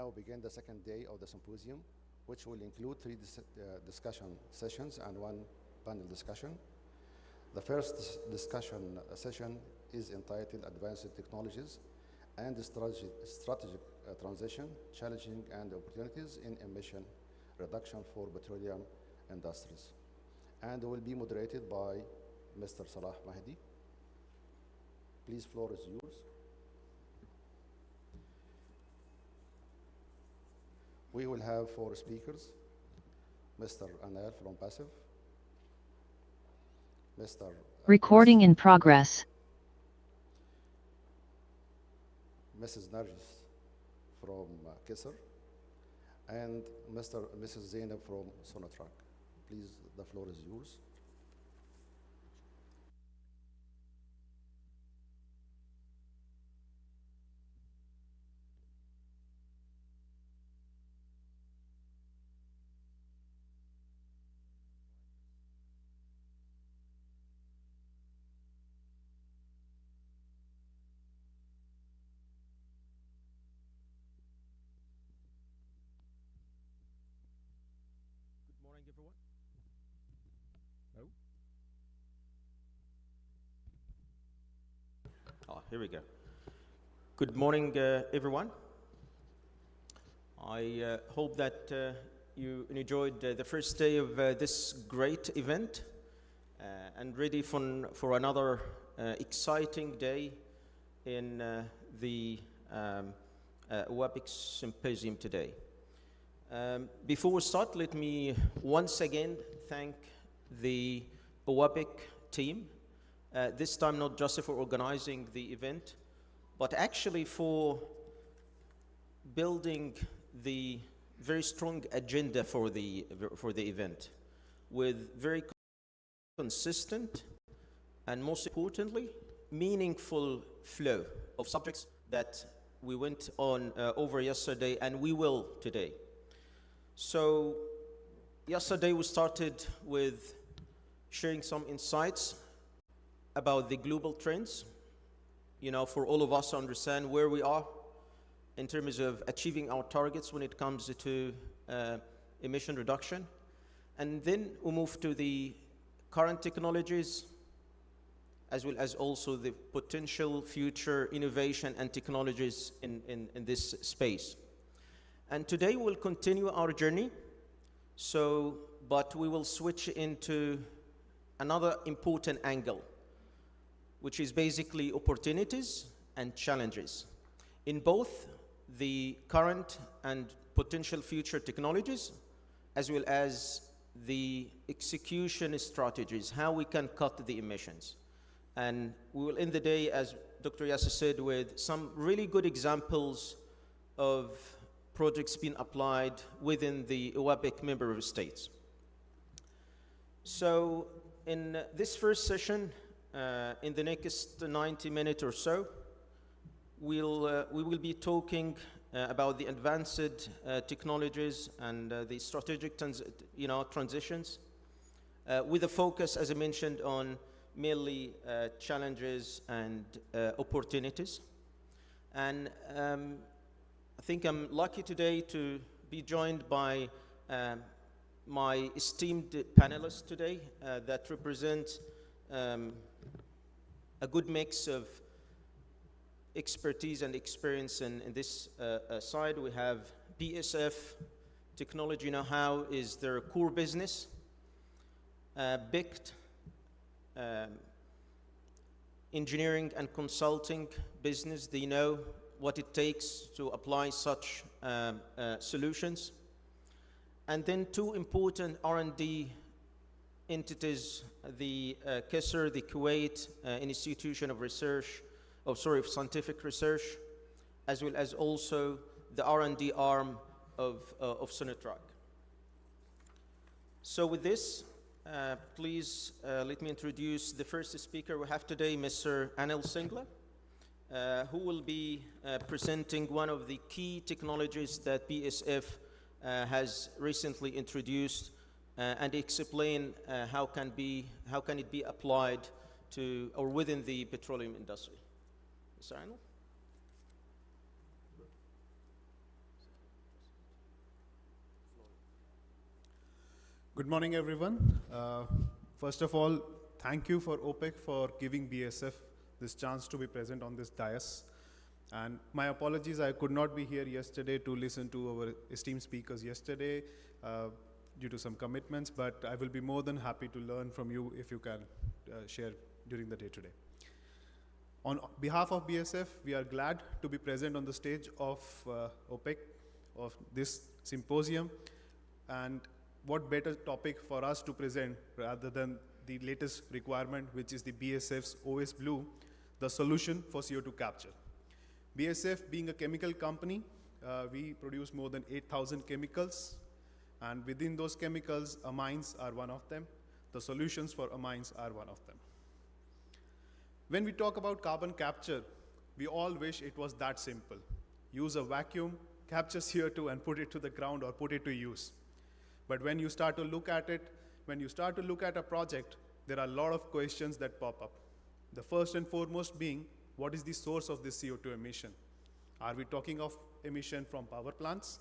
now begin the second day of the symposium, which will include three discussion sessions and one panel discussion. The first discussion session is entitled Advanced Technologies and Strategic Transition, Challenging and Opportunities in Emission Reduction for Petroleum Industries, and will be moderated by Mr. Salah Mahdi. Please, floor is yours. We will have 4 speakers: Mr. Anel from Passive, Mr. Recording in progress. Mrs. Nargis from Kisser, and Mrs. Zainab from Sonatrach. Please, the floor is yours. Here we go. Good morning, everyone. I hope that you enjoyed the first day of this great event and ready for another exciting day in the WAPEX Symposium today. Before we start, let me once again thank the WAPEX team. This time not just for organizing the event, but actually for building the very strong agenda for the event with very consistent and, most importantly, meaningful flow of subjects that we went on over yesterday and we will today. So yesterday we started with sharing some insights about the global trends, for all of us to understand where we are in terms of achieving our targets when it comes to emission reduction. And then we move to the current technologies, as well as also the potential future innovation and technologies in this space. And today we'll continue our journey, but we will switch into another important angle, which is basically opportunities and challenges in both the current and potential future technologies, as well as the execution strategies, how we can cut the emissions. And we will end the day, as Dr. Yasser said, with some really good examples of projects being applied within the WAPEX member states. So in this first session, in the next 90 minutes or so, we will be talking about the advanced technologies and the strategic transitions, with a focus, as I mentioned, on mainly challenges and opportunities. And I think I'm lucky today to be joined by my esteemed panelists today that represent a good mix of expertise and experience in this side. We have BASF Technology Know-how is their core business. BICT, engineering and consulting business. They know what it takes to apply such solutions. And then 2 important R&D entities, the KESR, the Kuwait Institution of Scientific Research, as well as also the R&D arm of Sonatrach. So with this, please let me introduce the first speaker we have today, Mr. Anil Singla, who will be presenting one of the key technologies that BASF has recently introduced and explain how can it be applied to or within the petroleum industry. Mr. Anil? Good morning, everyone. First of all, thank you for OPEC for giving BSF this chance to be present on this dais. And my apologies, I could not be here yesterday to listen to our esteemed speakers yesterday due to some commitments, but I will be more than happy to learn from you if you can share during the day today. On behalf of BSF, we are glad to be present on the stage of OPEC, of this symposium. And what better topic for us to present rather than the latest requirement, which is the BSF's OS Blue, the solution for CO2 capture. BSF being a chemical company, we produce more than 8,000 chemicals, and within those chemicals, amines are one of them. The solutions for amines are one of them. When we talk about carbon capture, we all wish it was that simple. Use a vacuum, capture CO2 and put it to the ground or put it to use. But when you start to look at it, when you start to look at a project, there are a lot of questions that pop up. The first and foremost being, what is the source of this CO2 emission? Are we talking of emission from power plants?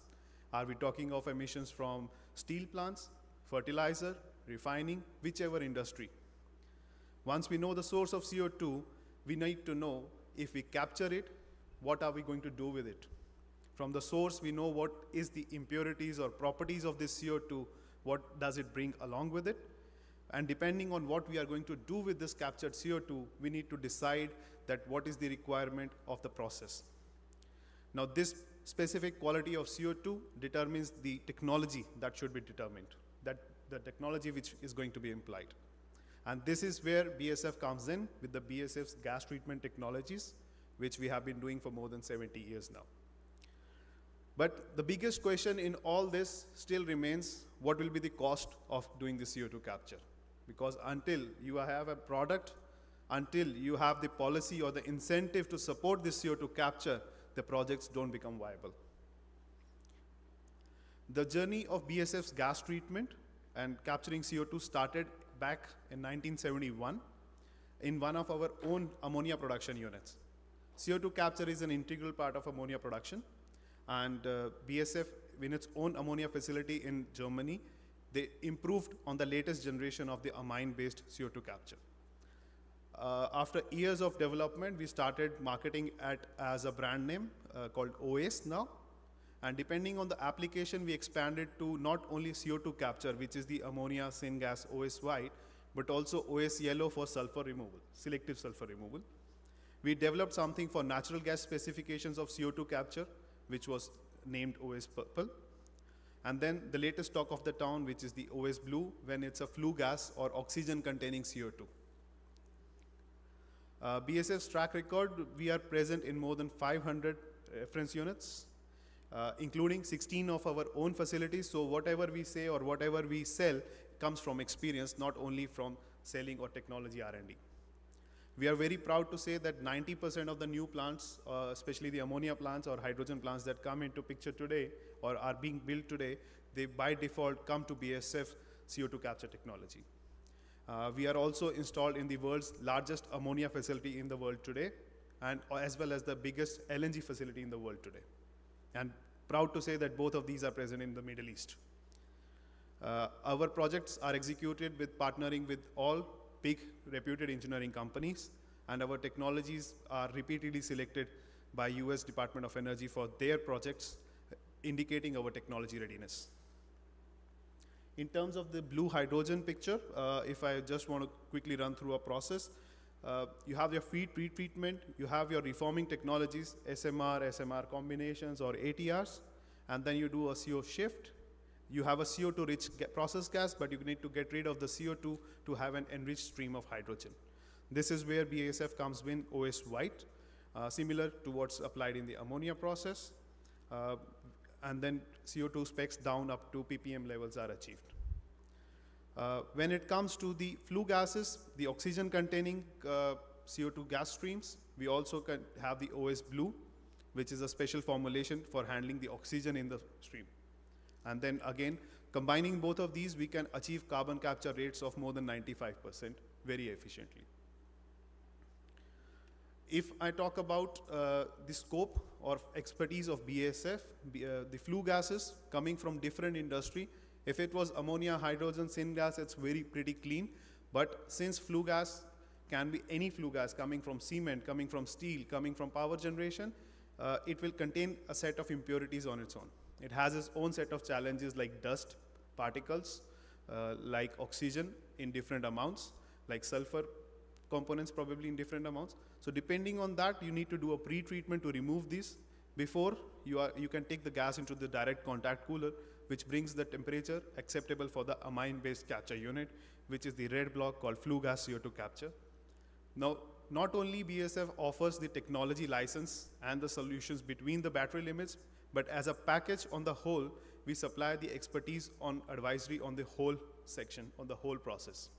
Are we talking of emissions from steel plants, fertilizer, refining, whichever industry? Once we know the source of CO2, we need to know if we capture it, what are we going to do with it? From the source, we know what is the impurities or properties of this CO2, what does it bring along with it? And depending on what we are going to do with this captured CO2, we need to decide that what is the requirement of the process. Now, this specific quality of CO2 determines the technology that should be determined, that the technology which is going to be implied. And this is where BSF comes in with the BSF's gas treatment technologies, which we have been doing for more than 70 years now. But the biggest question in all this still remains, what will be the cost of doing the CO2 capture? Because until you have a product, until you have the policy or the incentive to support this CO2 capture, the projects don't become viable. The journey of BSF's gas treatment and capturing CO2 started back in 1971 in one of our own ammonia production units. CO2 capture is an integral part of ammonia production, and BSF, in its own ammonia facility in Germany, they improved on the latest generation of the amine-based CO2 capture. After years of development, we started marketing it as a brand name called OS now. And depending on the application, we expanded to not only CO2 capture, which is the ammonia syngas OS white, but also OS yellow for sulfur removal, selective sulfur removal. We developed something for natural gas specifications of CO2 capture, which was named OS purple. And then the latest talk of the town, which is the OS blue, when it's a flue gas or oxygen containing CO2. BSF's track record, we are present in more than 500 reference units, including 16 of our own facilities. So whatever we say or whatever we sell comes from experience, not only from selling or technology R&D. We are very proud to say that 90% of the new plants, especially the ammonia plants or hydrogen plants that come into picture today or are being built today, they by default come to BSF CO2 capture technology. We are also installed in the world's largest ammonia facility in the world today, and as well as the biggest LNG facility in the world today. And proud to say that both of these are present in the Middle East. Our projects are executed with partnering with all big reputed engineering companies, and our technologies are repeatedly selected by US Department of Energy for their projects, indicating our technology readiness. In terms of the blue hydrogen picture, if I just want to quickly run through a process, you have your feed pretreatment, you have your reforming technologies, SMR combinations or ATRs, and then you do a CO shift. You have a CO2 rich process gas, but you need to get rid of the CO2 to have an enriched stream of hydrogen. This is where BASF comes in OS white, similar to what's applied in the ammonia process. And then CO2 specs down up to ppm levels are achieved. When it comes to the flue gases, the oxygen containing CO2 gas streams, we also can have the OS blue, which is a special formulation for handling the oxygen in the stream. And then again, combining both of these, we can achieve carbon capture rates of more than 95% very efficiently. If I talk about the scope or expertise of BASF, the flue gases coming from different industry, If it was ammonia, hydrogen, syngas, it's pretty clean. But since flue gas can be any flue gas coming from cement, coming from steel, coming from power generation, it will contain a set of impurities on its own. It has its own set of challenges like dust, particles, like oxygen in different amounts, like sulfur components probably in different amounts. So depending on that, you need to do a pre-treatment to remove these before you can take the gas into the direct contact cooler, which brings the temperature acceptable for the amine-based capture unit, which is the red block called flue gas CO2 capture. Now, not only BASF offers the technology license and the solutions between the battery limits, but as a package on the whole, we supply the expertise on advisory on the whole section, on the whole process.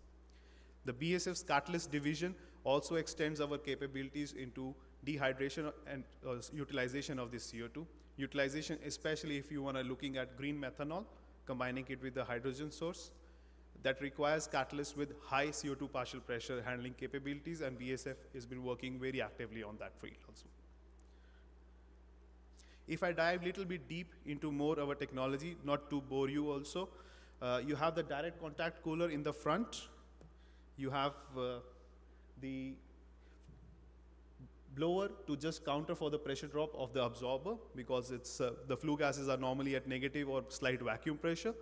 The BASF's catalyst division also extends our capabilities into dehydration and utilization of the CO2. Utilization, especially if you want to looking at green methanol, combining it with the hydrogen source, that requires catalysts with high CO2 partial pressure handling capabilities, and BASF has been working very actively on that field also. If I dive a little bit deep into more our technology, not to bore you also, you have the direct contact cooler in the front. You have the blower to just counter for the pressure drop of the absorber, because it's the flue gases are normally at negative or slight vacuum pressure.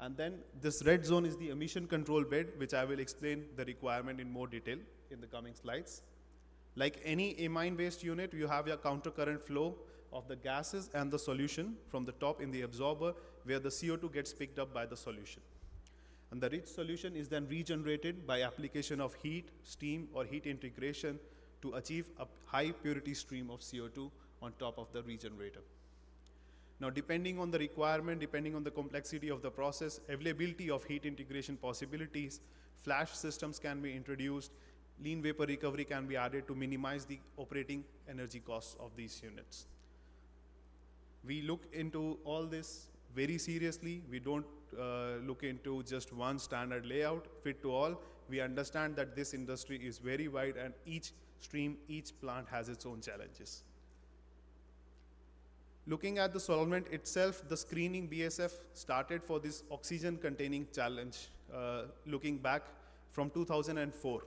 And then this red zone is the emission control bed, which I will explain the requirement in more detail in the coming slides. Like any amine-based unit, you have your counter current flow of the gases and the solution from the top in the absorber, where the CO2 gets picked up by the solution. And the rich solution is then regenerated by application of heat, steam, or heat integration to achieve a high purity stream of CO2 on top of the regenerator. Now, depending on the requirement, depending on the complexity of the process, availability of heat integration possibilities, flash systems can be introduced, lean vapor recovery can be added to minimize the operating energy costs of these units. We look into all this very seriously. We don't look into just one standard layout, fit to all. We understand that this industry is very wide, and each stream, each plant has its own challenges. Looking at the solvent itself, the screening BASF started for this oxygen containing challenge, looking back from 2004.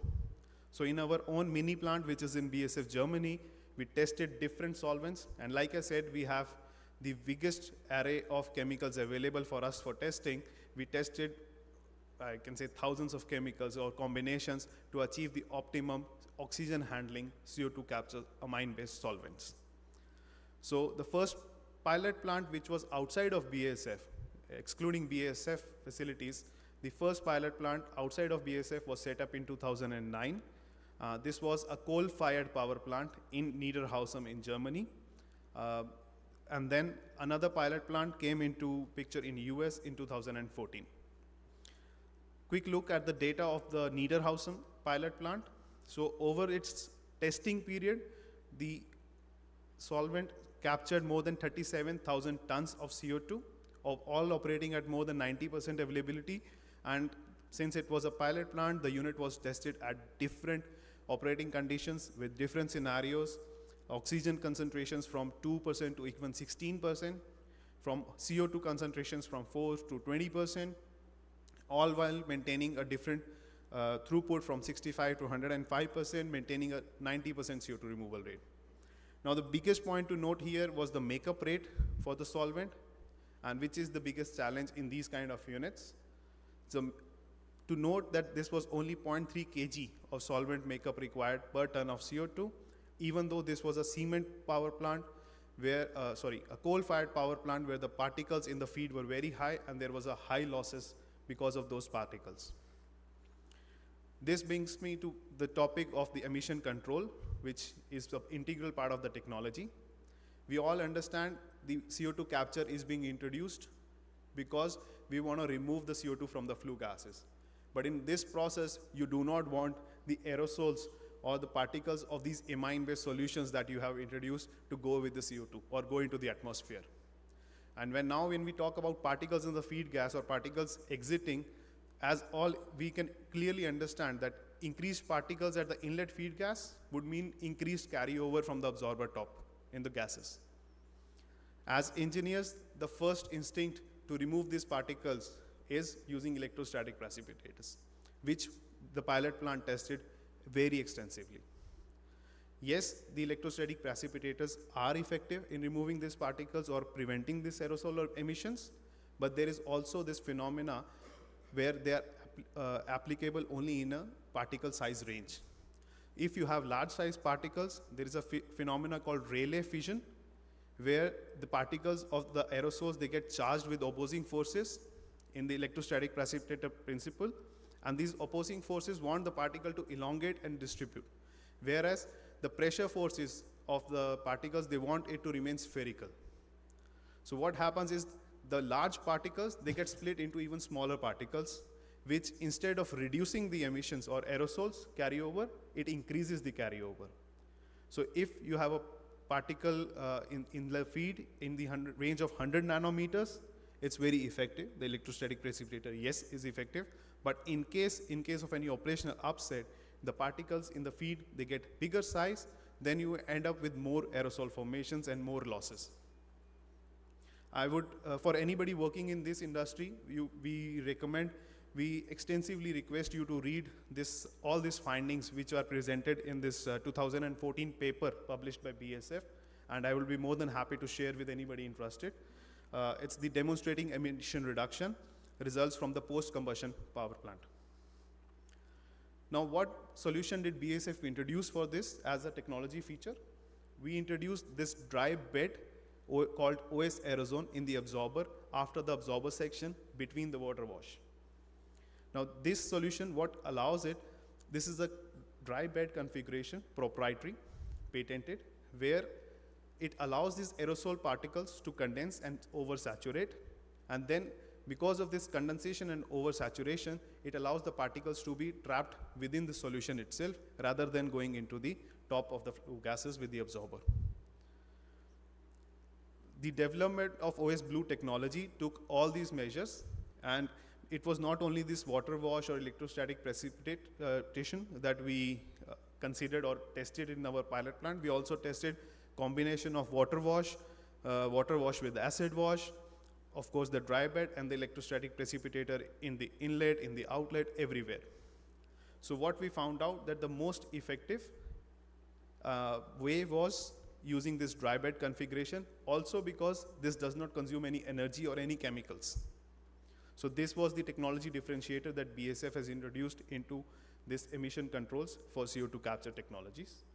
So in our own mini plant, which is in BASF Germany, we tested different solvents, and like I said, we have the biggest array of chemicals available for us for testing. We tested, I can say, thousands of chemicals or combinations to achieve the optimum oxygen handling CO2 capture amine-based solvents. So the first pilot plant, which was outside of BASF, excluding BASF facilities, the first pilot plant outside of BASF was set up in 2009. This was a coal-fired power plant in Niederhausen in Germany. And then another pilot plant came into picture in US in 2014. Quick look at the data of the Niederhausen pilot plant. So over its testing period, the solvent captured more than 37,000 tons of CO2, all operating at more than 90% availability. And since it was a pilot plant, the unit was tested at different operating conditions with different scenarios, oxygen concentrations from 2% to even 16%, from CO2 concentrations from 4 to 20%, all while maintaining a different throughput from 65 to 105%, maintaining a 90% CO2 removal rate. Now, the biggest point to note here was the makeup rate for the solvent, and which is the biggest challenge in these kind of units. So, to note that this was only 0.3 kg of solvent makeup required per ton of CO2, even though this was a cement power plant where, a coal-fired power plant where the particles in the feed were very high and there was a high losses because of those particles. This brings me to the topic of the emission control, which is an integral part of the technology. We all understand the CO2 capture is being introduced because we want to remove the CO2 from the flue gases. But in this process, you do not want the aerosols or the particles of these amine-based solutions that you have introduced to go with the CO2 or go into the atmosphere. And when we talk about particles in the feed gas or particles exiting, as all we can clearly understand that increased particles at the inlet feed gas would mean increased carryover from the absorber top in the gases. As engineers, the first instinct to remove these particles is using electrostatic precipitators, which the pilot plant tested very extensively. Yes, the electrostatic precipitators are effective in removing these particles or preventing these aerosol emissions, but there is also this phenomena where they are applicable only in a particle size range. If you have large size particles, there is a phenomena called Rayleigh fission, where the particles of the aerosols, they get charged with opposing forces in the electrostatic precipitator principle, and these opposing forces want the particle to elongate and distribute, whereas the pressure forces of the particles, they want it to remain spherical. So what happens is the large particles, they get split into even smaller particles, which instead of reducing the emissions or aerosols carryover, it increases the carryover. So if you have a particle in the feed in the range of 100 nanometers, it's very effective. The electrostatic precipitator, yes, is effective. But in case of any operational upset, the particles in the feed, they get bigger size, then you end up with more aerosol formations and more losses. I would, for anybody working in this industry, we extensively request you to read all these findings which are presented in this 2014 paper published by BASF, and I will be more than happy to share with anybody interested. It's the demonstrating emission reduction results from the post-combustion power plant. Now, what solution did BASF introduce for this as a technology feature? We introduced this dry bed called OS Aerozone in the absorber after the absorber section between the water wash. Now, this solution, what allows it, this is a dry bed configuration, proprietary, patented, where it allows these aerosol particles to condense and oversaturate, and then because of this condensation and oversaturation, it allows the particles to be trapped within the solution itself rather than going into the top of the flue gases with the absorber. The development of OS Blue technology took all these measures, and it was not only this water wash or electrostatic precipitation that we considered or tested in our pilot plant. We also tested combination of water wash with acid wash, of course the dry bed, and the electrostatic precipitator in the inlet, in the outlet, everywhere. So what we found out that the most effective way was using this dry bed configuration, also because this does not consume any energy or any chemicals. So this was the technology differentiator that BASF has introduced into this emission controls for CO2 capture technologies.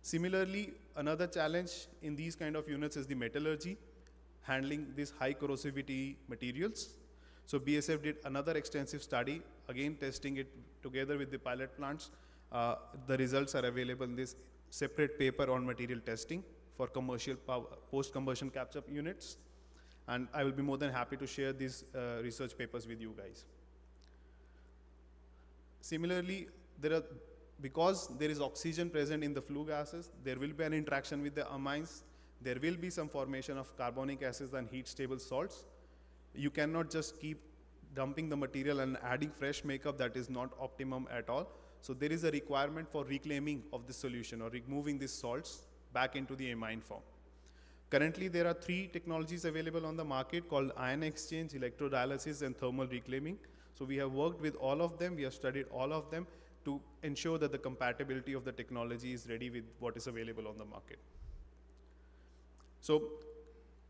Similarly, another challenge in these kind of units is the metallurgy, handling these high corrosivity materials. So BASF did another extensive study, again testing it together with the pilot plants. The results are available in this separate paper on material testing for commercial post-combustion capture units. And I will be more than happy to share these research papers with you guys. Similarly, because there is oxygen present in the flue gases, there will be an interaction with the amines. There will be some formation of carbonic acids and heat stable salts. You cannot just keep dumping the material and adding fresh makeup. That is not optimum at all. So there is a requirement for reclaiming of the solution or removing these salts back into the amine form. Currently, there are 3 technologies available on the market called ion exchange, electrodialysis, and thermal reclaiming. So we have worked with all of them. We have studied all of them to ensure that the compatibility of the technology is ready with what is available on the market. So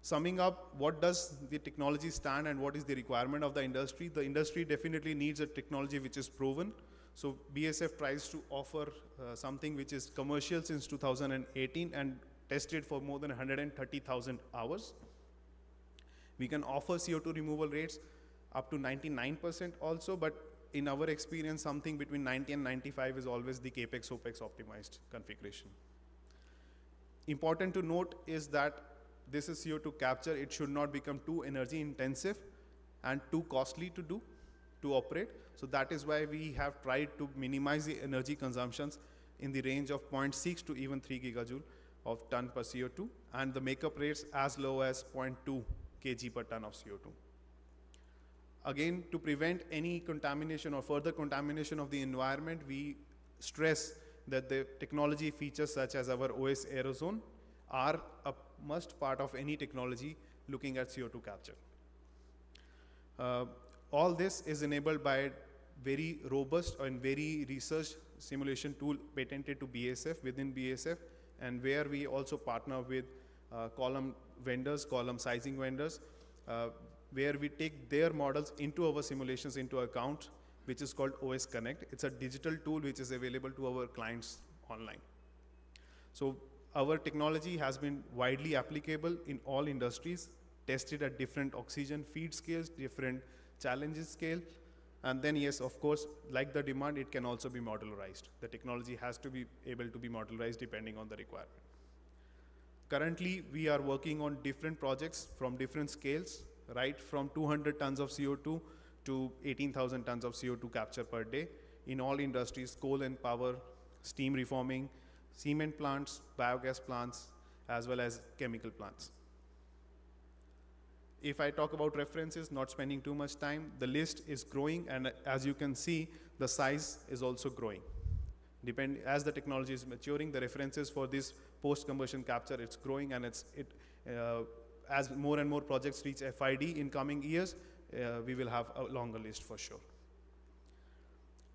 summing up, what does the technology stand and what is the requirement of the industry? The industry definitely needs a technology which is proven. So BASF tries to offer something which is commercial since 2018 and tested for more than 130,000 hours. We can offer CO2 removal rates up to 99% also, but in our experience, something between 90 and 95 is always the CAPEX-OPEX optimized configuration. Important to note is that this is CO2 capture. It should not become too energy intensive and too costly to do, to operate. So that is why we have tried to minimize the energy consumptions in the range of 0.6 to even 3 gigajoule of ton per CO2, and the makeup rates as low as 0.2 kg per ton of CO2. Again, to prevent any contamination or further contamination of the environment, we stress that the technology features such as our OS Aerozone are a must part of any technology looking at CO2 capture. All this is enabled by very robust and very researched simulation tool patented to BASF, within BASF, and where we also partner with column vendors, column sizing vendors, where we take their models into our simulations into account, which is called OS Connect. It's a digital tool which is available to our clients online. So our technology has been widely applicable in all industries, tested at different oxygen feed scales, different challenges scale, and then yes, of course, like the demand, it can also be modularized. The technology has to be able to be modularized depending on the requirement. Currently, we are working on different projects from different scales, right from 200 tons of CO2 to 18,000 tons of CO2 capture per day in all industries: coal and power, steam reforming, cement plants, biogas plants, as well as chemical plants. If I talk about references, not spending too much time, the list is growing, and as you can see, the size is also growing. As the technology is maturing, the references for this post-combustion capture, it's growing, and as more and more projects reach FID in coming years, we will have a longer list for sure.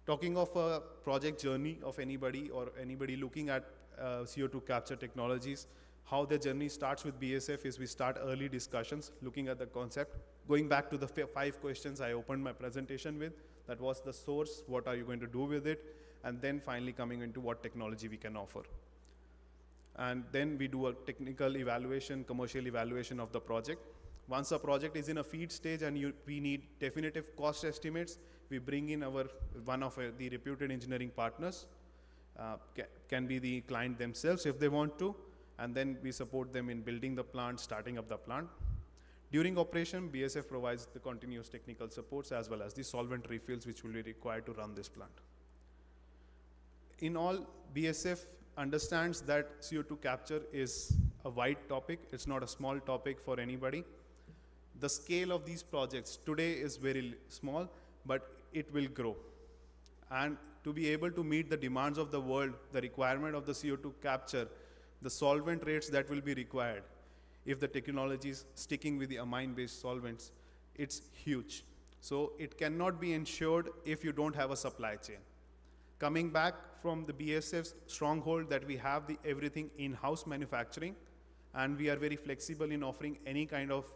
Talking of a project journey of anybody or anybody looking at CO2 capture technologies, how the journey starts with BASF is we start early discussions, looking at the concept. Going back to the 5 questions I opened my presentation with, that was the source, what are you going to do with it, and then finally coming into what technology we can offer. And then we do a technical evaluation, commercial evaluation of the project. Once a project is in a feed stage and we need definitive cost estimates, we bring in one of the reputed engineering partners, can be the client themselves if they want to, and then we support them in building the plant, starting up the plant. During operation, BASF provides the continuous technical supports as well as the solvent refills which will be required to run this plant. In all, BASF understands that CO2 capture is a wide topic. It's not a small topic for anybody. The scale of these projects today is very small, but it will grow. And to be able to meet the demands of the world, the requirement of the CO2 capture, the solvent rates that will be required, if the technology is sticking with the amine-based solvents, it's huge. So it cannot be ensured if you don't have a supply chain. Coming back from the BASF's stronghold that we have everything in-house manufacturing, and we are very flexible in offering any kind of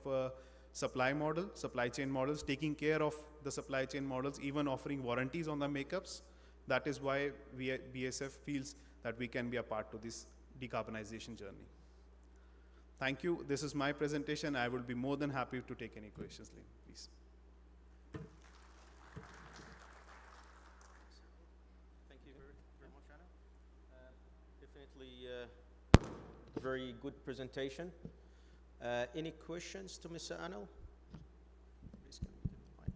supply chain models, taking care of the supply chain models, even offering warranties on the makeups. That is why BASF feels that we can be a part to this decarbonization journey. Thank you. This is my presentation. I will be more than happy to take any questions, please. Thank you very much, Anna. Definitely very good presentation. Any questions to Mr. Anil? Please, can we get the mic?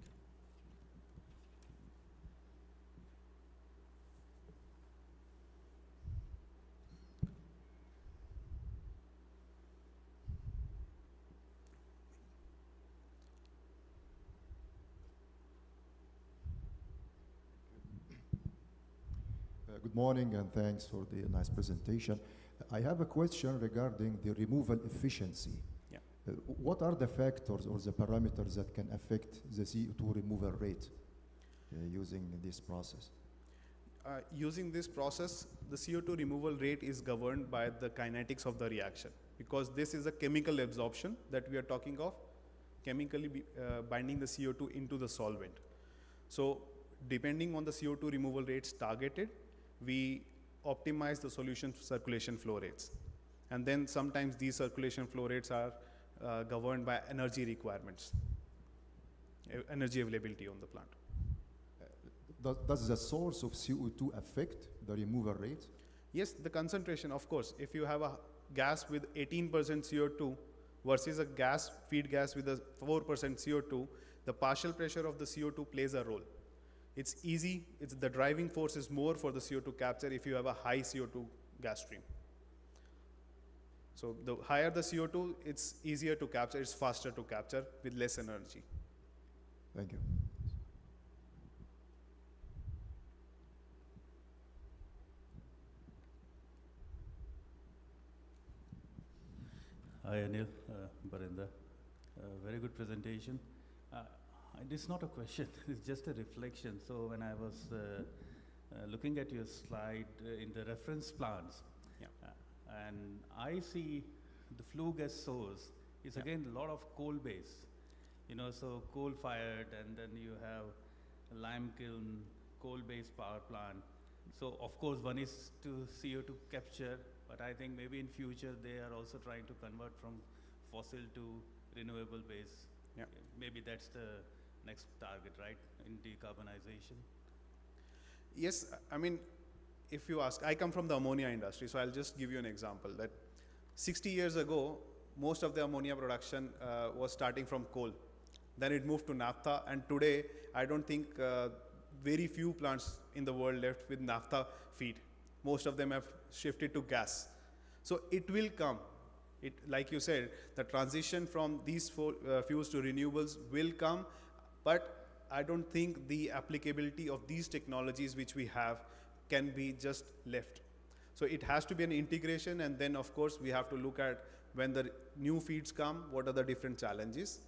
Good morning, and thanks for the nice presentation. I have a question regarding the removal efficiency. Yeah. What are the factors or the parameters that can affect the CO2 removal rate using this process? Using this process, the CO2 removal rate is governed by the kinetics of the reaction, because this is a chemical absorption that we are talking of, chemically binding the CO2 into the solvent. So depending on the CO2 removal rates targeted, we optimize the solution circulation flow rates. And then sometimes these circulation flow rates are governed by energy requirements, energy availability on the plant. Does the source of CO2 affect the removal rate? Yes, the concentration, of course. If you have a gas with 18% CO2 versus a feed gas with a 4% CO2, the partial pressure of the CO2 plays a role. It's easy, the driving force is more for the CO2 capture if you have a high CO2 gas stream. So the higher the CO2, it's easier to capture, it's faster to capture with less energy. Thank you. Hi Anil, Barinda. Very good presentation. It's not a question, it's just a reflection. So when I was looking at your slide in the reference plants, Yeah. and I see the flue gas source is Yeah. again a lot of coal base, so coal fired, and then you have a lime kiln, coal based power plant. So of course one is to CO2 capture, but I think maybe in future they are also trying to convert from fossil to renewable base. Yeah. Maybe that's the next target, right, in decarbonization? Yes, I mean, if you ask, I come from the ammonia industry, so I'll just give you an example that 60 years ago, most of the ammonia production was starting from coal. Then it moved to naphtha, and today, I don't think very few plants in the world left with naphtha feed. Most of them have shifted to gas. So it will come. Like you said, the transition from these fuels to renewables will come, but I don't think the applicability of these technologies which we have can be just left. So it has to be an integration, and then of course we have to look at when the new feeds come, what are the different challenges.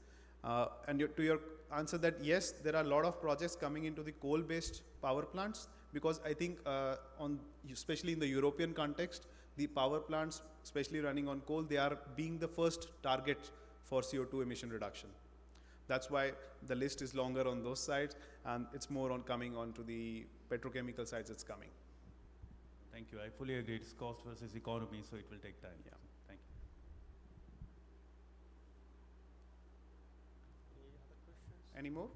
And to your answer that yes, there are a lot of projects coming into the coal-based power plants, because I think especially in the European context, the power plants, especially running on coal, they are being the first target for CO2 emission reduction. That's why the list is longer on those sides, and it's more on coming on to the petrochemical sides it's coming. Thank you. I fully agree. It's cost versus economy, so it will take time. Yeah. Thank you. Any more?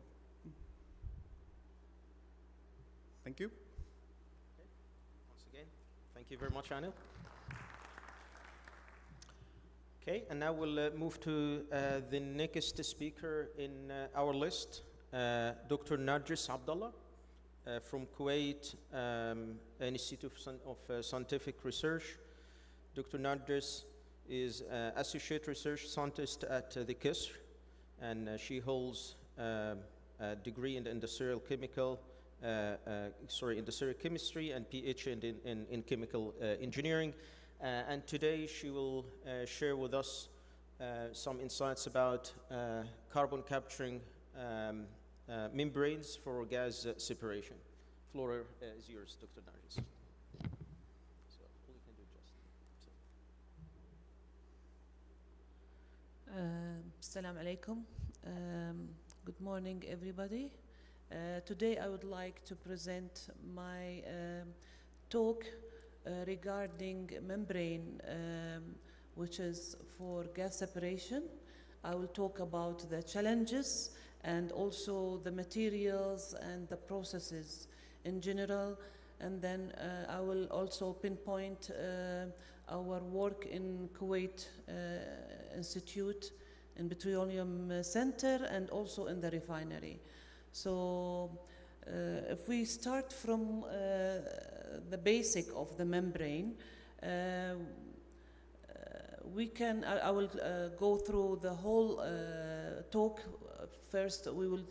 Thank you. Once again, thank you very much, Anil. Okay, and now we'll move to the next speaker in our list, Dr. Narjis Abdallah from Kuwait Institute of Scientific Research. Dr. Narjis is Associate Research Scientist at the KISR, and she holds a degree in industrial chemistry and PhD in chemical engineering. And today she will share with us some insights about carbon capturing membranes for gas separation. Floor is yours, Dr. Narjis. So all you can do just. Assalamu alaikum. Good morning, everybody. Today I would like to present my talk regarding membrane, which is for gas separation. I will talk about the challenges and also the materials and the processes in general, and then I will also pinpoint our work in Kuwait Institute in Petroleum Center and also in the refinery. So if we start from the basic of the membrane, I will go through the whole talk. First, we will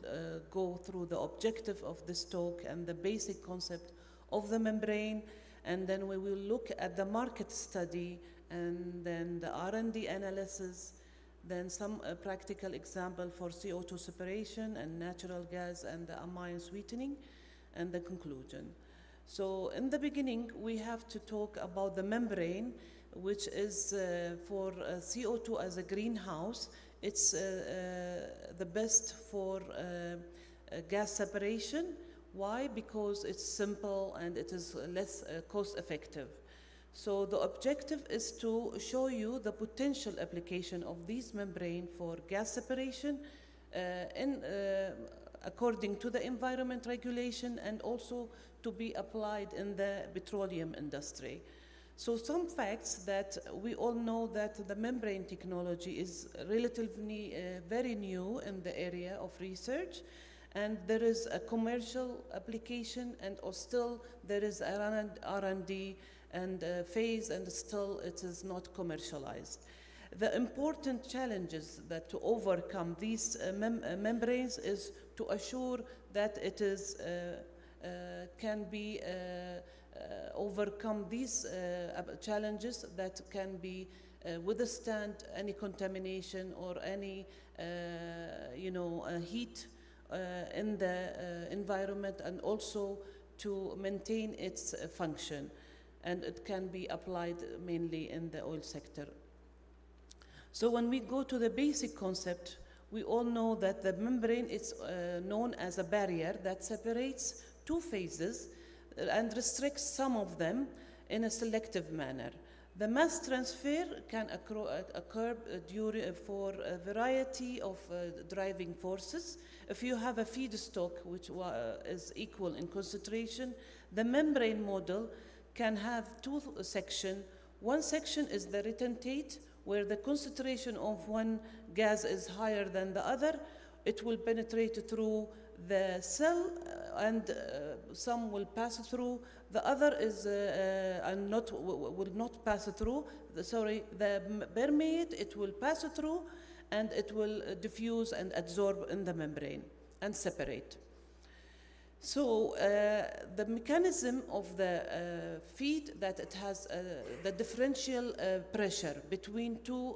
go through the objective of this talk and the basic concept of the membrane, and then we will look at the market study, and then the R&D analysis, then some practical example for CO2 separation and natural gas and the amine sweetening, and the conclusion. So in the beginning, we have to talk about the membrane, which is for CO2 as a greenhouse. It's the best for gas separation. Why? Because it's simple and it is less cost effective. So the objective is to show you the potential application of these membrane for gas separation according to the environment regulation, and also to be applied in the petroleum industry. So some facts that we all know that the membrane technology is relatively very new in the area of research, and there is a commercial application, and still there is a R&D and phase, and still it is not commercialized. The important challenges that to overcome these membranes is to assure that it is can be overcome these challenges that can be withstand any contamination or any heat in the environment and also to maintain its function. And it can be applied mainly in the oil sector. So when we go to the basic concept, we all know that the membrane is known as a barrier that separates two phases and restricts some of them in a selective manner. The mass transfer can occur for a variety of driving forces. If you have a feedstock which is equal in concentration, the membrane model can have two sections. One section is the retentate, where the concentration of one gas is higher than the other. It will penetrate through the cell and some will pass through. The other is will not pass through. The permeate, it will pass through and it will diffuse and absorb in the membrane and separate. So the mechanism of the feed, that it has the differential pressure between two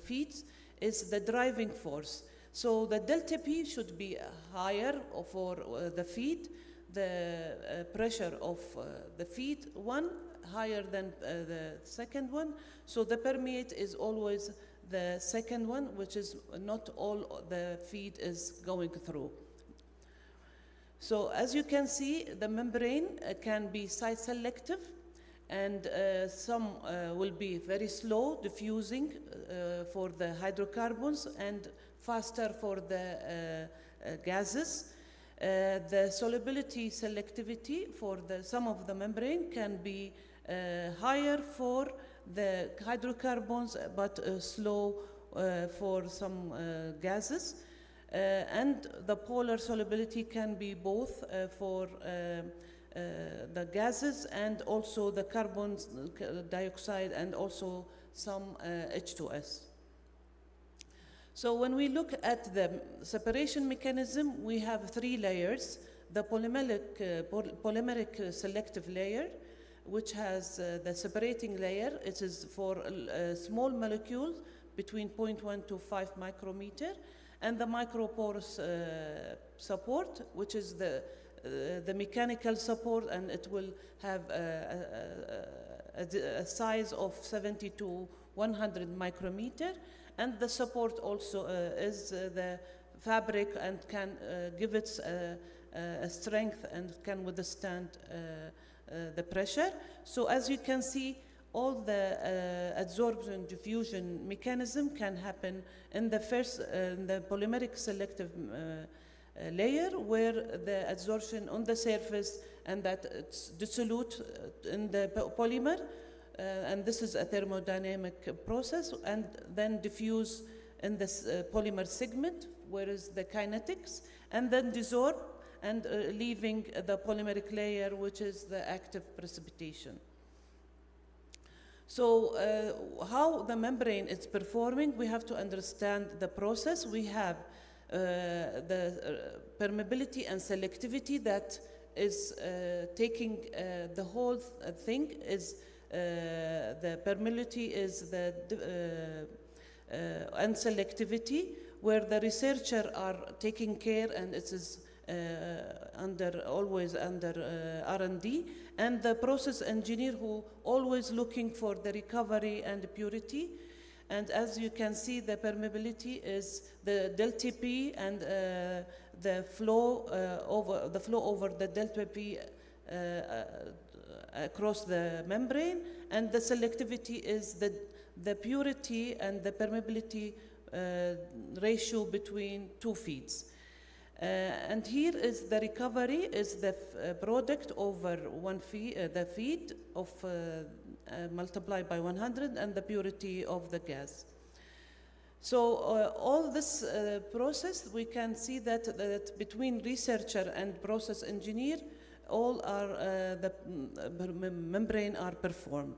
feeds is the driving force. So the delta P should be higher for the feed, the pressure of the feed one higher than the second one. So the permeate is always the second one, which is not all the feed is going through. So as you can see, the membrane can be site selective, and some will be very slow diffusing for the hydrocarbons and faster for the gases. The solubility selectivity for some of the membrane can be higher for the hydrocarbons but slow for some gases. And the polar solubility can be both for the gases and also the carbon dioxide and also some H2S. So when we look at the separation mechanism, we have three layers. The polymeric selective layer, which has the separating layer. It is for small molecules between 0.1 to 5 micrometer. And the microporous support, which is the mechanical support, and it will have a size of 70 to 100 micrometer. And the support also is the fabric and can give its a strength and can withstand the pressure. So as you can see, all the adsorption diffusion mechanism can happen in the first, the polymeric selective layer, where the adsorption on the surface and that it's dissolute in the polymer, and this is a thermodynamic process, and then diffuse in this polymer segment, where is the kinetics, and then desorb and leaving the polymeric layer, which is the active precipitation. So how the membrane is performing, we have to understand the process. We have the permeability and selectivity that is taking the whole thing is the permeability is the and selectivity, where the researcher are taking care, and it is always under R&D, and the process engineer who always looking for the recovery and purity. And as you can see, the permeability is the delta P and the flow over the delta P across the membrane, and the selectivity is the purity and the permeability ratio between two feeds. And here is the recovery is the product over one feed, the feed of multiplied by 100, and the purity of the gas. So all this process, we can see that between researcher and process engineer, all are the membrane are performed.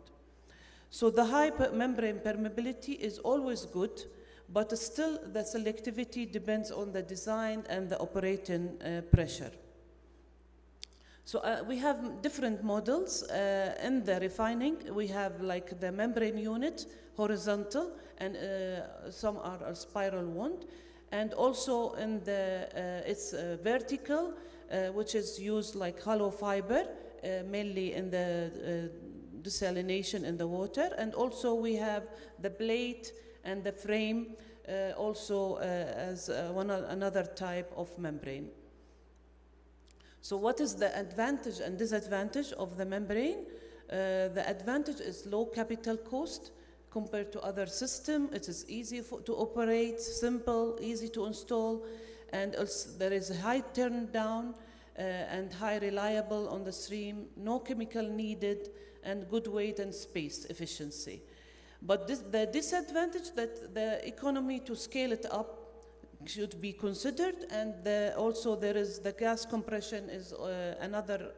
So the high membrane permeability is always good, but still the selectivity depends on the design and the operating pressure. So we have different models in the refining. We have like the membrane unit, horizontal, and some are a spiral wound. and also in the it's vertical, which is used like hollow fiber, mainly in the desalination in the water, and also we have the plate and the frame also as another type of membrane. So what is the advantage and disadvantage of the membrane? The advantage is low capital cost compared to other systems. It is easy to operate, simple, easy to install, and also there is a high turn down and high reliable on the stream, no chemical needed, and good weight and space efficiency. But the disadvantage that the economy to scale it up should be considered, and also there is the gas compression is another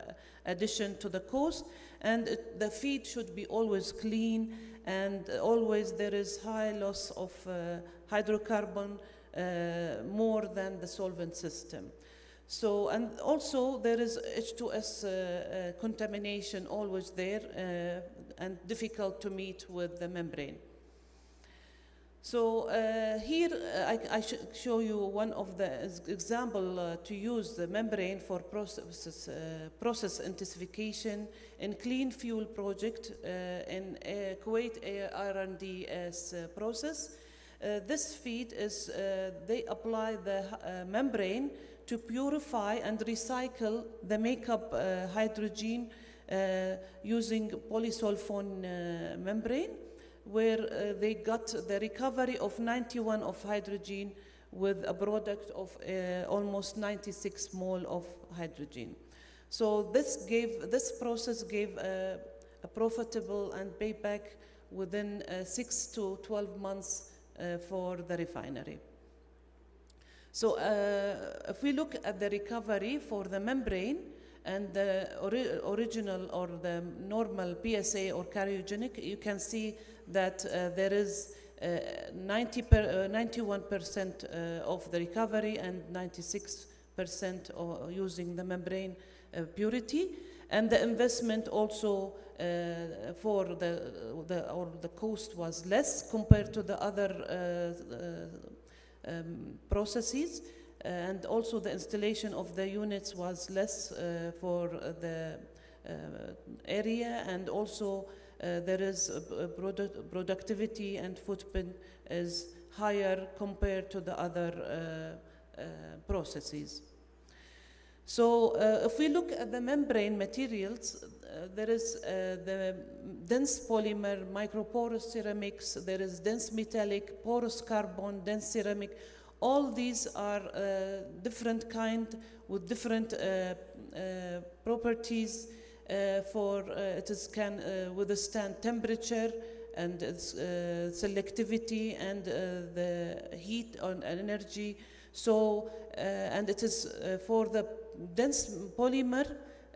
addition to the cost, and the feed should be always clean, and always there is high loss of hydrocarbon more than the solvent system. So, and also there is H2S contamination always there and difficult to meet with the membrane. So here I show you one of the example to use the membrane for process intensification in clean fuel project in Kuwait R&D process. This feed is, they apply the membrane to purify and recycle the makeup hydrogen using polysulfone membrane, where they got the recovery of 91 of hydrogen with a product of almost 96 mole of hydrogen. So this process gave a profitable and payback within 6 to 12 months for the refinery. So if we look at the recovery for the membrane and the original or the normal PSA or cryogenic, you can see that there is 91% of the recovery and 96% using the membrane purity, and the investment also for the cost was less compared to the other processes, and also the installation of the units was less for the area, and also there is productivity and footprint is higher compared to the other processes. So if we look at the membrane materials, there is the dense polymer, microporous ceramics, there is dense metallic, porous carbon, dense ceramic. All these are different kind with different properties can withstand temperature and its selectivity and the heat and energy. So, and it is for the dense polymer,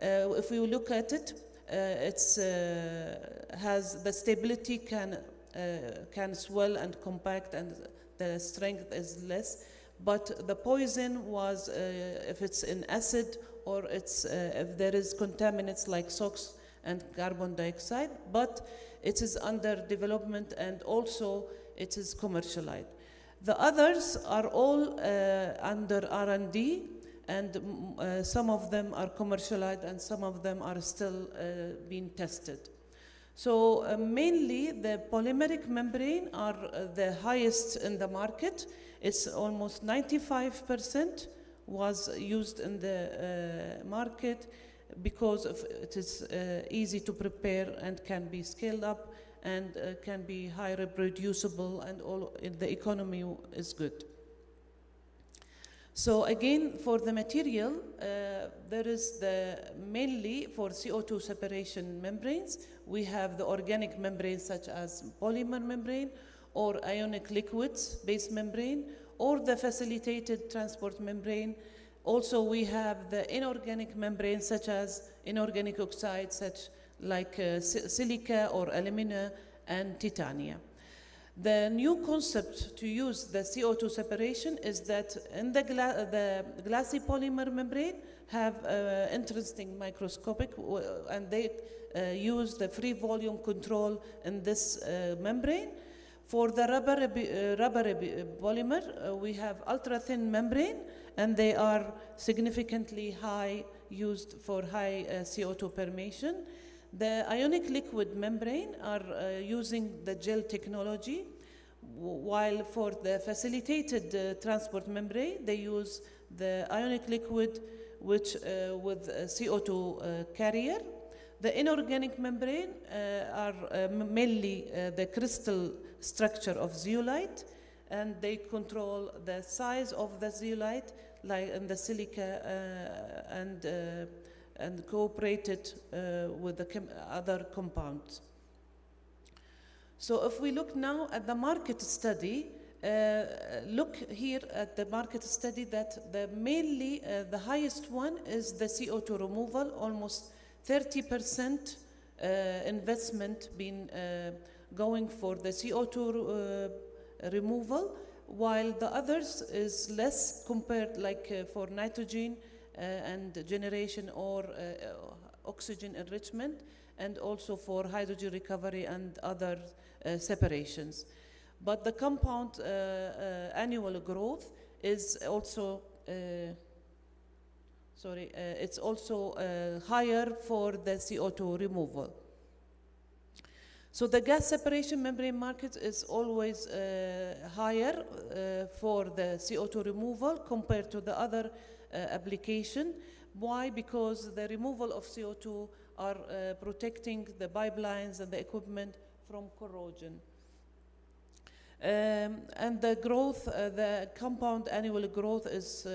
if we look at it, it's has the stability can swell and compact, and the strength is less. But the poison was if it's in acid, or it's if there is contaminants like SOx and carbon dioxide, but it is under development and also it is commercialized. The others are all under R&D, and some of them are commercialized and some of them are still being tested. So mainly the polymeric membrane are the highest in the market. It's almost 95% was used in the market because it is easy to prepare and can be scaled up and can be high reproducible, and all the economy is good. So again, for the material, there is mainly for CO2 separation membranes, we have the organic membranes such as polymer membrane or ionic liquids based membrane, or the facilitated transport membrane. Also, we have the inorganic membranes such as inorganic oxides such like silica or alumina and titania. The new concept to use the CO2 separation is that in the glassy polymer membrane have interesting microscopic, and they use the free volume control in this membrane. For the rubber polymer, we have ultra-thin membrane, and they are significantly high, used for high CO2 permeation. The ionic liquid membrane are using the gel technology, while for the facilitated transport membrane, they use the ionic liquid which with CO2 carrier. The inorganic membrane are mainly the crystal structure of zeolite, and they control the size of the zeolite, like in the silica, and cooperated with the other compounds. So if we look now at the market study, look here at the market study that mainly the highest one is the CO2 removal, almost 30% investment been going for the CO2 removal, while the others is less compared, like for nitrogen and generation or oxygen enrichment, and also for hydrogen recovery and other separations. But the compound annual growth is also it's also higher for the CO2 removal. So the gas separation membrane market is always higher for the CO2 removal compared to the other application. Why? Because the removal of CO2 are protecting the pipelines and the equipment from corrosion. And the growth, the compound annual growth is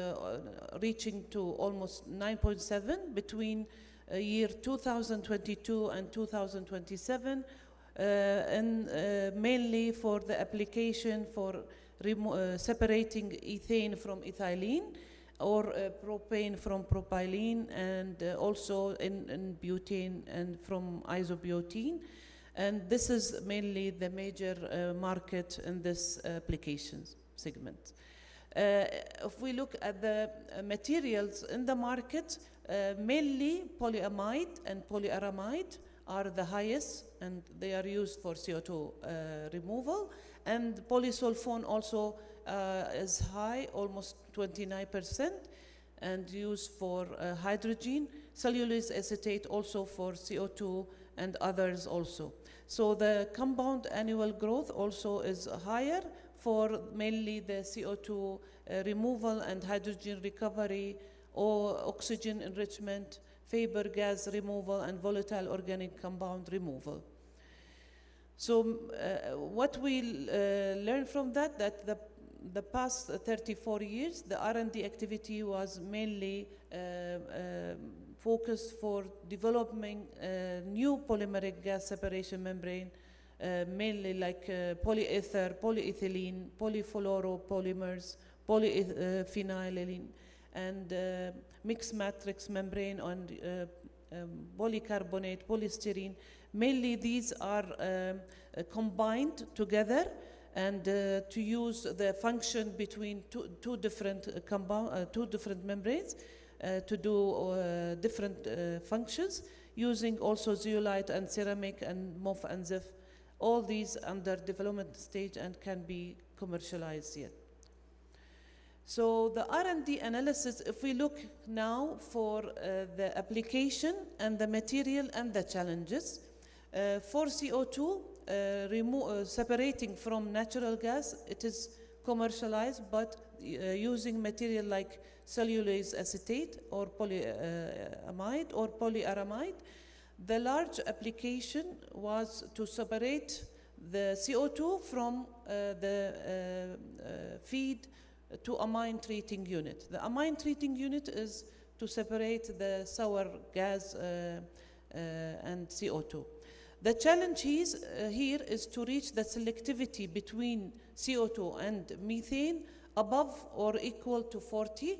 reaching to almost 9.7 between year 2022 and 2027, and mainly for the application for separating ethane from ethylene, or propane from propylene, and also in butane and from isobutene. And this is mainly the major market in this application segment. If we look at the materials in the market, mainly polyamide and polyaramide are the highest, and they are used for CO2 removal. And polysulfone also is high, almost 29%, and used for hydrogen. Cellulose acetate also for CO2 and others also. So the compound annual growth also is higher for mainly the CO2 removal and hydrogen recovery, or oxygen enrichment, Faber gas removal, and volatile organic compound removal. So what we learned from that the past 34 years, the R&D activity was mainly focused for developing new polymeric gas separation membrane, mainly like polyether, polyethylene, polyfluoropolymers, polyphenylene, and mixed matrix membrane, and polycarbonate, polystyrene. Mainly these are combined together, and to use the function between two different membranes to do different functions, using also zeolite and ceramic and MOF and ZIF. All these under development stage and can be commercialized yet. So the R&D analysis, if we look now for the application and the material and the challenges, for CO2, separating from natural gas, it is commercialized, but using material like cellulose acetate or polyamide or polyaramide. The large application was to separate the CO2 from the feed to amine treating unit. The amine treating unit is to separate the sour gas and CO2. The challenge here is to reach the selectivity between CO2 and methane above or equal to 40,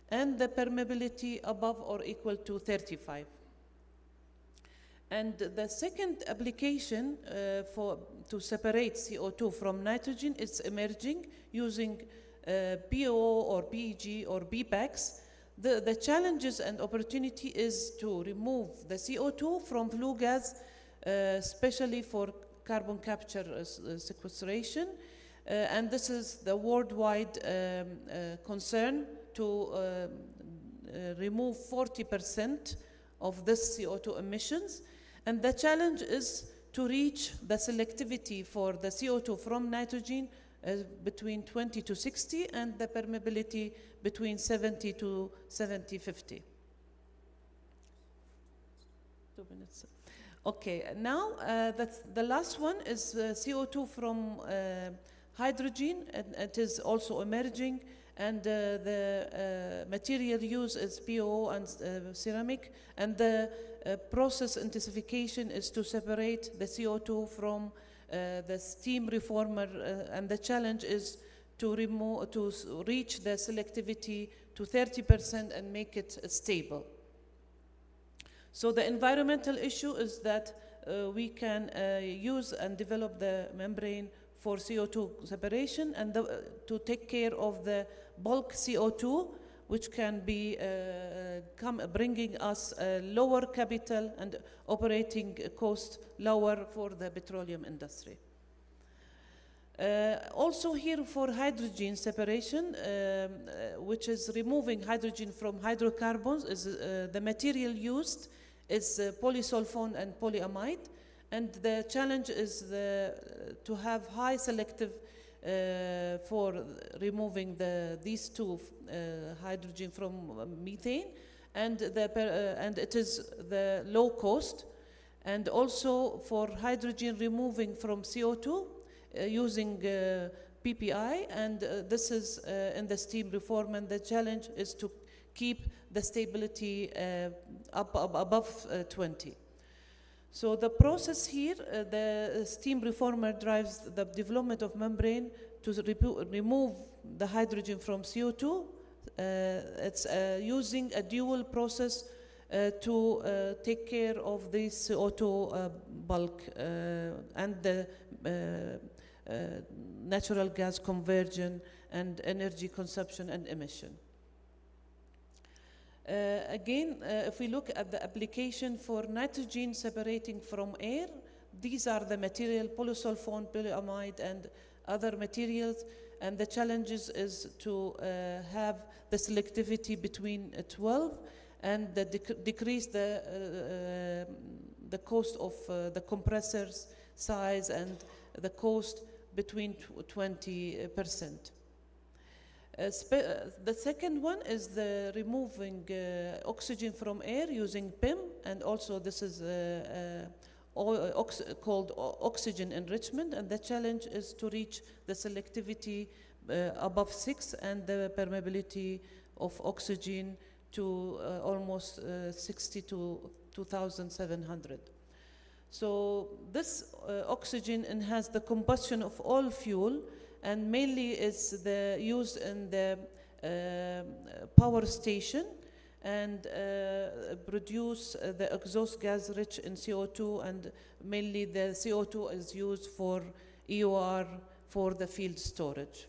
and the permeability above or equal to 35. And the second application to separate CO2 from nitrogen is emerging using PO or PEG or BPACs. The challenges and opportunity is to remove the CO2 from flue gas, especially for carbon capture sequestration. And this is the worldwide concern to remove 40% of this CO2 emissions. And the challenge is to reach the selectivity for the CO2 from nitrogen between 20 to 60 and the permeability between 70 to 50. 2 minutes. Okay, now that's the last one is CO2 from hydrogen, and it is also emerging, and the material used is PO and ceramic, and the process intensification is to separate the CO2 from the steam reformer, and the challenge is to reach the selectivity to 30% and make it stable. So the environmental issue is that we can use and develop the membrane for CO2 separation and to take care of the bulk CO2, which can be bringing us lower capital and operating cost lower for the petroleum industry. Also here for hydrogen separation, which is removing hydrogen from hydrocarbons, is the material used is polysulfone and polyamide, and the challenge is to have high selective for removing these two hydrogen from methane, and it is the low cost, and also for hydrogen removing from CO2 using PPI, and this is in the steam reform, and the challenge is to keep the stability above 20. So the process here, the steam reformer drives the development of membrane to remove the hydrogen from CO2. It's using a dual process to take care of the CO2 bulk and the natural gas conversion and energy consumption and emission. Again, if we look at the application for nitrogen separating from air, these are the material polysulfone, polyamide, and other materials, and the challenges is to have the selectivity between 12 and decrease the cost of the compressors size and the cost between 20%. The second one is the removing oxygen from air using PEM, and also this is called oxygen enrichment, and the challenge is to reach the selectivity above 6 and the permeability of oxygen to almost 60 to 2,700. So this oxygen enhances the combustion of all fuel, and mainly is used in the power station, and produce the exhaust gas rich in CO2, and mainly the CO2 is used for EOR for the field storage.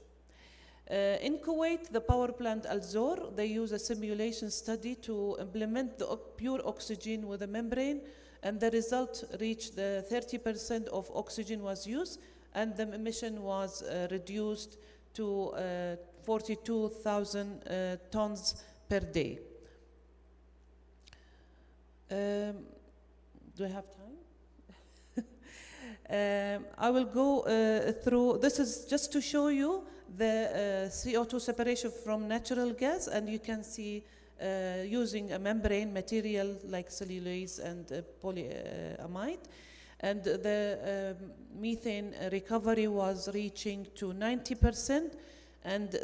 In Kuwait, the power plant Al Zor, they use a simulation study to implement the pure oxygen with a membrane, and the result reached the 30% of oxygen was used, and the emission was reduced to 42,000 tons per day. Do I have time? I will go through, this is just to show you the CO2 separation from natural gas, and you can see using a membrane material like cellulose and polyamide. And the methane recovery was reaching to 90%, and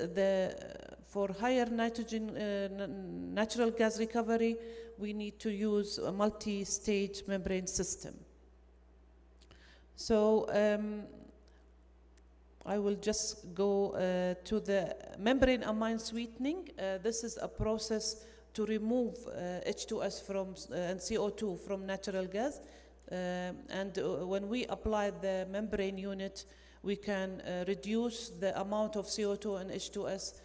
for higher nitrogen natural gas recovery, we need to use a multi-stage membrane system. So I will just go to the membrane amine sweetening. This is a process to remove H2S and CO2 from natural gas. And when we apply the membrane unit, we can reduce the amount of CO2 and H2S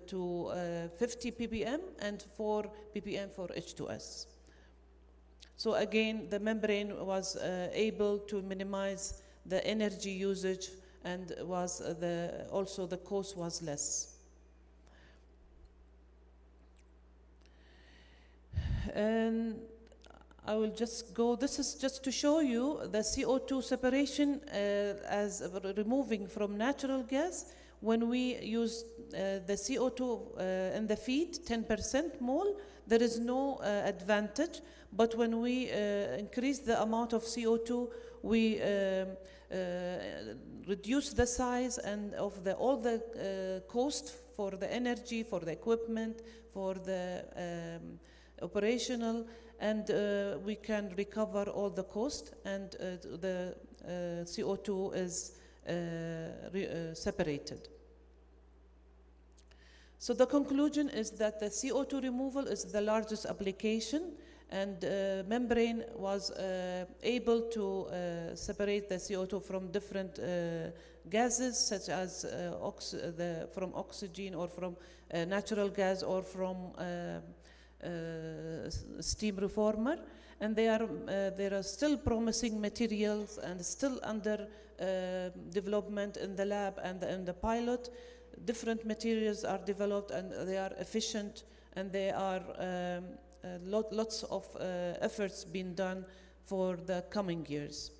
to 50 ppm and 4 ppm for H2S. So again, the membrane was able to minimize the energy usage, and was also the cost was less. And I will just go, this is just to show you the CO2 separation as removing from natural gas. When we use the CO2 in the feed, 10% mole, there is no advantage. But when we increase the amount of CO2, we reduce the size and of all the cost for the energy, for the equipment, for the operational, and we can recover all the cost, and the CO2 is separated. So the conclusion is that the CO2 removal is the largest application, and membrane was able to separate the CO2 from different gases, such as from oxygen, or from natural gas, or from steam reformer. And there are still promising materials and still under development in the lab and in the pilot. Different materials are developed, and they are efficient, and they are lots of efforts being done for the coming years.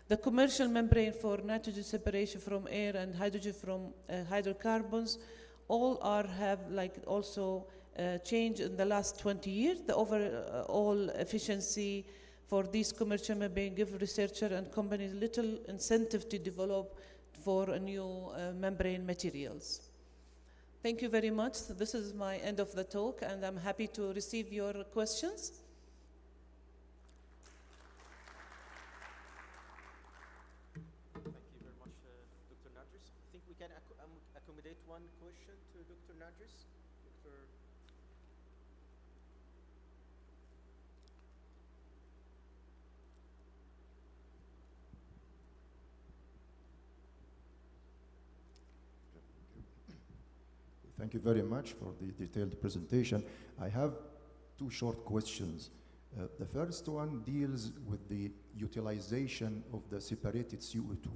The commercial membrane for nitrogen separation from air and hydrogen from hydrocarbons all have also changed in the last 20 years. The overall efficiency for these commercial membrane give researcher and companies little incentive to develop for new membrane materials. Thank you very much. This is my end of the talk, and I'm happy to receive your questions. Thank you very much, Dr. Narjis. I think we can accommodate one question to Dr. Narjis. Dr. Thank you very much for the detailed presentation. I have two short questions. The first one deals with the utilization of the separated CO2.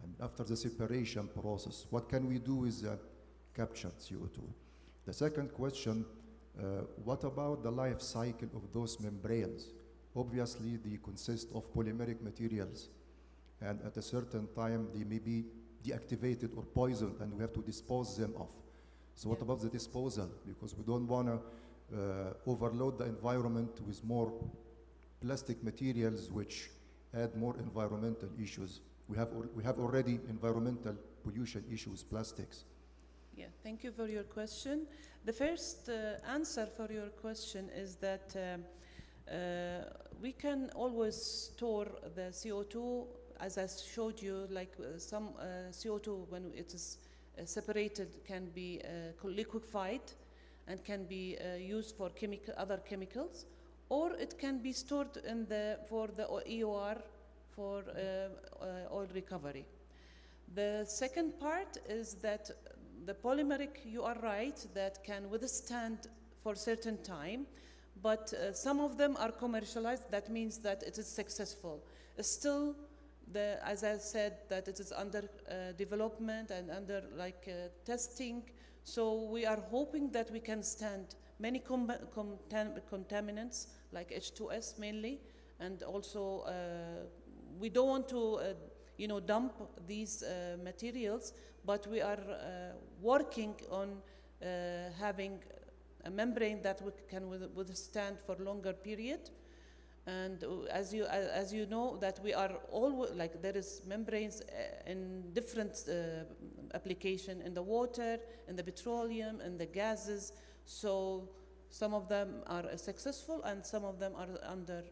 And after the separation process, what can we do with the captured CO2? The second question, what about the life cycle of those membranes? Obviously, they consist of polymeric materials, and at a certain time, they may be deactivated or poisoned, and we have to dispose them of. So what about the disposal? Because we don't want to overload the environment with more plastic materials which add more environmental issues. We have already environmental pollution issues with plastics. Yeah, thank you for your question. The first answer for your question is that we can always store the CO2, as I showed you, like some CO2 when it is separated can be liquefied and can be used for other chemicals, or it can be stored for the EOR for oil recovery. The second part is that the polymeric, you are right, that can withstand for a certain time, but some of them are commercialized. That means that it is successful. Still, as I said, that it is under development and under testing. So we are hoping that we can stand many contaminants like H2S mainly, and also we don't want to dump these materials, but we are working on having a membrane that can withstand for longer period. And as you know, that we are all there is membranes in different application, in the water, in the petroleum, in the gases. So some of them are successful, and some of them are under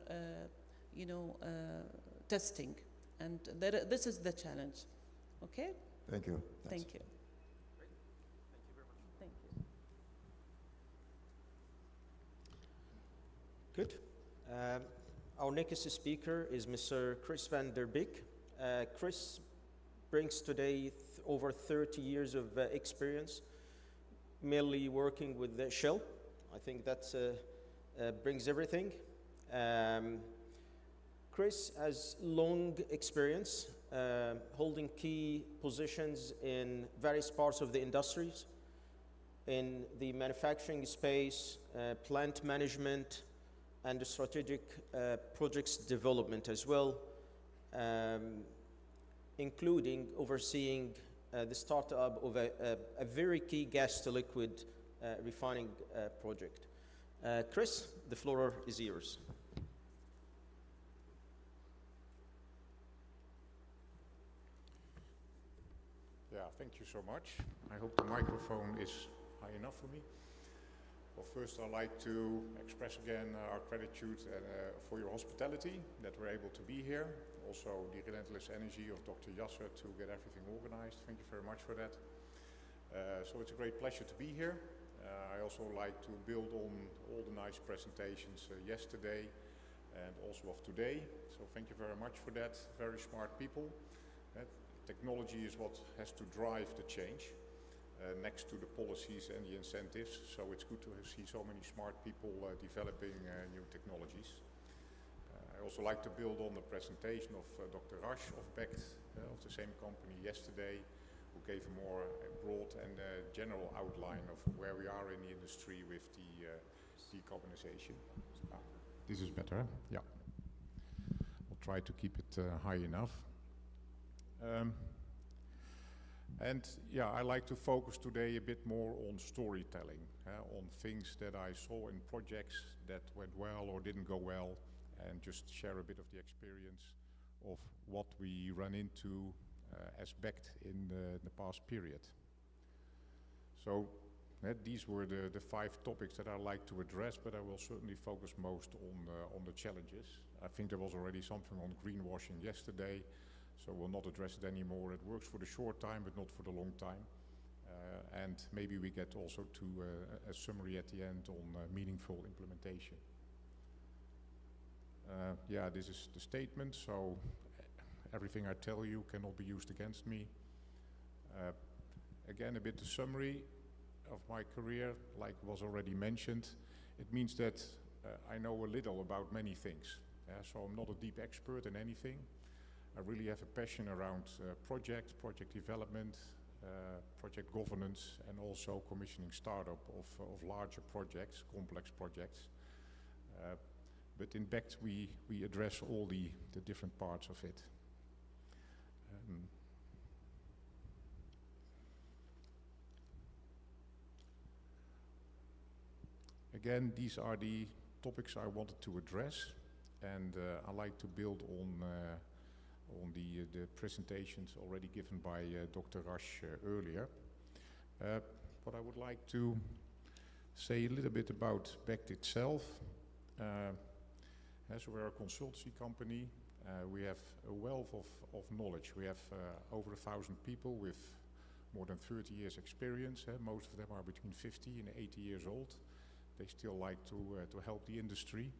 testing. And this is the challenge. Okay. Thank you. Thank you. Great. Thank you very much. Thank you. Good. Our next speaker is Mr. Chris van der Beek. Chris brings today over 30 years of experience, mainly working with Shell. I think that brings everything. Chris has long experience holding key positions in various parts of the industries, in the manufacturing space, plant management, and the strategic projects development as well, including overseeing the startup of a very key gas to liquid refining project. Chris, the floor is yours. Yeah, thank you so much. I hope the microphone is high enough for me. Well, first I'd like to express again our gratitude for your hospitality, that we're able to be here. Also the relentless energy of Dr. Yasser to get everything organized. Thank you very much for that. So it's a great pleasure to be here. I also like to build on all the nice presentations yesterday and also of today. So thank you very much for that. Very smart people. Technology is what has to drive the change. Next to the policies and the incentives, so it's good to see so many smart people developing new technologies. I also like to build on the presentation of Dr. Rasch of BECT, of the same company yesterday, who gave a more broad and general outline of where we are in the industry with the decarbonization. This is better, yeah. I'll try to keep it high enough. And yeah, I like to focus today a bit more on storytelling, on things that I saw in projects that went well or didn't go well, and just share a bit of the experience of what we run into as BECT in the past period. So these were the 5 topics that I like to address, but I will certainly focus most on the challenges. I think there was already something on greenwashing yesterday, so we'll not address it anymore. It works for the short time, but not for the long time. And maybe we get also to a summary at the end on meaningful implementation. Yeah, this is the statement, so everything I tell you cannot be used against me. Again, a bit the summary of my career, like was already mentioned. It means that I know a little about many things. So I'm not a deep expert in anything. I really have a passion around project development, project governance, and also commissioning startup of larger projects, complex projects. But in BECT, we address all the different parts of it. Again, these are the topics I wanted to address, and I like to build on the presentations already given by Dr. Rasch earlier. But I would like to say a little bit about BECT itself. So we're a consultancy company. We have a wealth of knowledge. We have over 1,000 people with more than 30 years experience. Most of them are between 50 and 80 years old. They still like to help the industry.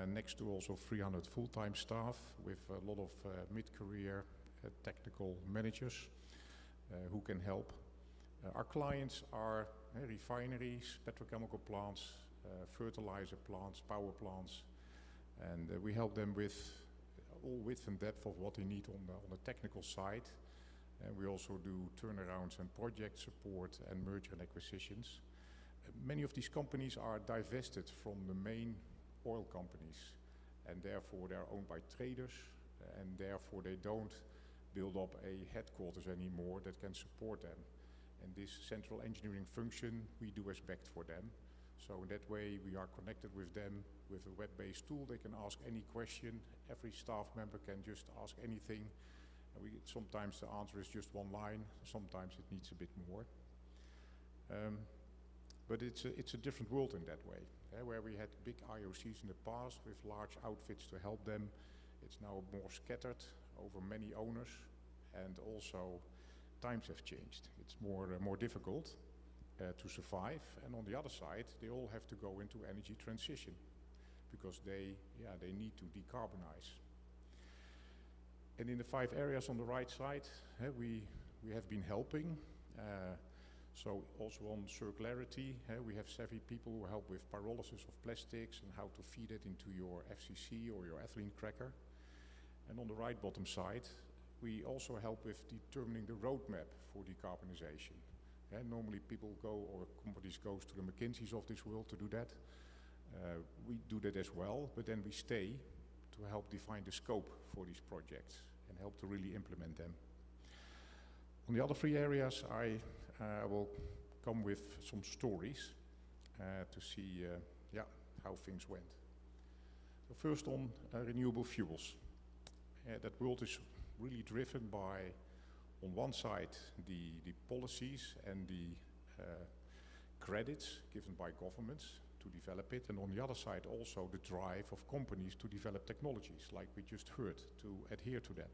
Next to also 300 full-time staff with a lot of mid-career technical managers who can help. Our clients are refineries, petrochemical plants, fertilizer plants, power plants, and we help them with all width and depth of what they need on the technical side. And we also do turnarounds and project support and merger and acquisitions. Many of these companies are divested from the main oil companies, and therefore they're owned by traders, and therefore they don't build up a headquarters anymore that can support them. And this central engineering function we do as BECT for them. So in that way we are connected with them with a web-based tool. They can ask any question. Every staff member can just ask anything. And sometimes the answer is just one line, sometimes it needs a bit more. But it's a different world in that way. Where we had big IOCs in the past with large outfits to help them, it's now more scattered over many owners, and also times have changed. It's more difficult to survive, and on the other side, they all have to go into energy transition because they need to decarbonize. And in the 5 areas on the right side, we have been helping. So also on circularity, we have savvy people who help with pyrolysis of plastics and how to feed it into your FCC or your ethylene cracker. And on the right bottom side, we also help with determining the roadmap for decarbonization. Normally people go, or companies go to the McKinseys of this world to do that. We do that as well, but then we stay to help define the scope for these projects and help to really implement them. On the other three areas, I will come with some stories to see how things went. So first on renewable fuels. That world is really driven by, on one side, the policies and the credits given by governments to develop it, and on the other side also the drive of companies to develop technologies, like we just heard, to adhere to that.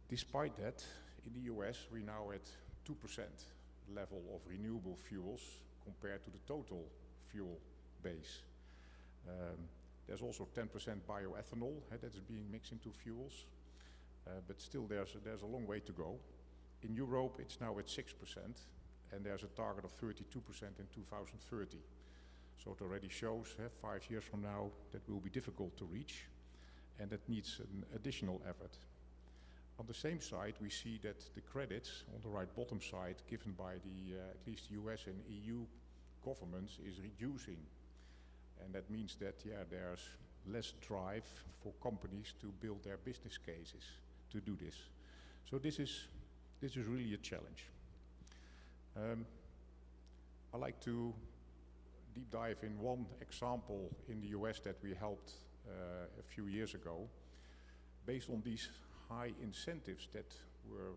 Despite that, in the US we're now at 2% level of renewable fuels compared to the total fuel base. There's also 10% bioethanol that's being mixed into fuels, but still there's a long way to go. In Europe it's now at 6%, and there's a target of 32% in 2030. So it already shows 5 years from now that will be difficult to reach, and that needs an additional effort. On the same side, we see that the credits on the right bottom side given by the at least US and EU governments is reducing. And that means that there's less drive for companies to build their business cases to do this. So this is really a challenge. I like to deep dive in one example in the US that we helped a few years ago, based on these high incentives that were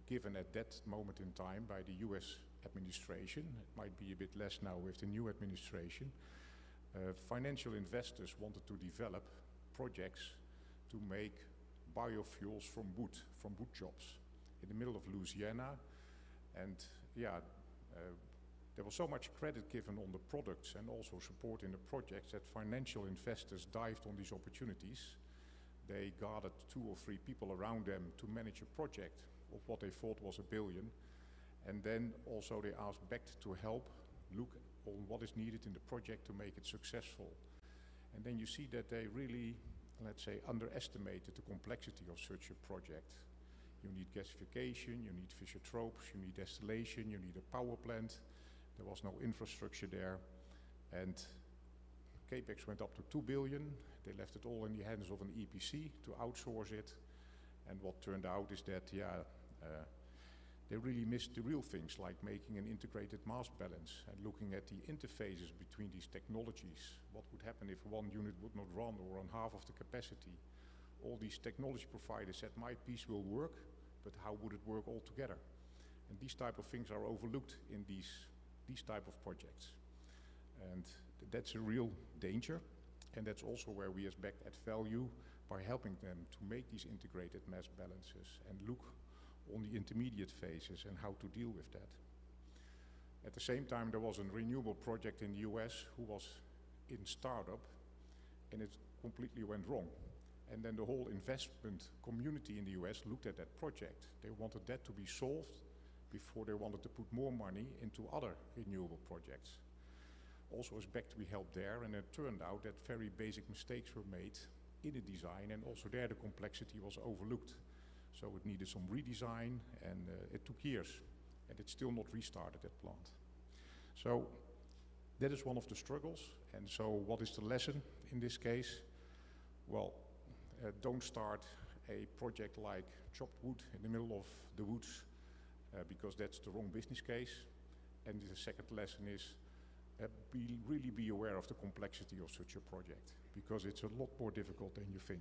given at that moment in time by the US administration. It might be a bit less now with the new administration. Financial investors wanted to develop projects to make biofuels from wood chips in the middle of Louisiana. And there was so much credit given on the products and also support in the projects that financial investors dived on these opportunities. They gathered 2 or 3 people around them to manage a project of what they thought was $1 billion. And then also they asked back to help look on what is needed in the project to make it successful. And then you see that they really, let's say, underestimated the complexity of such a project. You need gasification, you need Fischer-Tropsch, you need distillation, you need a power plant. There was no infrastructure there. And CAPEX went up to $2 billion. They left it all in the hands of an EPC to outsource it. And what turned out is that, they really missed the real things, like making an integrated mass balance and looking at the interfaces between these technologies. What would happen if one unit would not run or on half of the capacity? All these technology providers said, my piece will work, but how would it work all together? And these type of things are overlooked in these type of projects. And that's a real danger. And that's also where we as BECT add value by helping them to make these integrated mass balances and look on the intermediate phases and how to deal with that. At the same time, there was a renewable project in the US who was in startup, and it completely went wrong. And then the whole investment community in the US looked at that project. They wanted that to be solved before they wanted to put more money into other renewable projects. Also as BECT we helped there, and it turned out that very basic mistakes were made in the design, and also there the complexity was overlooked. So it needed some redesign, and it took years, and it's still not restarted, that plant. So that is one of the struggles. And so what is the lesson in this case? Well, don't start a project like chopped wood in the middle of the woods, because that's the wrong business case. And the second lesson is really be aware of the complexity of such a project, because it's a lot more difficult than you think.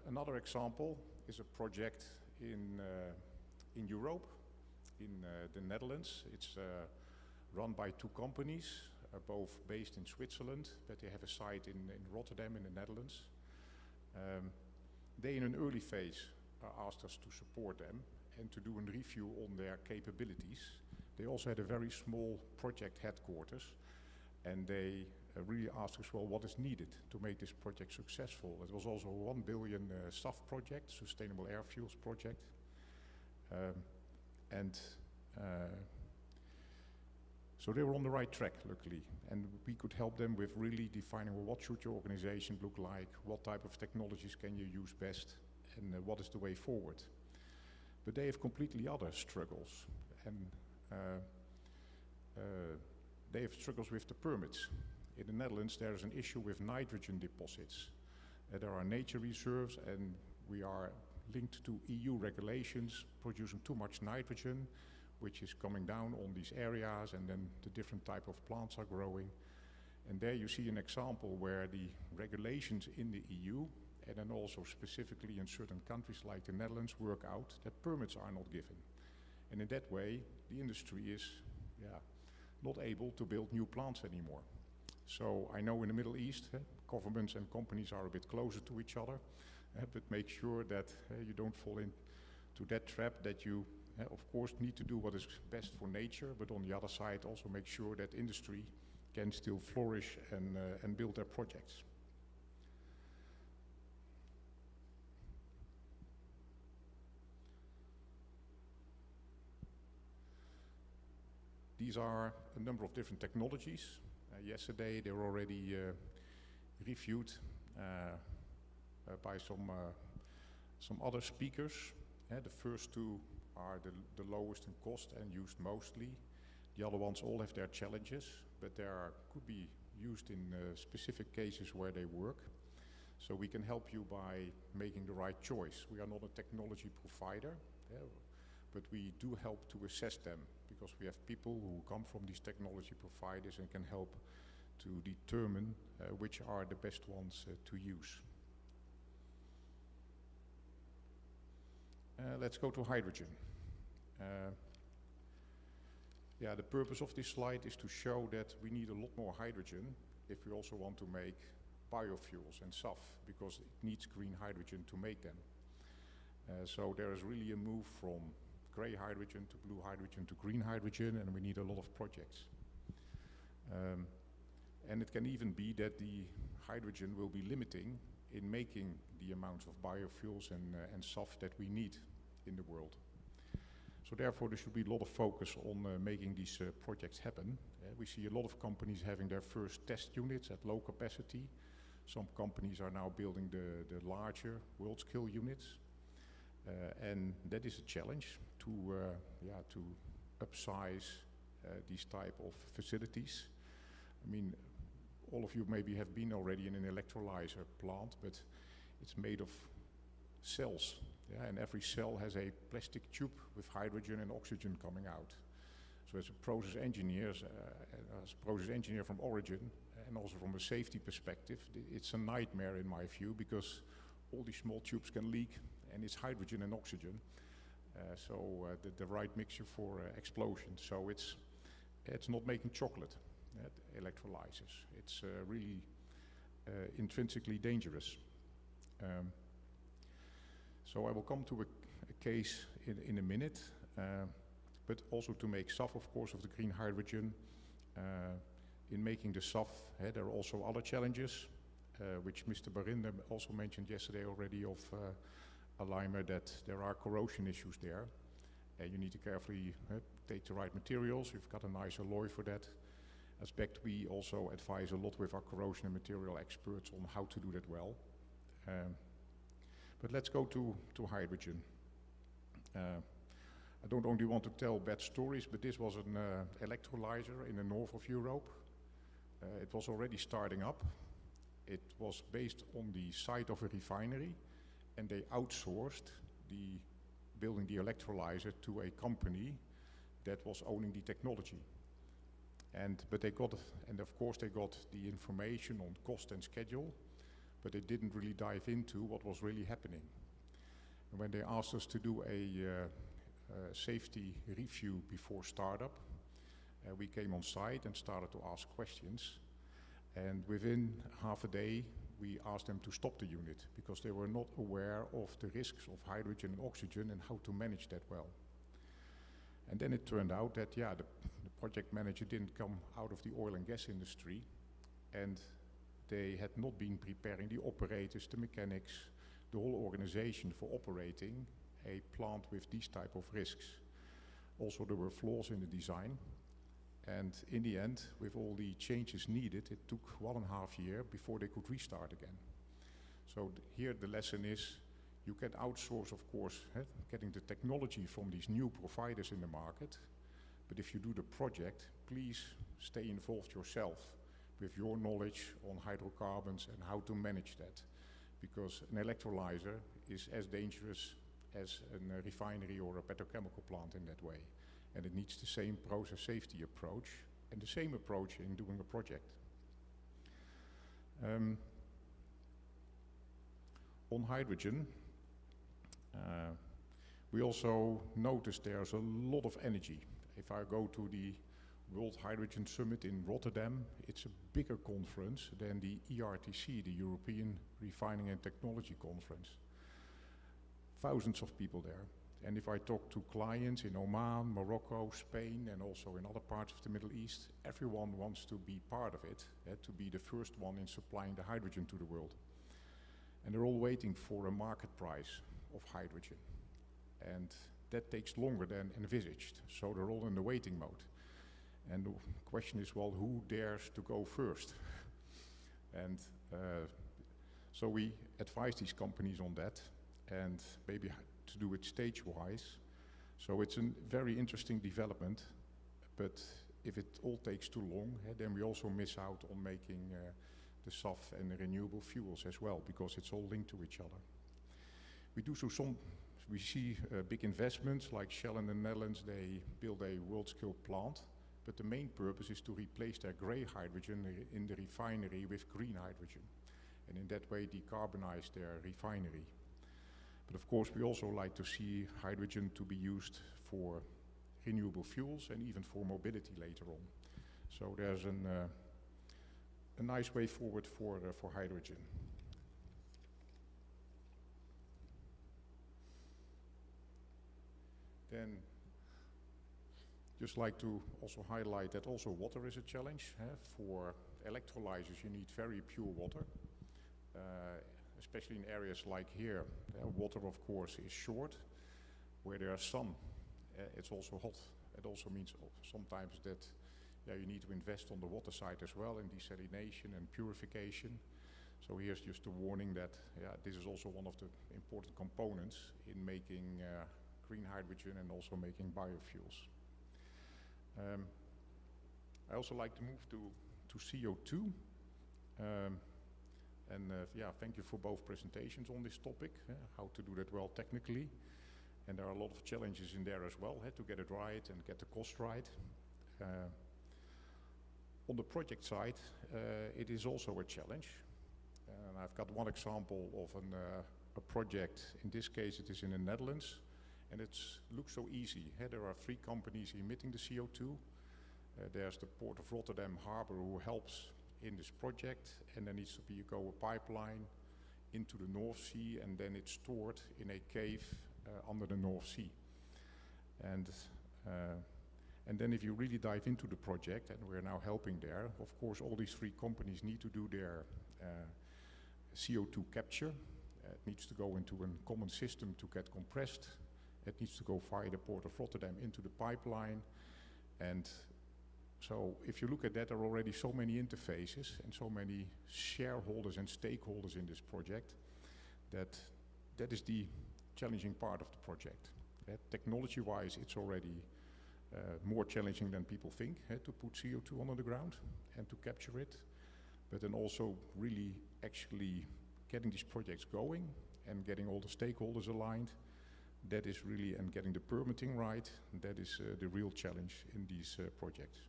Another example is a project in Europe, in the Netherlands. It's run by 2 companies, both based in Switzerland, but they have a site in Rotterdam in the Netherlands. They, in an early phase, asked us to support them and to do a review on their capabilities. They also had a very small project headquarters, and they really asked us, well, what is needed to make this project successful? It was also a $1 billion SAF project, Sustainable Air Fuels project. So they were on the right track, luckily, and we could help them with really defining, well, what should your organization look like, what type of technologies can you use best, and what is the way forward. But they have completely other struggles, and they have struggles with the permits. In the Netherlands, there is an issue with nitrogen deposits. There are nature reserves, and we are linked to EU regulations producing too much nitrogen, which is coming down on these areas, and then the different type of plants are growing. And there you see an example where the regulations in the EU, and then also specifically in certain countries like the Netherlands, work out that permits are not given. And in that way, the industry is not able to build new plants anymore. So I know in the Middle East, governments and companies are a bit closer to each other, but make sure that you don't fall into that trap, that you, of course, need to do what is best for nature, but on the other side, also make sure that industry can still flourish and build their projects. These are a number of different technologies. Yesterday they were already reviewed by some other speakers. The first two are the lowest in cost and used mostly. The other ones all have their challenges, but they could be used in specific cases where they work. So we can help you by making the right choice. We are not a technology provider, but we do help to assess them, because we have people who come from these technology providers and can help to determine which are the best ones to use. Let's go to hydrogen. The purpose of this slide is to show that we need a lot more hydrogen if we also want to make biofuels and SAF, because it needs green hydrogen to make them. So there is really a move from grey hydrogen to blue hydrogen to green hydrogen, and we need a lot of projects. And it can even be that the hydrogen will be limiting in making the amounts of biofuels and SAF that we need in the world. So therefore there should be a lot of focus on making these projects happen. We see a lot of companies having their first test units at low capacity. Some companies are now building the larger world-scale units. And that is a challenge to upsize these type of facilities. I mean, all of you maybe have been already in an electrolyzer plant, but it's made of cells, and every cell has a plastic tube with hydrogen and oxygen coming out. So as a process engineer from origin, and also from a safety perspective, it's a nightmare in my view, because all these small tubes can leak, and it's hydrogen and oxygen. The right mixture for explosion. So it's not making chocolate, electrolyzers. It's really intrinsically dangerous. So I will come to a case in a minute, but also to make SAF, of course, of the green hydrogen. In making the SAF, there are also other challenges, which Mr. Barinde also mentioned yesterday already of Alimer, that there are corrosion issues there. You need to carefully take the right materials. We've got a nice alloy for that aspect. We also advise a lot with our corrosion and material experts on how to do that well. But let's go to hydrogen. I don't only want to tell bad stories, but this was an electrolyzer in the north of Europe. It was already starting up. It was based on the site of a refinery, and they outsourced building the electrolyzer to a company that was owning the technology. But they got, and of course they got the information on cost and schedule, but they didn't really dive into what was really happening. And when they asked us to do a safety review before startup, we came on site and started to ask questions. And within half a day, we asked them to stop the unit, because they were not aware of the risks of hydrogen and oxygen and how to manage that well. And then it turned out that, the project manager didn't come out of the oil and gas industry, and they had not been preparing the operators, the mechanics, the whole organization for operating a plant with these type of risks. Also, there were flaws in the design, And in the end, with all the changes needed, it took 1.5 years before they could restart again. So here the lesson is, you can outsource, of course, getting the technology from these new providers in the market. But if you do the project, please stay involved yourself with your knowledge on hydrocarbons and how to manage that. Because an electrolyzer is as dangerous as a refinery or a petrochemical plant in that way. And it needs the same process safety approach and the same approach in doing a project. On hydrogen, we also noticed there's a lot of energy. If I go to the World Hydrogen Summit in Rotterdam, it's a bigger conference than the ERTC, the European Refining and Technology Conference. Thousands of people there. And if I talk to clients in Oman, Morocco, Spain, and also in other parts of the Middle East, everyone wants to be part of it, to be the first one in supplying the hydrogen to the world. And they're all waiting for a market price of hydrogen. And that takes longer than envisaged. So they're all in the waiting mode. And the question is, well, who dares to go first? And so we advise these companies on that, and maybe to do it stage-wise. So it's a very interesting development, but if it all takes too long, then we also miss out on making the SAF and the renewable fuels as well, because it's all linked to each other. We see big investments like Shell in the Netherlands, they build a world-scale plant, but the main purpose is to replace their grey hydrogen in the refinery with green hydrogen, and in that way decarbonize their refinery. But of course, we also like to see hydrogen to be used for renewable fuels and even for mobility later on. So there's a nice way forward for hydrogen. Then, just like to also highlight that also water is a challenge. For electrolyzers, you need very pure water. Especially in areas like here, water of course is short. Where there are sun, it's also hot. It also means sometimes that you need to invest on the water side as well in desalination and purification. So here's just a warning that this is also one of the important components in making green hydrogen and also making biofuels. I also like to move to CO2. Thank you for both presentations on this topic, how to do that well technically. And there are a lot of challenges in there as well, to get it right and get the cost right. On the project side, it is also a challenge. And I've got one example of a project. In this case, it is in the Netherlands, and it looks so easy. There are 3 companies emitting the CO2. There's the Port of Rotterdam Harbor who helps in this project, and there needs to go a pipeline into the North Sea, and then it's stored in a cave under the North Sea. And then if you really dive into the project, and we're now helping there, of course all these 3 companies need to do their CO2 capture. It needs to go into a common system to get compressed. It needs to go via the Port of Rotterdam into the pipeline. And so if you look at that, there are already so many interfaces and so many shareholders and stakeholders in this project that is the challenging part of the project. Technology-wise, it's already more challenging than people think, to put CO2 under the ground and to capture it. But then also really actually getting these projects going and getting all the stakeholders aligned, that is really, and getting the permitting right, that is the real challenge in these projects.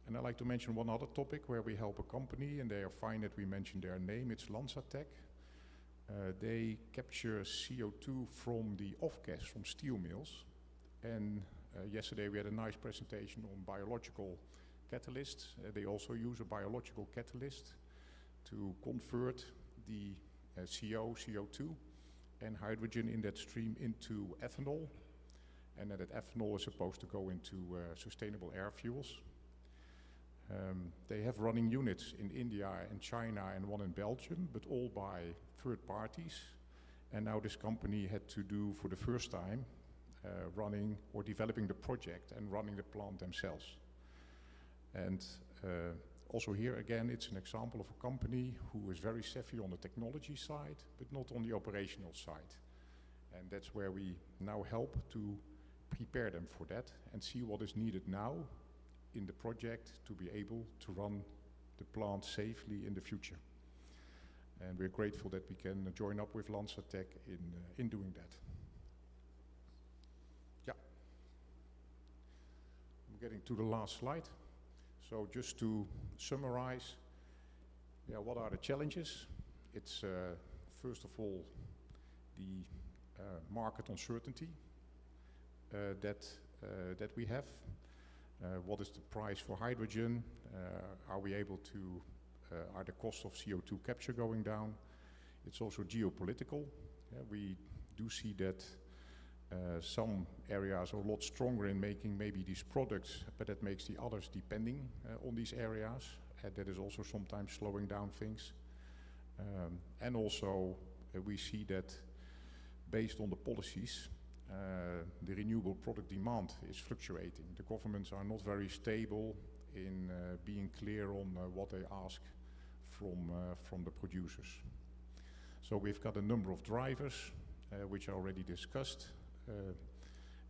And I'd like to mention one other topic where we help a company, and they are fine that we mention their name. It's Lansatech. They capture CO2 from the off-gas from steel mills. And yesterday we had a nice presentation on biological catalysts. They also use a biological catalyst to convert the CO2 and hydrogen in that stream into ethanol. And that ethanol is supposed to go into sustainable air fuels. They have running units in India and China and one in Belgium, but all by third parties. And now this company had to do, for the first time, running or developing the project and running the plant themselves. And also here again, it's an example of a company who is very savvy on the technology side, but not on the operational side. And that's where we now help to prepare them for that and see what is needed now in the project to be able to run the plant safely in the future. And we're grateful that we can join up with Lanzatech in doing that. Yeah. I'm getting to the last slide. So just to summarize, yeah, what are the challenges? It's first of all the market uncertainty that we have. What is the price for hydrogen? Are we able to, are the costs of CO2 capture going down? It's also geopolitical. We do see that some areas are a lot stronger in making maybe these products, but that makes the others depending on these areas. That is also sometimes slowing down things. And also we see that based on the policies, the renewable product demand is fluctuating. The governments are not very stable in being clear on what they ask from the producers. So we've got a number of drivers which are already discussed,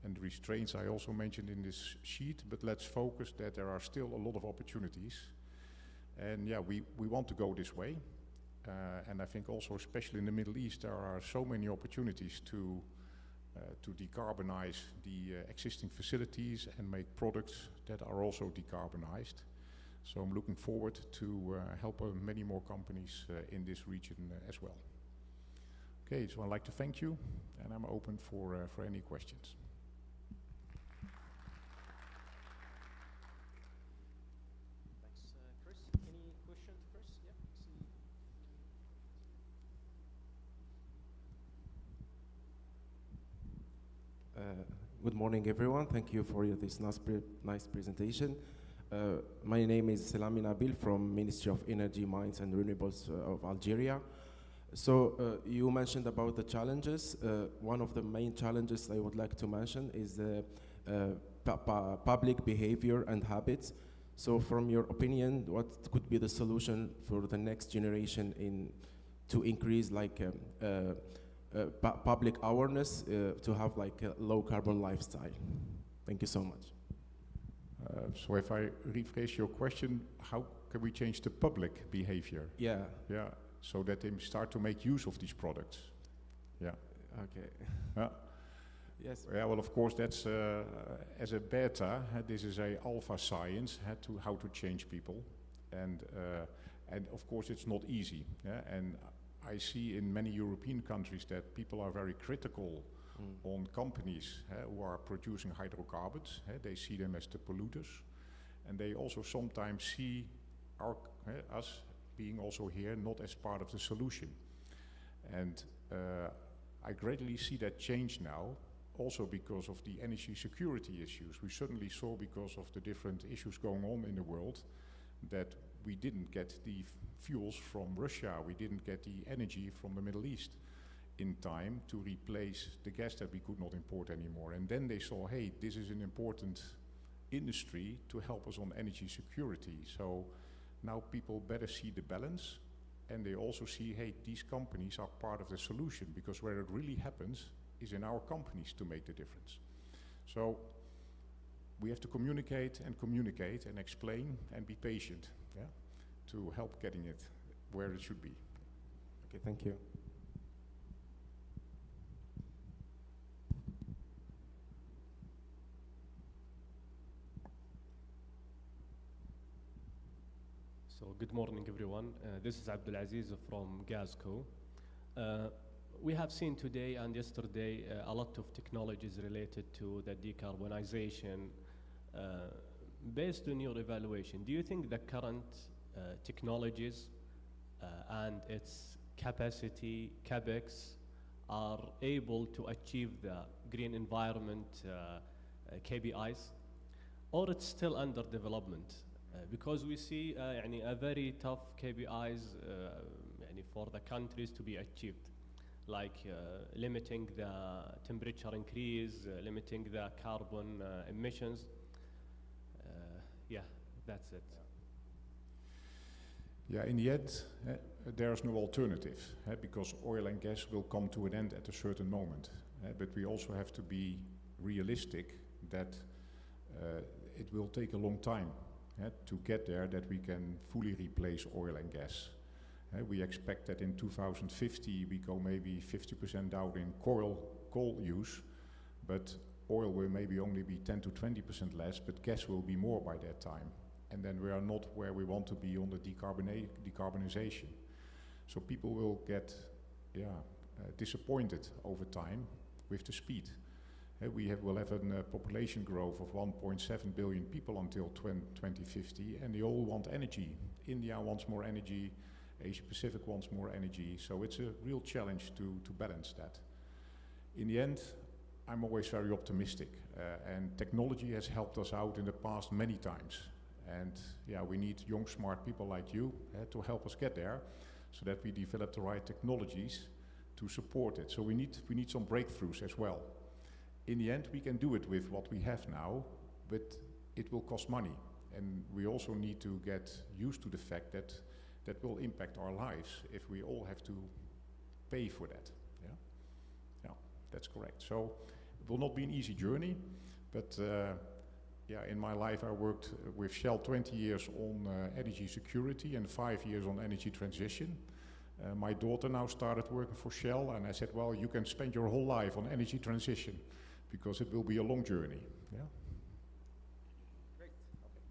and restraints I also mentioned in this sheet, but let's focus that there are still a lot of opportunities. And yeah, we want to go this way. And I think also, especially in the Middle East, there are so many opportunities to decarbonize the existing facilities and make products that are also decarbonized. So I'm looking forward to help many more companies in this region as well. Okay, so I'd like to thank you, and I'm open for any questions. Thanks, Chris. Any questions, Chris? Yeah. Good morning, everyone. Thank you for this nice presentation. My name is Selami Nabil from Ministry of Energy, Mines and Renewables of Algeria. So you mentioned about the challenges. One of the main challenges I would like to mention is the public behavior and habits. So from your opinion, what could be the solution for the next generation to increase like public awareness to have like a low carbon lifestyle? Thank you so much. So if I rephrase your question, how can we change the public behavior? Yeah. Yeah, so that they start to make use of these products. Yeah. Okay. Yeah. Yes. Yeah, well, of course, that's as a beta, this is a alpha science, to how to change people. And of course, it's not easy. Yeah? And I see in many European countries that people are very critical on companies who are producing hydrocarbons. They see them as the polluters. And they also sometimes see us being also here not as part of the solution. And I gradually see that change now, also because of the energy security issues. We suddenly saw, because of the different issues going on in the world, that we didn't get the fuels from Russia, we didn't get the energy from the Middle East in time to replace the gas that we could not import anymore. And then they saw, hey, this is an important industry to help us on energy security. So now people better see the balance, and they also see, hey, these companies are part of the solution, because where it really happens is in our companies to make the difference. So we have to communicate and explain and be patient, yeah, to help getting it where it should be. Okay, thank you. So good morning, everyone. This is Abdul Aziz from Gasco. We have seen today and yesterday a lot of technologies related to the decarbonization. Based on your evaluation, do you think the current technologies and its capacity, CapEx, are able to achieve the green environment KPIs, or it's still under development? Because we see a very tough KPIs for the countries to be achieved. like limiting the temperature increase, limiting the carbon emissions. Yeah, that's it. Yeah, in the end, there is no alternative because oil and gas will come to an end at a certain moment. But we also have to be realistic that it will take a long time to get there, that we can fully replace oil and gas. We expect that in 2050 we go maybe 50% down in coal use, but oil will maybe only be 10 to 20% less, but gas will be more by that time. And then we are not where we want to be on the decarbonization. So people will get disappointed over time with the speed. We'll have a population growth of 1.7 billion people until 2050, and they all want energy. India wants more energy, Asia Pacific wants more energy, so it's a real challenge to balance that. In the end, I'm always very optimistic, and technology has helped us out in the past many times. And yeah, we need young, smart people like you to help us get there, so that we develop the right technologies to support it. So we need some breakthroughs as well. In the end, we can do it with what we have now, but it will cost money. And we also need to get used to the fact that that will impact our lives if we all have to pay for that. Yeah, that's correct. So it will not be an easy journey, but in my life I worked with Shell 20 years on energy security and 5 years on energy transition. My daughter now started working for Shell, and I said, well, you can spend your whole life on energy transition because it will be a long journey. Yeah. Great. Okay.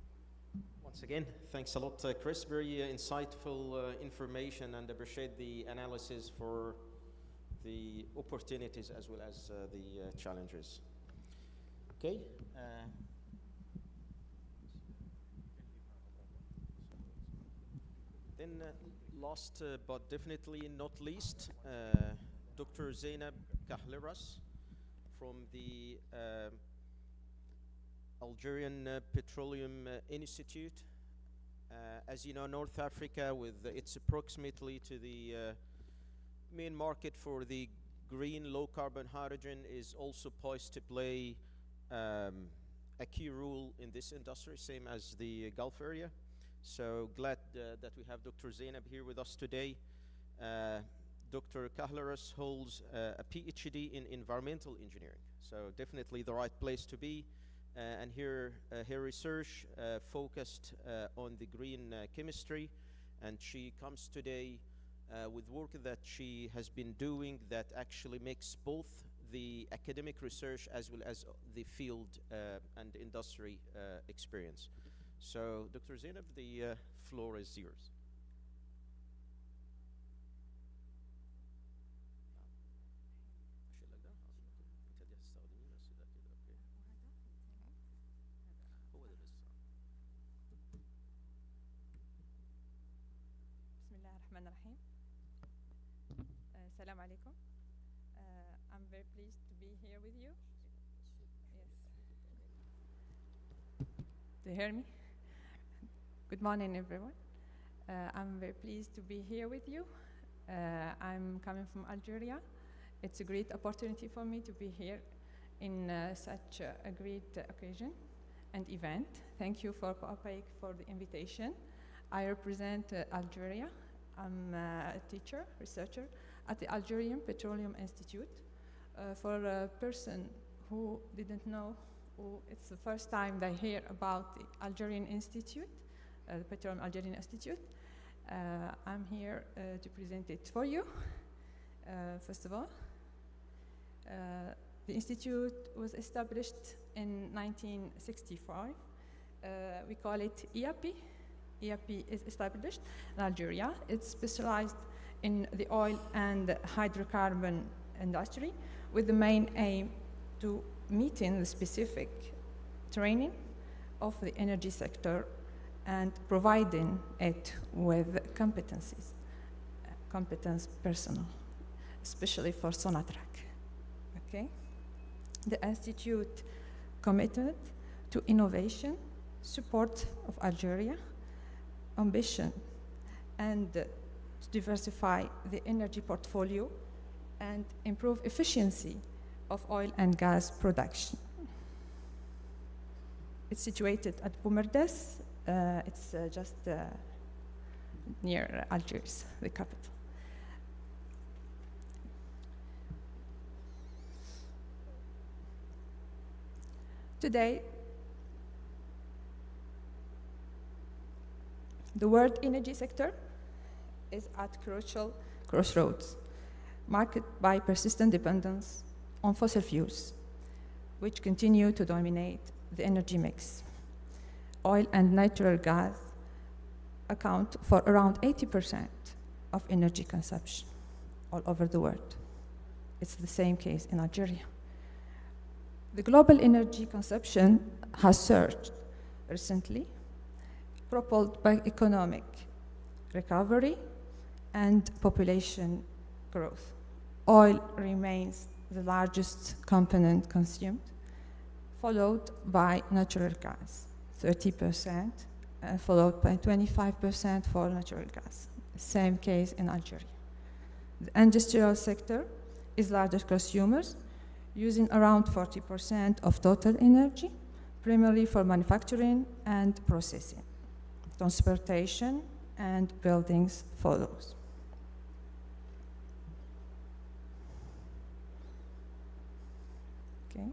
Once again, thanks a lot, Chris. Very insightful information, and appreciate the analysis for the opportunities as well as the challenges. Okay. Then last but definitely not least, Dr. Zeynep Kahliras from the Algerian Petroleum Institute. As you know, North Africa, with its proximity to the main market for the green low-carbon hydrogen, is also poised to play a key role in this industry, same as the Gulf area. So glad that we have Dr. Zeynep here with us today. Dr. Kahliras holds a PhD in environmental engineering, so definitely the right place to be. And her research focused on the green chemistry, and she comes today with work that she has been doing that actually makes both the academic research as well as the field and industry experience. So, Dr. Zeynep, the floor is yours. بسم الله الرحمن الرحيم. السلام عليكم. I'm very pleased to be here with you. Yes. Do you hear me? Good morning, everyone. I'm very pleased to be here with you. I'm coming from Algeria. It's a great opportunity for me to be here in such a great occasion and event. Thank you for OPEC for the invitation. I represent Algeria. I'm a teacher, researcher at the Algerian Petroleum Institute. For a person who didn't know, it's the first time they hear about the Algerian Institute, the Petroleum Algerian Institute. I'm here to present it for you. First of all, the institute was established in 1965. We call it EAP. EAP is established in Algeria. It's specialized in the oil and hydrocarbon industry, with the main aim to meeting the specific training of the energy sector and providing it with competencies, competence personnel, especially for Sonatrach. Okay? The Institute committed to innovation, support of Algeria, ambition, and to diversify the energy portfolio and improve efficiency of oil and gas production. It's situated at Boumerdès. It's just near Algiers, the capital. Today, the world energy sector is at crucial crossroads, marked by persistent dependence on fossil fuels, which continue to dominate the energy mix. Oil and natural gas account for around 80% of energy consumption all over the world. It's the same case in Algeria. The global energy consumption has surged recently, propelled by economic recovery and population growth. Oil remains the largest component consumed, followed by natural gas, 30%, followed by 25% for natural gas. Same case in Algeria. The industrial sector is largest consumers, using around 40% of total energy, primarily for manufacturing and processing. Transportation and buildings follows. Okay.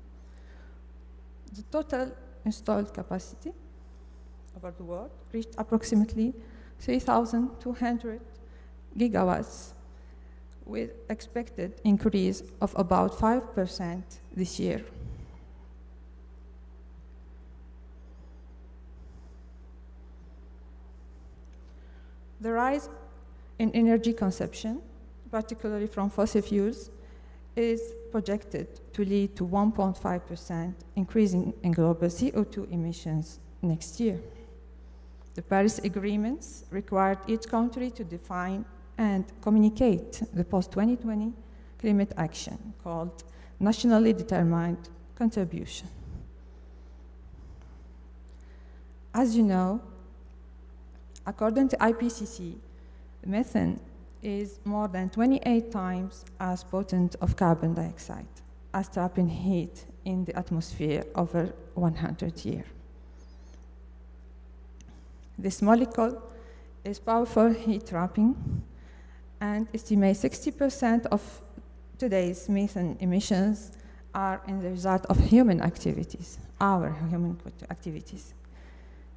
The total installed capacity over the world reached approximately 3,200 gigawatts, with expected increase of about 5% this year. The rise in energy consumption, particularly from fossil fuels, is projected to lead to 1.5% increase in global CO2 emissions next year. The Paris agreements required each country to define and communicate the post-2020 climate action called nationally determined contribution. As you know, according to IPCC, methane is more than 28 times as potent of carbon dioxide as trapping heat in the atmosphere over 100 years. This molecule is powerful heat trapping and estimates 60% of today's methane emissions are in the result of human activities, our human activities.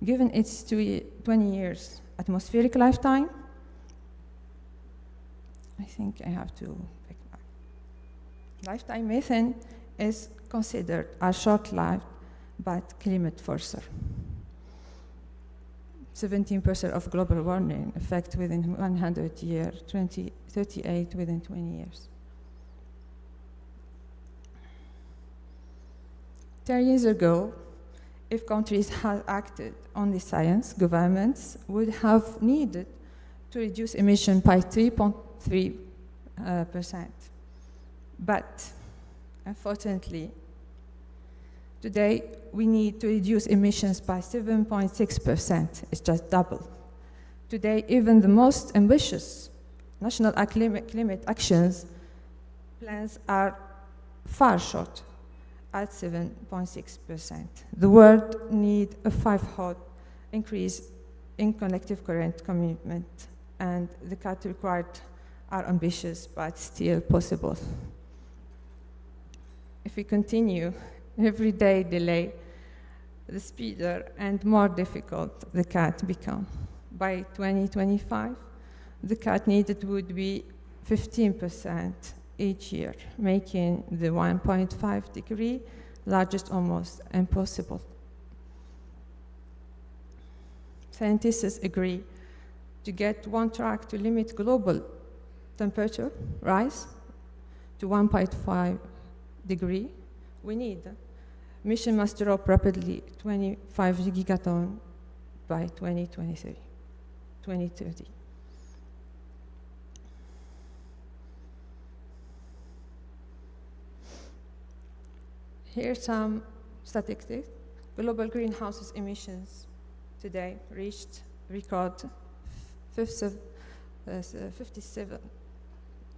Given its 20 years atmospheric lifetime, I think I have to pick back. Lifetime methane is considered a short-lived but climate forcer. 17% of global warming effect within 100 years, 38 within 20 years. 10 years ago, if countries had acted on the science, governments would have needed to reduce emission by 3.3%. But unfortunately, today we need to reduce emissions by 7.6%. It's just double. Today, even the most ambitious national climate actions plans are far short at 7.6%. The world needs a five-fold increase in collective current commitment, and the cuts required are ambitious but still possible. If we continue, every day delay, the speedier and more difficult the cut become. By 2025, the cut needed would be 15% each year, making the 1.5 degree largest almost impossible. Scientists agree to get on track to limit global temperature rise to 1.5 degree. We need emission must drop rapidly 25 gigaton by 2030. Here's some statistics. Global greenhouse emissions today reached record 57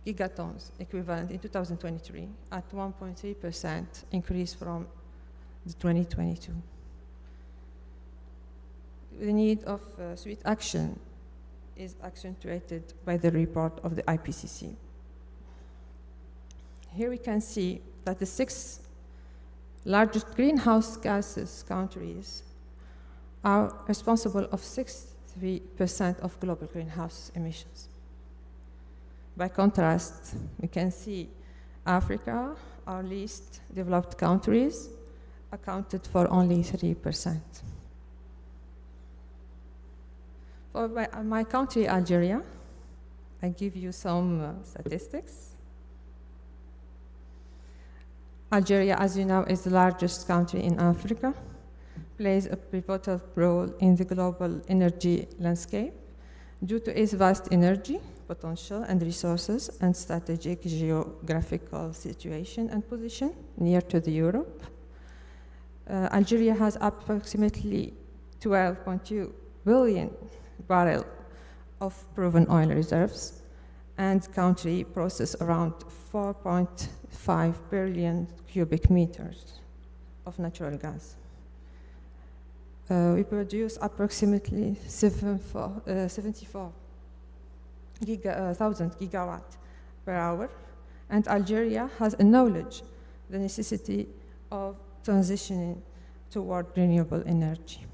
gigatons equivalent in 2023 at 1.3% increase from the 2022. The need of swift action is accentuated by the report of the IPCC. Here we can see that the 6 largest greenhouse gases countries are responsible of 63% of global greenhouse emissions. By contrast, we can see Africa, our least developed countries, accounted for only 3%. For my country, Algeria, I give you some statistics. Algeria, as you know, is the largest country in Africa, plays a pivotal role in the global energy landscape due to its vast energy potential and resources and strategic geographical situation and position near to the Europe. Algeria has approximately 12.2 billion barrels of proven oil reserves, and country process around 4.5 billion cubic meters of natural gas. We produce approximately 74,000 gigawatt per hour, and Algeria has acknowledged the necessity of transitioning toward renewable energy.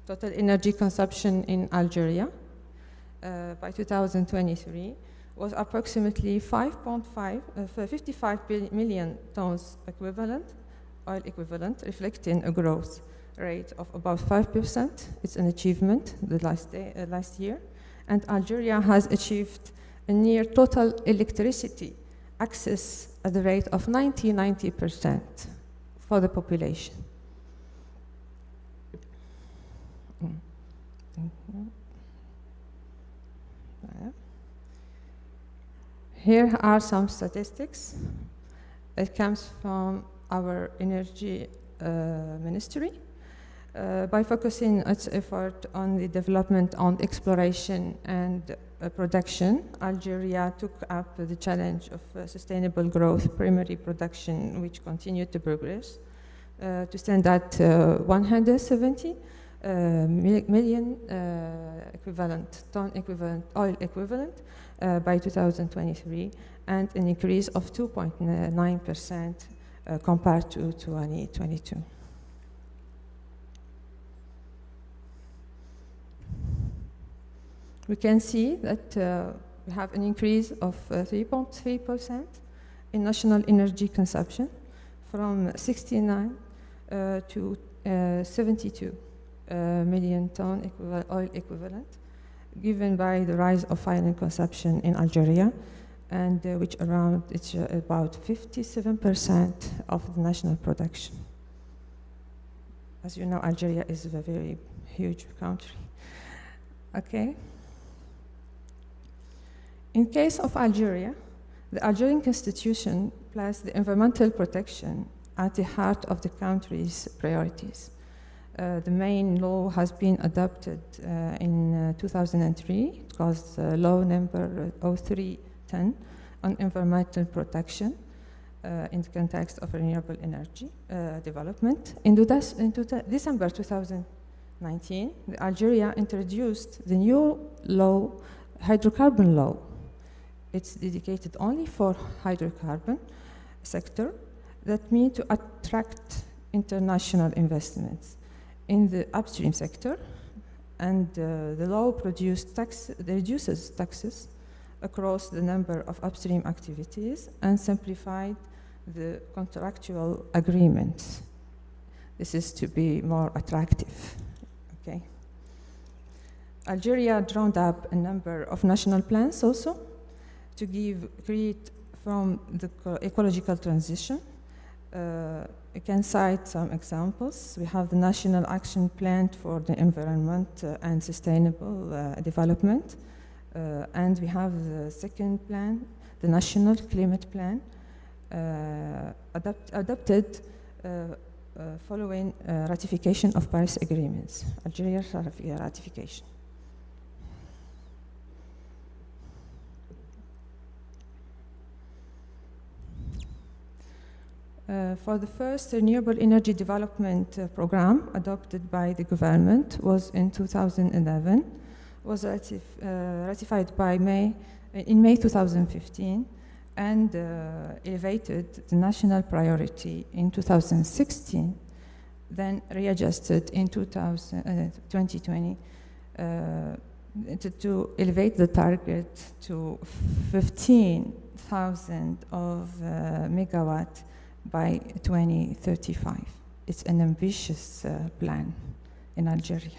Total energy consumption in Algeria by 2023 was approximately 55 million tons equivalent, oil equivalent, reflecting a growth rate of about 5%. It's an achievement the last year. And Algeria has achieved a near total electricity access at the rate of 90% for the population. Here are some statistics. It comes from our energy ministry. By focusing its effort on the development and exploration and production, Algeria took up the challenge of sustainable growth primary production, which continued to progress, to stand at 170 million oil equivalent by 2023, and an increase of 2.9% compared to 2022. We can see that we have an increase of 3.3% in national energy consumption from 69 to 72 million ton oil equivalent, given by the rise of final consumption in Algeria, and which it's about 57% of the national production. As you know, Algeria is a very huge country. Okay. In case of Algeria, the Algerian constitution placed the environmental protection at the heart of the country's priorities. The main law has been adopted in 2003. It was law number 0310 on environmental protection in the context of renewable energy development. In December 2019, Algeria introduced the new law, hydrocarbon law. It's dedicated only for hydrocarbon sector. That means to attract international investments in the upstream sector, and the law reduces taxes across the number of upstream activities and simplified the contractual agreements. This is to be more attractive. Okay. Algeria drawn up a number of national plans also to create from the ecological transition. I can cite some examples. We have the National Action Plan for the Environment and Sustainable Development, and we have the second plan, the National Climate Plan, adopted following ratification of Paris agreements, Algeria's ratification. For the first renewable energy development program adopted by the government was in 2011, was ratified by in May 2015, and elevated the national priority in 2016, then readjusted in 2020 to elevate the target to 15,000 of megawatt by 2035. It's an ambitious plan in Algeria.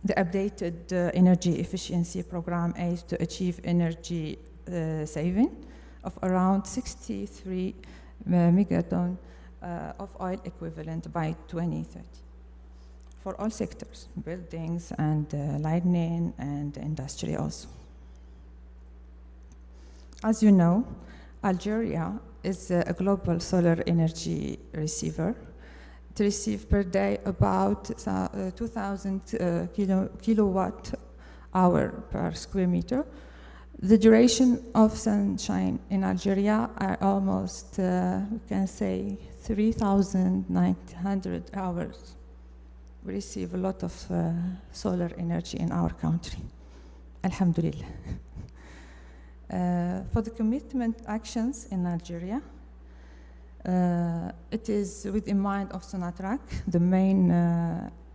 The updated energy efficiency program aims to achieve energy saving of around 63 megaton of oil equivalent by 2030 for all sectors, buildings and lighting and industry also. As you know, Algeria is a global solar energy receiver. It receives per day about 2,000 kilowatt hour per square meter. The duration of sunshine in Algeria are almost, we can say, 3,900 hours. We receive a lot of solar energy in our country. Alhamdulillah. For the commitment actions in Algeria, it is with in mind of Sonatrach, the main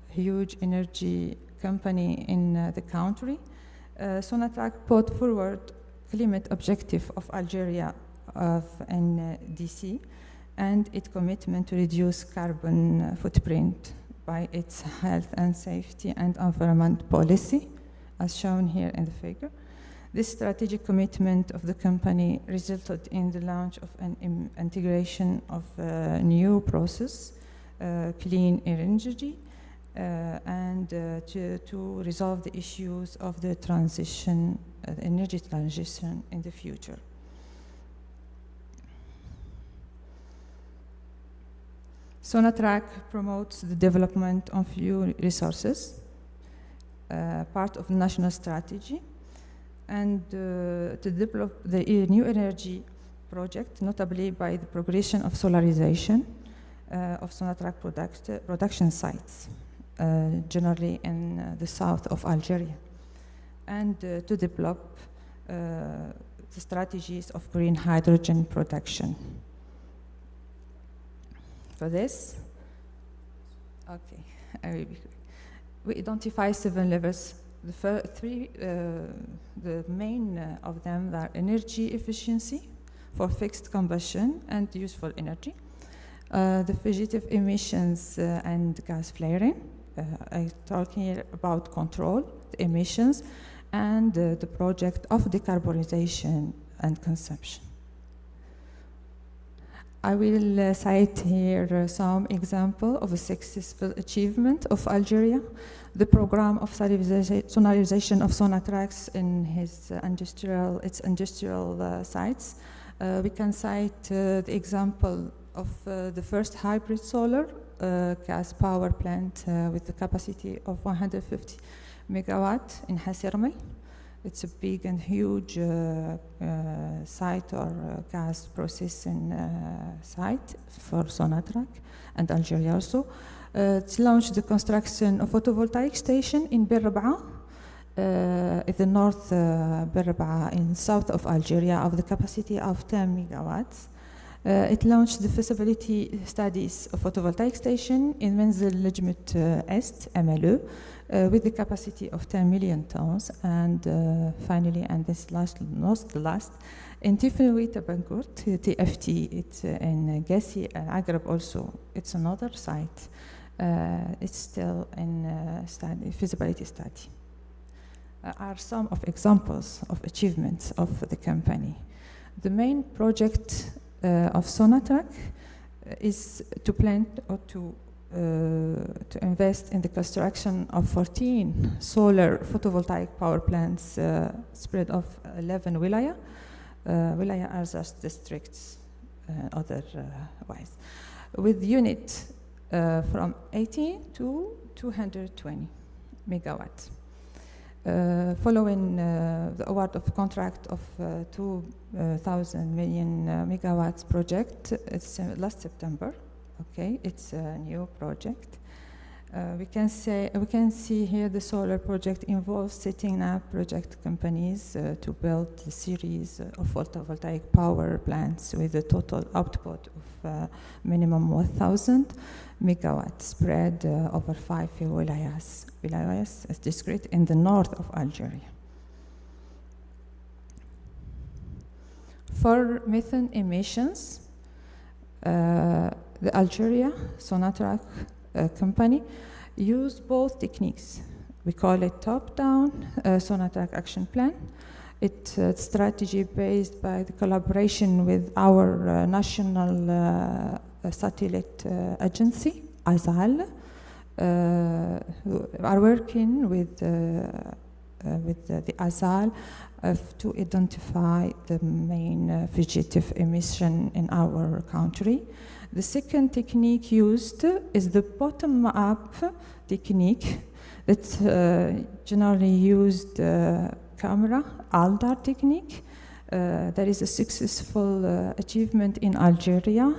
huge energy company in the country. Sonatrach put forward climate objective of Algeria of NDC and its commitment to reduce carbon footprint by its health and safety and environment policy, as shown here in the figure. This strategic commitment of the company resulted in the launch of an integration of a new process, clean energy, and to resolve the issues of the transition, the energy transition in the future. Sonatrach promotes the development of new resources, part of the national strategy, and to develop the new energy project, notably by the progression of solarization of Sonatrach production sites, generally in the south of Algeria, and to develop the strategies of green hydrogen production. For this, okay, I will be quick. We identify 7 levels. The main of them are energy efficiency for fixed combustion and useful energy, the fugitive emissions and gas flaring. I talk here about control, the emissions, and the project of decarbonization and consumption. I will cite here some example of a successful achievement of Algeria. The program of sonarization of Sonatrach in its industrial sites. We can cite the example of the first hybrid solar gas power plant with the capacity of 150 megawatt in Hasirmel. It's a big and huge site or gas processing site for Sonatrach and Algeria also. It's launched the construction of photovoltaic station in Berrabaa, in the north Berrabaa in south of Algeria of the capacity of 10 megawatts. It launched the feasibility studies of photovoltaic station in Menzel Nejmet Est, MLE, with the capacity of 10 million tons. And finally, and this last, not the last, in Tifnwi Tabankurt, TFT, it's in Gassi and Agrab also. It's another site. It's still in feasibility study. Are some of examples of achievements of the company. The main project of Sonatrach is to plan or to invest in the construction of 14 solar photovoltaic power plants spread of 11 wilaya. Wilaya are just districts, otherwise, with unit from 18 to 220 megawatts. Following the award of contract of 2,000 million megawatts project, it's last September. Okay, it's a new project. We can see here the solar project involves setting up project companies to build a series of photovoltaic power plants with a total output of minimum 1,000 megawatts spread over 5 wilayas. Wilayas is discrete in the north of Algeria. For methane emissions, the Algeria Sonatrach company use both techniques. We call it top-down Sonatrach action plan. It's a strategy based by the collaboration with our national satellite agency, ASAL, who are working with the ASAL to identify the main fugitive emission in our country. The second technique used is the bottom-up technique that's generally used camera, ALDAR technique. There is a successful achievement in Algeria.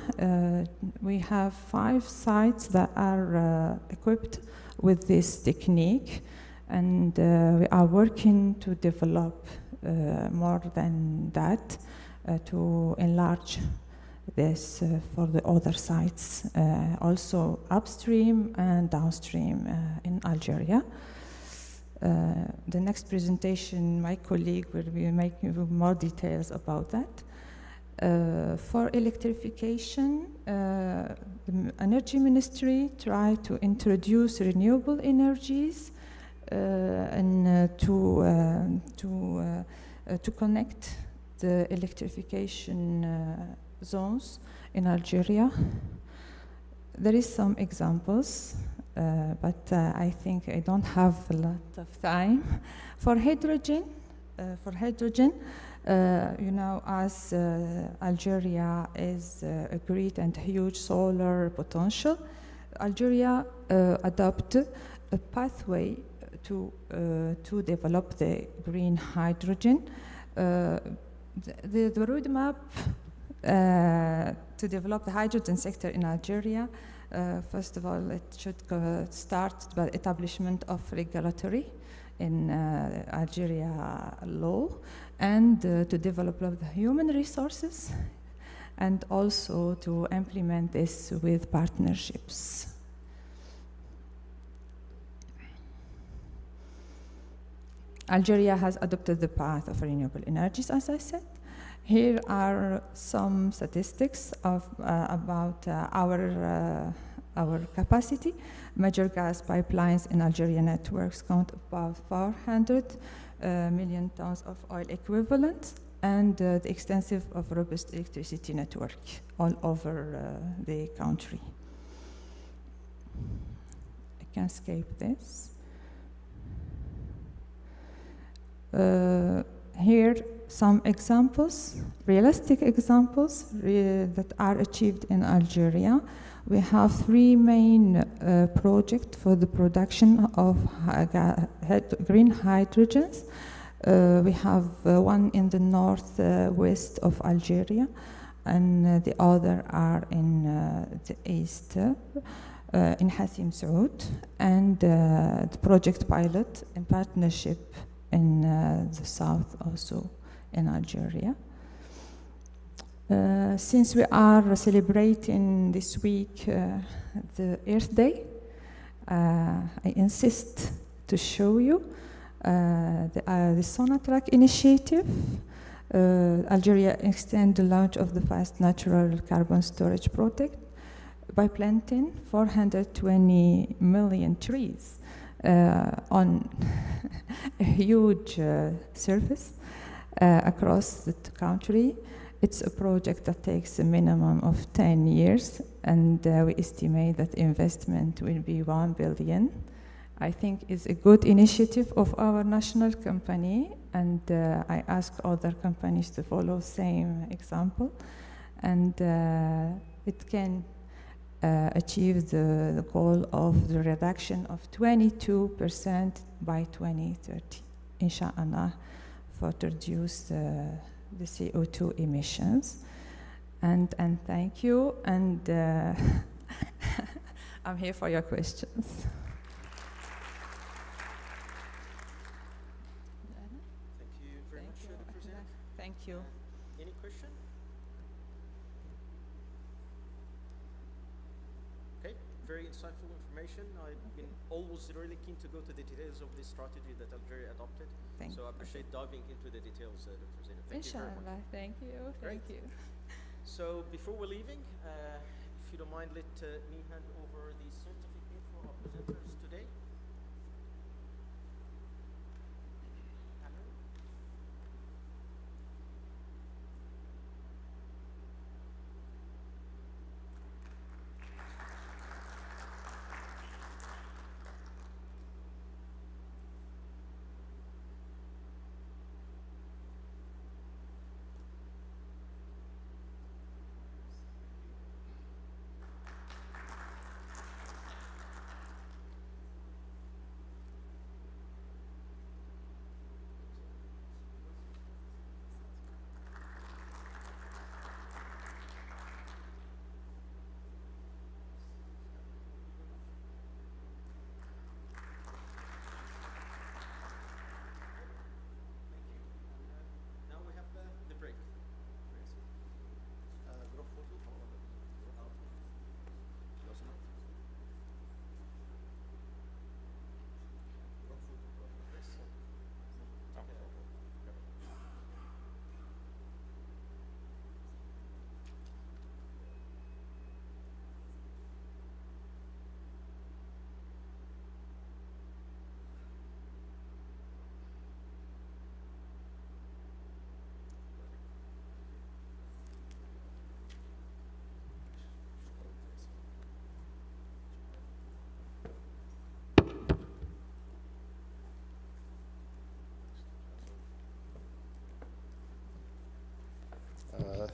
We have 5 sites that are equipped with this technique, and we are working to develop more than that to enlarge this for the other sites, also upstream and downstream in Algeria. The next presentation, my colleague will be making more details about that. For electrification, the Energy Ministry tried to introduce renewable energies and to connect the electrification zones in Algeria. There is some examples, but I think I don't have a lot of time. For hydrogen, you know, as Algeria is a great and huge solar potential, Algeria adopted a pathway to develop the green hydrogen. The roadmap to develop the hydrogen sector in Algeria, first of all, it should start by establishment of regulatory in Algeria law, and to develop the human resources, and also to implement this with partnerships. Algeria has adopted the path of renewable energies, as I said. Here are some statistics of, about our capacity. Major gas pipelines in Algeria networks count about 400 million tons of oil equivalent, and the extensive of robust electricity network all over the country. I can skip this. Here, some examples, realistic examples that are achieved in Algeria. We have 3 main projects for the production of green hydrogens. We have one in the northwest of Algeria, and the other are in the east, in Hassim Saoud, and the project pilot in partnership in the south also in Algeria. Since we are celebrating this week the Earth Day, I insist to show you the Sonatrach initiative. Algeria extends the launch of the first natural carbon storage project by planting 420 million trees on a huge surface across the country. It's a project that takes a minimum of 10 years, and we estimate that investment will be 1 billion. I think it's a good initiative of our national company, and I ask other companies to follow same example, and it can achieve the goal of the reduction of 22% by 2030. inshallah, for to reduce the CO2 emissions. And thank you, and I'm here for your questions. Thank you very much, Dr. Zainab. Thank you. Any question? Okay, very insightful information. I've been always really keen to go to the details of the strategy that Algeria adopted. So I appreciate diving into the details, Dr. Zainab. Thank you very much. Inshallah, thank you, thank you. So before we're leaving, if you don't mind, let me hand over the certificate for our presenters today.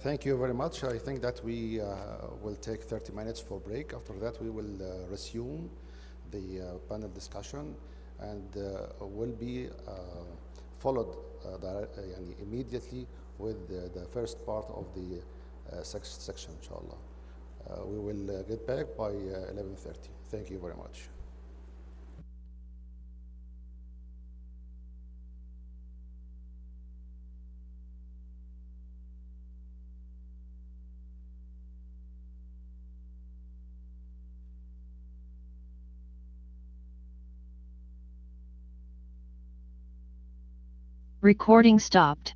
Thank you very much. I think that we will take 30 minutes for break. After that, we will resume the panel discussion, and will be followed immediately with the first part of the section, inshallah. We will get back by 11:30. Thank you very much. Recording stopped.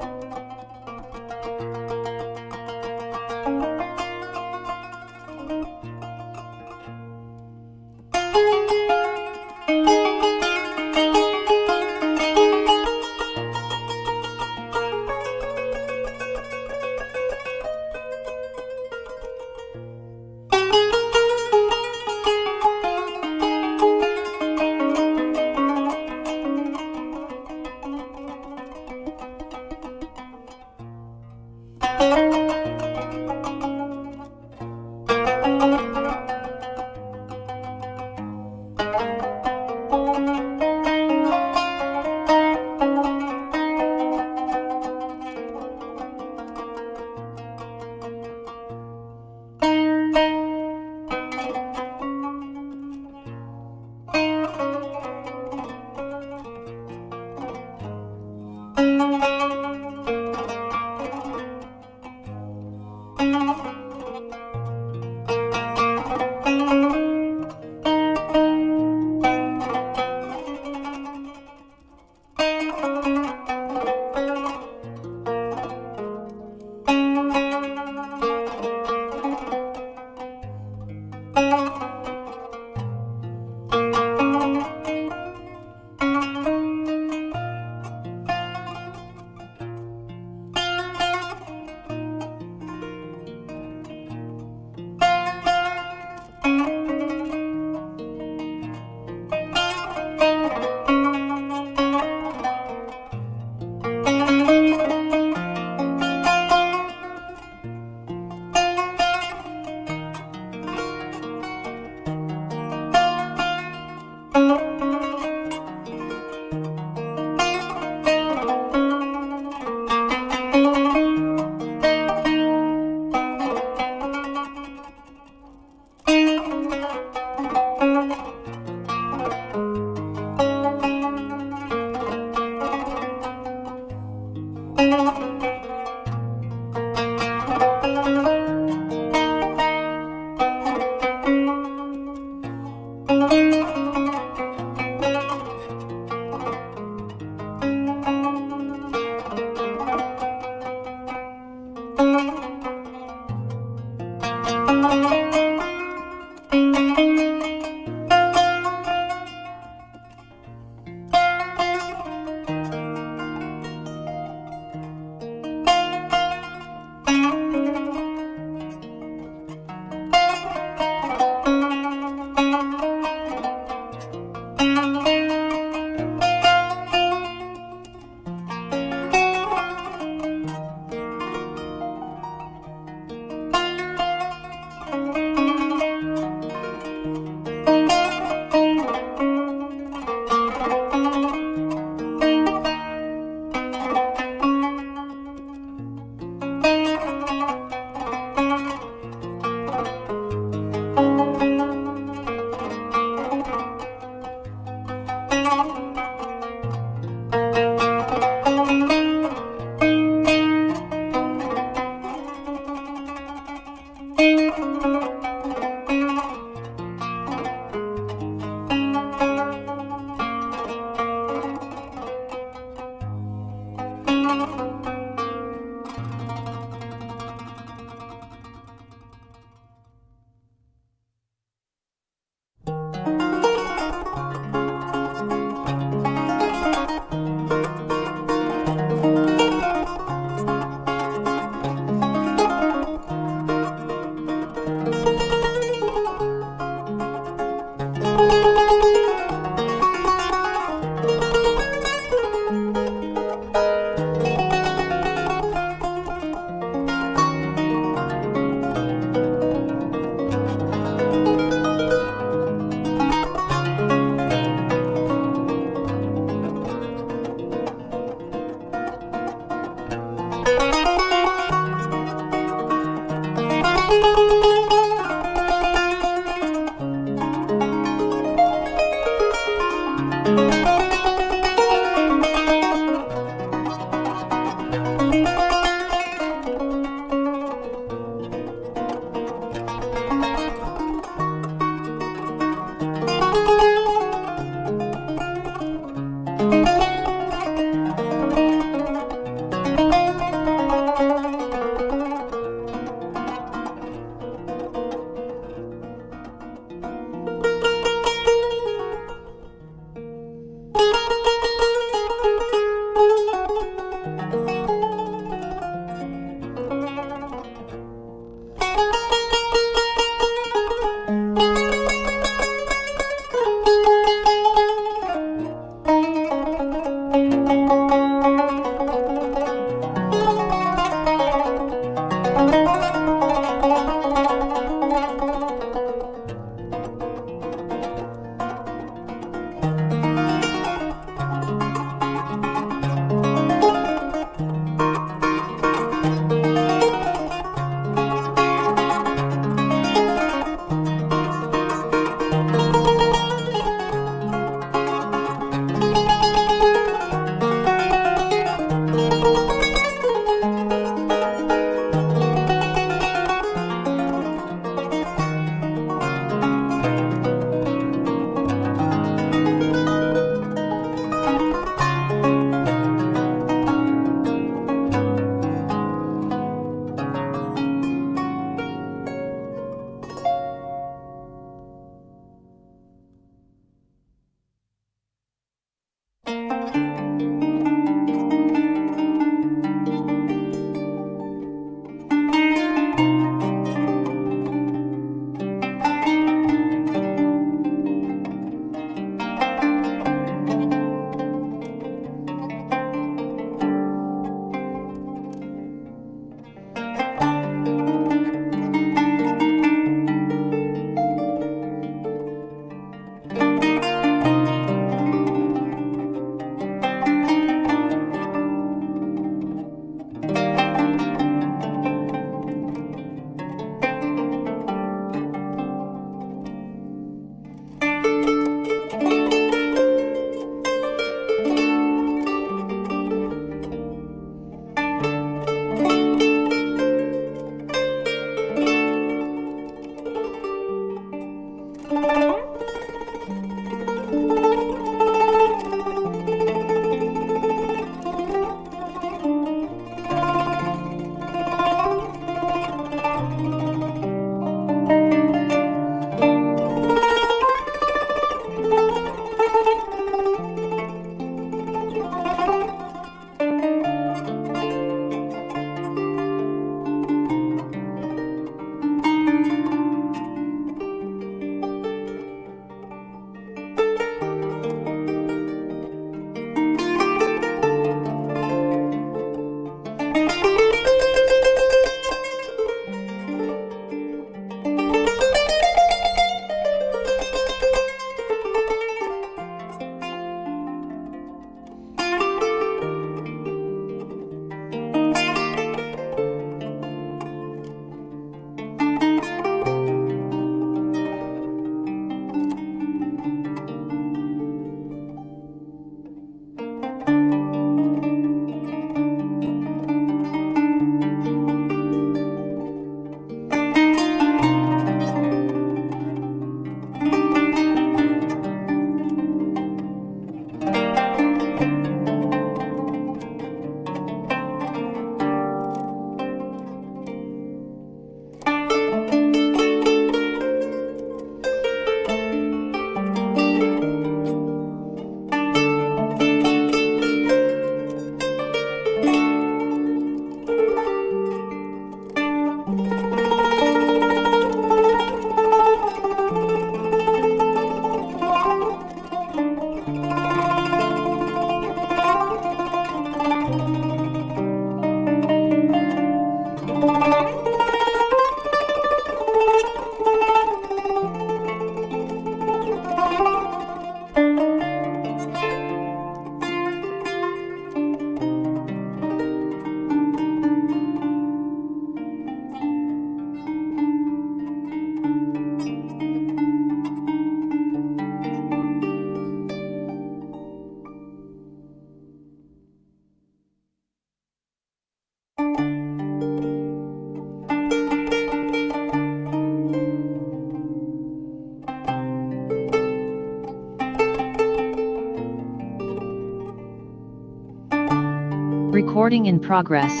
Recording in progress.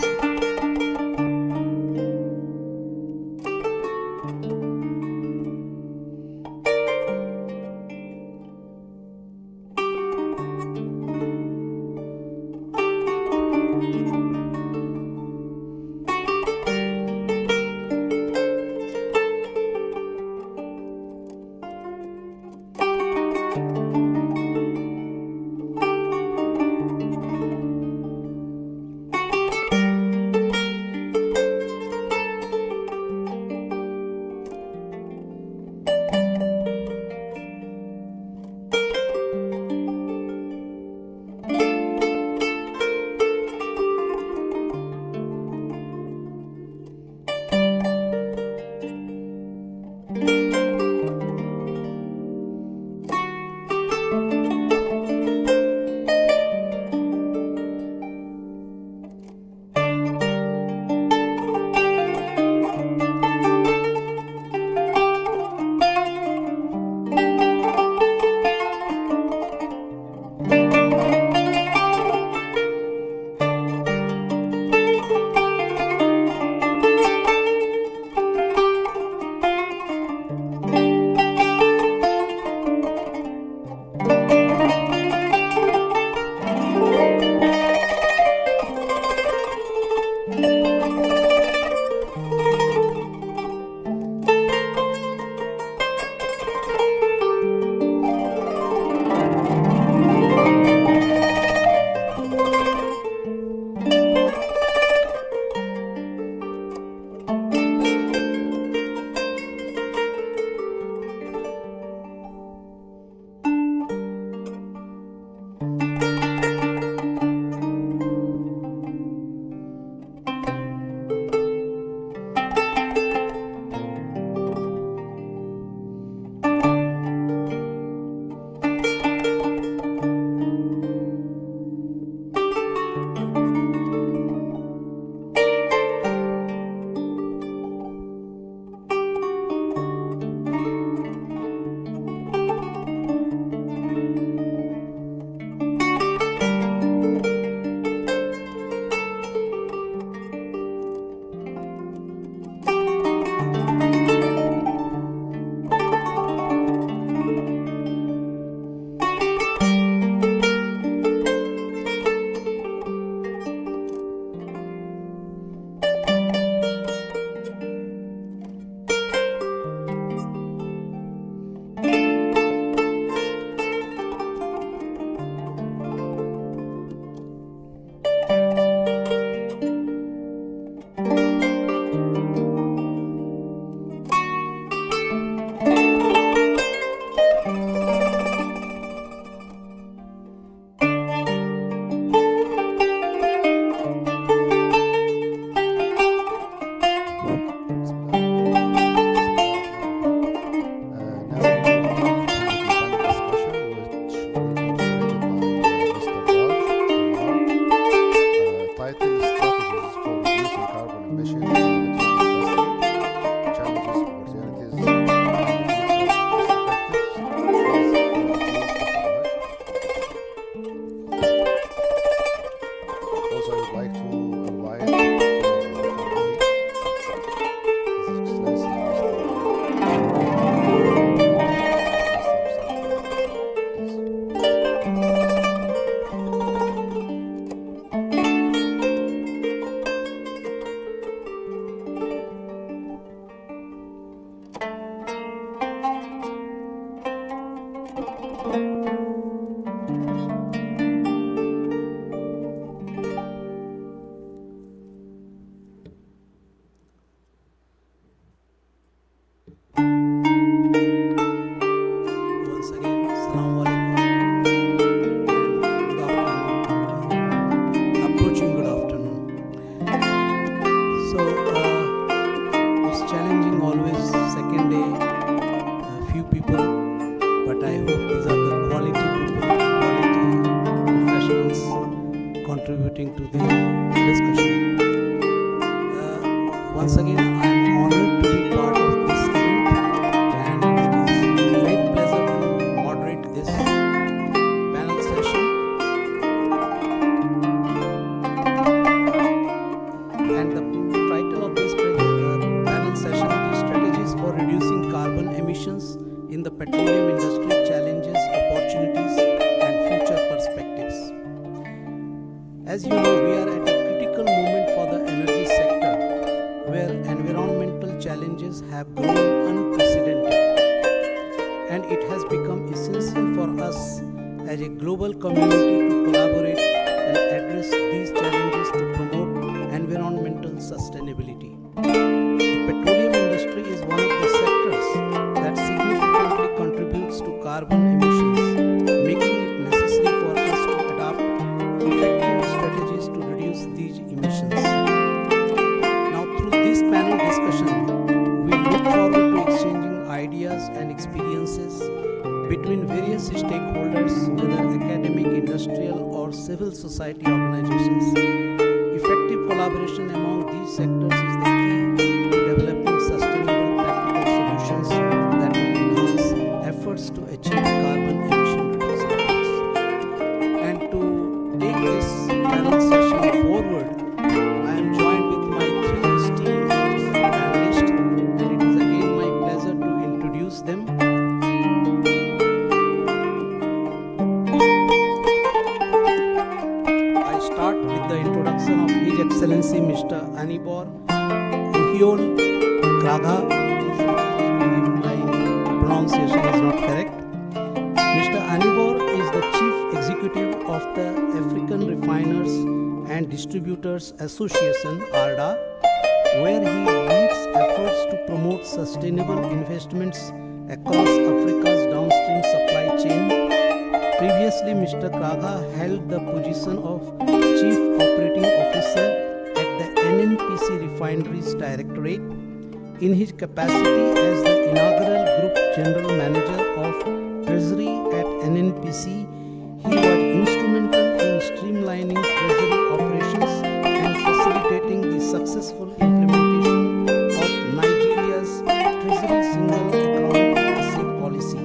contributing to the discussion. Once again, I am honored to be part of this event, and it is a great pleasure to moderate this panel session. As you know, we are at a critical moment for the energy sector, where environmental challenges have grown unprecedented, and it has become essential for us as a global community to collaborate and address these challenges to promote environmental sustainability. The petroleum industry is one of the sectors that significantly contributes to carbon emissions, making it necessary for us to adopt effective strategies to reduce these emissions. Now, through this panel discussion, we look forward to exchanging ideas and experiences between various stakeholders, whether academic, industrial, or civil society organizations. Effective collaboration among these sectors is the key to developing sustainable practical solutions that will enhance efforts to achieve carbon emission reductions. And to take this panel session forward, I am joined with my three esteemed panelists, and it is again my pleasure to introduce them. I start with the introduction of His Excellency Mr. Anibor Uhiol Kragha, if my pronunciation is not correct. Mr. Anibor is the Chief Executive of the African Refiners and Distributors Association, ARDA, where he leads efforts to promote sustainable investments across Africa's downstream supply chain. Previously, Mr. Kragha held the position of Chief Operating Officer at the NNPC Refineries Directorate. In his capacity as the inaugural Group General Manager of Treasury at NNPC, he was instrumental in streamlining treasury operations and facilitating the successful implementation of Nigeria's Treasury Single Account Asset Policy.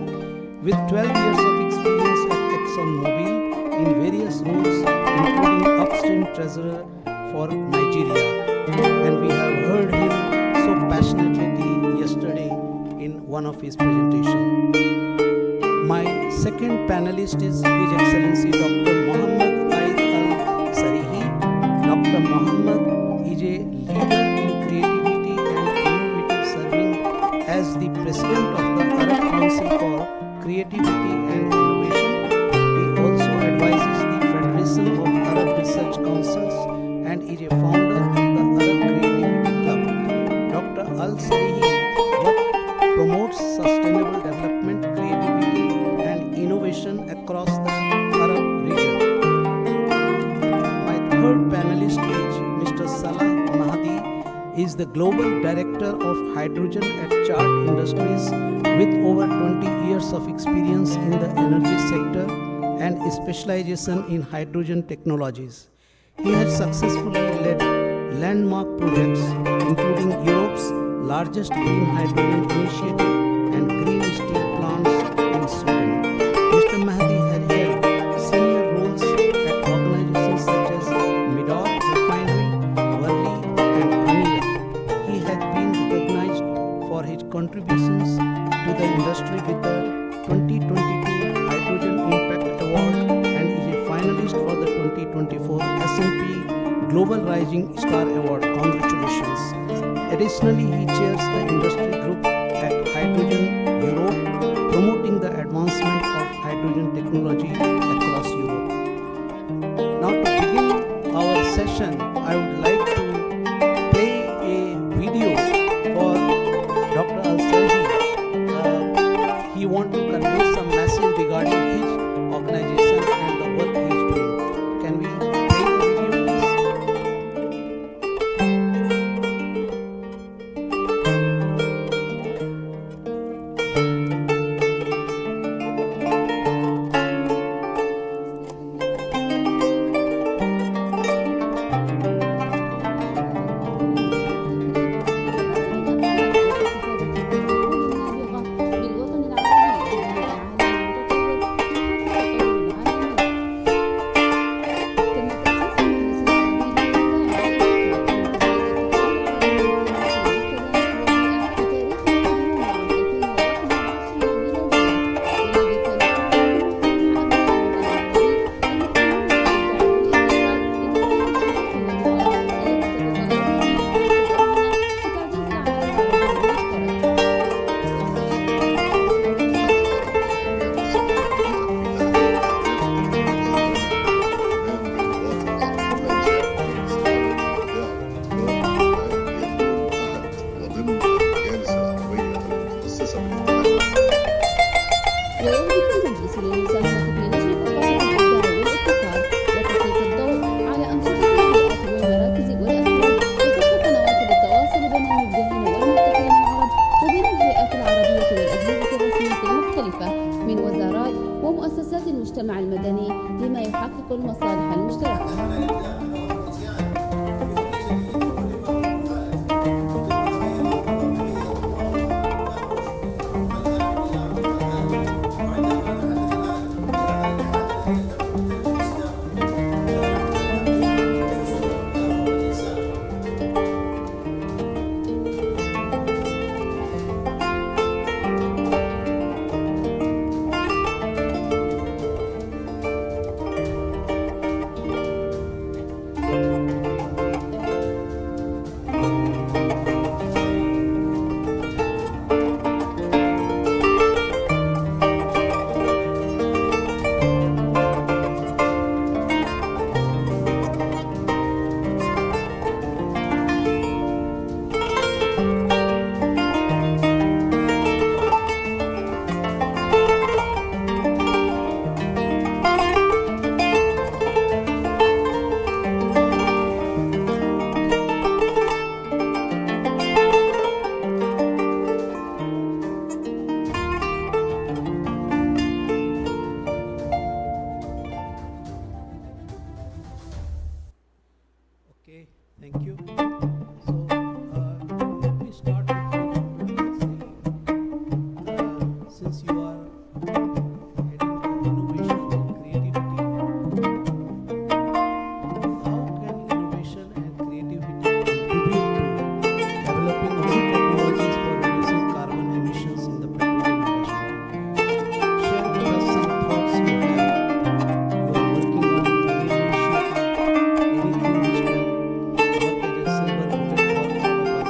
With 12 years of experience at ExxonMobil in various roles, including upstream treasurer for Nigeria, and we have heard him so passionately yesterday in one of his presentations. My second panelist is His Excellency Dr. Mohammed Aid Al Sarihi. Dr. Mohammed is a leader in creativity and innovative, serving as the President of the Arab Council for Creativity and Innovation. He also advises the Federation of Arab Research Councils and is a founder of the Arab Creativity Club. Dr. Al Sarihi promotes sustainable development, creativity, and innovation across the Arab region. My third panelist is Mr. Salah Mahdi, is the Global Director of Hydrogen at Chart Industries with over 20 years of experience in the energy sector and specialization in hydrogen technologies. He has successfully led landmark projects including Europe's largest green hydrogen initiative and green steel plants in Sweden. Mr. Mahdi had held senior roles at organizations such as Midor Refinery, Worley, and Honeywell. He had been recognized for his contributions to the industry with the 2022 Hydrogen Impact Award and is a finalist for the 2024 S&P Global Rising Star Award. Congratulations. Additionally, he chairs the industry group at Hydrogen Europe, promoting the advancement of hydrogen technology across Europe. Now, to begin our session, I would like to play a video for Dr. Al-Sarhi. He wants to convey some message regarding his organization and the work he is doing. Can we play the video, please? Thank you. So, let me start with you, since you are heading the innovation and creativity, how can innovation and creativity contribute to developing new technologies for reducing carbon emissions in the petroleum industry? Share with us some thoughts you are working on, any initiative, anything which can work as a silver bullet for all of us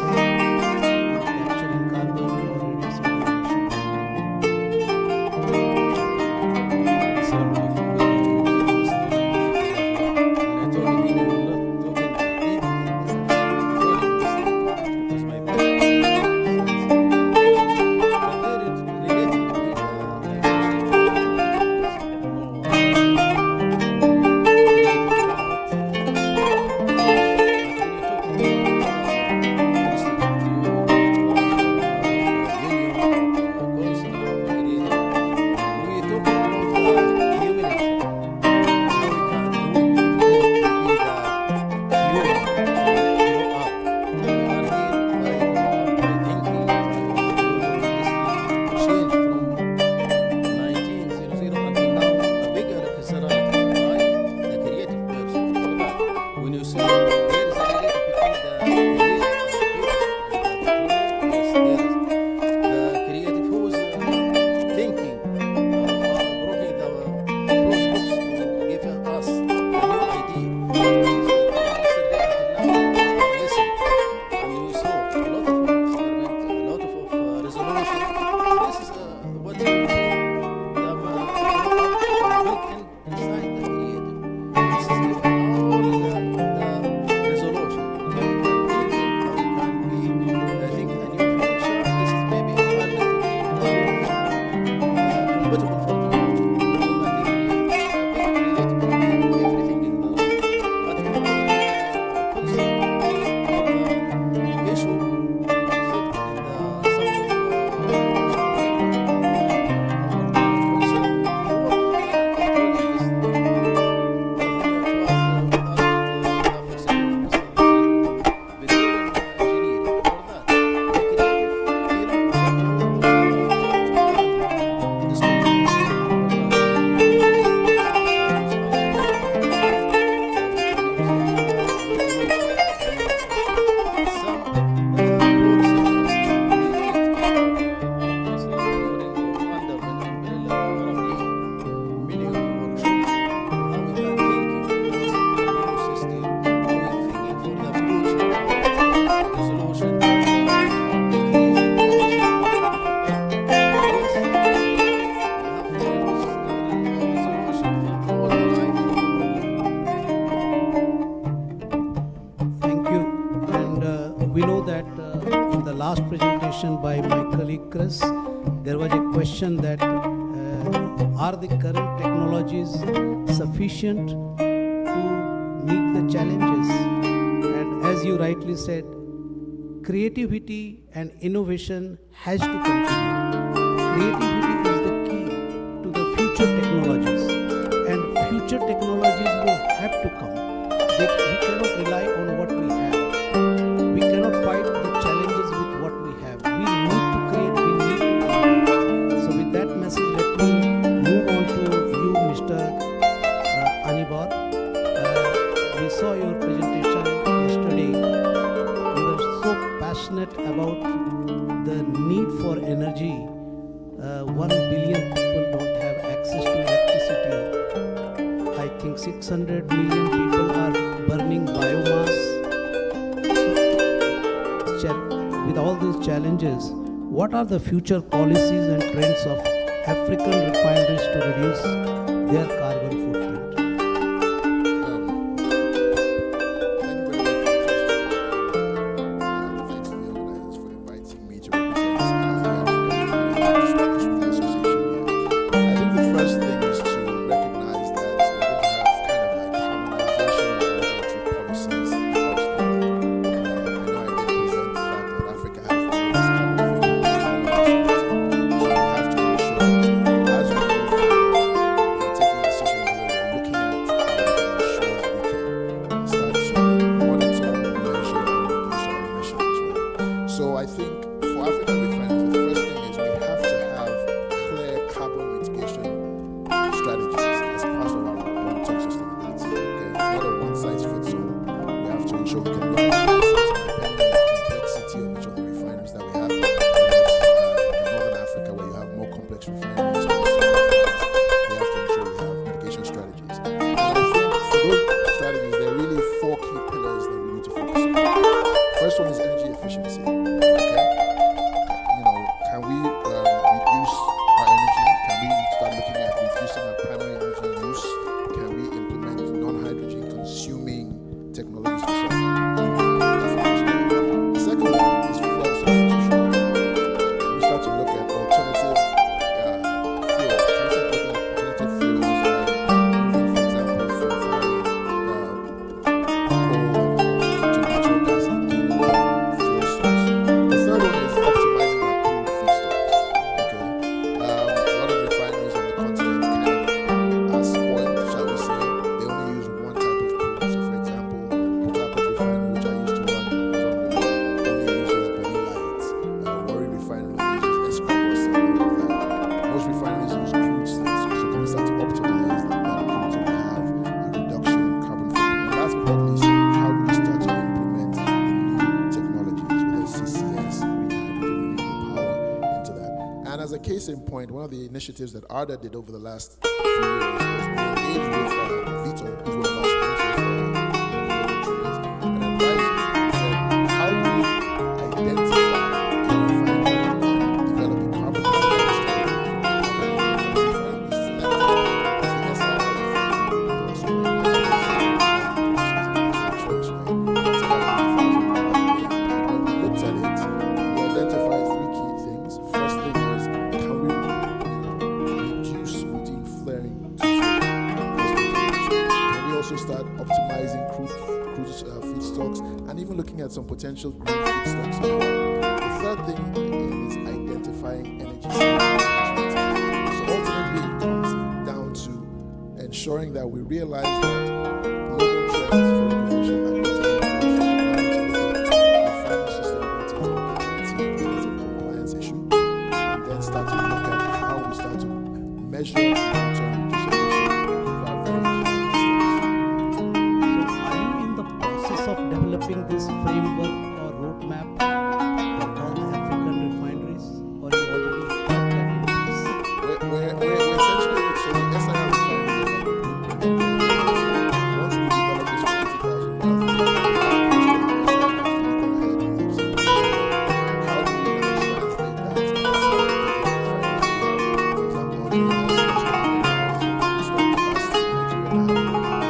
in capturing carbon or reducing the emissions. Thank you. And we know that in the last presentation by my colleague Chris, there was a question that are the current technologies sufficient to meet the challenges? And as you rightly said, creativity and innovation has to continue. Creativity is the key to the future technologies, and future technologies will have to come. We cannot rely on what we have. We cannot fight the challenges with what we have. We need to create, we need to innovate. So with that message, let me move on to you, Mr. Anibar. We saw your presentation yesterday. You were so passionate about the need for energy. 1 billion people don't have access to electricity. I think 600 million people are burning biomass. So, with all these challenges, what are the future policies and trends of African refineries to reduce their carbon footprint? Thanks to the organizers for inviting me to represent the African Refinery Association here. I think the first thing is to recognize that we're going to have kind of like harmonization of regulatory policies across the world. I know I did present the fact that Africa has the lowest carbon footprint in the world. So we have to ensure that as we move forward, we are taking a ensure we can look at assets and depending on the complexity of each of the refineries that we have, whether it's in Northern Africa where you have more complex refineries, we have to ensure we have mitigation strategies. And I think for those strategies, there are really 4 key pillars that we need to focus on. First one is energy efficiency. Okay, can we reduce our energy? Can we start looking at reducing our primary energy use? Can we implement non-hydrogen consuming technologies for some? The second one is fuel substitution. Can we start to look at alternative fuels? Can we start looking at alternative fuels moving, for example, from coal to natural gas and fuel source? The third one is optimizing our crude feedstocks. Okay, a lot of refineries on the continent kind of are spoiled, shall we say. They only use one type of crude. So, for example, Port Refinery, which I used to run, was on the road, only uses body lights. Warri Refinery only uses escravos and all of that. Most refineries use crude slates. So, can we start to optimize that crude so we have a reduction in carbon footprint? And last but not least, how do we start to implement the new technologies, whether it's CCS, green hydrogen, renewable power, into that? And as a case in point, one of the initiatives that ARDA did over the last few years was we engaged with Vito, who's one of our sponsors for and advised and said, how do we identify a refinery and develop a carbon management strategy for refineries? So that's the SIR refinery, but also that's about 1,000 barrels a day. And when we looked at it, we identified 3 key things. First thing was, can we reduce routine flaring to zero? Can we also start optimizing crude feedstocks and even looking at some potential green feedstocks as well? The third thing is identifying energy saving opportunities. So ultimately, it comes down to ensuring that we realize that global trends for innovation are going to increase. Refining sustainability as an opportunity, as a compliance issue, and then start to look at how we start to measure and monitor and reduce emissions for our very key systems. So are you in the process of developing this framework or roadmap for all the African refineries, or you already have that in place? We're essentially, so the SIR refinery is like a blueprint. Once we develop this 50,000 barrels, SIR has to go ahead and absolutely how do we now translate that to the refineries we have? For example, Algeria has 6 million barrels of stock capacity. Nigeria has.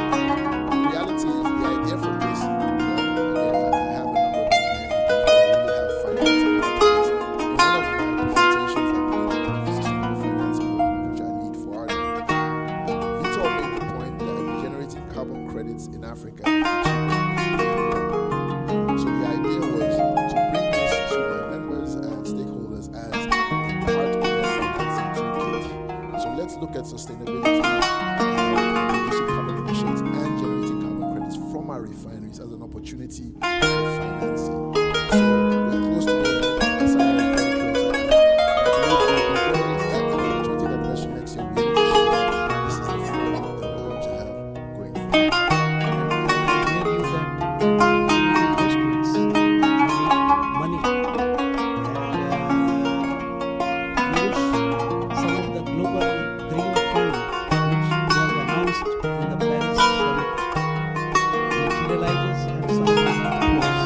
The reality is the idea from this, again, I have a number of engineers because I really have finance in my place. In one of my presentations that we did for sustainable financing, which I lead for our Vito made the point that generating carbon credits in Africa is the cheapest way to do it. So the idea was to bring this to my members and stakeholders as a part of their financing toolkit. So let's look at sustainability, reducing carbon emissions and generating carbon credits from our refineries as an opportunity for financing. So we're close to the SIR, very close. And I believe at the 20th anniversary next year, we'll be able to share this is the framework that we're going to have going forward. I hear you that investments need money, and you wish some of the global green fund which was announced in the Paris summit materializes and some money flows.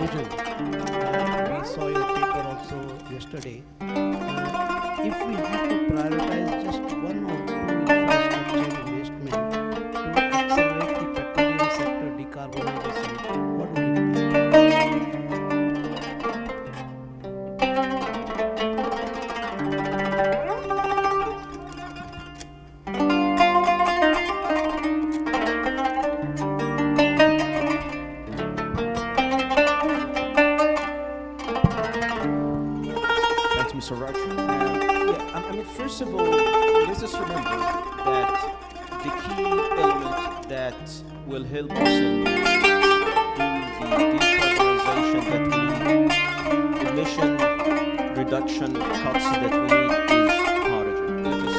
hydrogen. We saw your paper also yesterday. If we have to prioritize just one or two infrastructure investment to accelerate the petroleum sector decarbonization, what would it be? مسارات. I mean, first of all, let's just remember that the key element that will help us in do the decarbonization that we need, emission reduction cuts that we need, is hydrogen. Let us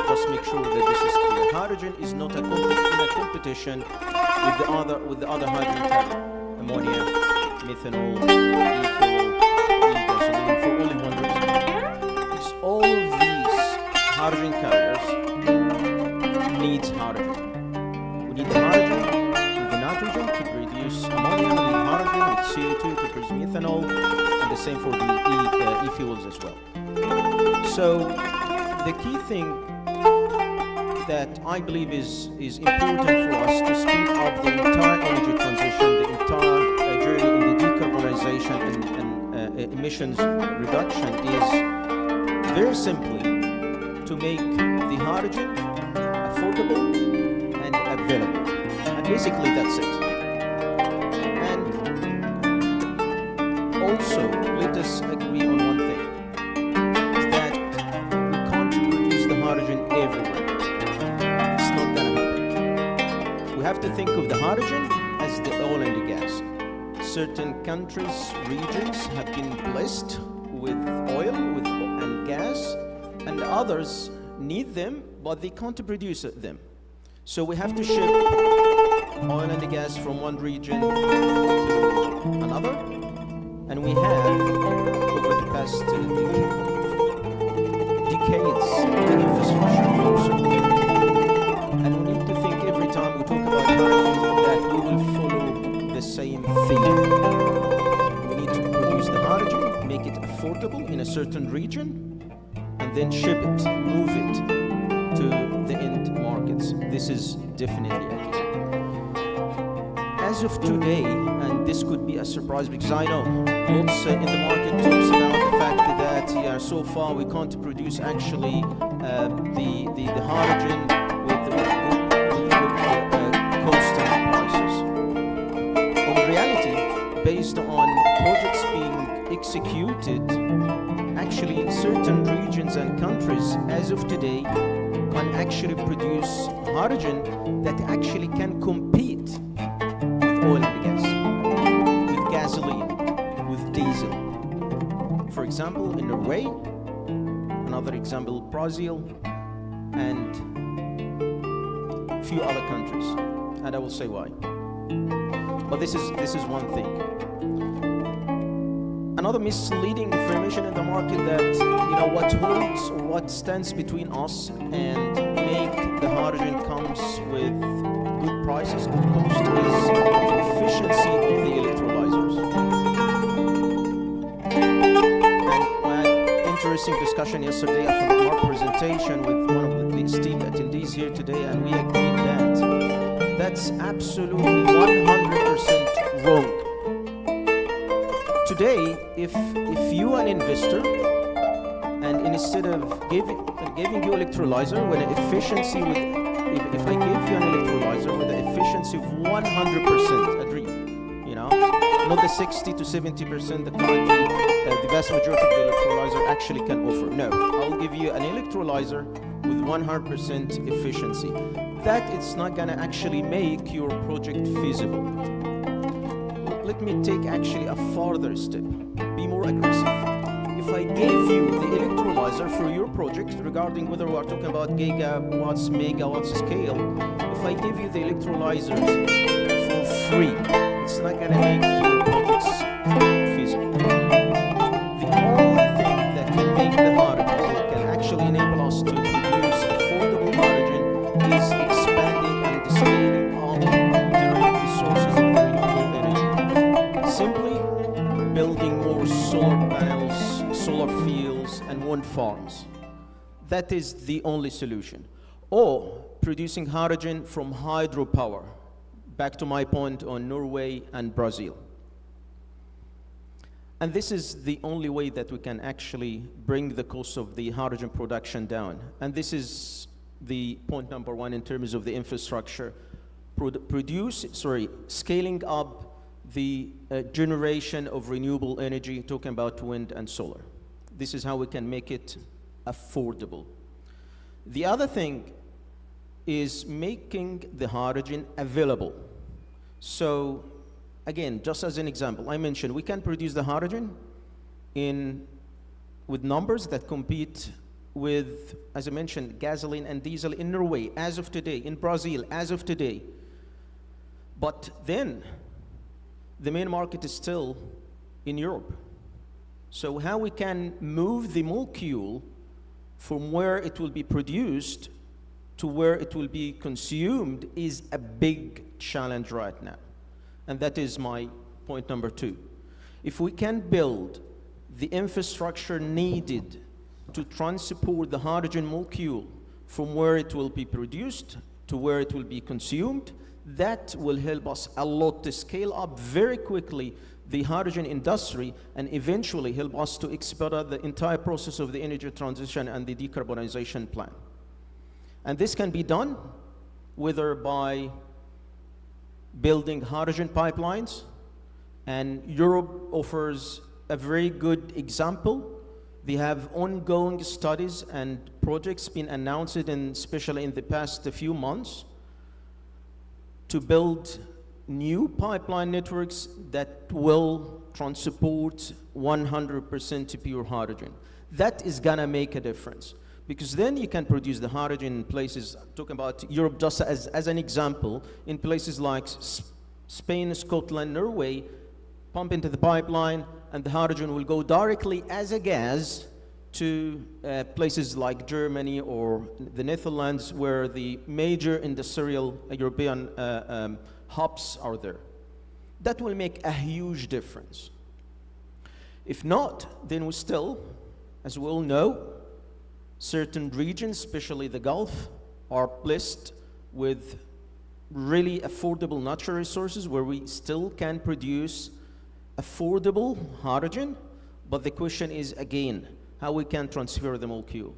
just make sure that this is clear. Hydrogen is not in a competition with the other hydrogen carrier, ammonia, methanol, e-fuel, e-gasoline, for only one reason. It's all of these hydrogen carriers needs hydrogen. We need the hydrogen with the nitrogen to produce ammonia, we need hydrogen with CO2 to produce methanol, and the same for the e-fuels as well. So the key thing that I believe is important for us to speed up the entire energy transition, the entire journey in the decarbonization and emissions reduction is very simply to make the hydrogen affordable and available. And basically that's it. And also, let us agree on one thing, is that we can't produce the hydrogen everywhere. It's not gonna happen. We have to think of the hydrogen as the oil and the gas. Certain countries, regions have been blessed with oil and gas, and others need them, but they can't produce them. So we have to ship oil and the gas from one region to another, and we have, over the past decades, the infrastructure also. And we need to think every time we talk about hydrogen that we will follow the same theme. We need to produce the hydrogen, make it affordable in a certain region, and then ship it, move it to the end markets. This is definitely a key. As of today, and this could be a surprise because I know lots in the market talks about the fact that so far we can't produce actually the hydrogen with constant prices. In reality, based on projects being executed, actually certain regions and countries as of today can actually produce hydrogen that actually can compete with oil and gas, with gasoline, with diesel. For example, in Norway, another example, Brazil, and a few other countries, and I will say why. But this is one thing. Another misleading information in the market that what holds or what stands between us and make the hydrogen comes with good prices, good cost, is the efficiency of the electrolyzers. And I had an interesting discussion yesterday after the Mark presentation with one of the esteemed attendees here today, and we agreed that that's absolutely 100% wrong. Today, if you are an investor, and instead of giving you electrolyzer with an efficiency with, if I give you an electrolyzer with an efficiency of 100%, agree, not the 60 to 70% that currently the vast majority of the electrolyzer actually can offer. No, I'll give you an electrolyzer with 100% efficiency. That it's not gonna actually make your project feasible. Let me take actually a farther step, be more aggressive. If I gave you the electrolyzer for your project, regarding whether we are talking about gigawatts, megawatts scale, if I give you the electrolyzers for free, it's not going to make your projects feasible. The only thing that can make the hydrogen, that can actually enable us to produce affordable hydrogen, is expanding and scaling up the sources of renewable energy. Simply building more solar panels, solar fields, and wind farms. That is the only solution. Or producing hydrogen from hydropower. Back to my point on Norway and Brazil. And this is the only way that we can actually bring the cost of the hydrogen production down. And this is the point number one in terms of the infrastructure. Scaling up the generation of renewable energy, talking about wind and solar. This is how we can make it affordable. The other thing is making the hydrogen available. So again, just as an example, I mentioned we can produce the hydrogen with numbers that compete with, as I mentioned, gasoline and diesel in Norway as of today, in Brazil as of today. But then the main market is still in Europe. So how we can move the molecule from where it will be produced to where it will be consumed is a big challenge right now. And that is my point number two. If we can build the infrastructure needed to transport the hydrogen molecule from where it will be produced to where it will be consumed, that will help us a lot to scale up very quickly the hydrogen industry and eventually help us to expedite the entire process of the energy transition and the decarbonization plan. And this can be done whether by building hydrogen pipelines, and Europe offers a very good example. They have ongoing studies and projects been announced, especially in the past few months, to build new pipeline networks that will transport 100% pure hydrogen. That is gonna make a difference, because then you can produce the hydrogen in places, talking about Europe just as an example, in places like Spain, Scotland, Norway, pump into the pipeline, and the hydrogen will go directly as a gas to places like Germany or the Netherlands, where the major industrial European hubs are there. That will make a huge difference. If not, then we still, as we all know, certain regions, especially the Gulf, are blessed with really affordable natural resources where we still can produce affordable hydrogen, but the question is, again, how we can transfer the molecule.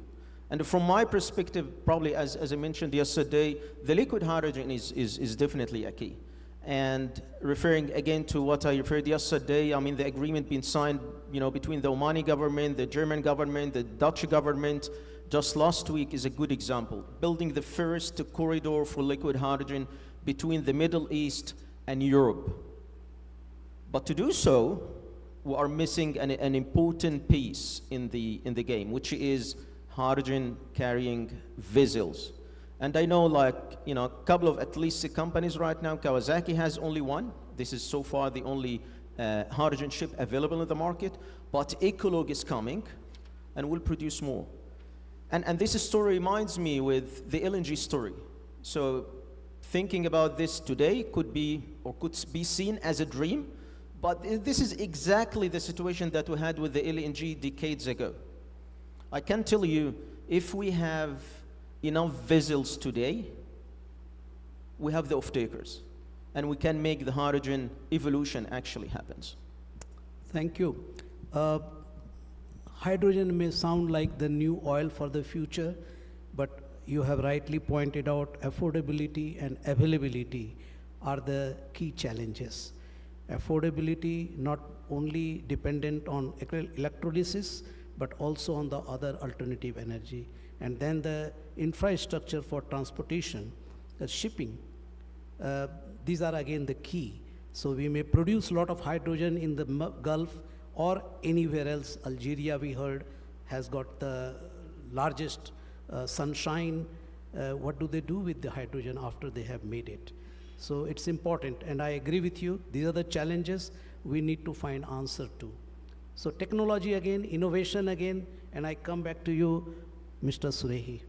And from my perspective, probably as I mentioned yesterday, the liquid hydrogen is definitely a key. And referring again to what I referred yesterday, I mean, the agreement being signed, between the Omani government, the German government, the Dutch government, just last week is a good example. Building the first corridor for liquid hydrogen between the Middle East and Europe. But to do so, we are missing an important piece in the game, which is hydrogen carrying vessels. And I know, a couple of at least companies right now. Kawasaki has only one. This is so far the only hydrogen ship available in the market. But Ecolog is coming and will produce more. And this story reminds me with the LNG story. So thinking about this today could be seen as a dream, but this is exactly the situation that we had with the LNG decades ago. I can tell you, if we have enough vessels today, we have the off-takers, and we can make the hydrogen evolution actually happens. Thank you. Hydrogen may sound like the new oil for the future, but you have rightly pointed out affordability and availability are the key challenges. Affordability not only dependent on electrolysis, but also on the other alternative energy. And then the infrastructure for transportation, shipping, these are again the key. So we may produce a lot of hydrogen in the Gulf or anywhere else. Algeria, we heard, has got the largest sunshine. What do they do with the hydrogen after they have made it? So it's important, and I agree with you. These are the challenges we need to find answer to. So technology again, innovation again, and I come back to you, Mr. Surehi.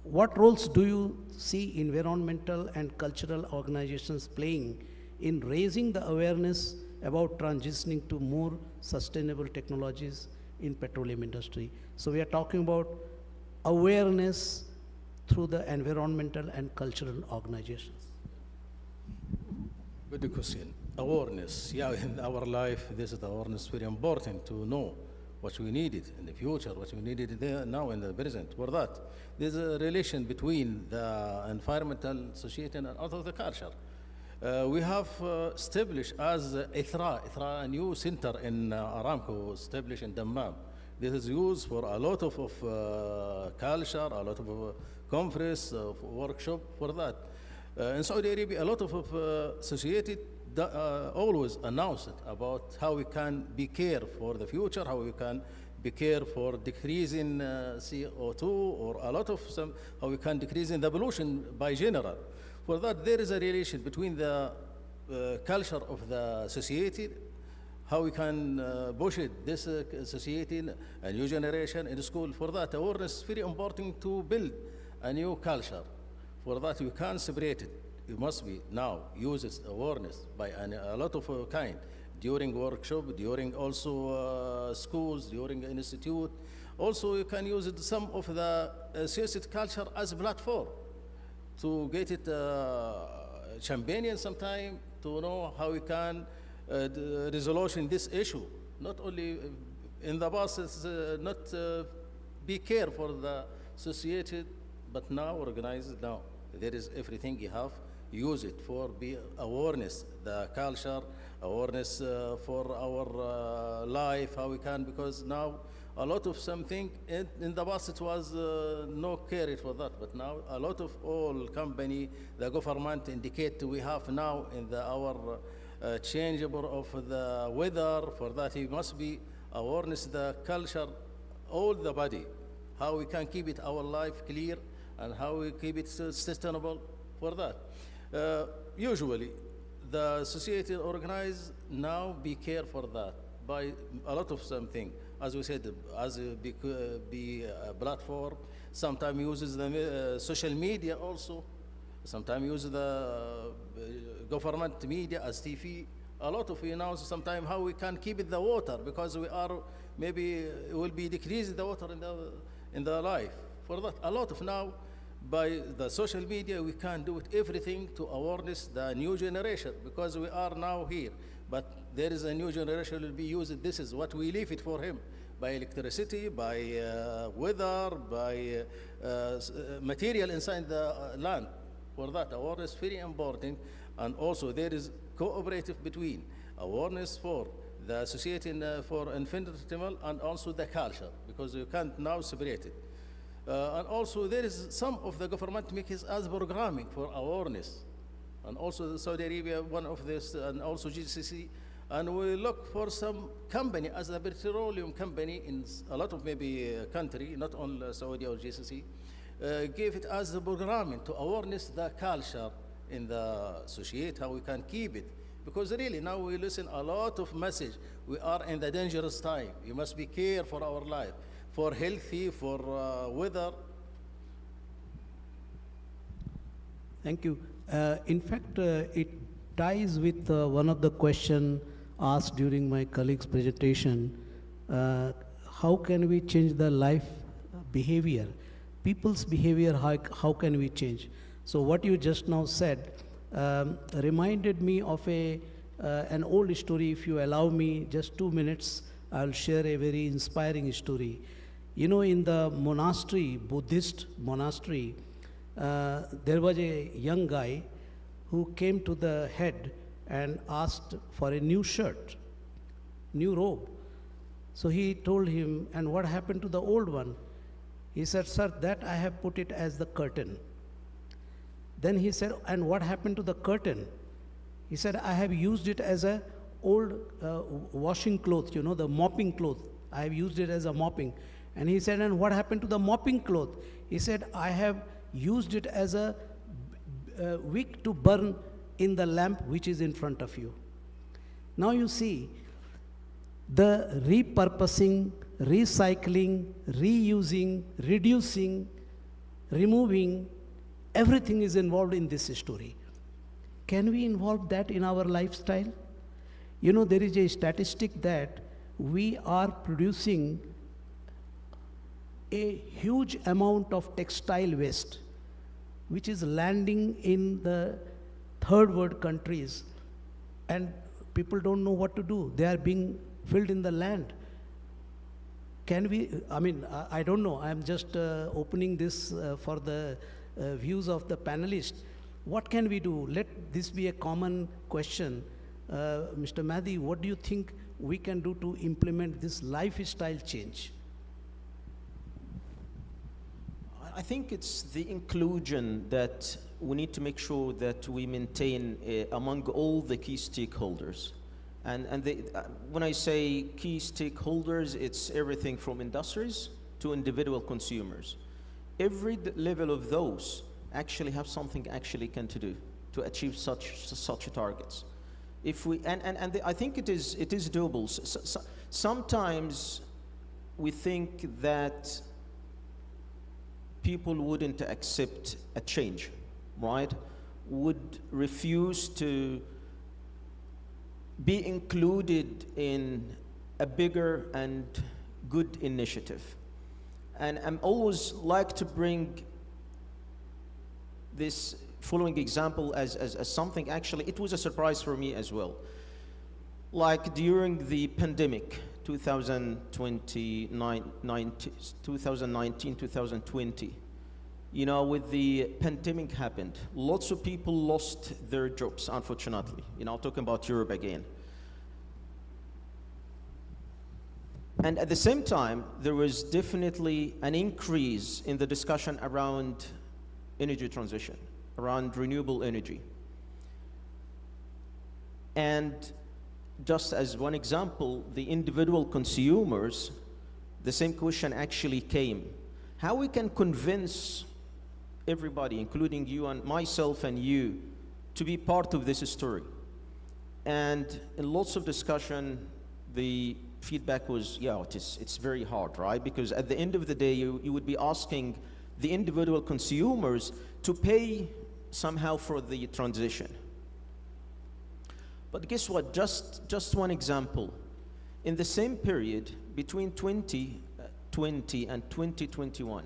What roles do you see environmental and cultural organizations playing in raising the awareness about transitioning to more sustainable technologies in petroleum industry. So we are talking about awareness through the environmental and cultural organizations. Good question. Awareness. Yeah, in our life, this is awareness very important to know what we needed in the future, what we needed there, now in the present. For that, there's a relation between the environmental, society, and also the culture. We have established as ITHRA, a new center in Aramco, established in Dammam. This is used for a lot of culture, a lot of conference, workshop for that. In Saudi Arabia, a lot of society always announce it about how we can be care for the future, how we can be care for decreasing CO2, or a lot of some, how we can decrease in the pollution by general. For that, there is a relation between the culture of the society, how we can push it, this society, a new generation in school. For that, awareness is very important to build a new culture. For that, we can't separate it. It must be now use its awareness by a lot of kind, during workshop, during also schools, during institute. Also, you can use it, some of the society culture as a platform to get it champagne sometime, to know how we can resolution this issue. Not only in the past, it's not be care for the society, but now organized now. There is everything you have, use it for be awareness, the culture, awareness for our life, how we can, because now a lot of something, in the past it was no care for that, but now a lot of all company, the government indicate we have now in our changeable of the weather. For that, it must be awareness, the culture, all the body, how we can keep it our life clear and how we keep it sustainable. For that, usually the society organized now be care for that by a lot of something. As we said, as be a platform, sometimes uses the social media also, sometimes uses the government media as TV. A lot of sometimes how we can keep it the water, because we are maybe it will be decreasing the water in the life. For that, a lot of now by the social media we can do it everything to awareness the new generation, because we are now here, but there is a new generation will be using. This is what we leave it for him, by electricity, by weather, by material inside the land. For that, awareness is very important, and also there is cooperative between awareness for the society for environmental and also the culture, because you can't now separate it. And also there is some of the government makes as programming for awareness, and also Saudi Arabia, one of this, and also GCC, and we look for some company as a petroleum company in a lot of maybe country, not only Saudi or GCC, give it as a programming to awareness the culture in the society, how we can keep it. Because really now we listen a lot of message. We are in the dangerous time. You must be care for our life, for healthy, for weather. Thank you. In fact, it ties with one of the questions asked during my colleague's presentation. How can we change the life behavior? People's behavior, how can we change? So what you just now said reminded me of an old story. If you allow me just 2 minutes, I'll share a very inspiring story. You know, in the monastery, Buddhist monastery, there was a young guy who came to the head and asked for a new shirt, new robe. So he told him, and what happened to the old one? He said, sir, that I have put it as the curtain. Then he said, and what happened to the curtain? He said, I have used it as a old washing cloth, you know, the mopping cloth. I have used it as a mopping. And he said, and what happened to the mopping cloth? He said, I have used it as a wick to burn in the lamp which is in front of you. Now you see, the repurposing, recycling, reusing, reducing, removing, everything is involved in this story. Can we involve that in our lifestyle? You know, there is a statistic that we are producing a huge amount of textile waste, which is landing in the third world countries, and people don't know what to do. They are being filled in the land. Can we, I don't know, I'm just opening this for the views of the panelists. What can we do? Let this be a common question. Mr. Mahdi, what do you think we can do to implement this lifestyle change? I think it's the inclusion that we need to make sure that we maintain among all the key stakeholders. And when I say key stakeholders, it's everything from industries to individual consumers. Every level of those actually have something actually can to do to achieve such targets. If we I think it is doable. Sometimes we think that people wouldn't accept a change, right? Would refuse to be included in a bigger and good initiative. And I'm always like to bring this following example as something, actually, it was a surprise for me as well. Like during the pandemic, 2019, 2020, you know, with the pandemic happened, lots of people lost their jobs, unfortunately. You know, talking about Europe again. And at the same time, there was definitely an increase in the discussion around energy transition, around renewable energy. And just as one example, the individual consumers, the same question actually came. How we can convince everybody, including you and myself and you, to be part of this story? And in lots of discussion, the feedback was, yeah, it's very hard, right? Because at the end of the day, you would be asking the individual consumers to pay somehow for the transition. But guess what? Just one example. In the same period, between 2020 and 2021,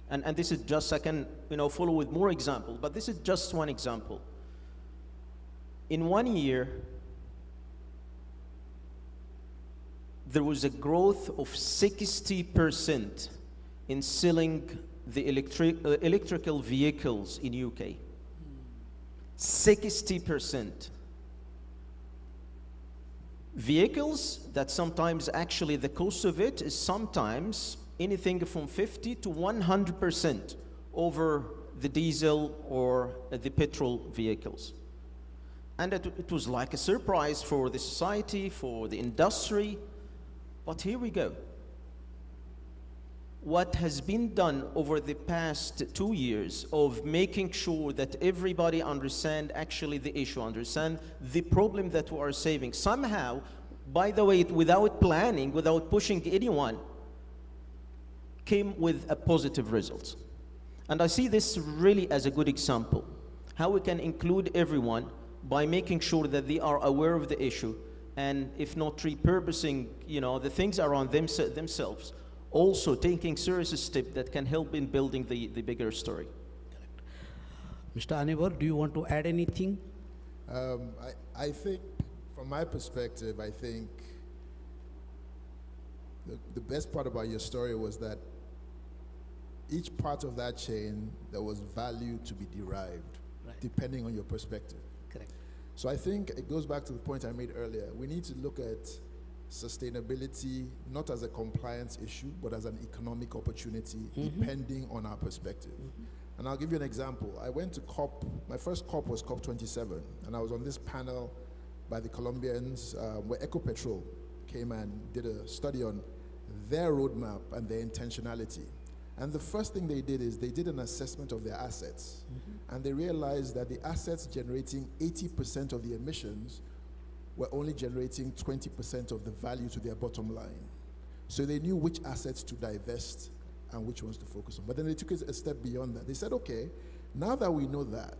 and this is just, I can follow with more examples, but this is just one example. In 1 year, there was a growth of 60% in selling the electrical vehicles in UK. 60%. Vehicles that sometimes actually the cost of it is sometimes anything from 50 to 100% over the diesel or the petrol vehicles. And it was like a surprise for the society, for the industry. But here we go. What has been done over the past 2 years of making sure that everybody understand actually the issue, understand the problem that we are saving. Somehow, by the way, without planning, without pushing anyone, came with a positive result. And I see this really as a good example. How we can include everyone by making sure that they are aware of the issue, and if not repurposing, the things around themselves, also taking serious steps that can help in building the bigger story. Mr. Anibor, do you want to add anything? I think, from my perspective, I think the best part about your story was that each part of that chain, there was value to be derived, right, depending on your perspective. Correct. So I think it goes back to the point I made earlier. We need to look at sustainability not as a compliance issue, but as an economic opportunity, depending on our perspective. And I'll give you an example. I went to COP, my first COP was COP27, and I was on this panel by the Colombians where Ecopetrol came and did a study on their roadmap and their intentionality. And the first thing they did is they did an assessment of their assets. And they realized that the assets generating 80% of the emissions were only generating 20% of the value to their bottom line. So they knew which assets to divest and which ones to focus on. But then they took it a step beyond that. They said, okay, now that we know that,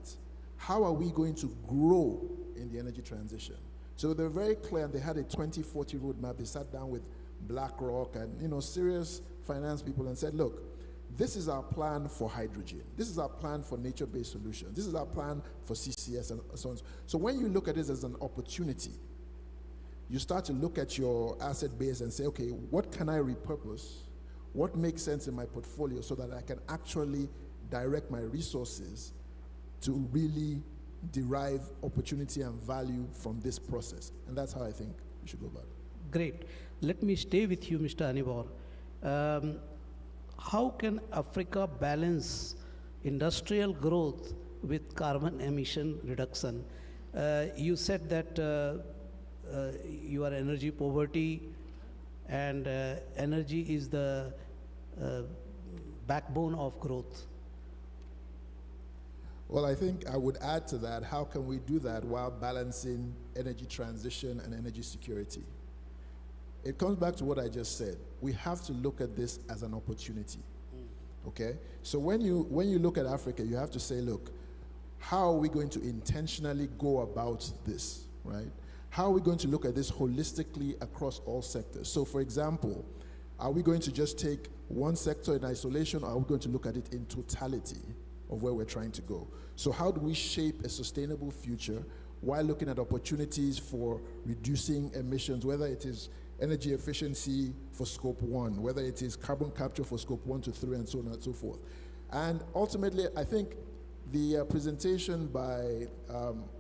how are we going to grow in the energy transition? So they're very clear, and they had a 2040 roadmap. They sat down with BlackRock and serious finance people and said, look, this is our plan for hydrogen. This is our plan for nature-based solutions. This is our plan for CCS and so on. So when you look at this as an opportunity, you start to look at your asset base and say, okay, what can I repurpose? What makes sense in my portfolio so that I can actually direct my resources to really derive opportunity and value from this process? And that's how I think we should go about it. Great. Let me stay with you, Mr. Anibor. How can Africa balance industrial growth with carbon emission reduction? You said that you are energy poverty, and energy is the backbone of growth. Well, I think I would add to that, how can we do that while balancing energy transition and energy security? It comes back to what I just said. We have to look at this as an opportunity, okay? So when you look at Africa, you have to say, look, how are we going to intentionally go about this, right? How are we going to look at this holistically across all sectors? So for example, are we going to just take one sector in isolation, or are we going to look at it in totality of where we're trying to go? So how do we shape a sustainable future while looking at opportunities for reducing emissions, whether it is energy efficiency for scope 1, whether it is carbon capture for scope 1 to 3, and so on and so forth. And ultimately, I think the presentation by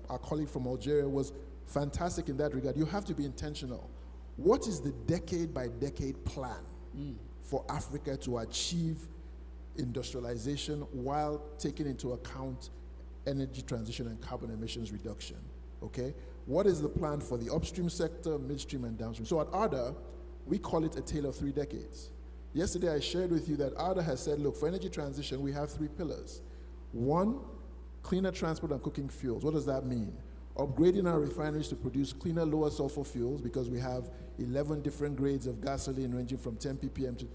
our colleague from Algeria was fantastic in that regard. You have to be intentional. What is the decade by decade plan for Africa to achieve industrialization while taking into account energy transition and carbon emissions reduction, okay? What is the plan for the upstream sector, midstream, and downstream? So at ARDA, we call it a tale of 3 decades. Yesterday I shared with you that ARDA has said, look, for energy transition, we have 3 pillars. 1, cleaner transport and cooking fuels. What does that mean? Upgrading our refineries to produce cleaner, lower sulfur fuels, because we have 11 different grades of gasoline ranging from 10 ppm to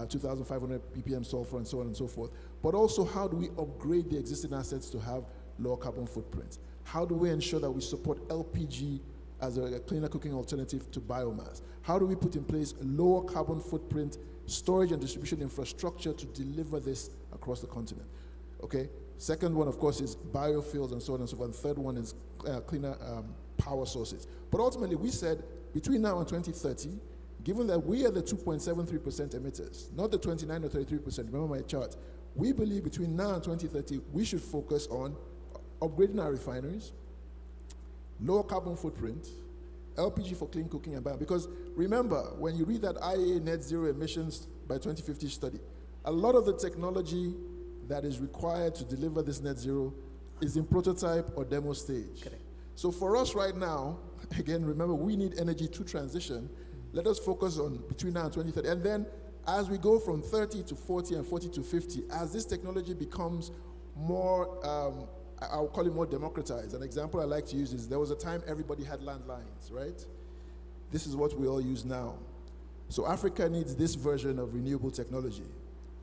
2,500 ppm sulfur, and so on and so forth. But also, how do we upgrade the existing assets to have lower carbon footprints? How do we ensure that we support LPG as a cleaner cooking alternative to biomass? How do we put in place lower carbon footprint storage and distribution infrastructure to deliver this across the continent? Okay. Second one, of course, is biofuels and so on and so forth. And third one is cleaner power sources. But ultimately, we said between now and 2030, given that we are the 2.73% emitters, not the 29 or 33%, remember my chart, we believe between now and 2030, we should focus on upgrading our refineries, lower carbon footprint, LPG for clean cooking and bio. Because remember, when you read that IEA net zero emissions by 2050 study, a lot of the technology that is required to deliver this net zero is in prototype or demo stage. Correct. So for us right now, again, remember, we need energy to transition. Let us focus on between now and 2030. And then as we go from 30 to 40 and 40 to 50, as this technology becomes more, I'll call it more democratized. An example I like to use is there was a time everybody had landlines, right? This is what we all use now. So Africa needs this version of renewable technology.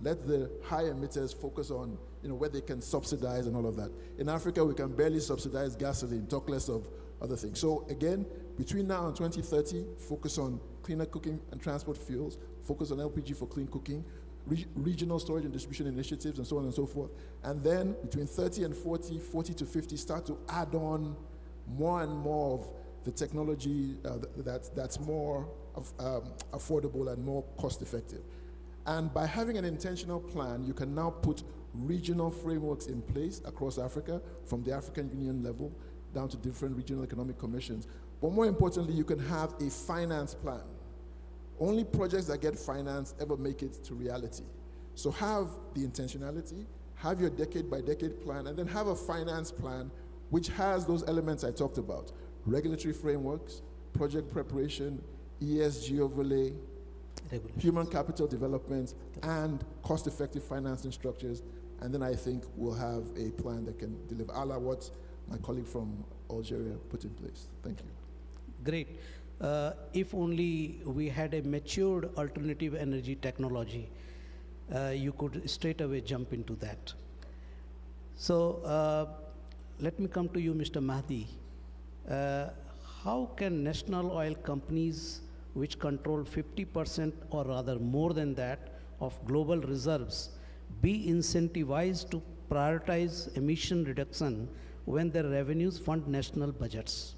Let the high emitters focus on where they can subsidize and all of that. In Africa, we can barely subsidize gasoline, talk less of other things. So again, between now and 2030, focus on cleaner cooking and transport fuels, focus on LPG for clean cooking, regional storage and distribution initiatives, and so on and so forth. And then between 30 and 40, 40 to 50, start to add on more and more of the technology that's more affordable and more cost effective. And by having an intentional plan, you can now put regional frameworks in place across Africa, from the African Union level down to different regional economic commissions. But more importantly, you can have a finance plan. Only projects that get financed ever make it to reality. So have the intentionality, have your decade by decade plan, and then have a finance plan which has those elements I talked about: regulatory frameworks, project preparation, ESG overlay, human capital development, and cost-effective financing structures. And then I think we'll have a plan that can deliver, a la what my colleague from Algeria put in place. Thank you. Great. If only we had a matured alternative energy technology, you could straight away jump into that. So let me come to you, Mr. Mahdi. how can national oil companies, which control 50% or rather more than that of global reserves, be incentivized to prioritize emission reduction when their revenues fund national budgets?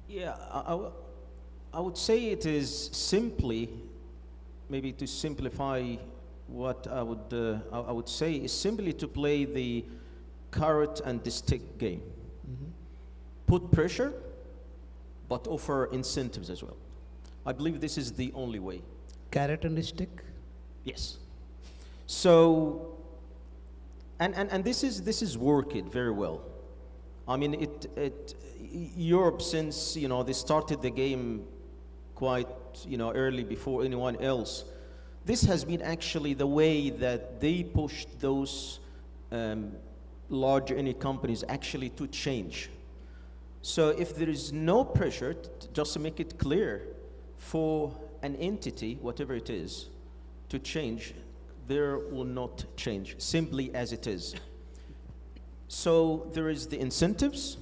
Yeah, I would say it is simply, maybe to simplify what I would say is simply to play the carrot and the stick game. Put pressure, but offer incentives as well. I believe this is the only way. Carrot and stick? Yes. So, and this is working very well. I mean, Europe, since, you know, they started the game quite, you know, early before anyone else, this has been actually the way that they pushed those large energy companies actually to change. So if there is no pressure, just to make it clear, for an entity, whatever it is, to change, there will not change, simply as it is. So there is the incentives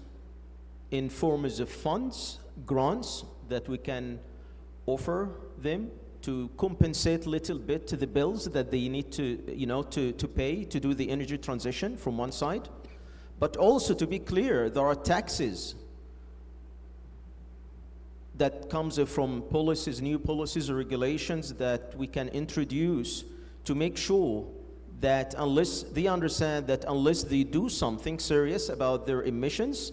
in forms of funds, grants that we can offer them to compensate a little bit to the bills that they need to, you know, to pay to do the energy transition from one side. But also, to be clear, there are taxes that comes from policies, new policies or regulations that we can introduce to make sure that unless they understand that unless they do something serious about their emissions,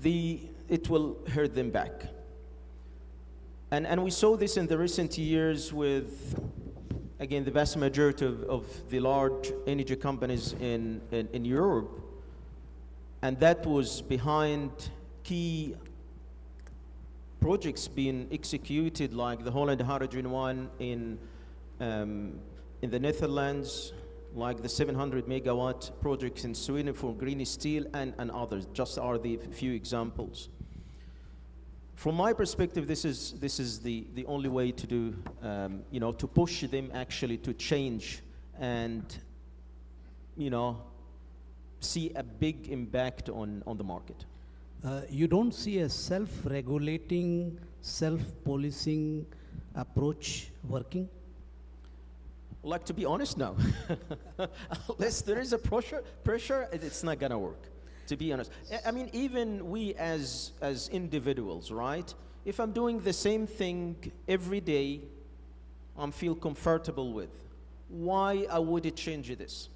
it will hurt them back. And we saw this in the recent years with, again, the vast majority of the large energy companies in Europe, and that was behind key projects being executed, like the Holland Hydrogen one in the Netherlands, like the 700 megawatt projects in Sweden for green steel, and others. Just are the few examples. From my perspective, this is the only way to do, you know, to push them actually to change and, you know, see a big impact on the market. You don't see a self-regulating, self-policing approach working? Like, to be honest, no. Unless there is a pressure, it's not gonna work, to be honest. I mean, even we as individuals, right? If I'm doing the same thing every day, I feel comfortable with, why I would change this?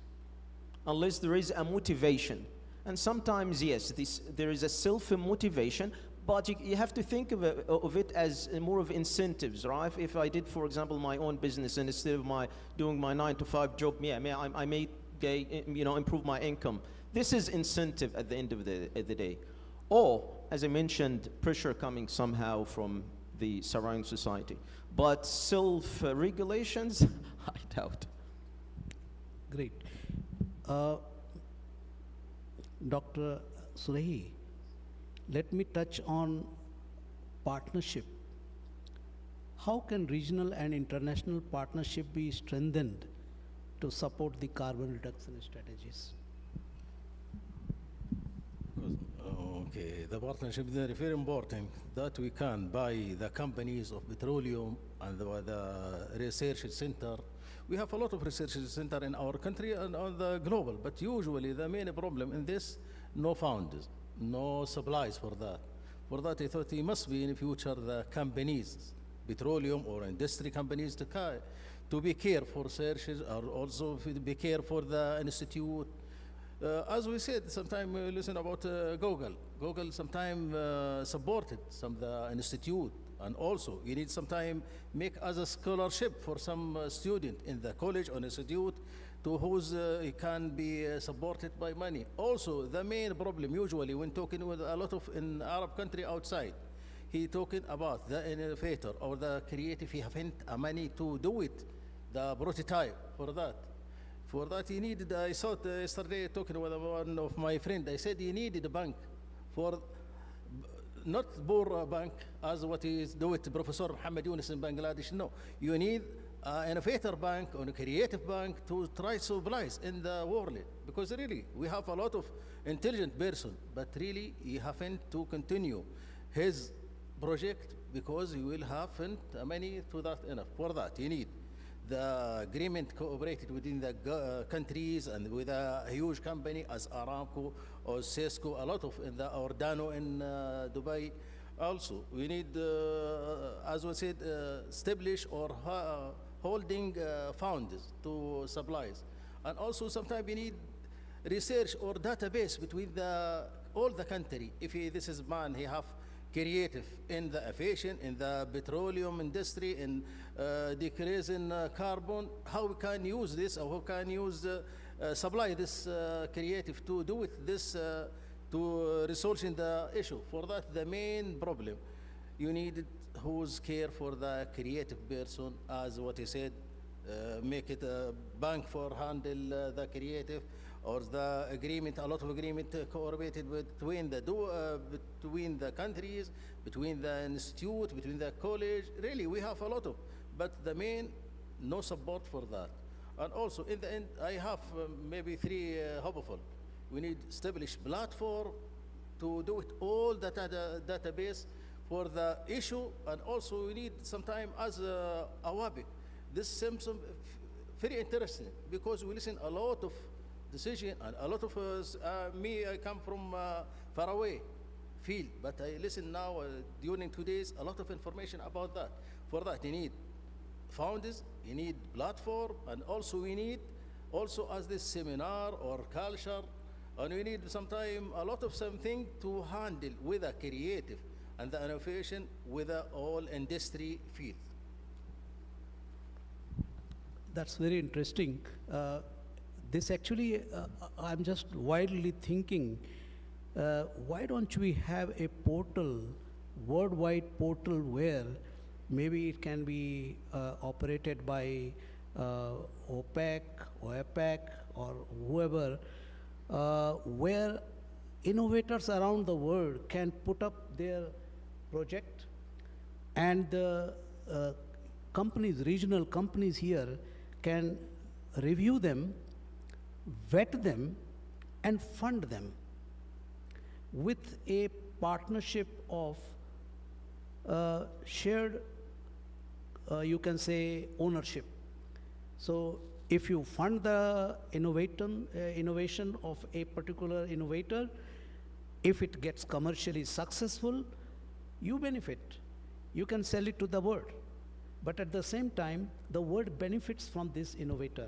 Unless there is a motivation. And sometimes, yes, there is a self-motivation, but you have to think of it as more of incentives, right? If I did, for example, my own business, and instead of doing my 9-to-5 job, I may improve my income. This is incentive at the end of the day. Or, as I mentioned, pressure coming somehow from the surrounding society. But self-regulations, I doubt. Great. Dr. Surehi, let me touch on partnership. How can regional and international partnership be strengthened to support the carbon reduction strategies? Okay, the partnership is very important that we can buy the companies of petroleum and the research center. We have a lot of research center in our country and on the global, but usually the main problem in this, no founders, no supplies for that. For that, I thought it must be in the future the companies, petroleum or industry companies, to be care for researches, or also to be care for the institute. As we said, sometimes we listen about Google. Google sometimes supported some the institute, and also you need sometimes make as a scholarship for some student in the college or institute to whose it can be supported by money. Also, the main problem usually when talking with a lot of in Arab country outside, he talking about the innovator or the creative, he haven't money to do it, the prototype for that. For that, he needed, I saw yesterday talking with one of my friends, I said he needed a bank for, not poor bank, as what he is doing with Professor Muhammad Yunus in Bangladesh, no. You need innovator bank or a creative bank to try to mobilize in the world. Because really, we have a lot of intelligent person, but really, he haven't to continue his project because you will have money to that enough. For that, you need the agreement cooperated within the countries and with a huge company as Aramco or Cisco, a lot of in the Ordano in Dubai. Also, we need, as we said, establish or holding funds to supplies. And also sometimes we need research or database between all the country. If this is man, he have creative in the aviation, in the petroleum industry, in decreasing carbon, how we can use this or how can use supply this creative to do it, this to resolving the issue. For that, the main problem, you need who's care for the creative person, as what he said, make it a bank for handle the creative, or the agreement, a lot of agreement cooperated between the countries, between the institute, between the college. Really, we have a lot of, but the main, no support for that. And also, in the end, I have maybe three hopeful. We need establish platform to do it all the database for the issue, and also we need sometime as a WABIC. This seems very interesting because we listen a lot of decision and a lot of me, I come from far away field, but I listen now during 2 days a lot of information about that. For that, you need founders, you need platform, and also we need also as this seminar or culture, and we need sometime a lot of something to handle with a creative and the innovation with a all industry field. That's very interesting. This actually, I'm just wildly thinking, why don't we have a portal, worldwide portal, where maybe it can be operated by OPEC or APEC or whoever, where innovators around the world can put up their project, and the companies, regional companies here, can review them, vet them, and fund them with a partnership of shared, you can say, ownership. So if you fund the innovation of a particular innovator, if it gets commercially successful, you benefit. You can sell it to the world. But at the same time, the world benefits from this innovator.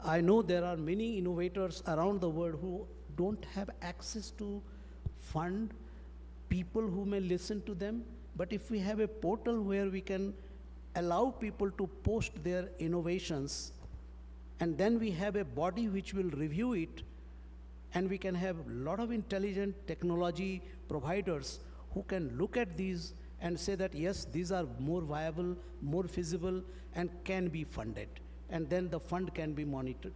I know there are many innovators around the world who don't have access to fund, people who may listen to them. But if we have a portal where we can allow people to post their innovations, and then we have a body which will review it, and we can have a lot of intelligent technology providers who can look at these and say that, yes, these are more viable, more feasible, and can be funded. And then the fund can be monitored,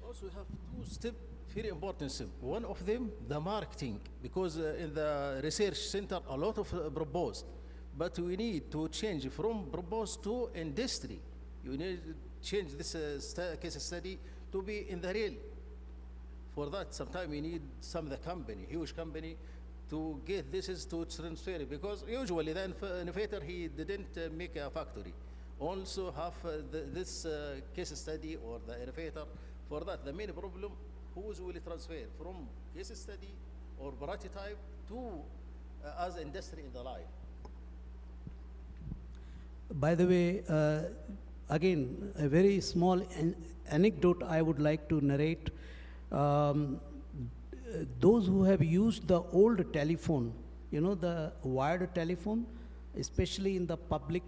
Also, we have two steps, very important steps. One of them, the marketing, because in the research center, a lot of propose, but we need to change from propose to industry. You need to change this case study to be in the real. For that, sometimes we need some of the company, huge company, to get this is to transfer it, because usually the innovator, he didn't make a factory. Also have this case study or the innovator. For that, the main problem, who's will transfer from case study or prototype to as industry in the life. By the way, again, a very small anecdote I would like to narrate. Those who have used the old telephone, you know, the wired telephone, especially in the public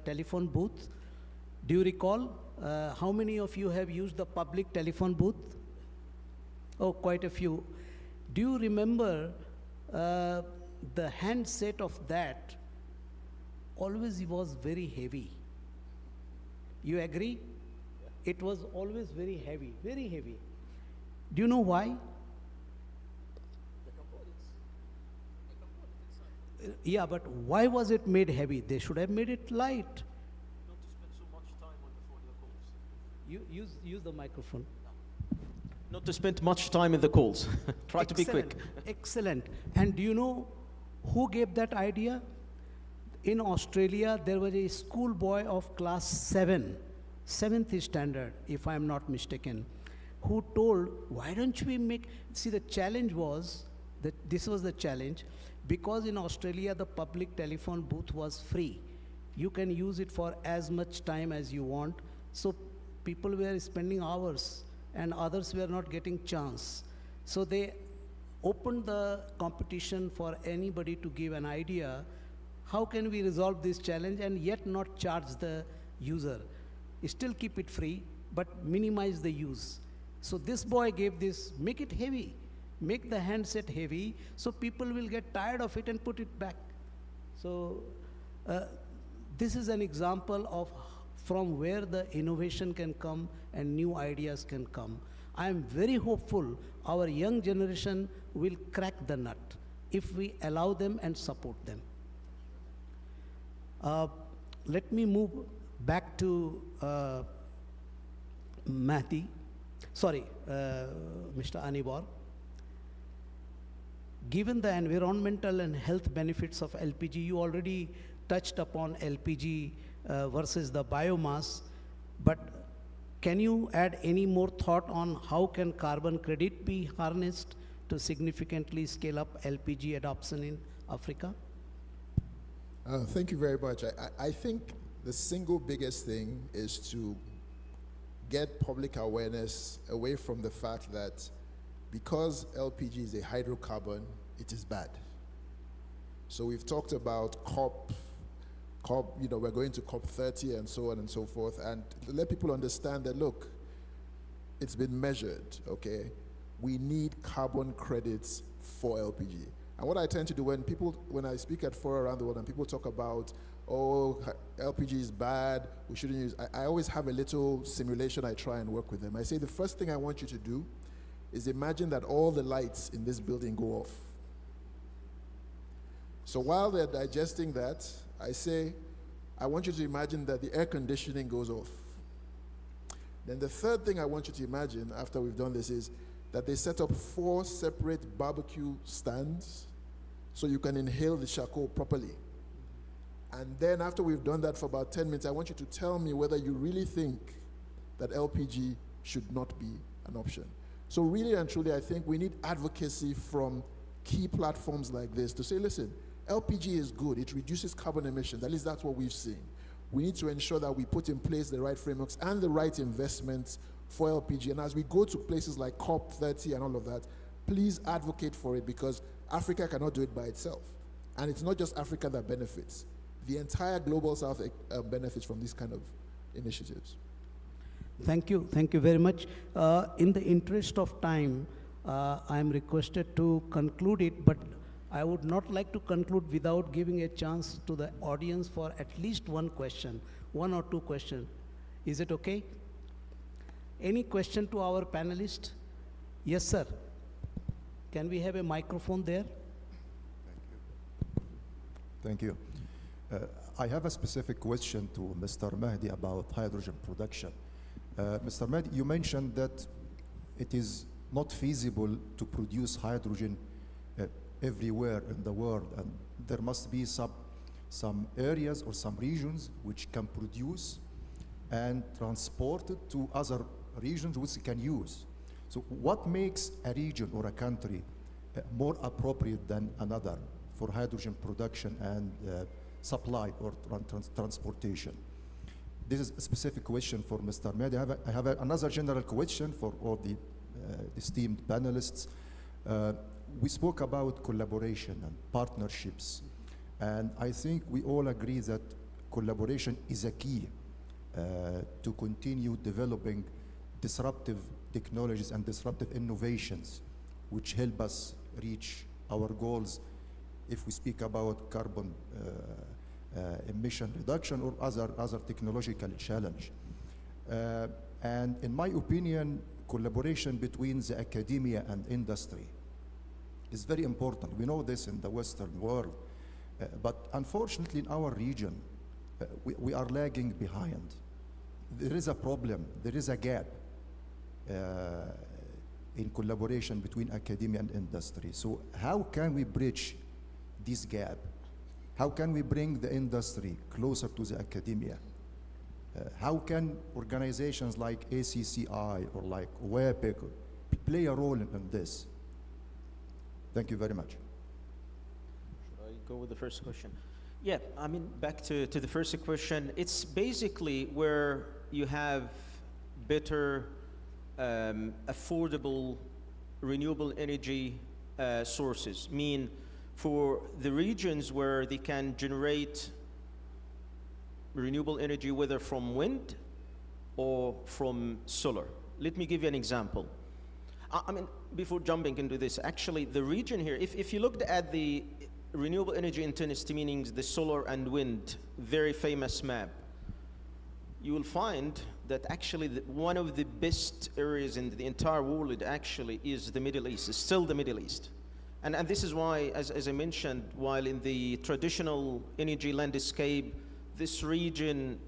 telephone booth. Do you recall how many of you have used the public telephone booth? Oh, quite a few. Do you remember the handset of that always was very heavy? You agree? It was always very heavy, very heavy. Do you know why? Yeah, but why was it made heavy? They should have made it light. Not to spend so much time on the calls. Use the microphone. Not to spend much time in the calls. Try to be quick. Excellent. And do you know who gave that idea? In Australia, there was a schoolboy of class 7, 7th standard, if I'm not mistaken, who told, why don't we make, see the challenge was, that this was the challenge, because in Australia the public telephone booth was free. You can use it for as much time as you want. So people were spending hours and others were not getting chance. So they opened the competition for anybody to give an idea, how can we resolve this challenge and yet not charge the user? Still keep it free, but minimize the use. So this boy gave this, make it heavy, make the handset heavy, so people will get tired of it and put it back. So this is an example of from where the innovation can come and new ideas can come. I am very hopeful our young generation will crack the nut if we allow them and support them. Let me move back to Mr. Anibor. Given the environmental and health benefits of LPG, you already touched upon LPG versus the biomass, but can you add any more thought on how can carbon credit be harnessed to significantly scale up LPG adoption in Africa? Thank you very much. I think the single biggest thing is to get public awareness away from the fact that because LPG is a hydrocarbon, it is bad. So we've talked about COP, we're going to COP 30 and so on and so forth, and let people understand that, look, it's been measured, okay? We need carbon credits for LPG. And what I tend to do when I speak at fora around the world and people talk about, oh, LPG is bad, we shouldn't use, I always have a little simulation I try and work with them. I say the first thing I want you to do is imagine that all the lights in this building go off. So while they're digesting that, I say, I want you to imagine that the air conditioning goes off. Then the third thing I want you to imagine after we've done this is that they set up 4 separate barbecue stands so you can inhale the charcoal properly. And then after we've done that for about 10 minutes, I want you to tell me whether you really think that LPG should not be an option. So really and truly, I think we need advocacy from key platforms like this to say, listen, LPG is good, it reduces carbon emissions, at least that's what we've seen. We need to ensure that we put in place the right frameworks and the right investments for LPG. And as we go to places like COP 30 and all of that, please advocate for it, because Africa cannot do it by itself. And it's not just Africa that benefits. The entire global south benefits from these kind of initiatives. Thank you very much. In the interest of time, I am requested to conclude it, but I would not like to conclude without giving a chance to the audience for at least one question, 1 or 2 questions. Is it okay? Any question to our panelist? Yes, sir. Can we have a microphone there? Thank you. I have a specific question to Mr. Mahdi about hydrogen production. Mr. Mahdi, you mentioned that it is not feasible to produce hydrogen everywhere in the world, and there must be some areas or some regions which can produce and transport it to other regions which it can use. So what makes a region or a country more appropriate than another for hydrogen production and supply or transportation? This is a specific question for Mr. Mahdi. I have another general question for all the esteemed panelists. We spoke about collaboration and partnerships, and I think we all agree that collaboration is a key to continue developing disruptive technologies and disruptive innovations which help us reach our goals if we speak about carbon emission reduction or other technological challenge. And in my opinion, collaboration between the academia and industry is very important. We know this in the Western world. But unfortunately, in our region, we are lagging behind. There is a problem, there is a gap in collaboration between academia and industry. So how can we bridge this gap? How can we bring the industry closer to the academia? How can organizations like ACCI or like WEPIC play a role in this? Thank you very much. Should I go with the first question? Yeah, I mean, back to the first question, it's basically where you have better, affordable, renewable energy sources. Mean for the regions where they can generate renewable energy, whether from wind or from solar. Let me give you an example. I mean, before jumping into this, actually the region here, if you looked at the renewable energy intensity, meaning the solar and wind, very famous map, you will find that actually one of the best areas in the entire world actually is the Middle East, is still the Middle East. And this is why, as I mentioned, while in the traditional energy landscape, this region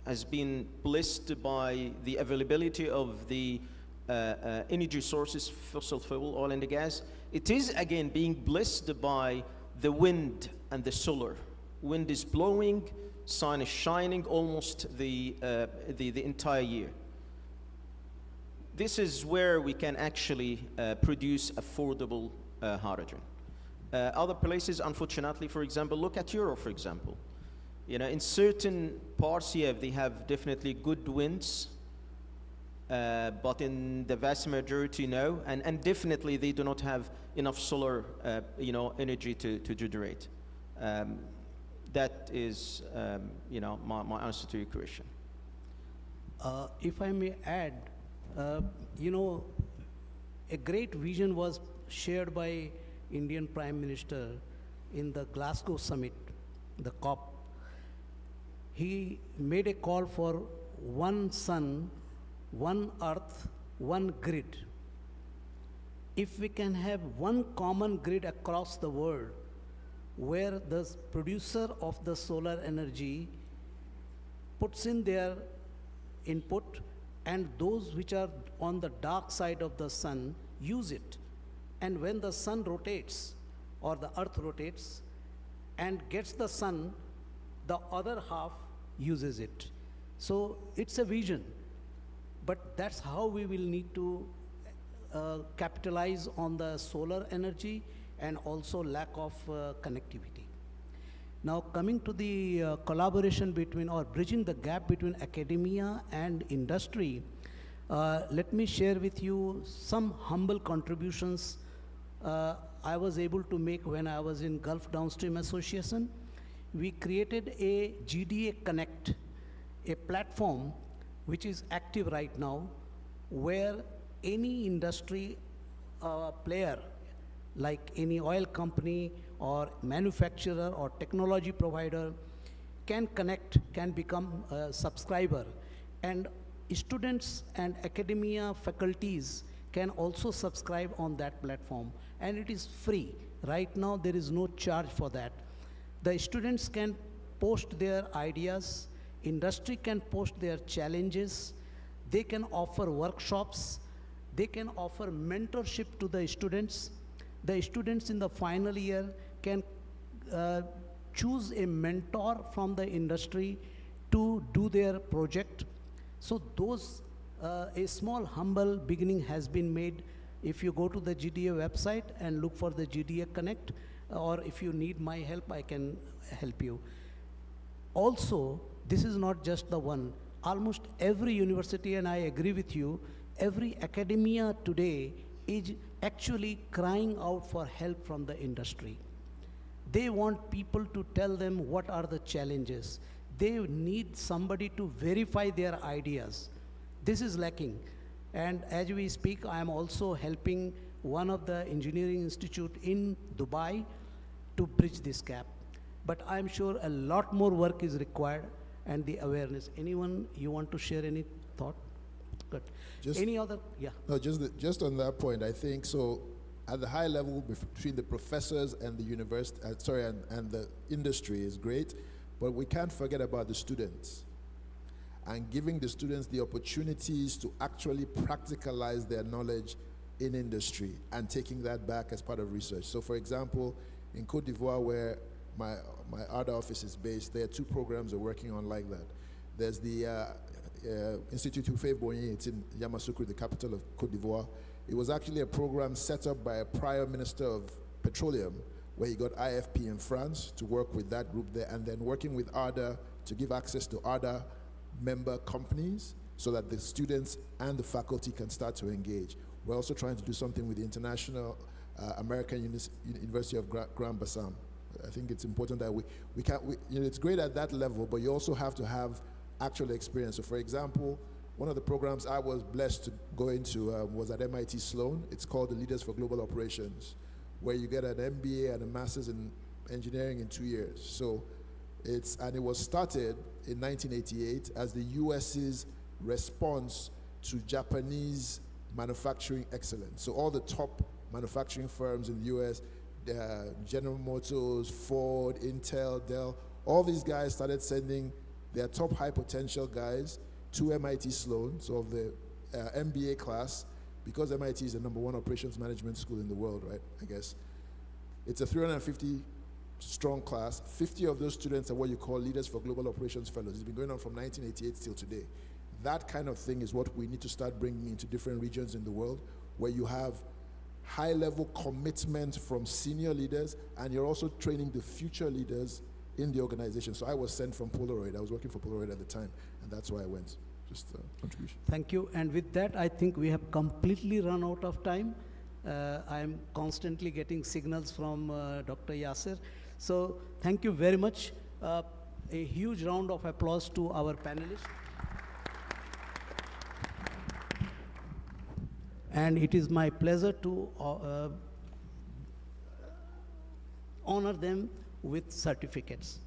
has been blessed by the availability of the energy sources, fossil fuel, oil and gas. It is again being blessed by the wind and the solar. Wind is blowing, sun is shining almost the entire year. This is where we can actually produce affordable hydrogen. Other places, unfortunately, for example, look at Europe, for example. You know, in certain parts here, they have definitely good winds, but in the vast majority, no, and definitely they do not have enough solar, energy to generate. That is, my answer to your question. If I may add, a great vision was shared by Indian Prime Minister in the Glasgow summit, the COP. He made a call for one sun, one earth, one grid. If we can have one common grid across the world where the producer of the solar energy puts in their input and those which are on the dark side of the sun use it. And when the sun rotates or the earth rotates and gets the sun, the other half uses it. So it's a vision, but that's how we will need to capitalize on the solar energy and also lack of connectivity. Now coming to the collaboration between or bridging the gap between academia and industry, let me share with you some humble contributions I was able to make when I was in Gulf Downstream Association. We created a GDA Connect, a platform which is active right now, where any industry player, like any oil company or manufacturer or technology provider, can connect, can become a subscriber. And students and academia faculties can also subscribe on that platform. And it is free. Right now, there is no charge for that. The students can post their ideas, industry can post their challenges, they can offer workshops, they can offer mentorship to the students. The students in the final year can choose a mentor from the industry to do their project. So those, a small humble beginning has been made. If you go to the GDA website and look for the GDA Connect, or if you need my help, I can help you. Also, this is not just the one. Almost every university, and I agree with you, every academia today is actually crying out for help from the industry. They want people to tell them what are the challenges. They need somebody to verify their ideas. This is lacking. And as we speak, I am also helping one of the engineering institute in Dubai to bridge this gap. But I'm sure a lot more work is required and the awareness. Anyone, you want to share any thought? Good. Any other? Yeah. No, just on that point, I think so. at the high level between the professors and the university, and the industry is great, but we can't forget about the students and giving the students the opportunities to actually practicalize their knowledge in industry and taking that back as part of research. So for example, in Côte d'Ivoire, where my other office is based, there are 2 programs we're working on like that. There's the Institut Houphouët-Boigny, it's in Yamoussoukro, the capital of Côte d'Ivoire. It was actually a program set up by a prior minister of petroleum, where he got IFP in France to work with that group there, and then working with ARDA to give access to ARDA member companies so that the students and the faculty can start to engage. We're also trying to do something with the International American University of Grand Bassam. I think it's important that it's great at that level, but you also have to have actual experience. So for example, one of the programs I was blessed to go into was at MIT Sloan. It's called the Leaders for Global Operations, where you get an MBA and a master's in engineering in 2 years. So it was started in 1988 as the US's response to Japanese manufacturing excellence. So all the top manufacturing firms in the US, General Motors, Ford, Intel, Dell, all these guys started sending their top high potential guys to MIT Sloan, so of the MBA class, because MIT is the #1 operations management school in the world, right, I guess. It's a 350 strong class. 50 of those students are what you call Leaders for Global Operations Fellows. It's been going on from 1988 till today. That kind of thing is what we need to start bringing into different regions in the world, where you have high-level commitment from senior leaders, and you're also training the future leaders in the organization. So I was sent from Polaroid. I was working for Polaroid at the time, and that's why I went. Just a contribution. Thank you. And with that, I think we have completely run out of time. I am constantly getting signals from Dr. Yasser. So thank you very much. A huge round of applause to our panelists. And it is my pleasure to honor them with certificates.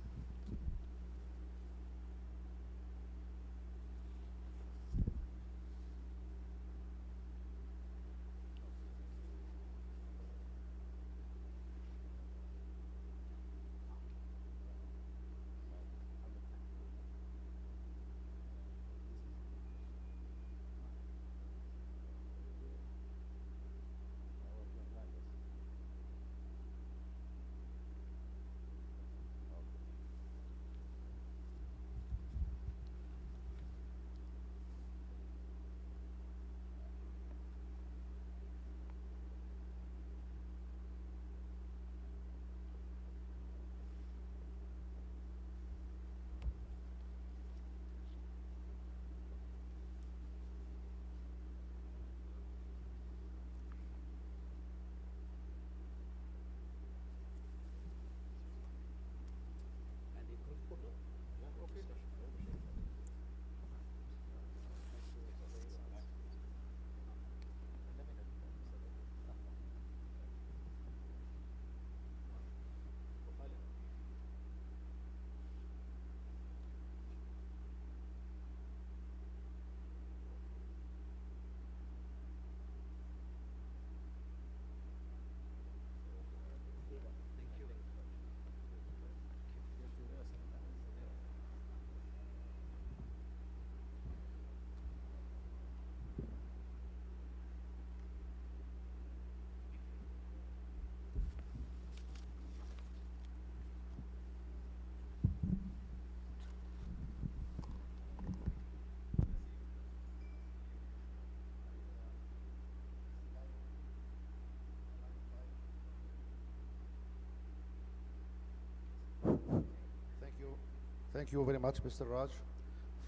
Thank you very much, Mr. Raj,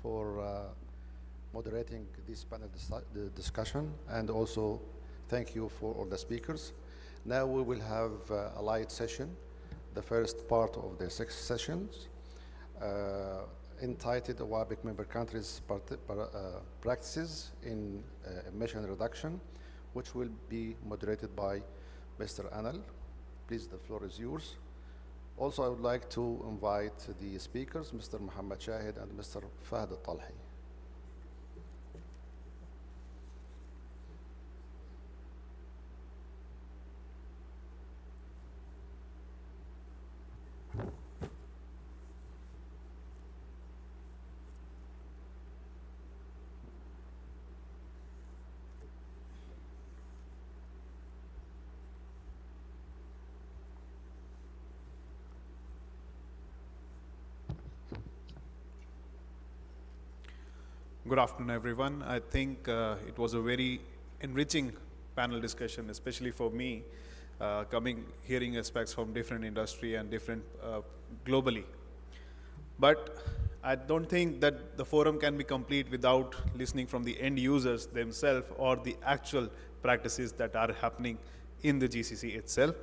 for moderating this panel discussion, and also thank you for all the speakers. Now we will have a light session, the first part of the 6 sessions, entitled OAPEC Member Countries' Practices in Emission Reduction, which will be moderated by Mr. Anil. Please, the floor is yours. Also, I would like to invite the speakers, Mr. Mohammed Shahid and Mr. Fahd Al-Talhi. Good afternoon, everyone. I think it was a very enriching panel discussion, especially for me, hearing aspects from different industry and different globally. But I don't think that the forum can be complete without listening from the end users themselves or the actual practices that are happening in the GCC itself.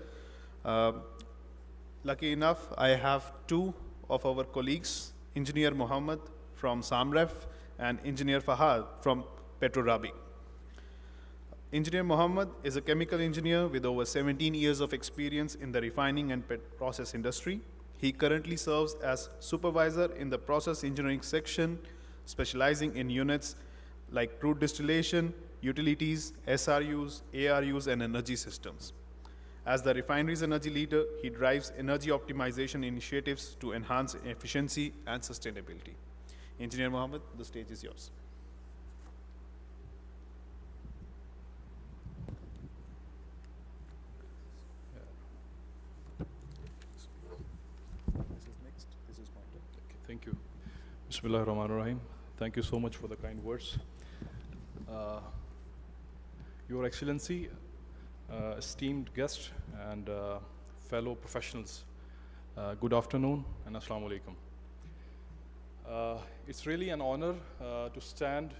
Lucky enough, I have two of our colleagues, Engineer Mohammed from SAMREF and Engineer Fahad from Petrorabi. Engineer Mohammed is a chemical engineer with over 17 years of experience in the refining and process industry. He currently serves as supervisor in the process engineering section, specializing in units like crude distillation, utilities, SRUs, ARUs, and energy systems. As the refinery's energy leader, he drives energy optimization initiatives to enhance efficiency and sustainability. Engineer Mohammed, the stage is yours. Thank you. Bismillah ar-Rahman ar-Rahim. Thank you so much for the kind words. Your Excellency, esteemed guests and fellow professionals, good afternoon and Assalamu alaikum. It's really an honor to stand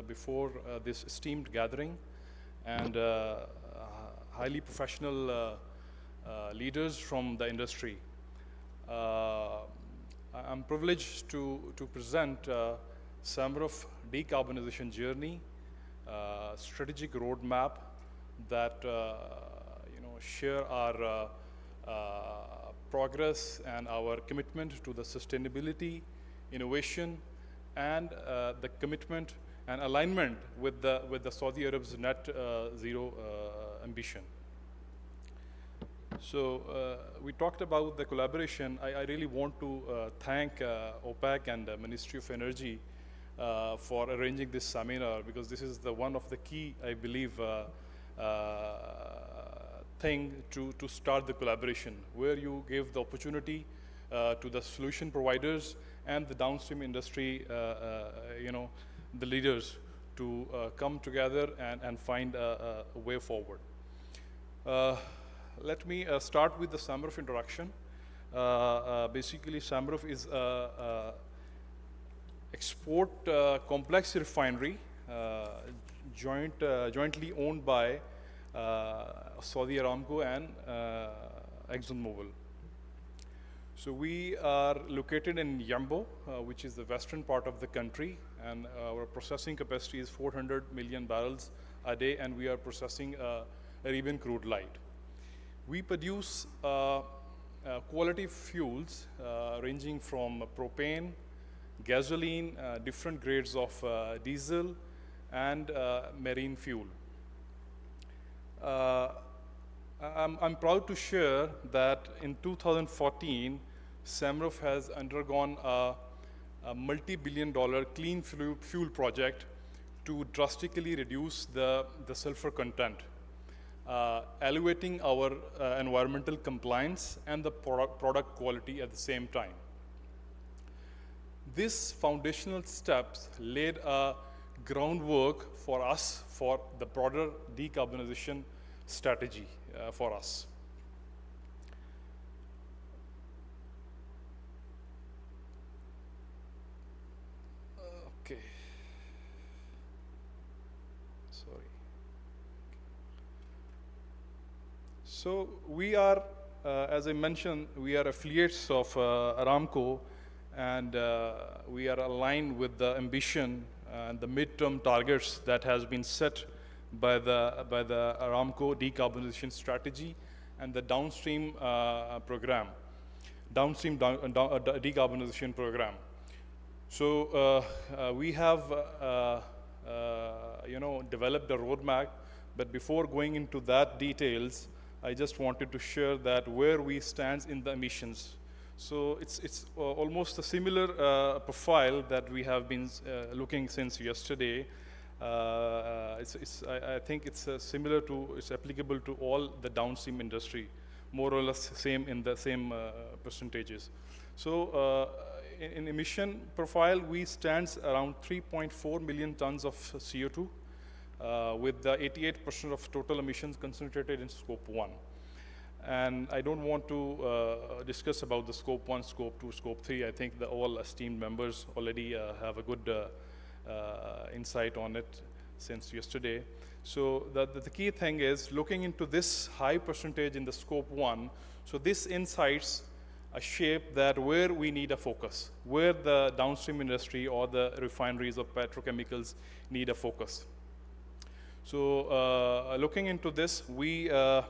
before this esteemed gathering and highly professional leaders from the industry. I'm privileged to present SAMREF decarbonization journey, strategic roadmap that share our progress and our commitment to the sustainability, innovation, and the commitment and alignment with the Saudi Arab's net zero ambition. So we talked about the collaboration. I really want to thank OPEC and the Ministry of Energy for arranging this seminar, because this is one of the key, I believe, thing to start the collaboration, where you give the opportunity to the solution providers and the downstream industry, the leaders to come together and find a way forward. Let me start with the SAMREF introduction. Basically, SAMREF is an export complex refinery jointly owned by Saudi Aramco and ExxonMobil. So we are located in Yambo, which is the western part of the country, and our processing capacity is 400 million barrels a day, and we are processing Arabian crude light. We produce quality fuels ranging from propane, gasoline, different grades of diesel, and marine fuel. I'm proud to share that in 2014, SAMREF has undergone a multi-billion-dollar clean fuel project to drastically reduce the sulfur content, elevating our environmental compliance and the product quality at the same time. These foundational steps laid a groundwork for us for the broader decarbonization strategy for us. Okay. Sorry. So we are, as I mentioned, we are affiliates of Aramco, and we are aligned with the ambition and the midterm targets that has been set by the Aramco decarbonization strategy and the downstream program, decarbonization program. So we have developed a roadmap, but before going into that details, I just wanted to share that where we stand in the emissions. So it's almost a similar profile that we have been looking since yesterday. I think it's similar to, it's applicable to all the downstream industry, more or less same in the same percentages. So in emission profile, we stand around 3.4 million tons of CO2, with the 88% of total emissions concentrated in scope 1. And I don't want to discuss about the scope 1, scope 2, scope 3. I think all esteemed members already have a good insight on it since yesterday. So the key thing is looking into this high percentage in the scope 1. So this insights a shape that where we need a focus, where the downstream industry or the refineries of petrochemicals need a focus. So looking into this, we have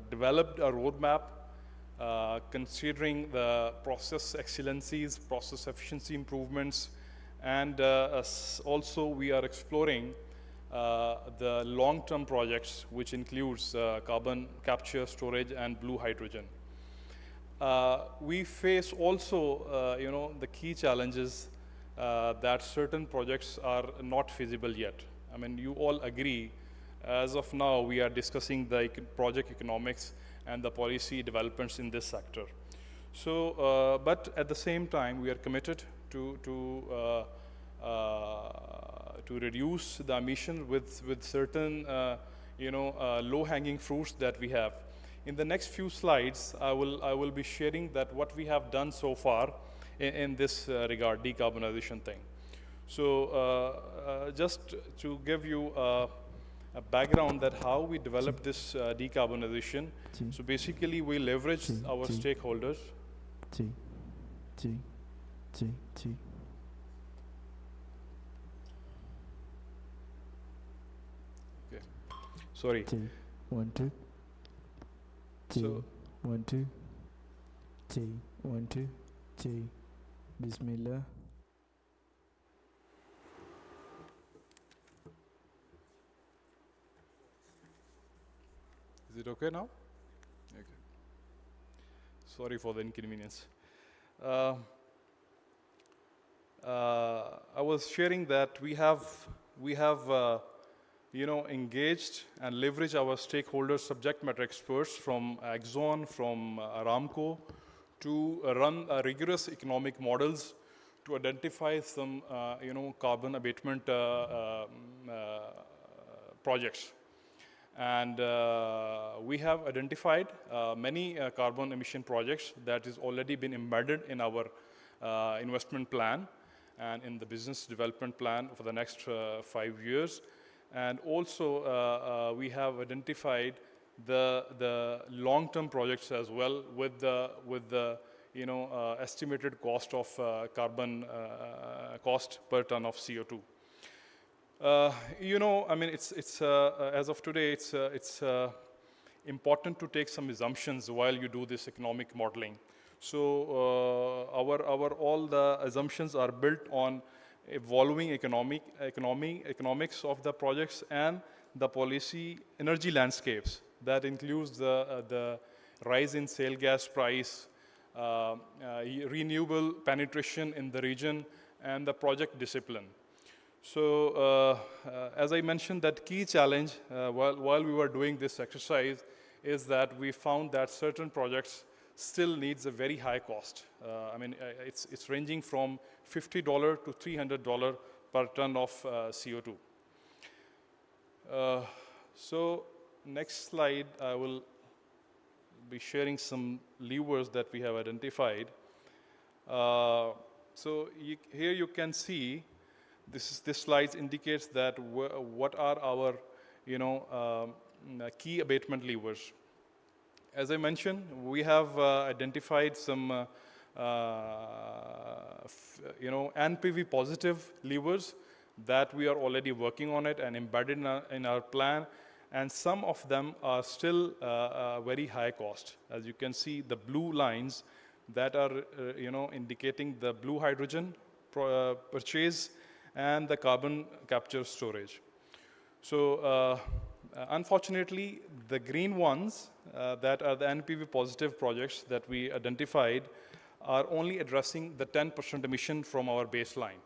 developed a roadmap considering the process excellencies, process efficiency improvements, and also we are exploring the long-term projects, which includes carbon capture, storage, and blue hydrogen. We face also, the key challenges that certain projects are not feasible yet. I mean, you all agree, as of now, we are discussing the project economics and the policy developments in this sector. So, but at the same time, we are committed to reduce the emission with certain, low-hanging fruits that we have. In the next few slides, I will be sharing that what we have done so far in this regard, decarbonization thing. So just to give you a background that how we developed this decarbonization. So basically, we leveraged our stakeholders. Okay. Sorry. 1 2. So 1 2. 1 2. Bismillah. Is it okay now? Okay. Sorry for the inconvenience. I was sharing that we have engaged and leveraged our stakeholders, subject matter experts from Exxon, from Aramco, to run rigorous economic models to identify some, carbon abatement projects. And we have identified many carbon emission projects that has already been embedded in our investment plan and in the business development plan for the next 5 years. And also we have identified the long-term projects as well with the estimated cost of carbon cost per ton of CO2. I mean, it's as of today, it's important to take some assumptions while you do this economic modeling. So all the assumptions are built on evolving economics of the projects and the policy energy landscapes. That includes the rise in shale gas price, renewable penetration in the region, and the project discipline. So as I mentioned, that key challenge while we were doing this exercise is that we found that certain projects still needs a very high cost. I mean, it's ranging from $50 to $300 per ton of CO2. So next slide, I will be sharing some levers that we have identified. So here you can see this slide indicates that what are our key abatement levers. As I mentioned, we have identified some NPV positive levers that we are already working on it and embedded in our plan, and some of them are still very high cost. As you can see, the blue lines that are indicating the blue hydrogen purchase and the carbon capture storage. So unfortunately, the green ones that are the NPV positive projects that we identified are only addressing the 10% emission from our baseline.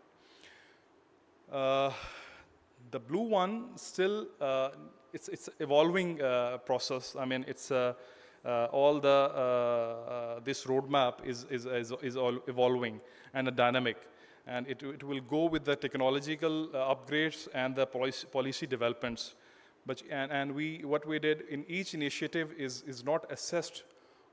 The blue one still, it's evolving process. I mean, it's all this roadmap is all evolving and dynamic, and it will go with the technological upgrades and the policy developments. But what we did in each initiative is not assessed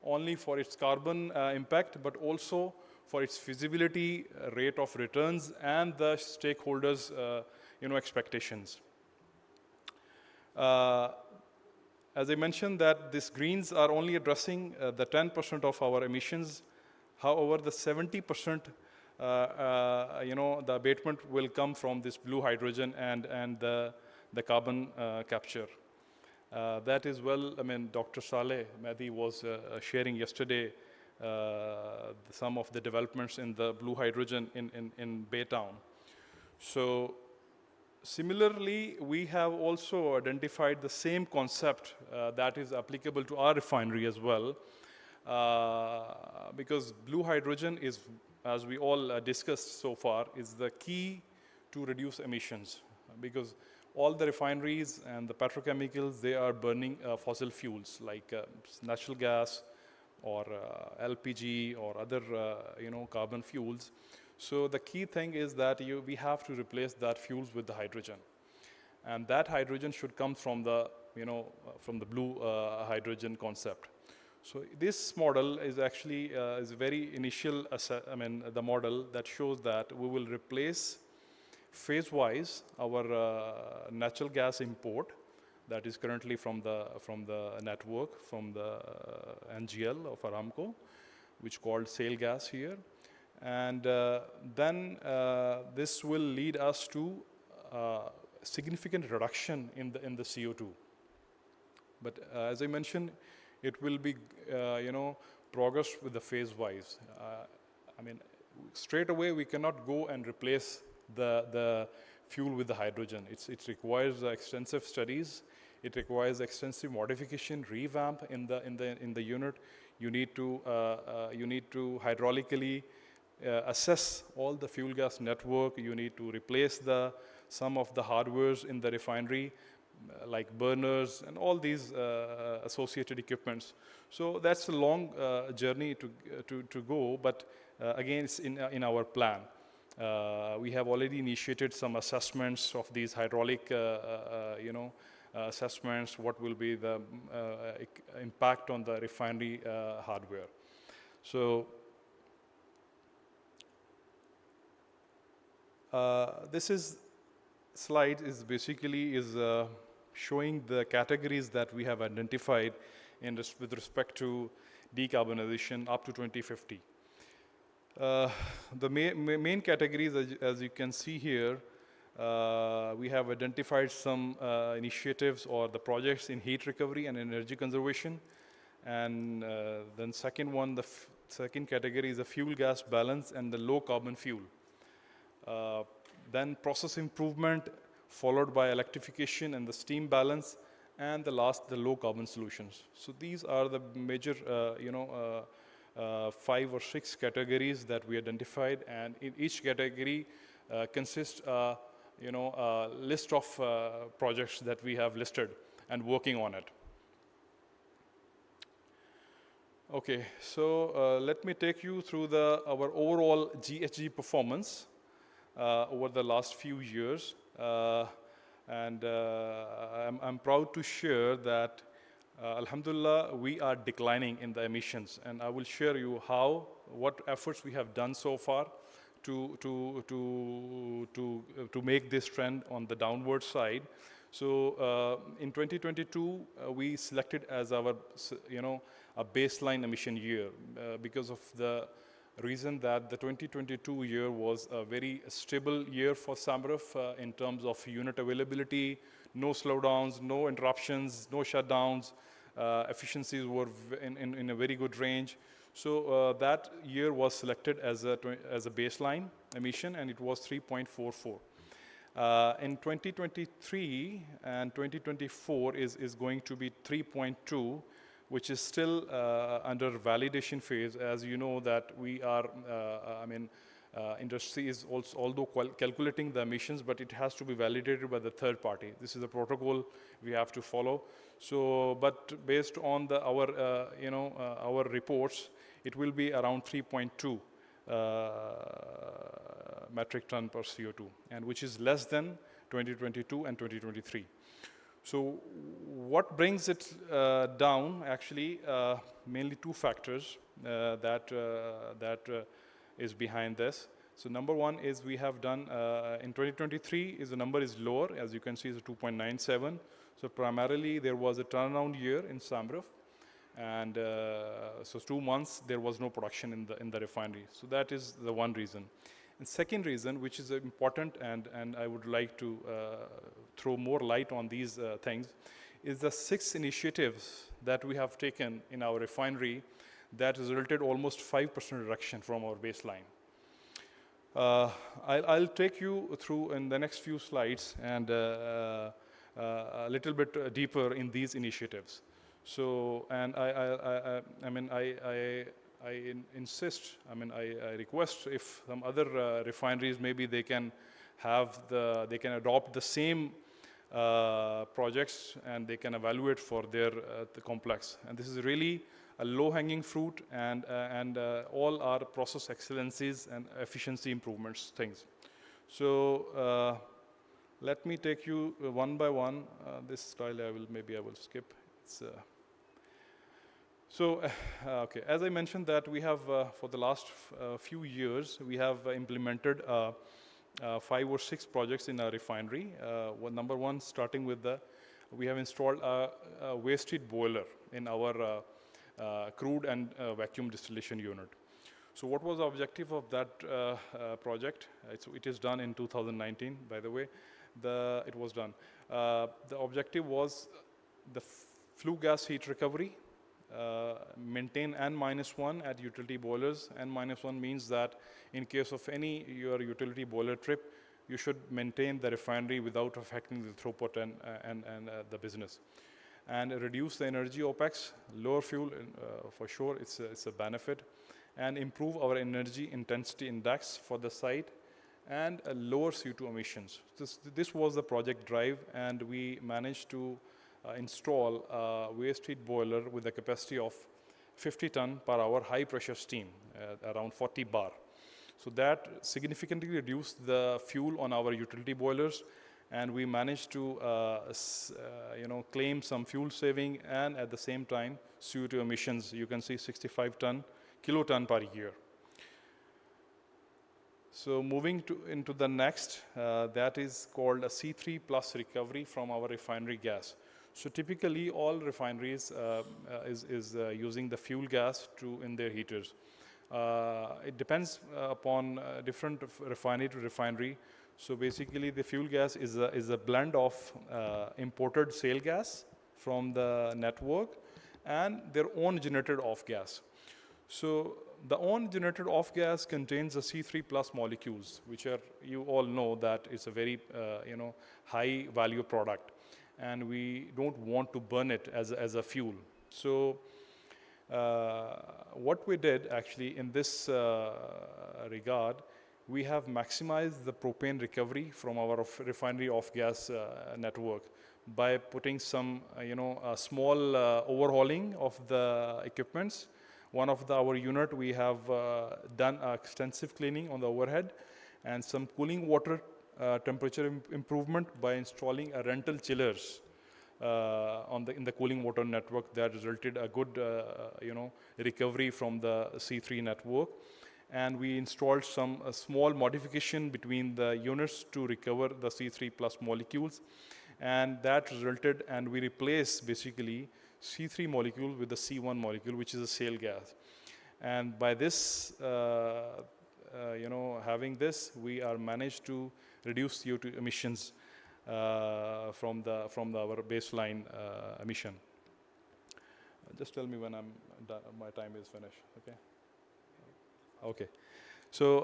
only for its carbon impact, but also for its feasibility, rate of returns, and the stakeholders' expectations. As I mentioned, that these greens are only addressing the 10% of our emissions. However, the 70%, the abatement will come from this blue hydrogen and the carbon capture. That is well, I mean, Dr. Saleh Mehdi was sharing yesterday some of the developments in the blue hydrogen in Baytown. So similarly, we have also identified the same concept that is applicable to our refinery as well, because blue hydrogen is, as we all discussed so far, is the key to reduce emissions, because all the refineries and the petrochemicals, they are burning fossil fuels like natural gas or LPG or other carbon fuels. So the key thing is that we have to replace that fuels with the hydrogen, and that hydrogen should come from the from the blue hydrogen concept. So this model is actually is a very initial, the model that shows that we will replace phase-wise our natural gas import that is currently from the network, from the NGL of Aramco, which called shale gas here. And then this will lead us to significant reduction in the CO2. But as I mentioned, it will be progress with the phase-wise. Straight away we cannot go and replace the fuel with the hydrogen. It requires extensive studies. It requires extensive modification, revamp in the unit. You need to hydraulically assess all the fuel gas network. You need to replace some of the hardwares in the refinery, like burners and all these associated equipments. So that's a long journey to go, but again, it's in our plan. We have already initiated some assessments of these hydraulic, assessments, what will be the impact on the refinery hardware. So this slide is basically showing the categories that we have identified with respect to decarbonization up to 2050. The main categories, as you can see here, we have identified some initiatives or the projects in heat recovery and energy conservation. And then the second category is the fuel gas balance and the low carbon fuel. Then process improvement, followed by electrification and the steam balance, and the low carbon solutions. So these are the major, 5 or 6 categories that we identified, and in each category consists a list of projects that we have listed and working on it. Okay, so let me take you through our overall GHG performance over the last few years. And I'm proud to share that, alhamdulillah, we are declining in the emissions. And I will share you what efforts we have done so far to make this trend on the downward side. So in 2022, we selected as our, a baseline emission year because of the reason that the 2022 year was a very stable year for SAMRF in terms of unit availability, no slowdowns, no interruptions, no shutdowns. Efficiencies were in a very good range. So that year was selected as a baseline emission, and it was 3.44. In 2023 and 2024 is going to be 3.2, which is still under validation phase. As you know that we are, industry is also, although calculating the emissions, but it has to be validated by the third party. This is the protocol we have to follow. So, but based on our reports, it will be around 3.2 metric ton per CO2, and which is less than 2022 and 2023. So what brings it down? Actually, mainly two factors that is behind this. So number one is we have done, in 2023, the number is lower, as you can see, it's 2.97. So primarily there was a turnaround year in Samruf, and so 2 months there was no production in the refinery. So that is the one reason. And second reason, which is important, and I would like to throw more light on these things, is the 6 initiatives that we have taken in our refinery that resulted almost 5% reduction from our baseline. I'll take you through in the next few slides and a little bit deeper in these initiatives. So, and I insist, I request if some other refineries, maybe they can adopt the same projects and they can evaluate for their the complex. And this is really a low-hanging fruit, and all our process excellencies and efficiency improvements things. So let me take you one by one. This style I will skip. It's, okay, as I mentioned that we have, for the last few years, we have implemented 5 or 6 projects in our refinery. Number one, starting with we have installed a waste heat boiler in our crude and vacuum distillation unit. So what was the objective of that project? It is done in 2019, by the way. It was done. The objective was the flue gas heat recovery, maintain N-1 at utility boilers. N-1 means that in case of your utility boiler trip, you should maintain the refinery without affecting the throughput and the business. And reduce the energy OPEX, lower fuel, for sure, it's a benefit, and improve our energy intensity index for the site, and lower CO2 emissions. This was the project drive, and we managed to install a waste heat boiler with a capacity of 50 ton per hour high pressure steam, around 40 bar. So that significantly reduced the fuel on our utility boilers, and we managed to claim some fuel saving, and at the same time CO2 emissions, you can see 65 kiloton per year. So moving into the next, that is called a C3 plus recovery from our refinery gas. So typically all refineries is using the fuel gas in their heaters. It depends upon different refinery to refinery. So basically the fuel gas is a blend of imported shale gas from the network and their own generated off gas. So the own generated off gas contains the C3 plus molecules, which are, you all know that it's a very high value product, and we don't want to burn it as a fuel. So what we did actually in this regard, we have maximized the propane recovery from our refinery off-gas network by putting some, a small overhauling of the equipments. One of our unit, we have done extensive cleaning on the overhead and some cooling water temperature improvement by installing a rental chillers in the cooling water network that resulted a good, recovery from the C3 network. And we installed some small modification between the units to recover the C3 plus molecules, and that resulted, and we replaced basically C3 molecule with the C1 molecule, which is a shale gas. And by this, having this, we are managed to reduce CO2 emissions from our baseline emission. Just tell me when my time is finished, okay? Okay. So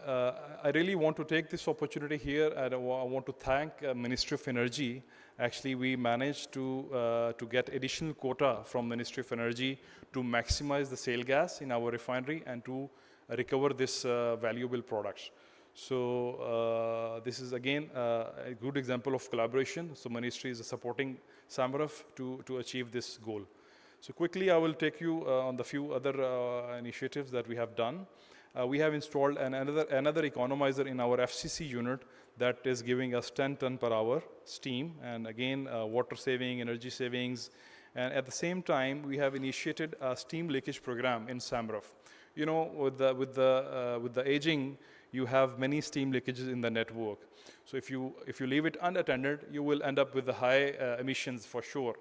I really want to take this opportunity here, and I want to thank Ministry of Energy. Actually, we managed to get additional quota from Ministry of Energy to maximize the shale gas in our refinery and to recover this valuable products. So this is again a good example of collaboration. So Ministry is supporting SAMRF to achieve this goal. So quickly I will take you on the few other initiatives that we have done. We have installed another economizer in our FCC unit that is giving us 10 ton per hour steam, and again water saving, energy savings. And at the same time, we have initiated a steam leakage program in SAMRF. You know, with the aging, you have many steam leakages in the network. So if you leave it unattended, you will end up with the high emissions for sure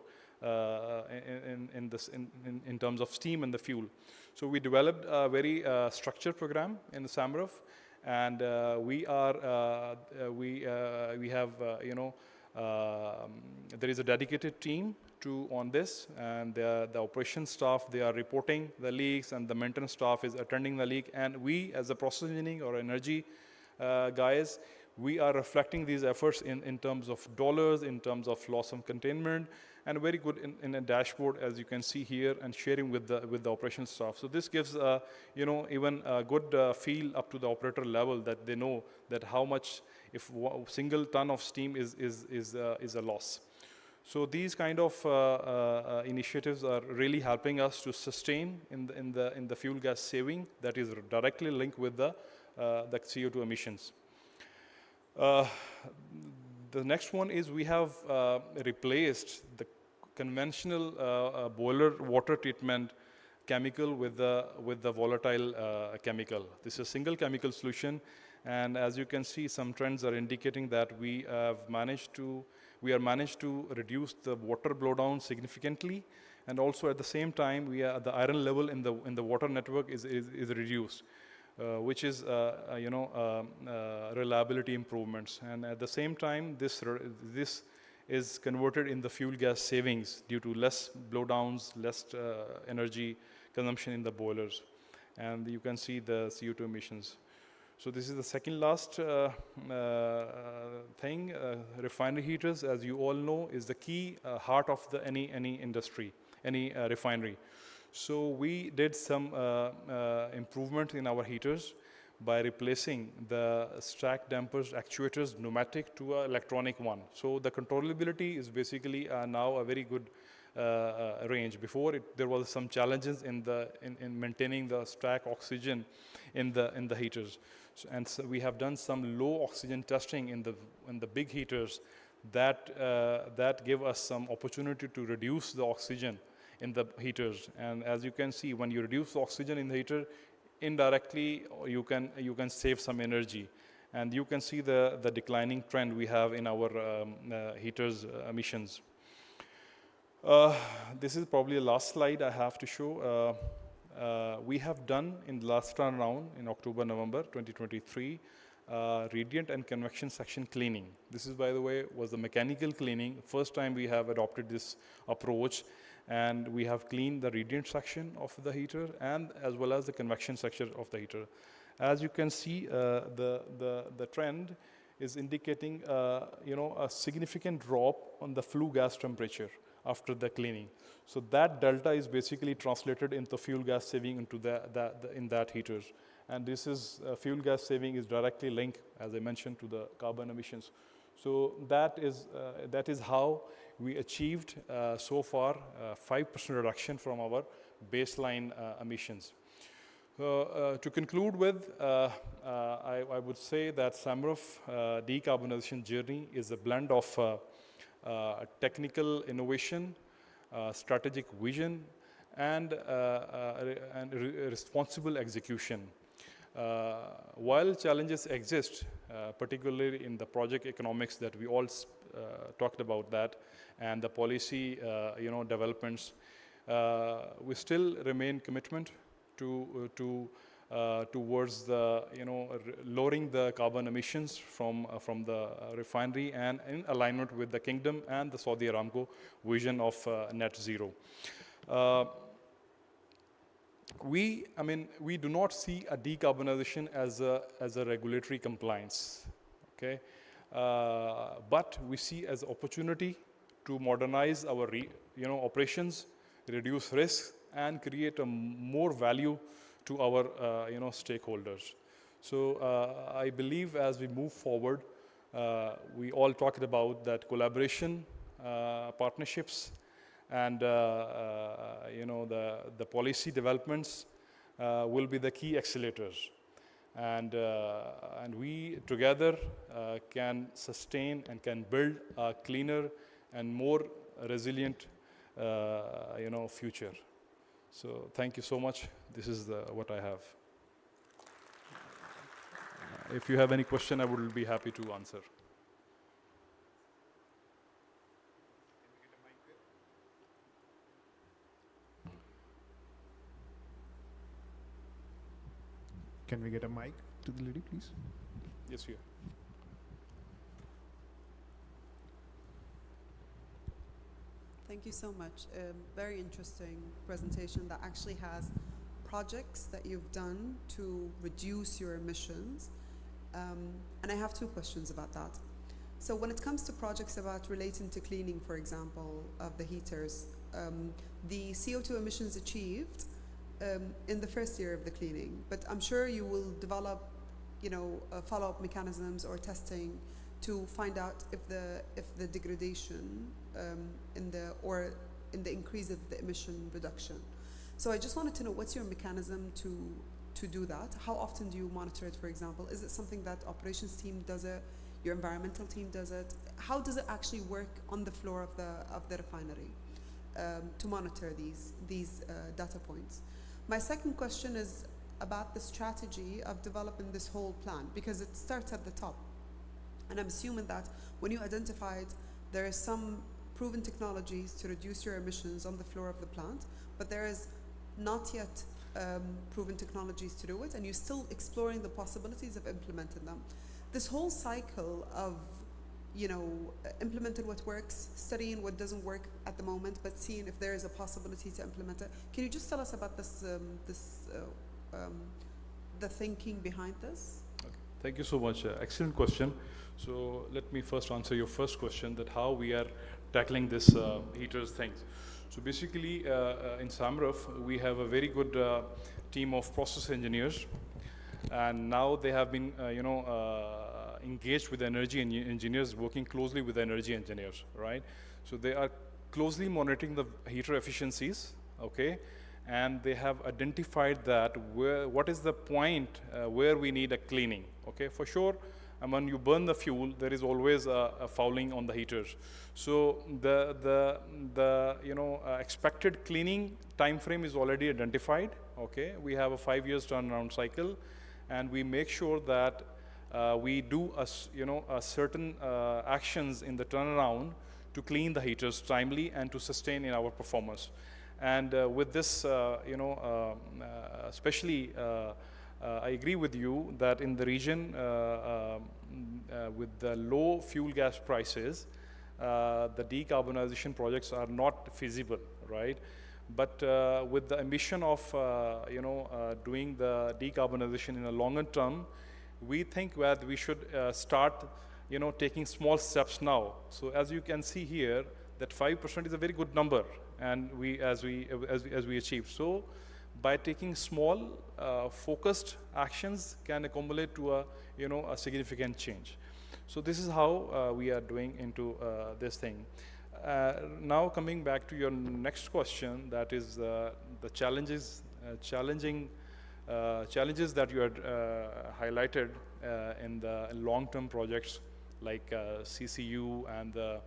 in terms of steam and the fuel. So we developed a very structured program in the SAMRF, and we have there is a dedicated team on this, and the operations staff, they are reporting the leaks, and the maintenance staff is attending the leak. And we, as a process engineering or energy guys, we are reflecting these efforts in terms of dollars, in terms of loss of containment, and very good in a dashboard, as you can see here, and sharing with the operations staff. So this gives even a good feel up to the operator level, that they know that how much, if a single ton of steam is a loss. So these kind of initiatives are really helping us to sustain in the fuel gas saving that is directly linked with the CO2 emissions. The next one is we have replaced the conventional boiler water treatment chemical with the volatile chemical. This is a single chemical solution, and as you can see, some trends are indicating that we are managed to reduce the water blowdown significantly, and also at the same time, the iron level in the water network is reduced, which is reliability improvements. And at the same time, this is converted in the fuel gas savings due to less blowdowns, less energy consumption in the boilers, and you can see the CO2 emissions. So this is the second last thing. Refinery heaters, as you all know, is the key heart of any industry, any refinery. So we did some improvement in our heaters by replacing the stack dampers actuators pneumatic to an electronic one. So the controllability is basically now a very good range. Before there was some challenges in maintaining the stack oxygen in the heaters. So we have done some low oxygen testing in the big heaters that give us some opportunity to reduce the oxygen in the heaters. And as you can see, when you reduce the oxygen in the heater, indirectly you can save some energy. And you can see the declining trend we have in our heaters emissions. This is probably the last slide I have to show. We have done in the last turnaround in October, November 2023, radiant and convection section cleaning. This is, by the way, was the mechanical cleaning. First time we have adopted this approach, and we have cleaned the radiant section of the heater and as well as the convection section of the heater. As you can see, the trend is indicating a significant drop on the flue gas temperature after the cleaning. So that delta is basically translated into fuel gas saving into in that heaters. And this is fuel gas saving is directly linked, as I mentioned, to the carbon emissions. So that is how we achieved so far 5% reduction from our baseline emissions. To conclude with, I would say that SAMRF decarbonization journey is a blend of technical innovation, strategic vision, and responsible execution. While challenges exist, particularly in the project economics that we all talked about that, and the policy developments, we still remain commitment towards the lowering the carbon emissions from the refinery, and in alignment with the Kingdom and the Saudi Aramco vision of net zero. We do not see a decarbonization as a regulatory compliance, okay? But we see as opportunity to modernize our operations, reduce risk, and create a more value to our stakeholders. So I believe as we move forward, we all talked about that collaboration, partnerships, and the policy developments will be the key accelerators. And we together can sustain and can build a cleaner and more resilient future. So thank you so much. This is what I have. If you have any question, I would be happy to answer. Can we get a mic to the lady, please? Yes, here. Thank you so much. Very interesting presentation that actually has projects that you've done to reduce your emissions. And I have two questions about that. So when it comes to projects about relating to cleaning, for example, of the heaters, the CO2 emissions achieved in the first year of the cleaning, but I'm sure you will develop, follow-up mechanisms or testing to find out if the degradation in the increase of the emission reduction. So I just wanted to know, what's your mechanism to do that? How often do you monitor it, for example? Is it something that operations team does it, your environmental team does it? How does it actually work on the floor of the refinery to monitor these data points? My second question is about the strategy of developing this whole plan, because it starts at the top. And I'm assuming that when you identified there is some proven technologies to reduce your emissions on the floor of the plant, but there is not yet proven technologies to do it, and you're still exploring the possibilities of implementing them. This whole cycle of, implementing what works, studying what doesn't work at the moment, but seeing if there is a possibility to implement it. Can you just tell us about this, the thinking behind this? Okay. Thank you so much. Excellent question. So let me first answer your first question, that how we are tackling this heaters things. So basically, in Samruf, we have a very good team of process engineers, and now they have been, engaged with energy engineers, working closely with energy engineers, right? So they are closely monitoring the heater efficiencies, okay? And they have identified that what is the point where we need a cleaning, okay? For sure, when you burn the fuel, there is always a fouling on the heaters. So the expected cleaning time frame is already identified, okay? We have a 5 years turnaround cycle, and we make sure that we do a certain actions in the turnaround to clean the heaters timely and to sustain in our performance. And with this, especially, I agree with you that in the region, with the low fuel gas prices, the decarbonization projects are not feasible, right? But with the ambition of, doing the decarbonization in a longer term, we think that we should start, taking small steps now. So as you can see here, that 5% is a very good number, and as we achieve. So by taking small, focused actions can accumulate to a significant change. So this is how we are doing into this thing. Now coming back to your next question, that is the challenges that you had highlighted in the long-term projects like CCU and the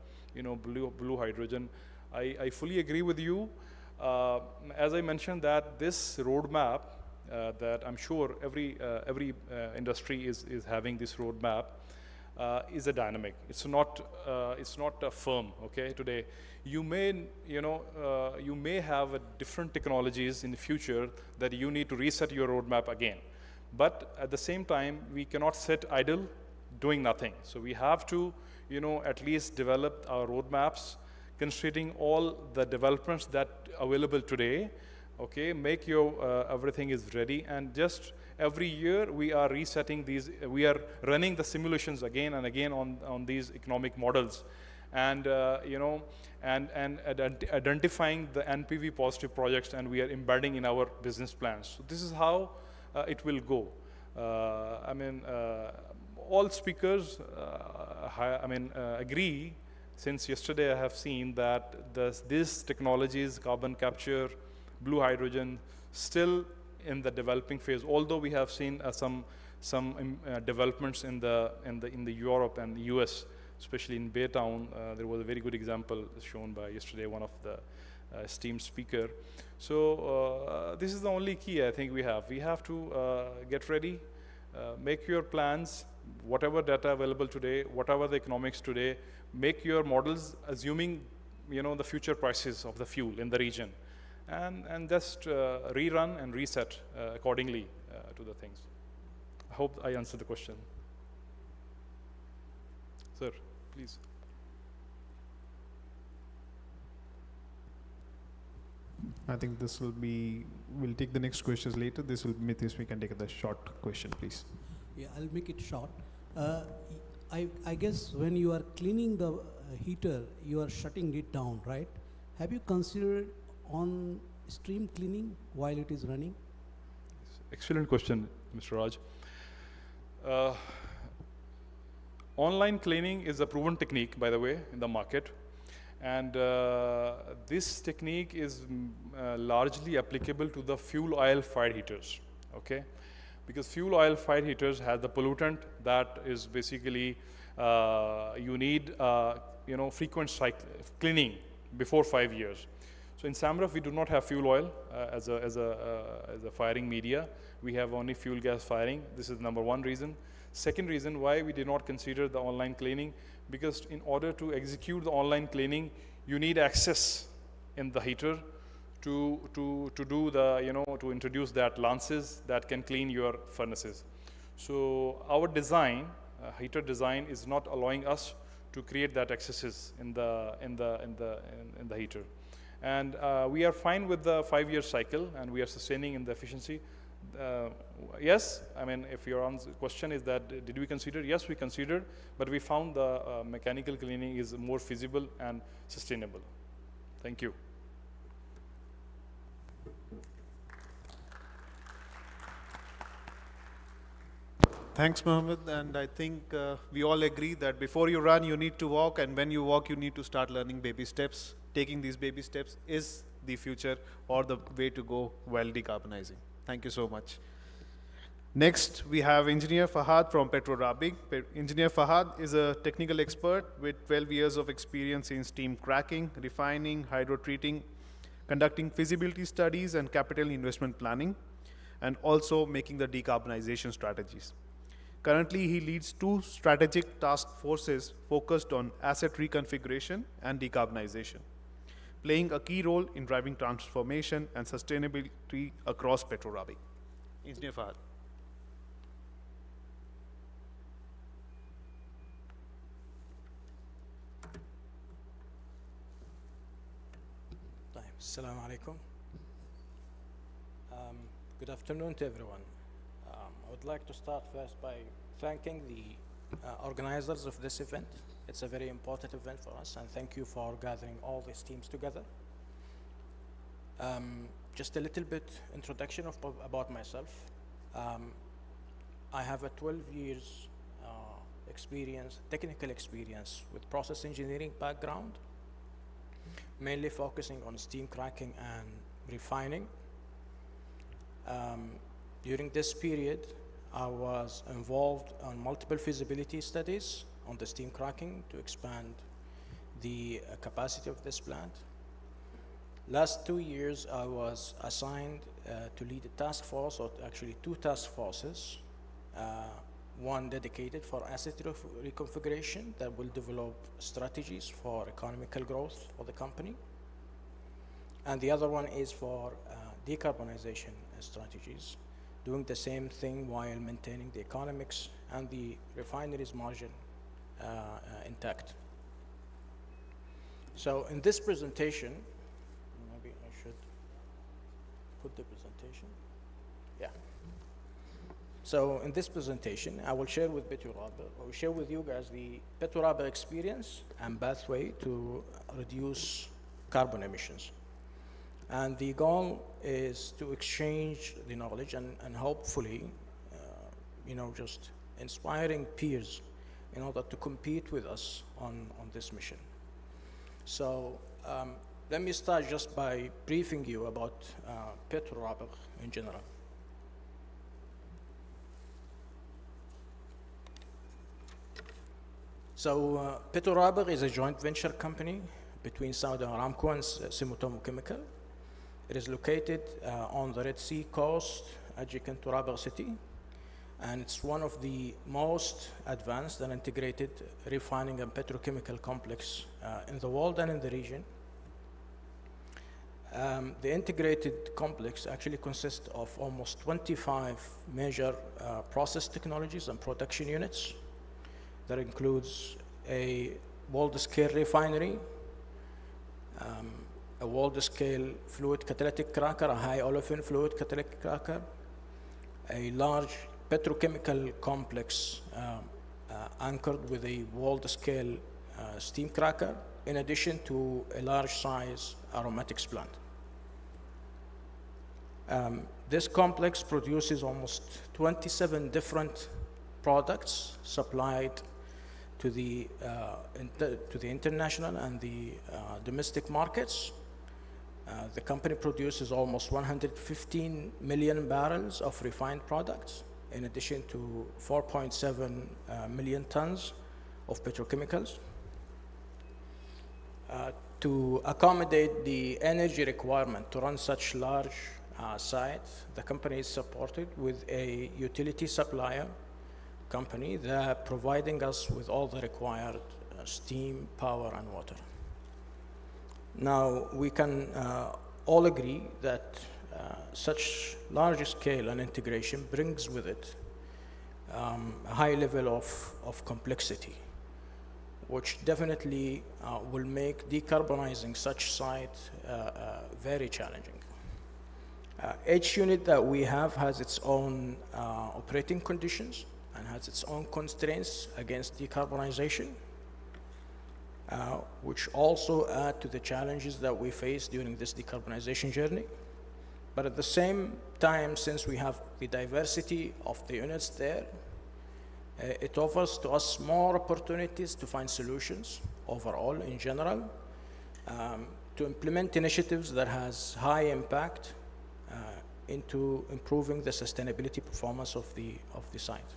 blue hydrogen. I fully agree with you. As I mentioned, that this roadmap that I'm sure every industry is having this roadmap is a dynamic. It's not a firm. Okay, today you may have a different technologies in the future that you need to reset your roadmap again. But at the same time, we cannot sit idle doing nothing. So we have to at least develop our roadmaps, considering all the developments that available today. Okay, make your everything is ready, and just every year we are resetting these. We are running the simulations again and again on these economic models, and identifying the NPV positive projects, and we are embedding in our business plans. So this is how it will go. All speakers, agree. Since yesterday, I have seen that these technologies, carbon capture, blue hydrogen, still in the developing phase. Although we have seen some developments in the Europe and the US, especially in Baytown. There was a very good example shown by yesterday one of the esteemed speaker. So this is the only key I think we have. We have to get ready, make your plans, whatever data available today, whatever the economics today, make your models assuming the future prices of the fuel in the region, and just rerun and reset accordingly to the things. I hope I answered the question. Sir, please. I think this will be, we'll take the next questions later. This will be this, we can take the short question, please. Yeah, I'll make it short. I guess when you are cleaning the heater, you are shutting it down, right? Have you considered on stream cleaning while it is running? Excellent question, Mr. Raj. Online cleaning is a proven technique, by the way, in the market. And this technique is largely applicable to the fuel oil fired heaters, okay? Because fuel oil fired heaters have the pollutant that is basically, you need frequent cleaning before 5 years. So in Samruff, we do not have fuel oil as a firing media. We have only fuel gas firing. This is number one reason. Second reason why we did not consider the online cleaning, because in order to execute the online cleaning, you need access in the heater to do the, to introduce that lances that can clean your furnaces. So our design, heater design, is not allowing us to create that accesses in the heater. And we are fine with the 5-year cycle, and we are sustaining in the efficiency. Yes, if your question is that did we consider? Yes, we considered, but we found the mechanical cleaning is more feasible and sustainable. Thank you. Thanks, Mohammed. And I think we all agree that before you run, you need to walk, and when you walk, you need to start learning baby steps. Taking these baby steps is the future or the way to go while decarbonizing. Thank you so much. Next, we have Engineer Fahad from Petro Rabigh. Engineer Fahad is a technical expert with 12 years of experience in steam cracking, refining, hydro-treating, conducting feasibility studies and capital investment planning, and also making the decarbonization strategies. Currently, he leads 2 strategic task forces focused on asset reconfiguration and decarbonization, playing a key role in driving transformation and sustainability across Petro Rabigh. Engineer Fahad. Assalamu alaikum. Good afternoon to everyone. I would like to start first by thanking the organizers of this event. It's a very important event for us, and thank you for gathering all these teams together. Just a little bit introduction about myself. I have a 12 years experience, technical experience with process engineering background, mainly focusing on steam cracking and refining. During this period, I was involved on multiple feasibility studies on the steam cracking to expand the capacity of this plant. Last 2 years, I was assigned to lead a task force, or actually 2 task forces. One dedicated for asset reconfiguration that will develop strategies for economical growth for the company. And the other one is for decarbonization strategies, doing the same thing while maintaining the economics and the refinery's margin intact. So in this presentation, maybe I should put the presentation. Yeah. So in this presentation, I will share with you guys the Petroraba experience and pathway to reduce carbon emissions. And the goal is to exchange the knowledge and hopefully, just inspiring peers in order to compete with us on this mission. So let me start just by briefing you about Petroraba in general. So Petroraba is a joint venture company between Saudi Aramco and Sumitomo Chemical. It is located on the Red Sea coast, adjacent to Rabigh city, and it's one of the most advanced and integrated refining and petrochemical complex in the world and in the region. The integrated complex actually consists of almost 25 major process technologies and production units. That includes a world-scale refinery, a world-scale fluid catalytic cracker, a high olefin fluid catalytic cracker, a large petrochemical complex anchored with a world-scale steam cracker, in addition to a large-size aromatics plant. This complex produces almost 27 different products supplied to the international and the domestic markets. The company produces almost 115 million barrels of refined products, in addition to 4.7 million tons of petrochemicals. To accommodate the energy requirement to run such large sites, the company is supported with a utility supplier company that providing us with all the required steam, power, and water. Now, we can all agree that such large scale and integration brings with it a high level of complexity, which definitely will make decarbonizing such sites very challenging. Each unit that we have has its own operating conditions and has its own constraints against decarbonization, which also add to the challenges that we face during this decarbonization journey. But at the same time, since we have the diversity of the units there, it offers to us more opportunities to find solutions overall in general, to implement initiatives that has high impact into improving the sustainability performance of the site.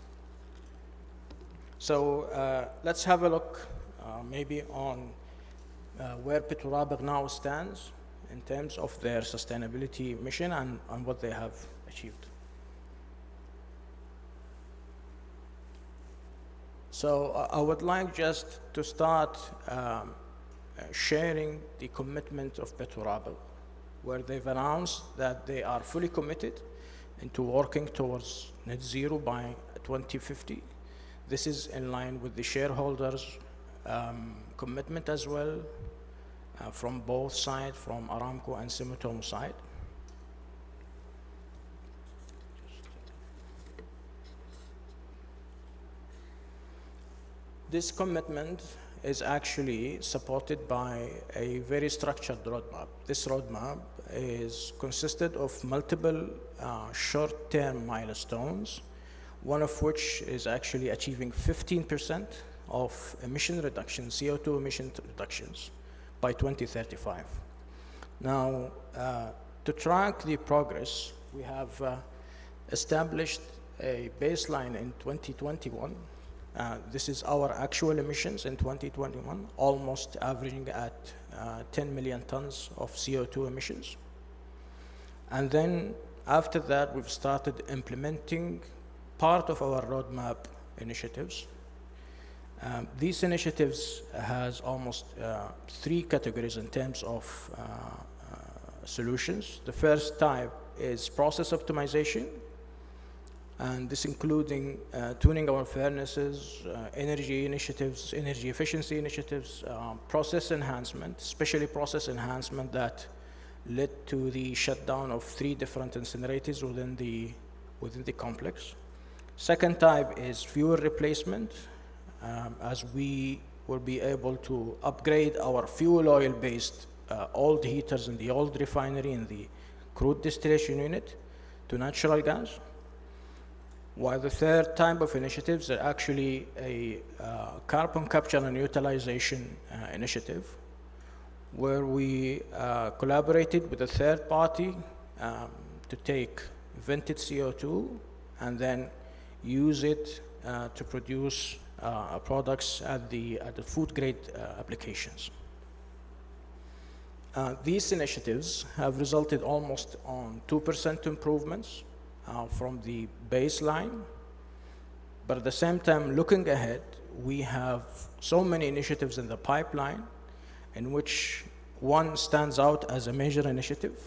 So let's have a look maybe on where Petroraba now stands in terms of their sustainability mission and what they have achieved. So I would like just to start sharing the commitment of Petroraba, where they've announced that they are fully committed into working towards net zero by 2050. This is in line with the shareholders' commitment as well from both sides, from Aramco and Sumitomo side. This commitment is actually supported by a very structured roadmap. This roadmap is consisted of multiple short-term milestones, one of which is actually achieving 15% of emission reduction, CO2 emission reductions by 2035. Now, to track the progress, we have established a baseline in 2021. This is our actual emissions in 2021, almost averaging at 10 million tons of CO2 emissions. And then after that, we've started implementing part of our roadmap initiatives. These initiatives has almost 3 categories in terms of solutions. The first type is process optimization, and this including tuning our furnaces, energy initiatives, energy efficiency initiatives, process enhancement, especially process enhancement that led to the shutdown of 3 different incinerators within the complex. Second type is fuel replacement, as we will be able to upgrade our fuel oil-based old heaters in the old refinery in the crude distillation unit to natural gas. While the third type of initiatives are actually a carbon capture and utilization initiative, where we collaborated with a third party to take vented CO2 and then use it to produce products at the food grade applications. These initiatives have resulted almost on 2% improvements from the baseline, but at the same time, looking ahead, we have so many initiatives in the pipeline in which one stands out as a major initiative.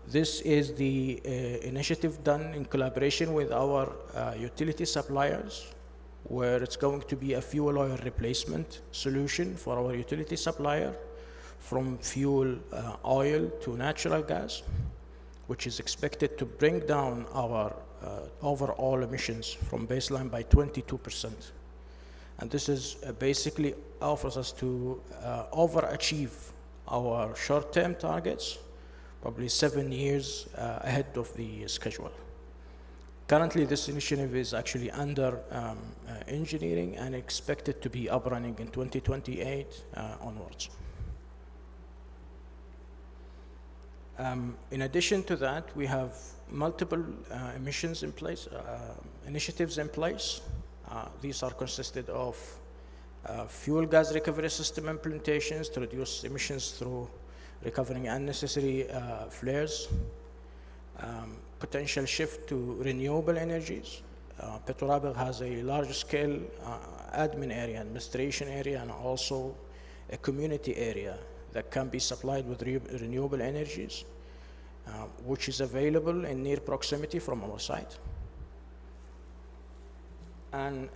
This is the initiative done in collaboration with our utility suppliers, where it's going to be a fuel oil replacement solution for our utility supplier from fuel oil to natural gas, which is expected to bring down our overall emissions from baseline by 22%. And this is basically offers us to overachieve our short-term targets, probably 7 years ahead of the schedule. Currently, this initiative is actually under engineering and expected to be up running in 2028 onwards. In addition to that, we have multiple emissions in place, initiatives in place. These are consisted of fuel gas recovery system implementations to reduce emissions through recovering unnecessary flares, potential shift to renewable energies. Petrolabig has a large-scale admin area, administration area, and also a community area that can be supplied with renewable energies, which is available in near proximity from our site. And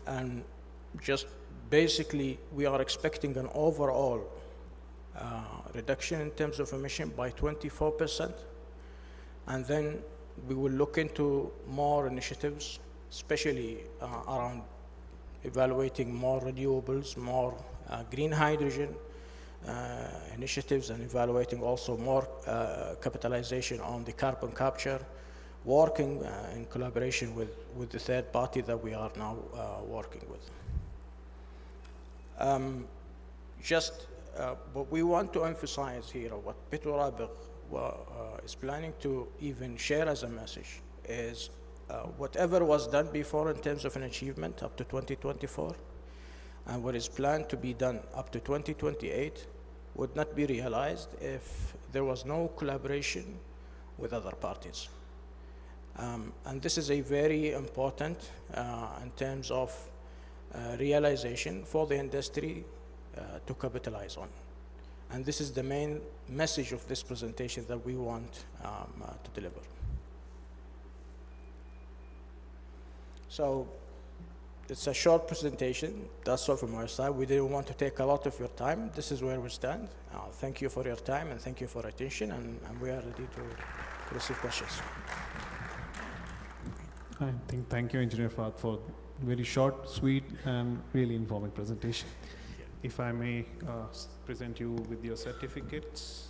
just basically, we are expecting an overall reduction in terms of emission by 24%. And then we will look into more initiatives, especially around evaluating more renewables, more green hydrogen, initiatives, and evaluating also more capitalization on the carbon capture, working in collaboration with the third party that we are now working with. What we want to emphasize here, what Petrolabig is planning to even share as a message, is whatever was done before in terms of an achievement up to 2024, and what is planned to be done up to 2028 would not be realized if there was no collaboration with other parties. And this is a very important in terms of realization for the industry to capitalize on. And this is the main message of this presentation that we want to deliver. So it's a short presentation. That's all from our side. We didn't want to take a lot of your time. This is where we stand. Thank you for your time and thank you for attention, and we are ready to receive questions. I think thank you, Engineer Fahad, for very short, sweet, and really informative presentation. If I may present you with your certificates.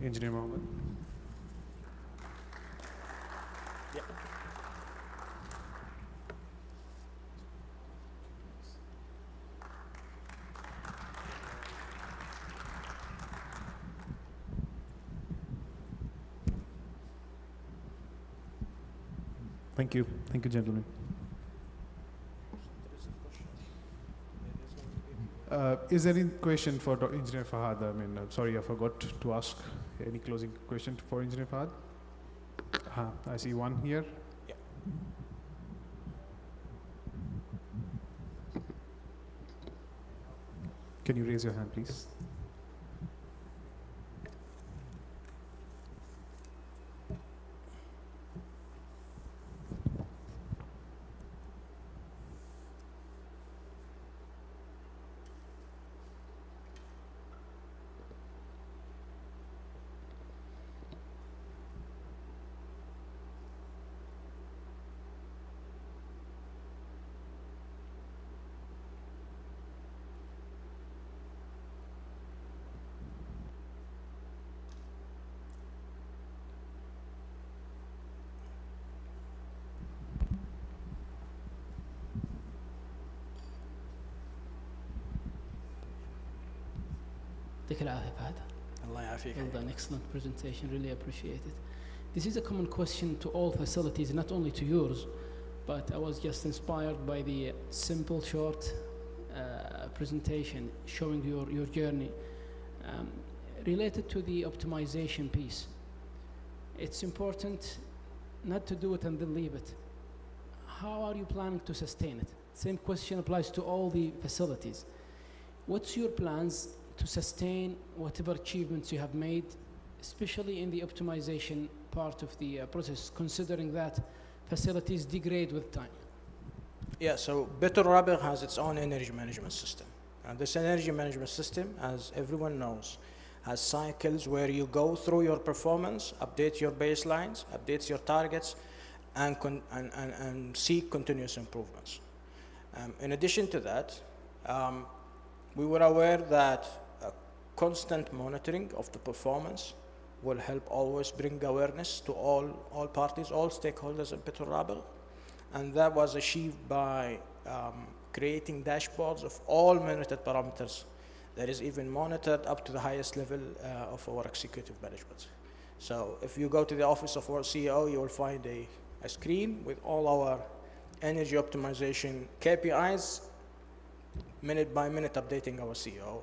Engineer Mohammed. Yeah. Thank you. Thank you, gentlemen. Is there any question for Engineer Fahad? I mean, sorry, I forgot to ask. Any closing question for Engineer Fahad? I see one here. Yeah. Can you raise your hand, please? يعطيك العافية فهد. الله يعافيك. Well done, excellent presentation, really appreciate it. This is a common question to all facilities, not only to yours, but I was just inspired by the simple, short presentation showing your journey. Related to the optimization piece, it's important not to do it and then leave it. How are you planning to sustain it? Same question applies to all the facilities. What's your plans to sustain whatever achievements you have made, especially in the optimization part of the process, considering that facilities degrade with time? Yeah, so Btolrabigh has its own energy management system. And this energy management system, as everyone knows, has cycles where you go through your performance, update your baselines, update your targets, and seek continuous improvements. In addition to that, we were aware that constant monitoring of the performance will help always bring awareness to all parties, all stakeholders in Btolrabigh. And that was achieved by creating dashboards of all monitored parameters that is even monitored up to the highest level of our executive management. So if you go to the office of our CEO, you will find a screen with all our energy optimization KPIs, minute by minute updating our CEO.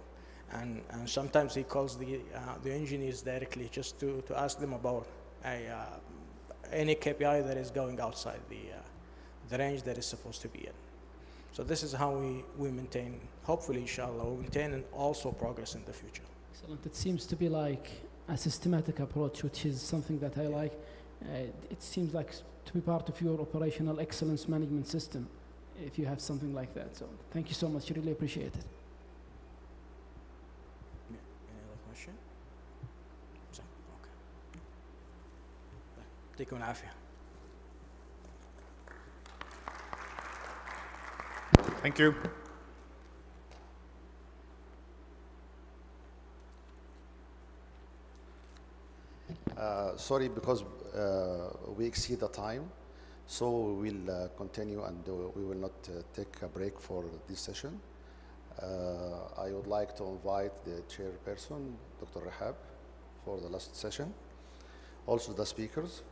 And sometimes he calls the engineers directly just to ask them about any KPI that is going outside the range that is supposed to be in. So this is how we maintain, hopefully, inshallah, we maintain and also progress in the future. Excellent. It seems to be like a systematic approach, which is something that I like. It seems like to be part of your operational excellence management system, if you have something like that. So thank you so much. Really appreciate it. Any other question? Okay. يعطيكم العافية. Thank you. Sorry, because we exceed the time, so we will continue and we will not take a break for this session. I would like to invite the chairperson, Dr. Rahab, for the last session. Also the speakers.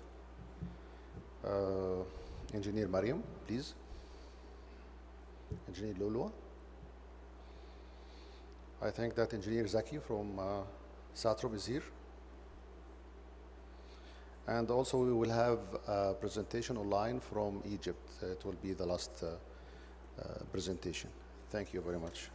Engineer Mariam, please. Engineer Lulua. I think that Engineer Zaki from Satrum is here. And also we will have a presentation online from Egypt. It will be the last presentation. Thank you very much.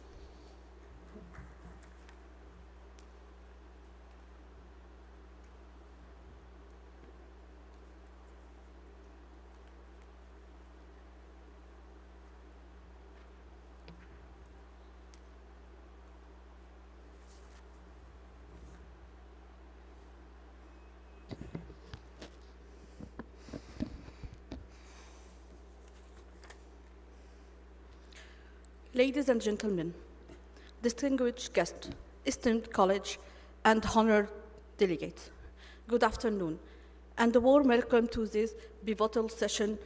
Ladies and gentlemen, distinguished guests, esteemed college, and honored delegates, good afternoon, and a warm welcome to this pivotal session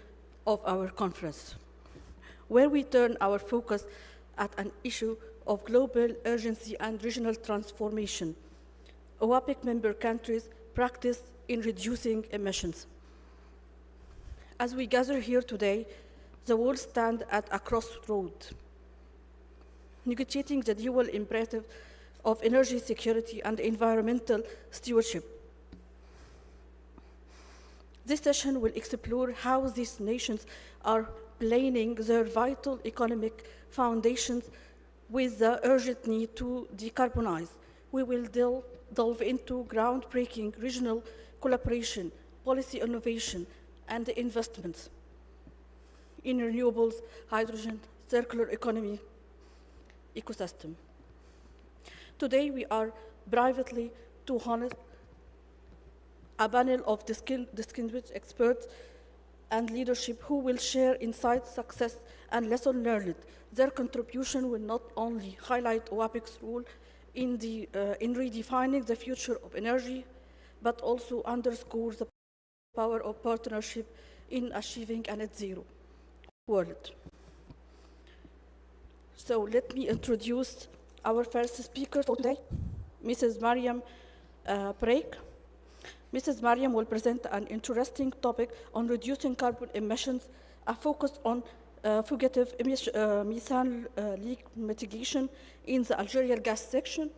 of our conference, where we turn our focus at an issue of global urgency and regional transformation, OAPEC member countries' practice in reducing emissions. As we gather here today, the world stands at a crossroads, negotiating the dual imperative of energy security and environmental stewardship. This session will explore how these nations are planning their vital economic foundations with the urgent need to decarbonize. We will delve into groundbreaking regional collaboration, policy innovation, and investments in renewables, hydrogen, circular economy, ecosystem. Today we are privately to honor a panel of distinguished experts and leadership who will share insights, success, and lessons learned. Their contribution will not only highlight OAPEC's role in redefining the future of energy, but also underscore the power of partnership in achieving a net zero world. So let me introduce our first speaker for today, Mrs. Mariam Break. Mrs. Mariam will present an interesting topic on reducing carbon emissions, a focus on fugitive methane leak mitigation in the Algerian gas section.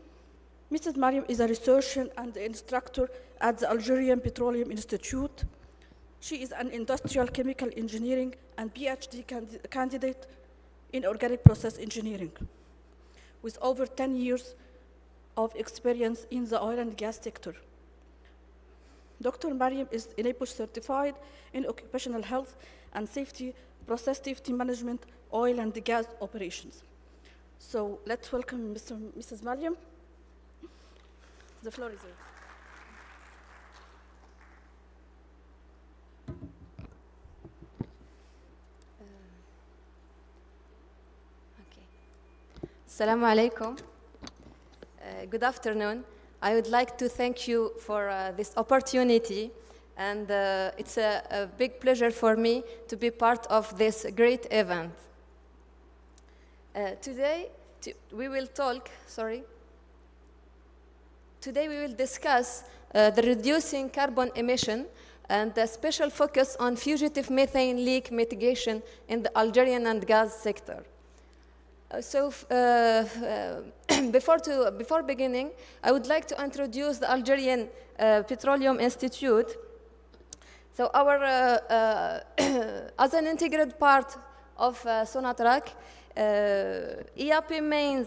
Mrs. Mariam is a researcher and instructor at the Algerian Petroleum Institute. She is an industrial chemical engineering and PhD candidate in organic process engineering with over 10 years of experience in the oil and gas sector. Dr. Mariam is NAPOS certified in occupational health and safety, process safety management, oil and gas operations. So let's welcome Mrs. Mariam. The floor is yours. Assalamu alaikum. Good afternoon. I would like to thank you for this opportunity, and it's a big pleasure for me to be part of this great event. Today we will discuss the reducing carbon emission and the special focus on fugitive methane leak mitigation in the Algerian and gas sector. Before beginning, I would like to introduce the Algerian Petroleum Institute. So as an integrated part of Sonatrach, EAP main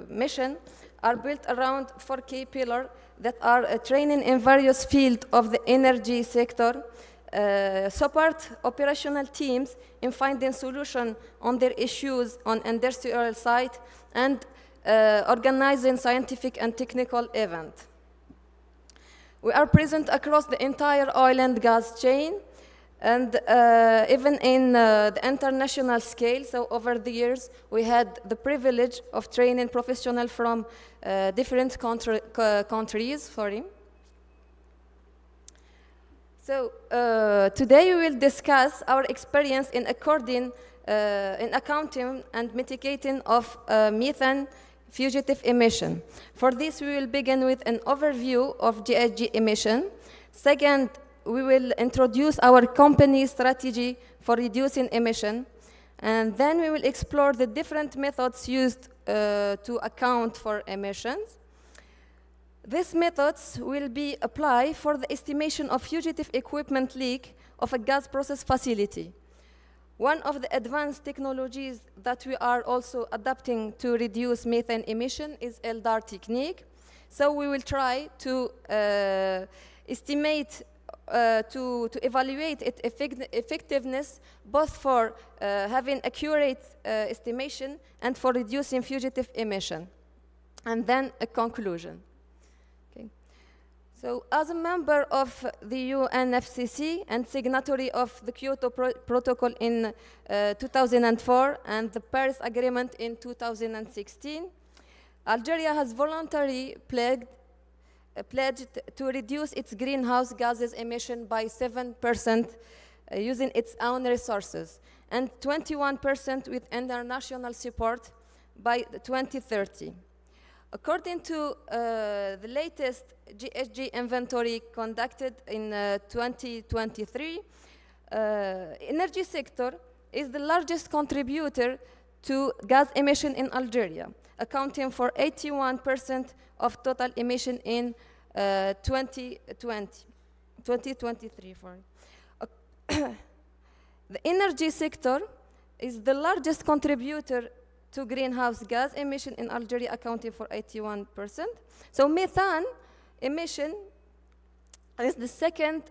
mission are built around 4 key pillars that are training in various fields of the energy sector, support operational teams in finding solutions on their issues on industrial site, and organizing scientific and technical events. We are present across the entire oil and gas chain, and even in the international scale. So over the years, we had the privilege of training professionals from different countries. So today we will discuss our experience in accounting and mitigating of methane fugitive emission. For this, we will begin with an overview of GHG emission. Second, we will introduce our company strategy for reducing emission. And then we will explore the different methods used to account for emissions. These methods will be applied for the estimation of fugitive equipment leak of a gas process facility. One of the advanced technologies that we are also adapting to reduce methane emission is LDAR technique. So we will try to estimate, to evaluate its effectiveness, both for having accurate estimation and for reducing fugitive emission. And then a conclusion. So as a member of the UNFCCC and signatory of the Kyoto Protocol in 2004 and the Paris Agreement in 2016, Algeria has voluntarily pledged to reduce its greenhouse gases emission by 7% using its own resources and 21% with international support by 2030. According to the latest GHG inventory conducted in 2023, energy sector is the largest contributor to gas emission in Algeria, accounting for 81% of total emission in 2023. The energy sector is the largest contributor to greenhouse gas emission in Algeria, accounting for 81%. So methane emission is the second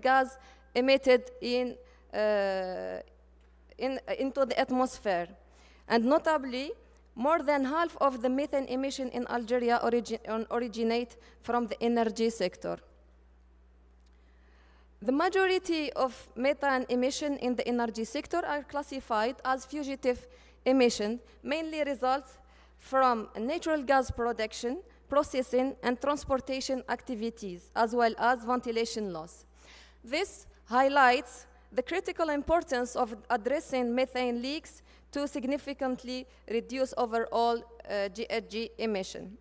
gas emitted into the atmosphere, and notably, more than half of the methane emission in Algeria originate from the energy sector. The majority of methane emission in the energy sector are classified as fugitive emission, mainly results from natural gas production, processing, and transportation activities, as well as ventilation loss. This highlights the critical importance of addressing methane leaks to significantly reduce overall GHG emission.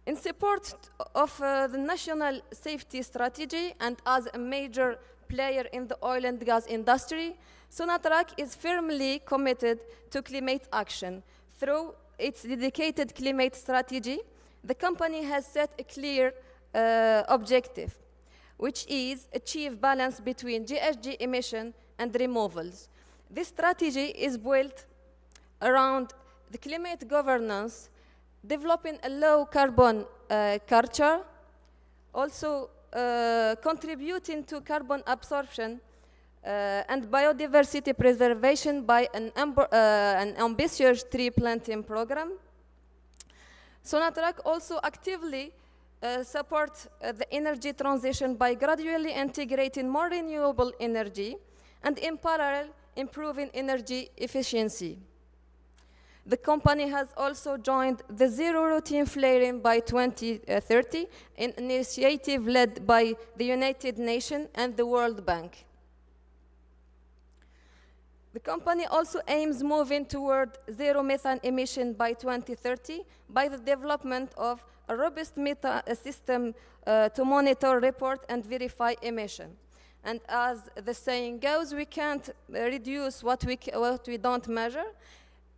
In support of the national safety strategy and as a major player in the oil and gas industry, Sonatrach is firmly committed to climate action. Through its dedicated climate strategy, the company has set a clear objective, which is achieve balance between GHG emission and removals. This strategy is built around the climate governance, developing a low carbon culture, also contributing to carbon absorption and biodiversity preservation by an ambitious tree planting program. Sonatrach also actively supports the energy transition by gradually integrating more renewable energy and in parallel improving energy efficiency. The company has also joined the Zero Routine Flaring by 2030, an initiative led by the United Nations and the World Bank. The company also aims moving toward zero methane emission by 2030 by the development of a robust system to monitor, report, and verify emission. And as the saying goes, we can't reduce what we don't measure.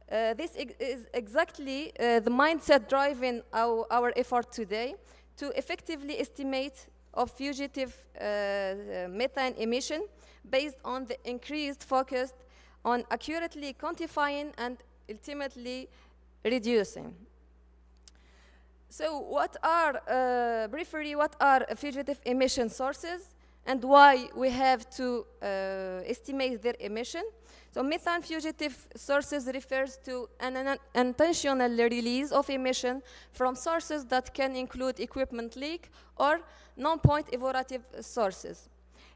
This is exactly the mindset driving our effort today to effectively estimate of fugitive methane emission based on the increased focus on accurately quantifying and ultimately reducing. So briefly, what are fugitive emission sources and why we have to estimate their emission? So methane fugitive sources refers to an intentional release of emission from sources that can include equipment leak or non-point evaporative sources.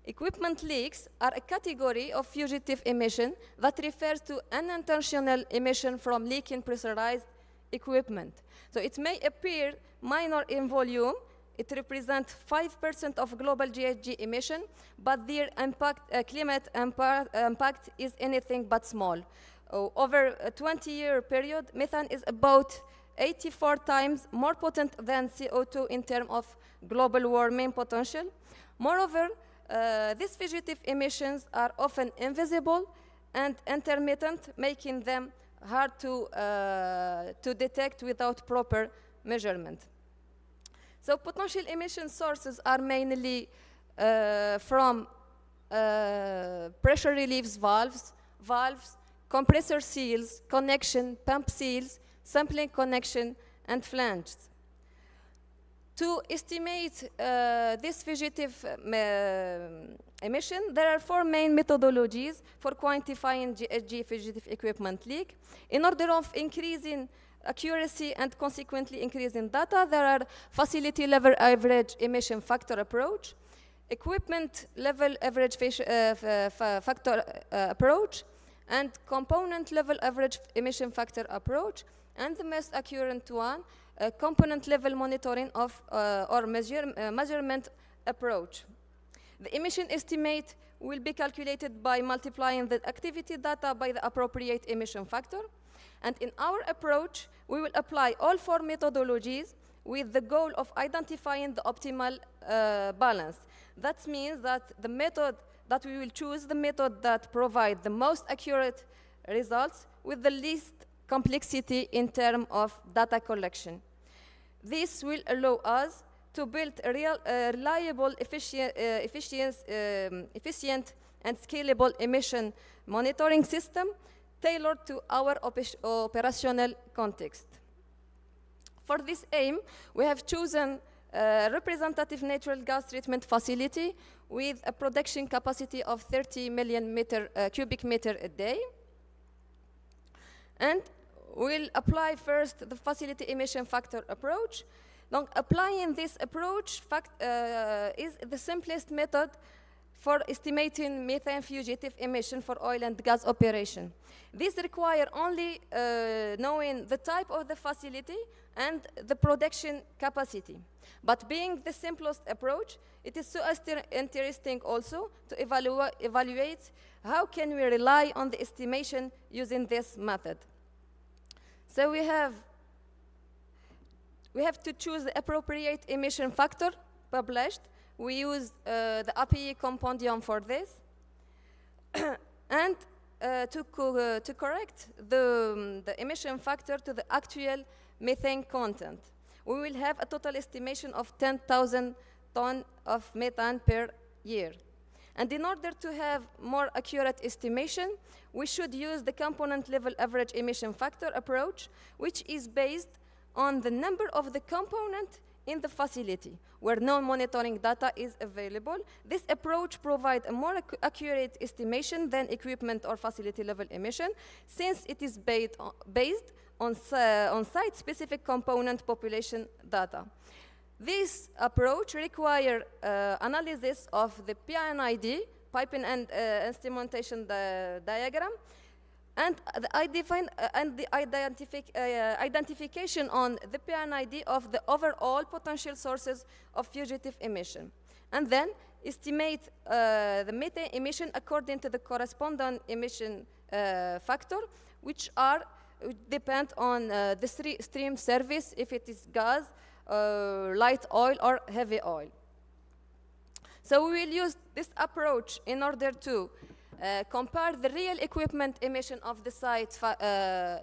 Equipment leaks are a category of fugitive emission that refers to unintentional emission from leaking pressurized equipment. So it may appear minor in volume. It represents 5% of global GHG emission, but their climate impact is anything but small. Over a 20-year period, methane is about 84 times more potent than CO2 in terms of global warming potential. Moreover, these fugitive emissions are often invisible and intermittent, making them hard to detect without proper measurement. So potential emission sources are mainly from pressure relief valves, compressor seals, connection, pump seals, sampling connection, and flanges. To estimate this fugitive emission, there are 4 main methodologies for quantifying GHG fugitive equipment leak. In order of increasing accuracy and consequently increasing data, there are facility level average emission factor approach, equipment level average factor approach, and component level average emission factor approach, and the most accurate one, component level monitoring of or measurement approach. The emission estimate will be calculated by multiplying the activity data by the appropriate emission factor. And in our approach, we will apply all 4 methodologies with the goal of identifying the optimal balance. That means that the method that we will choose, the method that provides the most accurate results with the least complexity in terms of data collection. This will allow us to build a reliable, efficient and scalable emission monitoring system tailored to our operational context. For this aim, we have chosen a representative natural gas treatment facility with a production capacity of 30 million cubic meter a day. And we'll apply first the facility emission factor approach. Now, applying this approach is the simplest method for estimating methane fugitive emission for oil and gas operation. This requires only knowing the type of the facility and the production capacity. But being the simplest approach, it is so interesting also to evaluate how can we rely on the estimation using this method. So we have to choose the appropriate emission factor published. We use the API compendium for this. And to correct the emission factor to the actual methane content, we will have a total estimation of 10,000 tons of methane per year. And in order to have more accurate estimation, we should use the component level average emission factor approach, which is based on the number of the component in the facility where no monitoring data is available. This approach provides a more accurate estimation than equipment or facility level emission, since it is based on site-specific component population data. This approach requires analysis of the PNID, piping and instrumentation diagram, and the identification on the PNID of the overall potential sources of fugitive emission. And then estimate the methane emission according to the corresponding emission factor, which depend on the stream service, if it is gas, light oil, or heavy oil. So we will use this approach in order to compare the real equipment emission of the site,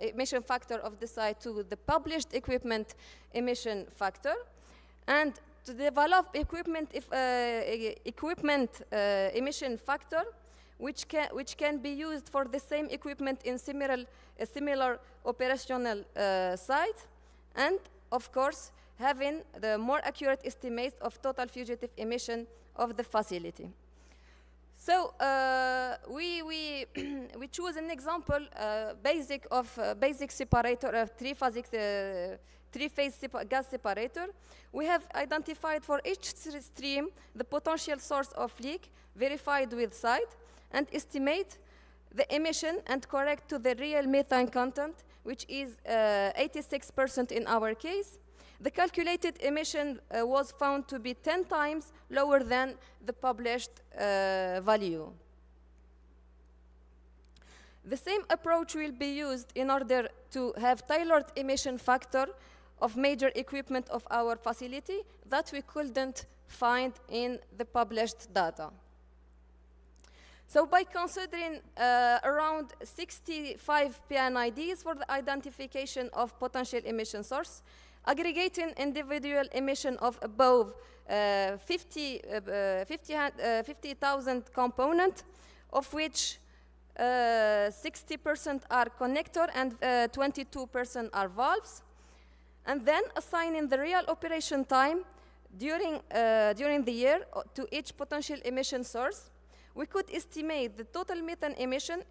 emission factor of the site to the published equipment emission factor, and to develop equipment emission factor which can be used for the same equipment in similar operational site, and of course having the more accurate estimates of total fugitive emission of the facility. So we choose an example basic separator of three-phase gas separator. We have identified for each stream the potential source of leak, verified with site, and estimate the emission and correct to the real methane content, which is 86% in our case. The calculated emission was found to be 10 times lower than the published value. The same approach will be used in order to have tailored emission factor of major equipment of our facility that we couldn't find in the published data. So by considering around 65 PNIDs for the identification of potential emission source, aggregating individual emission of above 50,000 components, of which 60% are connector and 22% are valves, and then assigning the real operation time during the year to each potential emission source, we could estimate the total methane emission.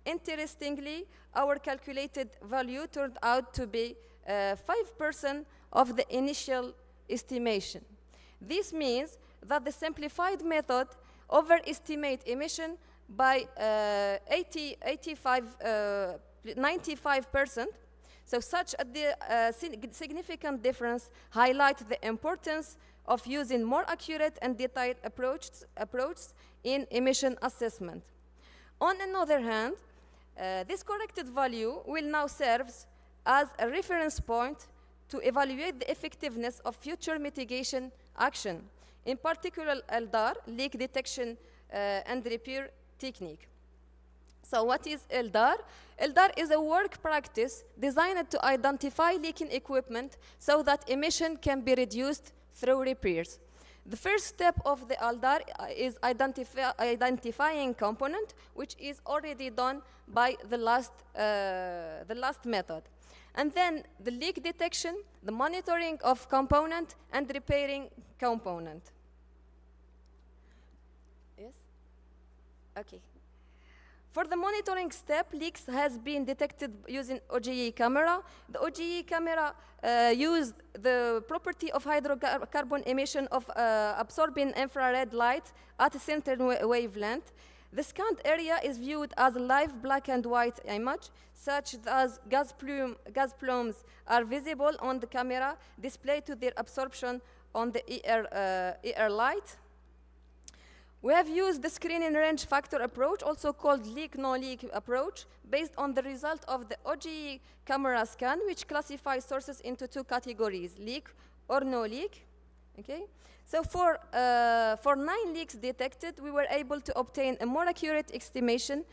Interestingly, our calculated value turned out to be 5% of the initial estimation. This means that the simplified method overestimates emission by 95%. So such a significant difference highlights the importance of using more accurate and detailed approaches in emission assessment. On another hand, this corrected value will now serve as a reference point to evaluate the effectiveness of future mitigation action, in particular LDAR, leak detection and repair technique. So what is LDAR? LDAR is a work practice designed to identify leaking equipment so that emission can be reduced through repairs. The first step of the LDAR is identifying component, which is already done by the last method. And then the leak detection, the monitoring of component, and repairing component. Yes? Okay. For the monitoring step, leaks has been detected using OGE camera. The OGE camera used the property of hydrocarbon emission of absorbing infrared light at a certain wavelength. The scanned area is viewed as a live black and white image, such as gas plumes are visible on the camera, displayed to their absorption on the ER light. We have used the screening range factor approach, also called leak-no-leak approach, based on the result of the OGE camera scan, which classifies sources into two categories, leak or no leak. Okay? So for 9 leaks detected, we were able to obtain a more accurate estimation.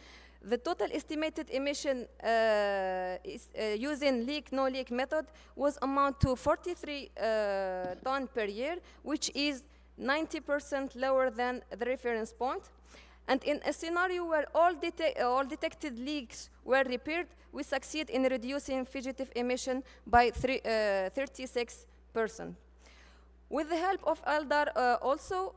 The total estimated emission using leak-no-leak method was amount to 43 ton per year, which is 90% lower than the reference point. And in a scenario where all detected leaks were repaired, we succeed in reducing fugitive emission by 36%. With the help of ALDAR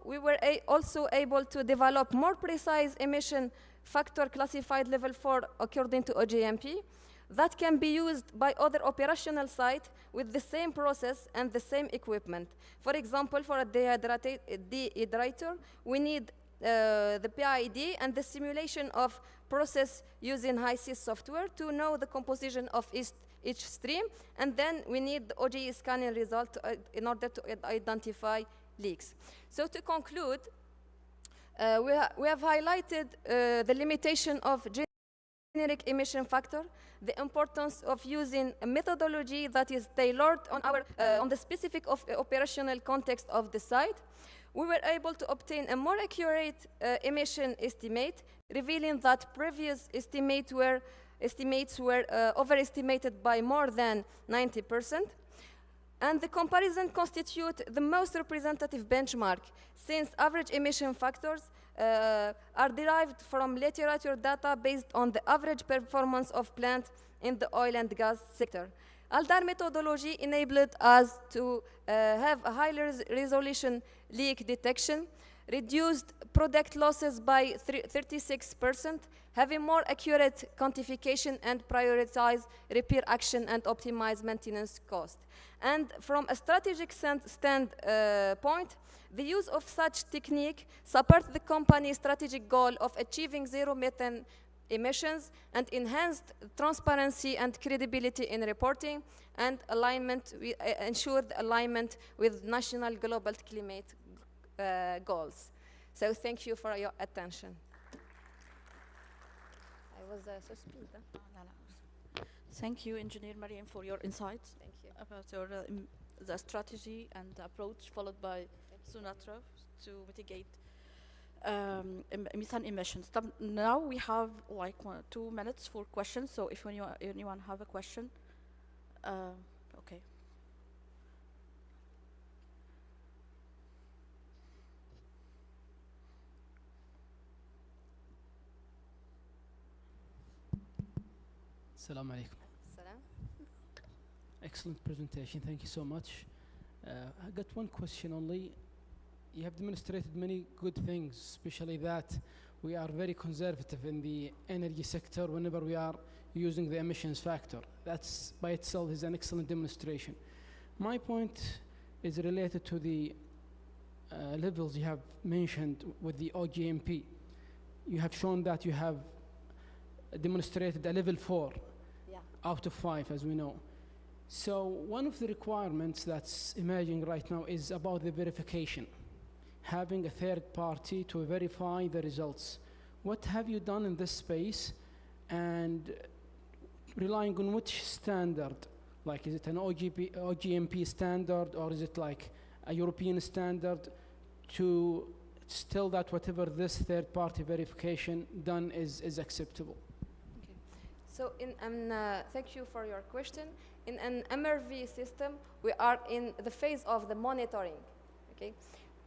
we were also able to develop more precise emission factor classified level 4 according to OGMP that can be used by other operational sites with the same process and the same equipment. For example, for a dehydrator, we need the PID and the simulation of process using HiSys software to know the composition of each stream, and then we need the OGE scanning result in order to identify leaks. So to conclude, we have highlighted the limitation of generic emission factor, the importance of using a methodology that is tailored on the specific operational context of the site. We were able to obtain a more accurate emission estimate, revealing that previous estimates were overestimated by more than 90%. And the comparison constitute the most representative benchmark, since average emission factors are derived from literature data based on the average performance of plants in the oil and gas sector. ALDAR methodology enabled us to have a higher resolution leak detection, reduced product losses by 36%, having more accurate quantification and prioritize repair action and optimize maintenance cost. And from a strategic standpoint, the use of such technique supports the company's strategic goal of achieving zero methane emissions and enhanced transparency and credibility in reporting and alignment, ensure the alignment with national global climate goals. So thank you for your attention. I was so speed. Thank you, Engineer Mariam, for your insights. Thank you. About your, the strategy and the approach followed by Sunatra to mitigate methane emissions. Now we have like 2 minutes for questions, so if anyone have a question, okay. Assalamu alaikum. Salam. Excellent presentation, thank you so much. I got one question only. You have demonstrated many good things, especially that we are very conservative in the energy sector whenever we are using the emissions factor. That's by itself is an excellent demonstration. My point is related to the levels you have mentioned with the OGMP. You have shown that you have demonstrated a level 4 out of 5, as we know. So one of the requirements that's emerging right now is about the verification, having a third party to verify the results. What have you done in this space, and relying on which standard? Like, is it an OGMP standard, or is it like a European standard to still that whatever this third party verification done is acceptable? So thank you for your question. In an MRV system, we are in the phase of the monitoring, okay?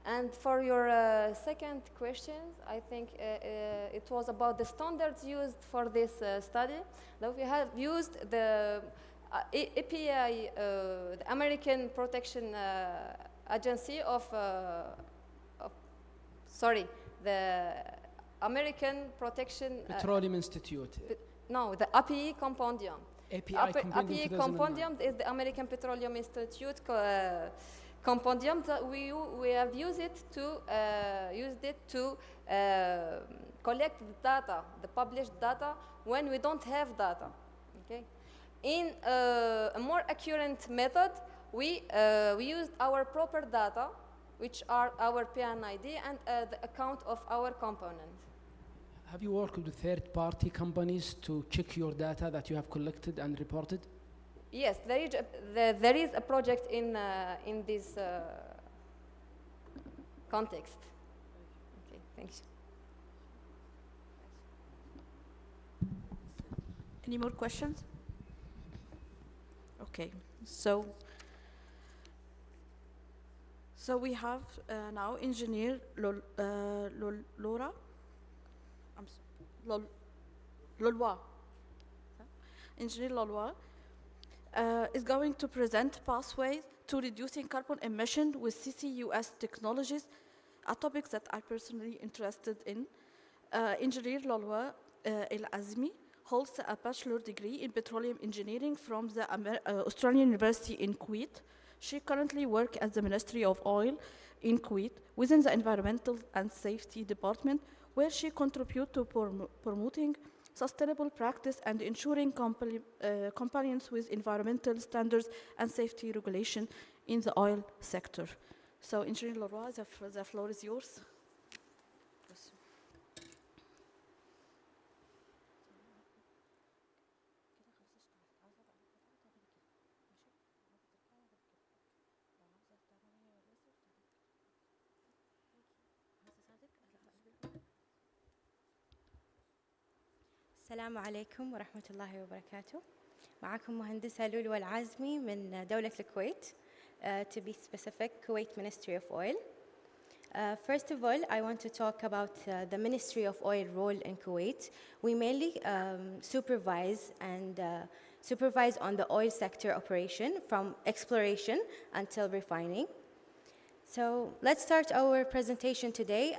And for your second question, I think it was about the standards used for this study. Now we have used the API, the American Protection Agency the American Protection Petroleum Institute. No, the API Compendium. API Compendium is the American Petroleum Institute compendium that we have used it to collect the data, the published data, when we don't have data. Okay? In a more accurate method, we used our proper data, which are our PNID and the account of our component. Have you worked with third-party companies to check your data that you have collected and reported? Yes, there is a project in this context. Okay, thank you. Any more questions? Okay, so we have now engineer Laura. Lolwa. Engineer Lolwa is going to present pathways to reducing carbon emission with CCUS technologies, a topic that I'm personally interested in. Engineer Lolwa El-Azmi holds a bachelor degree in petroleum engineering from the Australian University in Kuwait. She currently works at the Ministry of Oil in Kuwait within the Environmental and Safety Department, where she contributes to promoting sustainable practice and ensuring compliance with environmental standards and safety regulation in the oil sector. So, Engineer Leroy, the floor is yours. السلام عليكم ورحمة الله وبركاته. معكم مهندسة لولو العازمي من دولة الكويت. To be specific, Kuwait Ministry of Oil. First of all, I want to talk about the Ministry of Oil role in Kuwait. We mainly supervise on the oil sector operation from exploration until refining. So let's start our presentation today.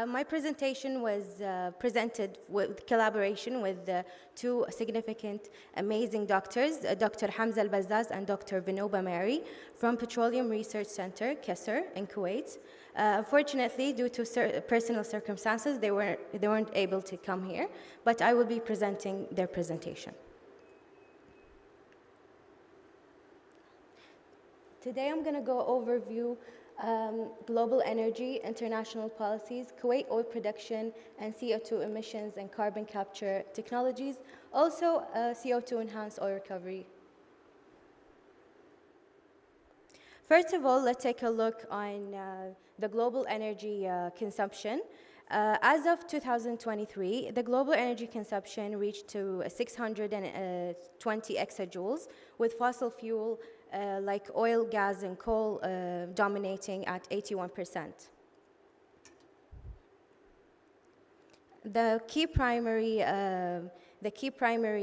My presentation was presented with collaboration with two significant, amazing doctors, Dr. Hamza Al-Bazzaz and Dr. Vinoba Mary from Petroleum Research Center, Qasr, in Kuwait. Unfortunately, due to personal circumstances, they weren't able to come here, but I will be presenting their presentation. Today I'm going to go overview global energy, international policies, Kuwait oil production, and CO2 emissions and carbon capture technologies, also CO2 enhanced oil recovery. First of all, let's take a look on the global energy consumption. As of 2023, the global energy consumption reached to 620 exajoules, with fossil fuel like oil, gas, and coal dominating at 81%. The key primary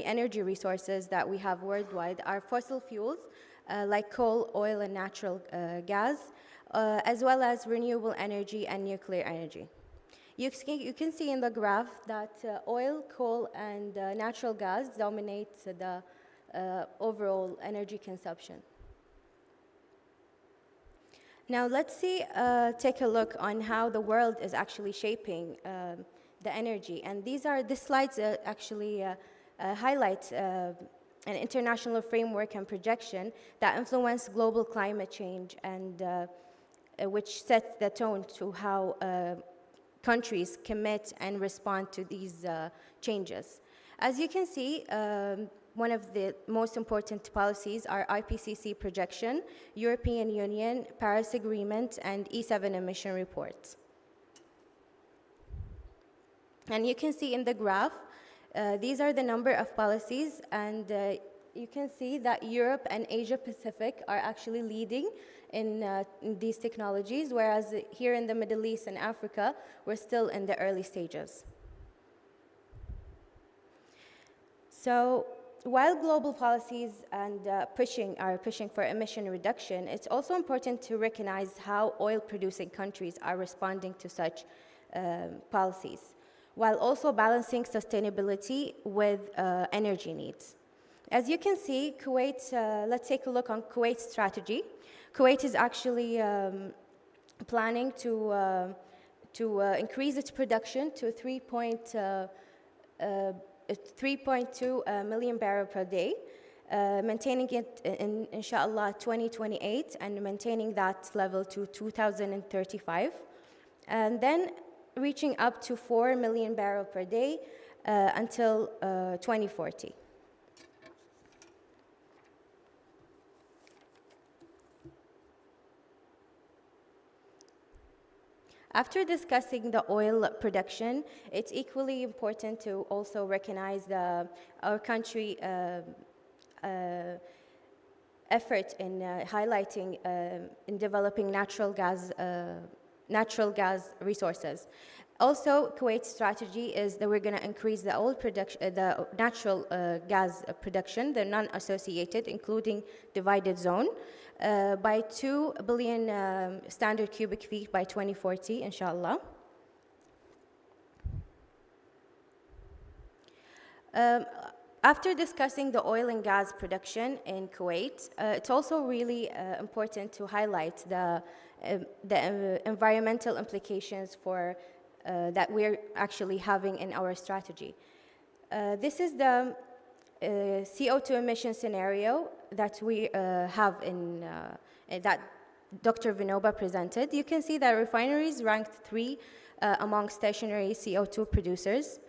energy resources that we have worldwide are fossil fuels like coal, oil, and natural gas, as well as renewable energy and nuclear energy. You can see in the graph that oil, coal, and natural gas dominate the overall energy consumption. Now let's take a look on how the world is actually shaping the energy. And these slides actually highlight an international framework and projection that influence global climate change and which sets the tone to how countries commit and respond to these changes. As you can see, one of the most important policies are IPCC projection, European Union, Paris Agreement, and E7 emission reports. And you can see in the graph, these are the number of policies, and you can see that Europe and Asia Pacific are actually leading in these technologies, whereas here in the Middle East and Africa, we're still in the early stages. So while global policies and are pushing for emission reduction, it's also important to recognize how oil-producing countries are responding to such policies, while also balancing sustainability with energy needs. As you can see, Kuwait, let's take a look on Kuwait's strategy. Kuwait is actually planning to to increase its production to 3.2 million barrel per day, maintaining it in inshallah 2028 and maintaining that level to 2035, and then reaching up to 4 million barrel per day until 2040. After discussing the oil production, it's equally important to also recognize our country effort in highlighting in developing natural gas resources. Also, Kuwait's strategy is that we're going to increase the oil production, the natural gas production, the non-associated, including divided zone, by 2 billion standard cubic feet by 2040, inshallah. After discussing the oil and gas production in Kuwait, it's also really important to highlight the environmental implications for that we're actually having in our strategy. This is the CO2 emission scenario that we have in that Dr. Vinoba presented. You can see that refineries ranked 3 among stationary CO2 producers.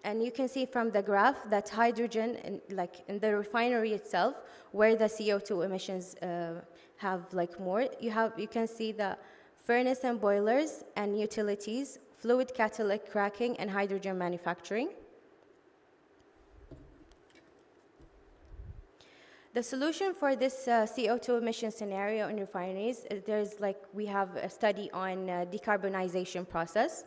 And you can see from the graph that hydrogen, in the refinery itself, where the CO2 emissions have more, you can see the furnace and boilers and utilities, fluid catalytic cracking, and hydrogen manufacturing. The solution for this CO2 emission scenario in refineries, we have a study on decarbonization process.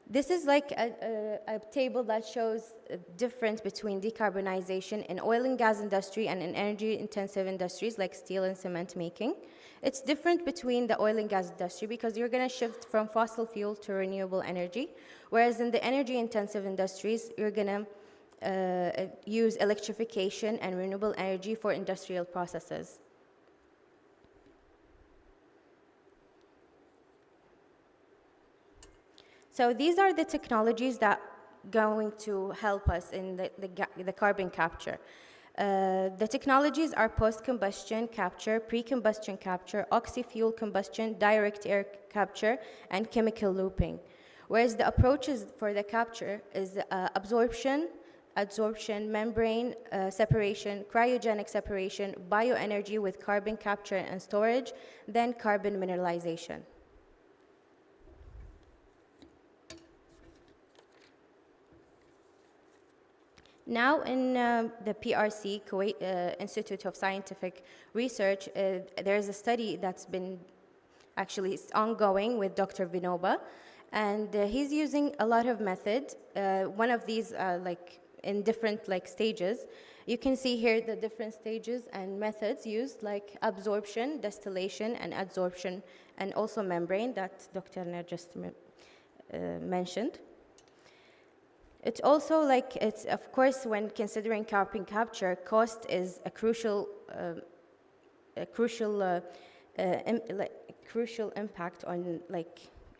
This is like a table that shows a difference between decarbonization in oil and gas industry and in energy-intensive industries like steel and cement making. It's different between the oil and gas industry because you're going to shift from fossil fuel to renewable energy, whereas in the energy-intensive industries, you're going to use electrification and renewable energy for industrial processes. So these are the technologies that are going to help us in the carbon capture. The technologies are post-combustion capture, pre-combustion capture, oxy-fuel combustion, direct air capture, and chemical looping. Whereas the approaches for the capture is absorption, membrane separation, cryogenic separation, bioenergy with carbon capture and storage, then carbon mineralization. Now in the PRC, Kuwait Institute of Scientific Research, there is a study that's been actually ongoing with Dr. Vinoba, and he's using a lot of methods. One of these in different stages. You can see here the different stages and methods used, like absorption, distillation, and adsorption, and also membrane that Dr. Ner just mentioned. It's also it's of course, when considering carbon capture, cost is a crucial impact on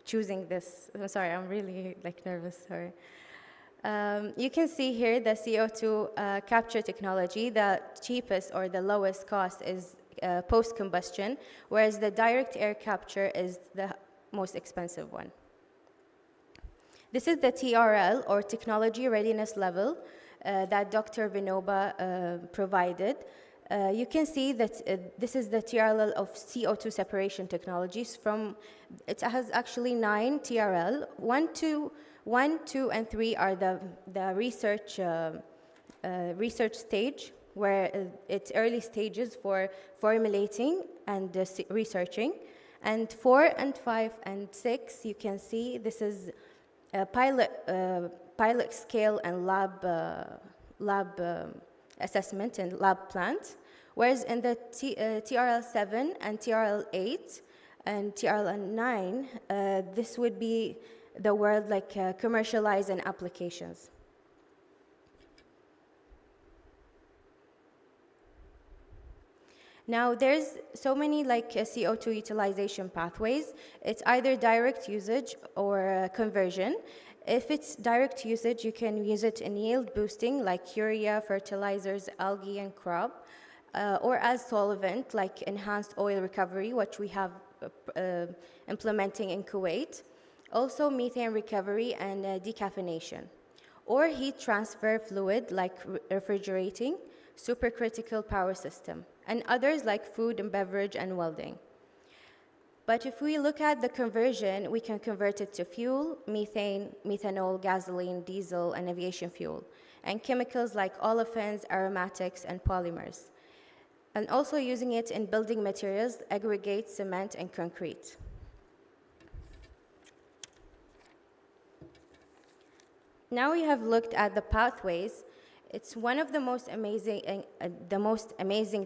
choosing this. I'm sorry, I'm really nervous. Sorry. You can see here the CO2 capture technology. The cheapest or the lowest cost is post-combustion, whereas the direct air capture is the most expensive one. This is the TRL, or technology readiness level, that Dr. Vinoba provided. You can see that this is the TRL of CO2 separation technologies. It has actually 9 TRL. 1, 2, and 3 are the research stage, where it's early stages for formulating and researching. And 4 and 5 and 6, you can see this is pilot scale and lab assessment and lab plant, whereas in the TRL 7 and TRL 8 and TRL 9, this would be the word commercialize and applications. Now, there's so many like CO2 utilization pathways. It's either direct usage or conversion. If it's direct usage, you can use it in yield boosting, like urea, fertilizers, algae, and crop, or as solvent, like enhanced oil recovery, which we have implementing in Kuwait. Also, methane recovery and decaffeination. Or heat transfer fluid, like refrigerating, supercritical power system, and others like food and beverage and welding. But if we look at the conversion, we can convert it to fuel, methane, methanol, gasoline, diesel, and aviation fuel, and chemicals like olefins, aromatics, and polymers. And also using it in building materials, aggregates, cement, and concrete. Now we have looked at the pathways. It's one of the most amazing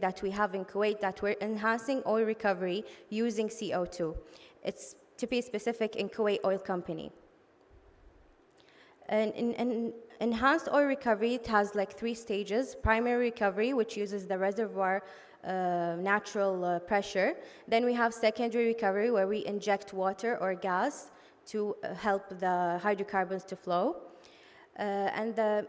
that we have in Kuwait, that we're enhancing oil recovery using CO2. It's, to be specific, in Kuwait Oil Company. And in enhanced oil recovery, it has like 3 stages. Primary recovery, which uses the reservoir natural pressure. Then we have secondary recovery, where we inject water or gas to help the hydrocarbons to flow. And the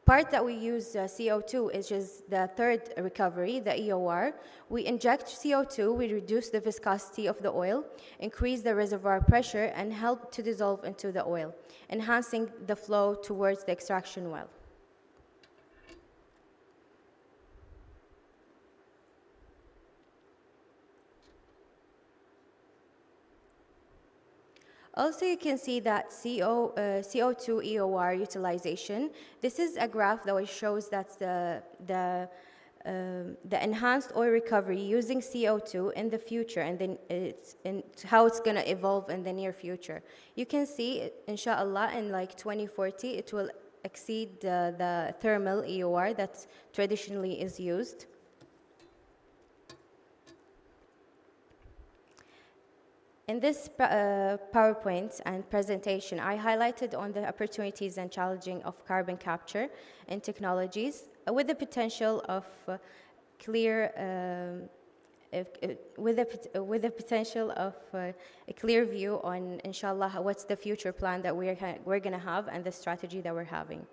part that we use CO2 is just the third recovery, the EOR. We inject CO2, we reduce the viscosity of the oil, increase the reservoir pressure, and help to dissolve into the oil, enhancing the flow towards the extraction well. Also, you can see that CO2 EOR utilization. This is a graph that shows that the enhanced oil recovery using CO2 in the future, and then how it's going to evolve in the near future. You can see, inshallah, in like 2040, it will exceed the thermal EOR that traditionally is used. In this PowerPoint and presentation, I highlighted on the opportunities and challenges of carbon capture and technologies with the potential of a clear view on, inshallah, what's the future plan that we're going to have and the strategy that we're having.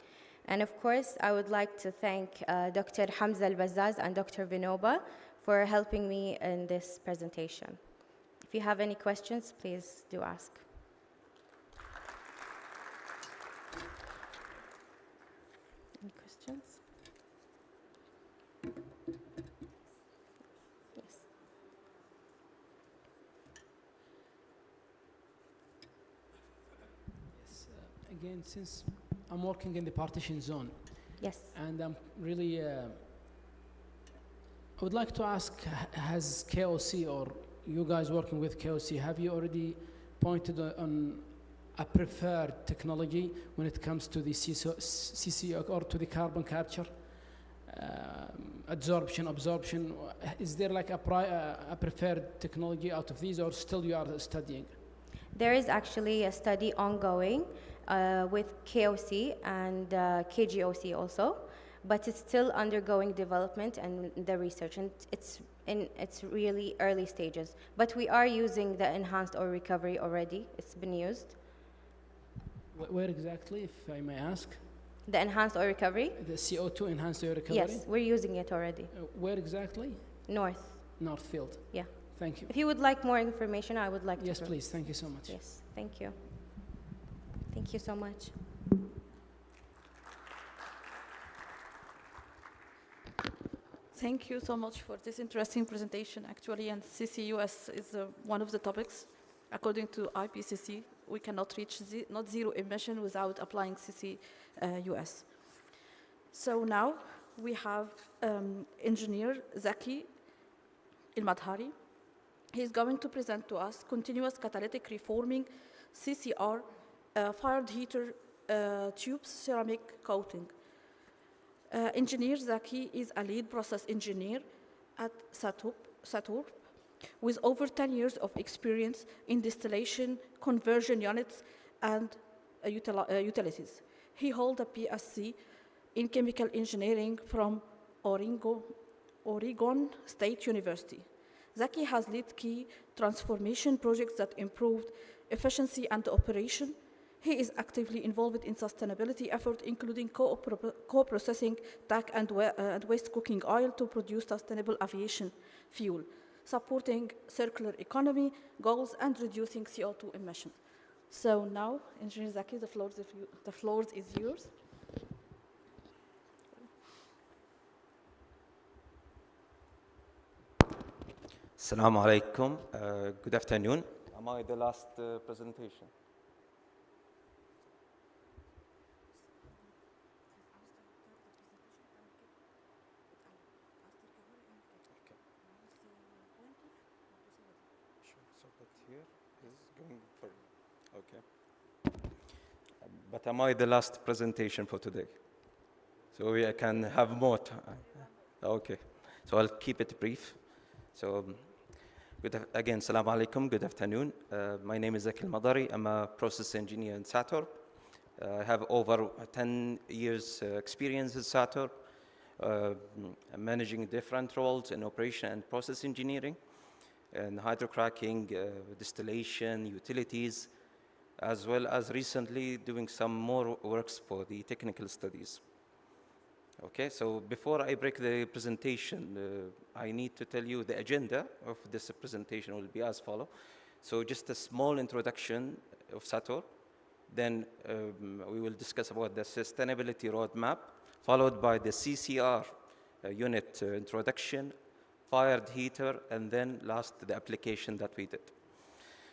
And of course, I would like to thank Dr. Hamza Al-Bazzaz and Dr. Vinoba for helping me in this presentation. If you have any questions, please do ask. Any questions? Yes. Yes. Again, since I'm working in the partition zone. Yes. And I'm really, I would like to ask, has KOC, or you guys working with KOC, have you already pointed on a preferred technology when it comes to the CCO or to the carbon capture? Absorption, is there like a preferred technology out of these, or still you are studying? There is actually a study ongoing with KOC and KGOC also, but it's still undergoing development and the research, and it's in its really early stages. But we are using the enhanced oil recovery already. It's been used. Where exactly, if I may ask? The enhanced oil recovery? The CO2 enhanced oil recovery? Yes, we're using it already. Where exactly? North. Northfield. Yeah. Thank you. If you would like more information, I would like to. Yes, please. Thank you so much. Yes, thank you. Thank you so much. Thank you so much for this interesting presentation, actually, and CCUS is one of the topics. According to IPCC, we cannot reach not zero emission without applying CCUS. So now we have engineer Zaki Al-Madhari. He's going to present to us continuous catalytic reforming CCR fired heater tubes ceramic coating. Engineer Zaki is a lead process engineer at Saturp with over 10 years of experience in distillation, conversion units, and utilities. He holds a PSc in chemical engineering from Oringo Oregon State University. Zaki has led key transformation projects that improved efficiency and operation. He is actively involved in sustainability efforts, including co-processing tech and waste cooking oil to produce sustainable aviation fuel, supporting circular economy goals and reducing CO2 emissions. So now, Engineer Zaki, the floor is yours. Assalamu alaikum. Good afternoon. Am I the last presentation? Okay. But am I the last presentation for today? So we can have more time. Okay. So I'll keep it brief. So again, Assalamu alaikum, good afternoon. My name is Zaki Madari. I'm a process engineer in Sator. I have over 10 years experience in Sator, managing different roles in operation and process engineering, and hydrocracking, distillation, utilities, as well as recently doing some more works for the technical studies. Okay, so before I break the presentation, I need to tell you the agenda of this presentation will be as follows. So just a small introduction of Sator, then we will discuss about the sustainability roadmap, followed by the CCR unit introduction, fired heater, and then last, the application that we did.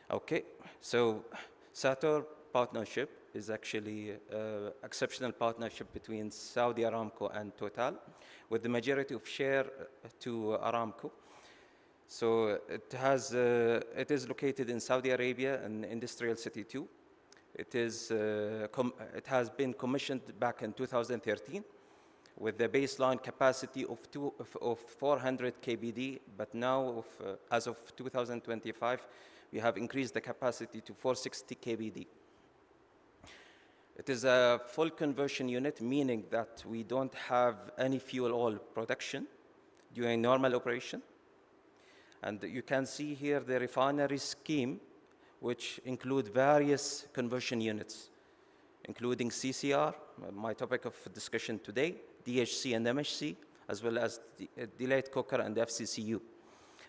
Okay, so Sator partnership is actually an exceptional partnership between Saudi Aramco and Total, with the majority of share to Aramco. So it is located in Saudi Arabia in Industrial City 2. It has been commissioned back in 2013 with the baseline capacity of 400 kbd, but now, as of 2025, we have increased the capacity to 460 kbd. It is a full conversion unit, meaning that we don't have any fuel oil production during normal operation. And you can see here the refinery scheme, which include various conversion units, including CCR, my topic of discussion today, DHC and MHC, as well as delayed coker and FCCU.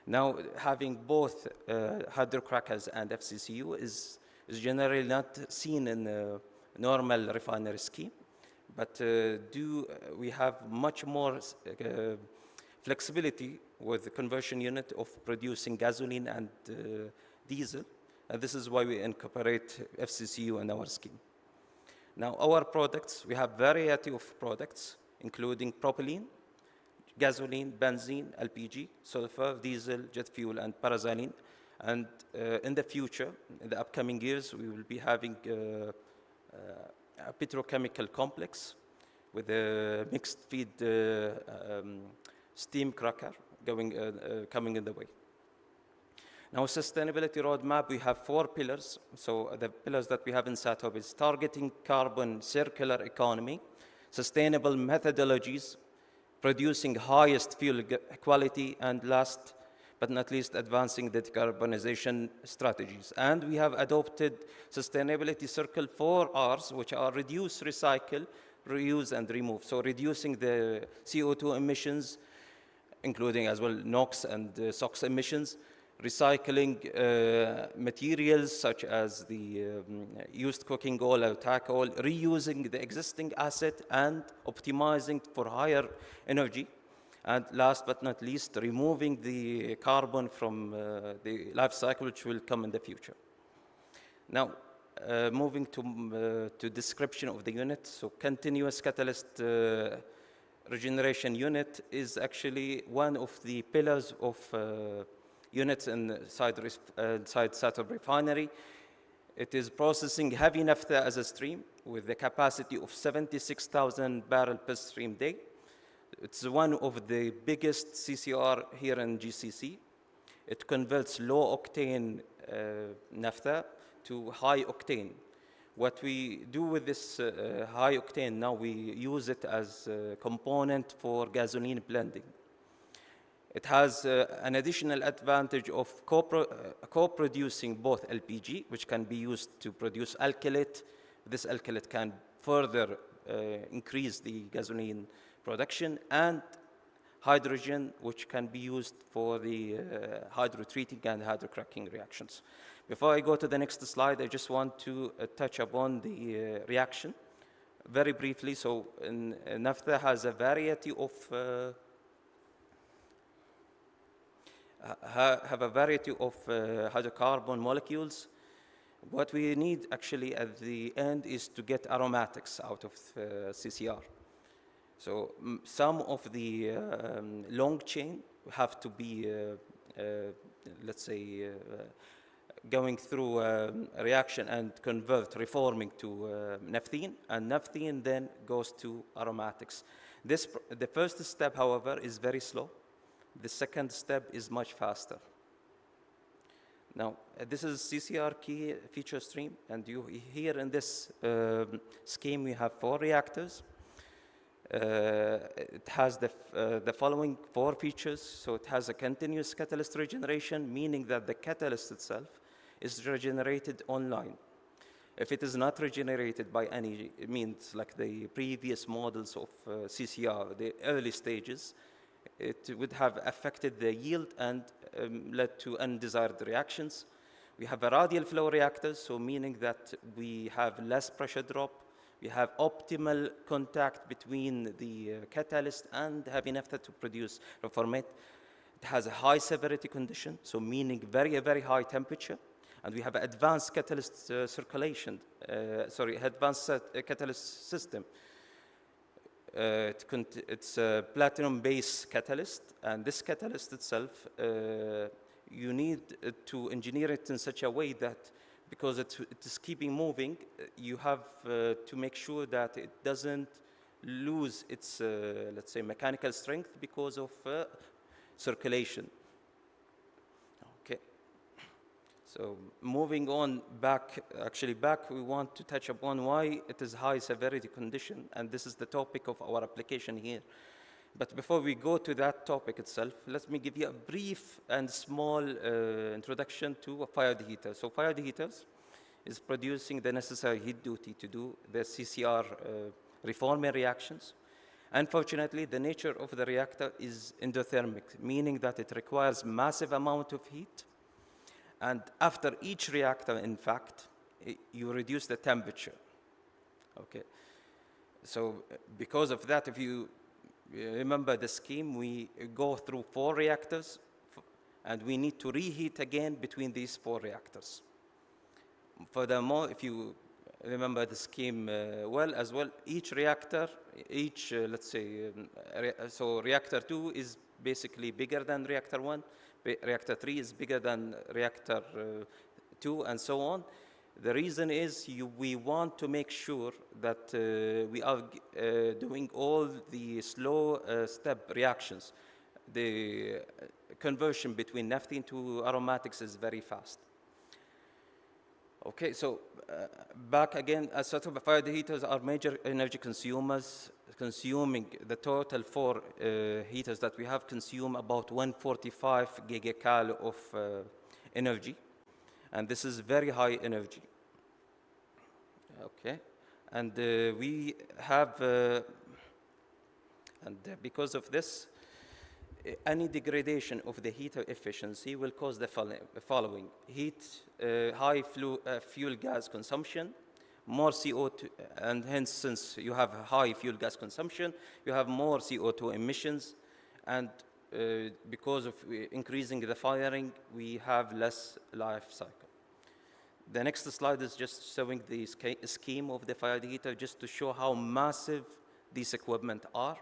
Now, having both hydrocrackers and FCCU is generally not seen in normal refinery scheme, but we have much more flexibility with the conversion unit of producing gasoline and diesel, and this is why we incorporate FCCU in our scheme. Now, our products, we have variety of products, including propylene, gasoline, benzene, LPG, sulfur, diesel, jet fuel, and paraxylene. And in the future, in the upcoming years, we will be having a petrochemical complex with a mixed feed steam cracker coming in the way. Now, sustainability roadmap, we have 4 pillars. So the pillars that we have in SATOB is targeting carbon circular economy, sustainable methodologies, producing highest fuel quality, and last but not least, advancing the decarbonization strategies. And we have adopted sustainability circle 4Rs, which are reduce, recycle, reuse, and remove. So reducing the CO2 emissions, including as well NOx and SOx emissions, recycling materials such as the used cooking oil or tech oil, reusing the existing asset and optimizing for higher energy. And last but not least, removing the carbon from the life cycle, which will come in the future. Now, moving to description of the unit. So continuous catalyst regeneration unit is actually one of the pillars of units inside Sator Refinery. It is processing heavy naphtha as a stream with the capacity of 76,000 barrels per stream day. It's one of the biggest CCR here in GCC. It converts low octane naphtha to high octane. What we do with this high octane now, we use it as a component for gasoline blending. It has an additional advantage of co-producing both LPG, which can be used to produce alkylate. This alkylate can further increase the gasoline production, and hydrogen, which can be used for the hydrotreating and hydrocracking reactions. Before I go to the next slide, I just want to touch upon the reaction very briefly. So naphtha has a variety of hydrocarbon molecules. What we need actually at the end is to get aromatics out of CCR. So some of the long chain have to be, let's say, going through a reaction and reforming to naphthene, and naphthene then goes to aromatics. The first step, however, is very slow. The second step is much faster. Now, this is CCR key feature stream, and here in this scheme we have 4 reactors. It has the following 4 features. So it has a continuous catalyst regeneration, meaning that the catalyst itself is regenerated online. If it is not regenerated by any means, like the previous models of CCR, the early stages, it would have affected the yield and led to undesired reactions. We have a radial flow reactors, so meaning that we have less pressure drop. We have optimal contact between the catalyst and heavy naphtha to produce reformate. It has a high severity condition, so meaning very, very high temperature. And we have advanced catalyst advanced catalyst system. It's a platinum-based catalyst, and this catalyst itself, you need to engineer it in such a way that, because it is keeping moving, you have to make sure that it doesn't lose its, let's say, mechanical strength because of circulation. Okay. So moving on back, we want to touch upon why it is high severity condition, and this is the topic of our application here. But before we go to that topic itself, let me give you a brief and small introduction to a fired heater. So fired heaters is producing the necessary heat duty to do the CCR reforming reactions. Unfortunately, the nature of the reactor is endothermic, meaning that it requires massive amount of heat. And after each reactor, in fact, you reduce the temperature. Okay. So because of that, if you remember the scheme, we go through 4 reactors, and we need to reheat again between these 4 reactors. Furthermore, if you remember the scheme well, each reactor, let's say, so reactor 2 is basically bigger than reactor 1, reactor 3 is bigger than reactor 2, and so on. The reason is we want to make sure that we are doing all the slow step reactions. The conversion between naphthene to aromatics is very fast. Okay, so back again, as sort of fired heaters are major energy consumers, consuming the total 4 heaters that we have consume about 145 gigacal of energy. And this is very high energy. Okay, and we have, because of this, any degradation of the heater efficiency will cause the following: high fuel gas consumption, more CO2, and hence, since you have high fuel gas consumption, you have more CO2 emissions, and because of increasing the firing, we have less life cycle. The next slide is just showing the scheme of the fired heater, just to show how massive these equipment are.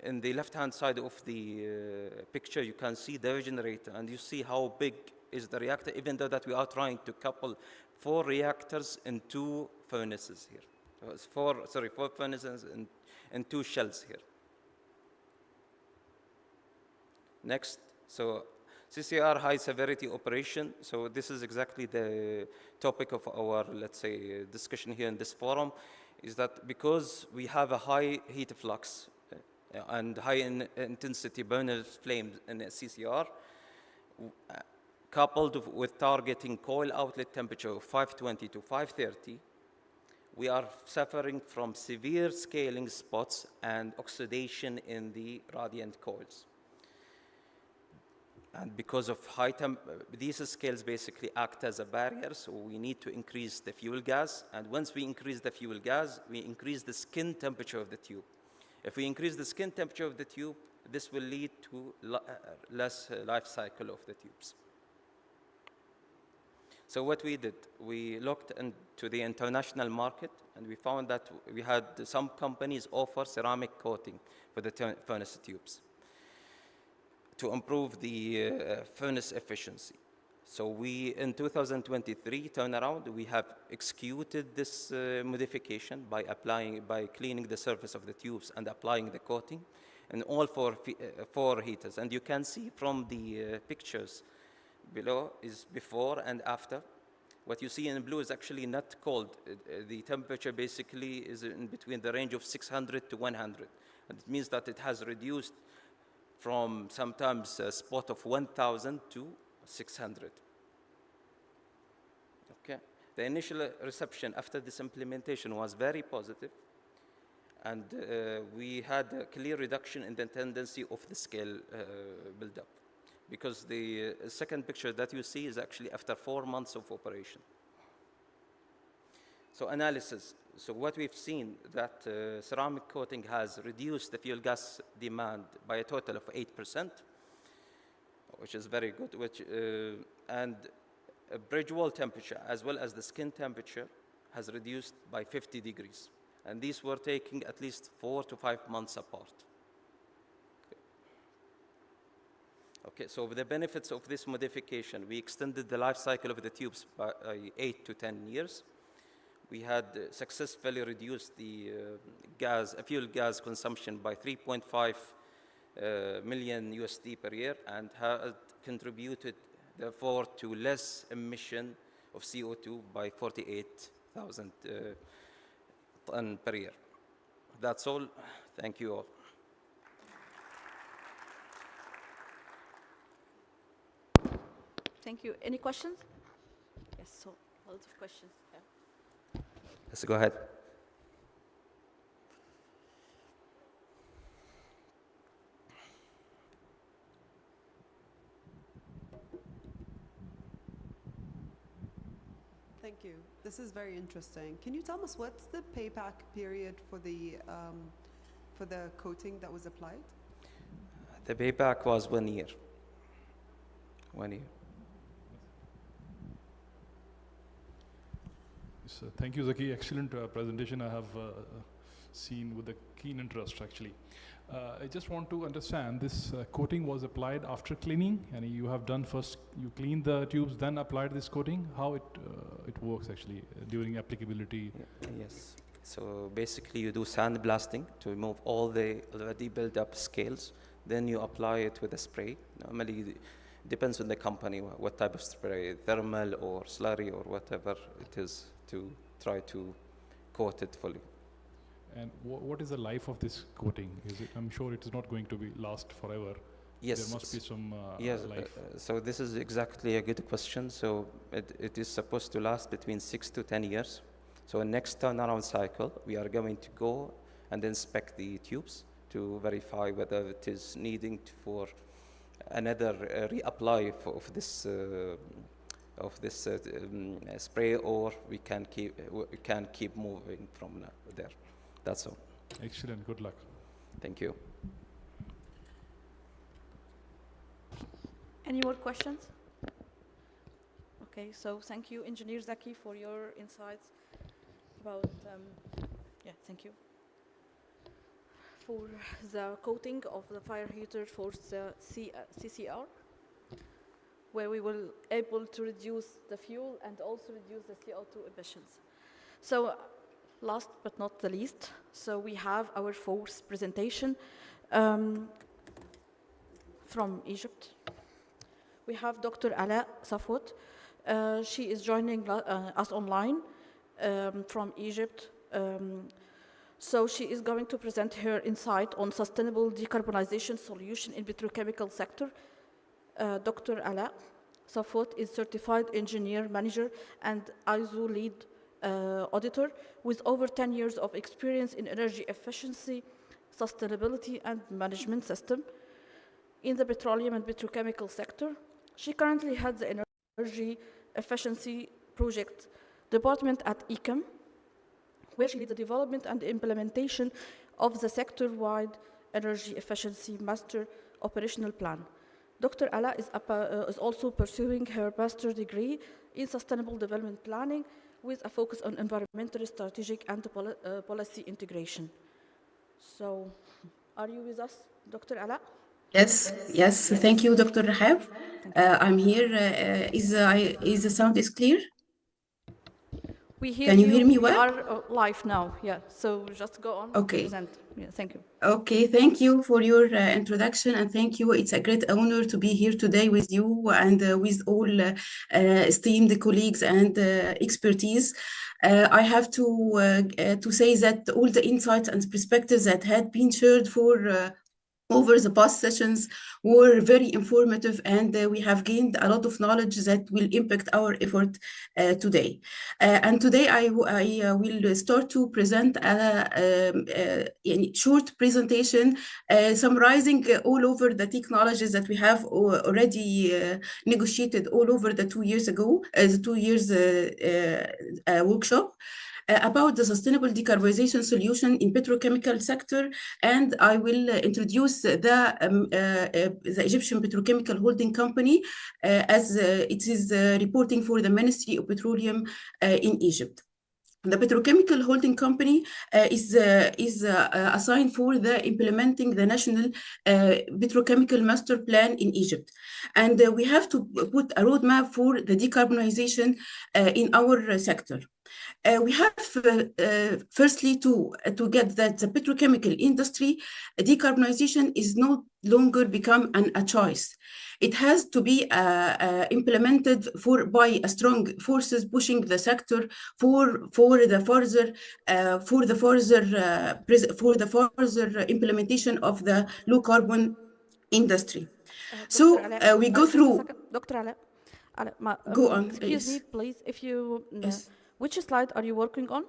In the left-hand side of the picture, you can see the regenerator, and you see how big is the reactor, even though that we are trying to couple 4 reactors in 2 furnaces here. It's 4 furnaces and 2 shells here. Next, so CCR high severity operation. So this is exactly the topic of our, let's say, discussion here in this forum, is that because we have a high heat flux and high-intensity burner flames in CCR, coupled with targeting coil outlet temperature of 520 to 530, we are suffering from severe scaling spots and oxidation in the radiant coils. And because of these scales basically act as a barrier, so we need to increase the fuel gas. And once we increase the fuel gas, we increase the skin temperature of the tube. If we increase the skin temperature of the tube, this will lead to less life cycle of the tubes. So what we did, we looked into the international market, and we found that we had some companies offer ceramic coating for the furnace tubes to improve the furnace efficiency. So we, in 2023 turnaround, we have executed this modification by cleaning the surface of the tubes and applying the coating in all four heaters. And you can see from the pictures below is before and after. What you see in blue is actually not cold. The temperature basically is in between the range of 600 to 100. And it means that it has reduced from sometimes a spot of 1,000 to 600. Okay. The initial reception after this implementation was very positive, and we had a clear reduction in the tendency of the scale buildup, because the second picture that you see is actually after 4 months of operation. So analysis. So what we've seen that ceramic coating has reduced the fuel gas demand by a total of 8%, which is very good, and bridge wall temperature as well as the skin temperature has reduced by 50 degrees. And these were taking at least 4 to 5 months apart. Okay, so with the benefits of this modification, we extended the life cycle of the tubes by 8 to 10 years. We had successfully reduced the fuel gas consumption by 3.5 million USD per year, and had contributed, therefore, to less emission of CO2 by 48,000 tons per year. That's all. Thank you all. Thank you. Any questions? Yes, so lots of questions. Yeah. Let's go ahead. Thank you. This is very interesting. Can you tell us what's the payback period for the coating that was applied? The payback was 1 year. 1 year. So thank you, Zaki. Excellent presentation. I have seen with a keen interest, actually. I just want to understand, this coating was applied after cleaning, and you have done first, you cleaned the tubes, then applied this coating. How it works, actually, during applicability? Yes. So basically, you do sandblasting to remove all the already built up scales. Then you apply it with a spray. Normally, it depends on the company, what type of spray, thermal or slurry or whatever it is, to try to coat it fully. And what is the life of this coating? I'm sure it is not going to last forever. Yes. There must be some life. So this is exactly a good question. So it is supposed to last between 6 to 10 years. So next turnaround cycle, we are going to go and inspect the tubes to verify whether it is needing for another reapply of this spray, or we can keep moving from there. That's all. Excellent. Good luck. Thank you. Any more questions? Okay, so thank you, Engineer Zaki, for your insights about, thank you. For the coating of the fire heater for the CCR, where we will able to reduce the fuel and also reduce the CO2 emissions. So last but not the least, so we have our fourth presentation from Egypt. We have Dr. Ala Safwat. She is joining us online from Egypt. So she is going to present her insight on sustainable decarbonization solution in petrochemical sector. Dr. Ala Safot is certified engineer manager and ISO lead auditor with over 10 years of experience in energy efficiency, sustainability and management system in the petroleum and petrochemical sector. She currently heads the energy efficiency project department at ECAM, where she leads the development and implementation of the sector-wide energy efficiency master operational plan. Dr. Ala is also pursuing her master's degree in sustainable development planning with a focus on environmental, strategic, and policy integration. So, are you with us, Dr. Ala? Yes, yes. Thank you, Dr. Rahab. I'm here. Is the sound is clear? We hear Can you hear me well? We are live now, yeah. So just go on. Okay. Present. Yeah, thank you. Okay, thank you for your introduction, and thank you. It's a great honor to be here today with you and with all esteemed colleagues and expertise. I have to say that all the insights and perspectives that had been shared for over the past sessions were very informative, and we have gained a lot of knowledge that will impact our effort today. And today I will start to present a short presentation summarizing all over the technologies that we have already negotiated all over the 2 years ago, the 2 years workshop. About the sustainable decarbonization solution in petrochemical sector, and I will introduce the Egyptian Petrochemical Holding Company as it is reporting for the Ministry of Petroleum in Egypt. The Petrochemical Holding Company is assigned for the implementing the National Petrochemical Master Plan in Egypt. And we have to put a roadmap for the decarbonization in our sector. We have firstly to get that the petrochemical industry decarbonization is no longer become a choice. It has to be implemented by a strong forces pushing the sector for the further implementation of the low carbon industry. So we go through. Dr. Ala, go on. Excuse me, please. If you which slide are you working on?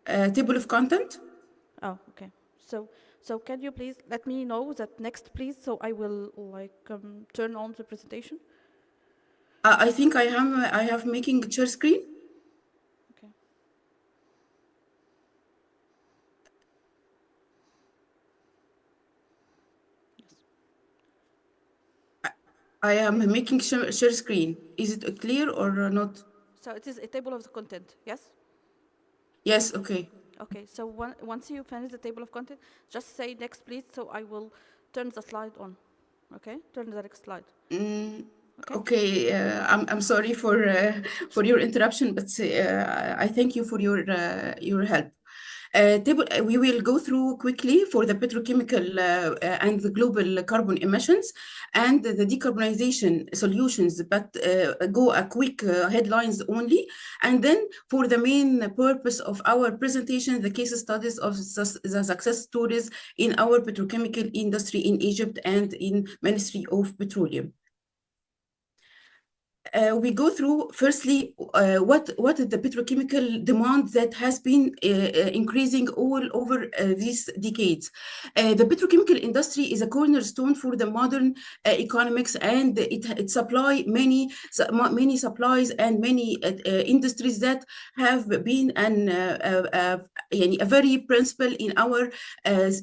Table of content. Oh, okay. So can you please let me know that next, please, so I will turn on the presentation. I think I have making share screen. Okay. Yes. I am making share screen. Is it clear or not? So it is a table of the content, yes? Yes, okay. Okay, so once you finish the table of content, just say next, please, so I will turn the slide on. Okay, turn the next slide. Okay, I'm sorry for your interruption, but I thank you for your help. We will go through quickly for the petrochemical and the global carbon emissions and the decarbonization solutions, but go a quick headlines only. And then for the main purpose of our presentation, the case studies of the success stories in our petrochemical industry in Egypt and in Ministry of Petroleum. We go through firstly what is the petrochemical demand that has been increasing all over these decades. The petrochemical industry is a cornerstone for the modern economics, and it supply many supplies and many industries that have been a very principal in our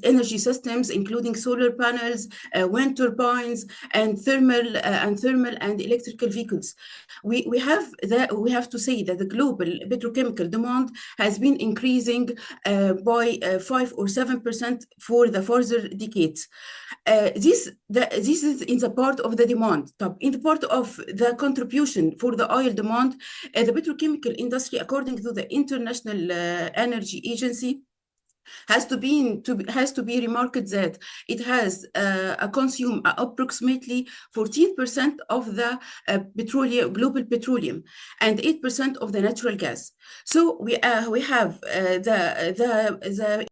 energy systems, including solar panels, wind turbines, and thermal and electrical vehicles. We have to say that the global petrochemical demand has been increasing by 5 or 7% for the further decades. This is in the part of the demand. In the part of the contribution for the oil demand, the petrochemical industry, according to the International Energy Agency, Has to be remarked that it has consumed approximately 14% of the global petroleum and 8% of the natural gas. So we have the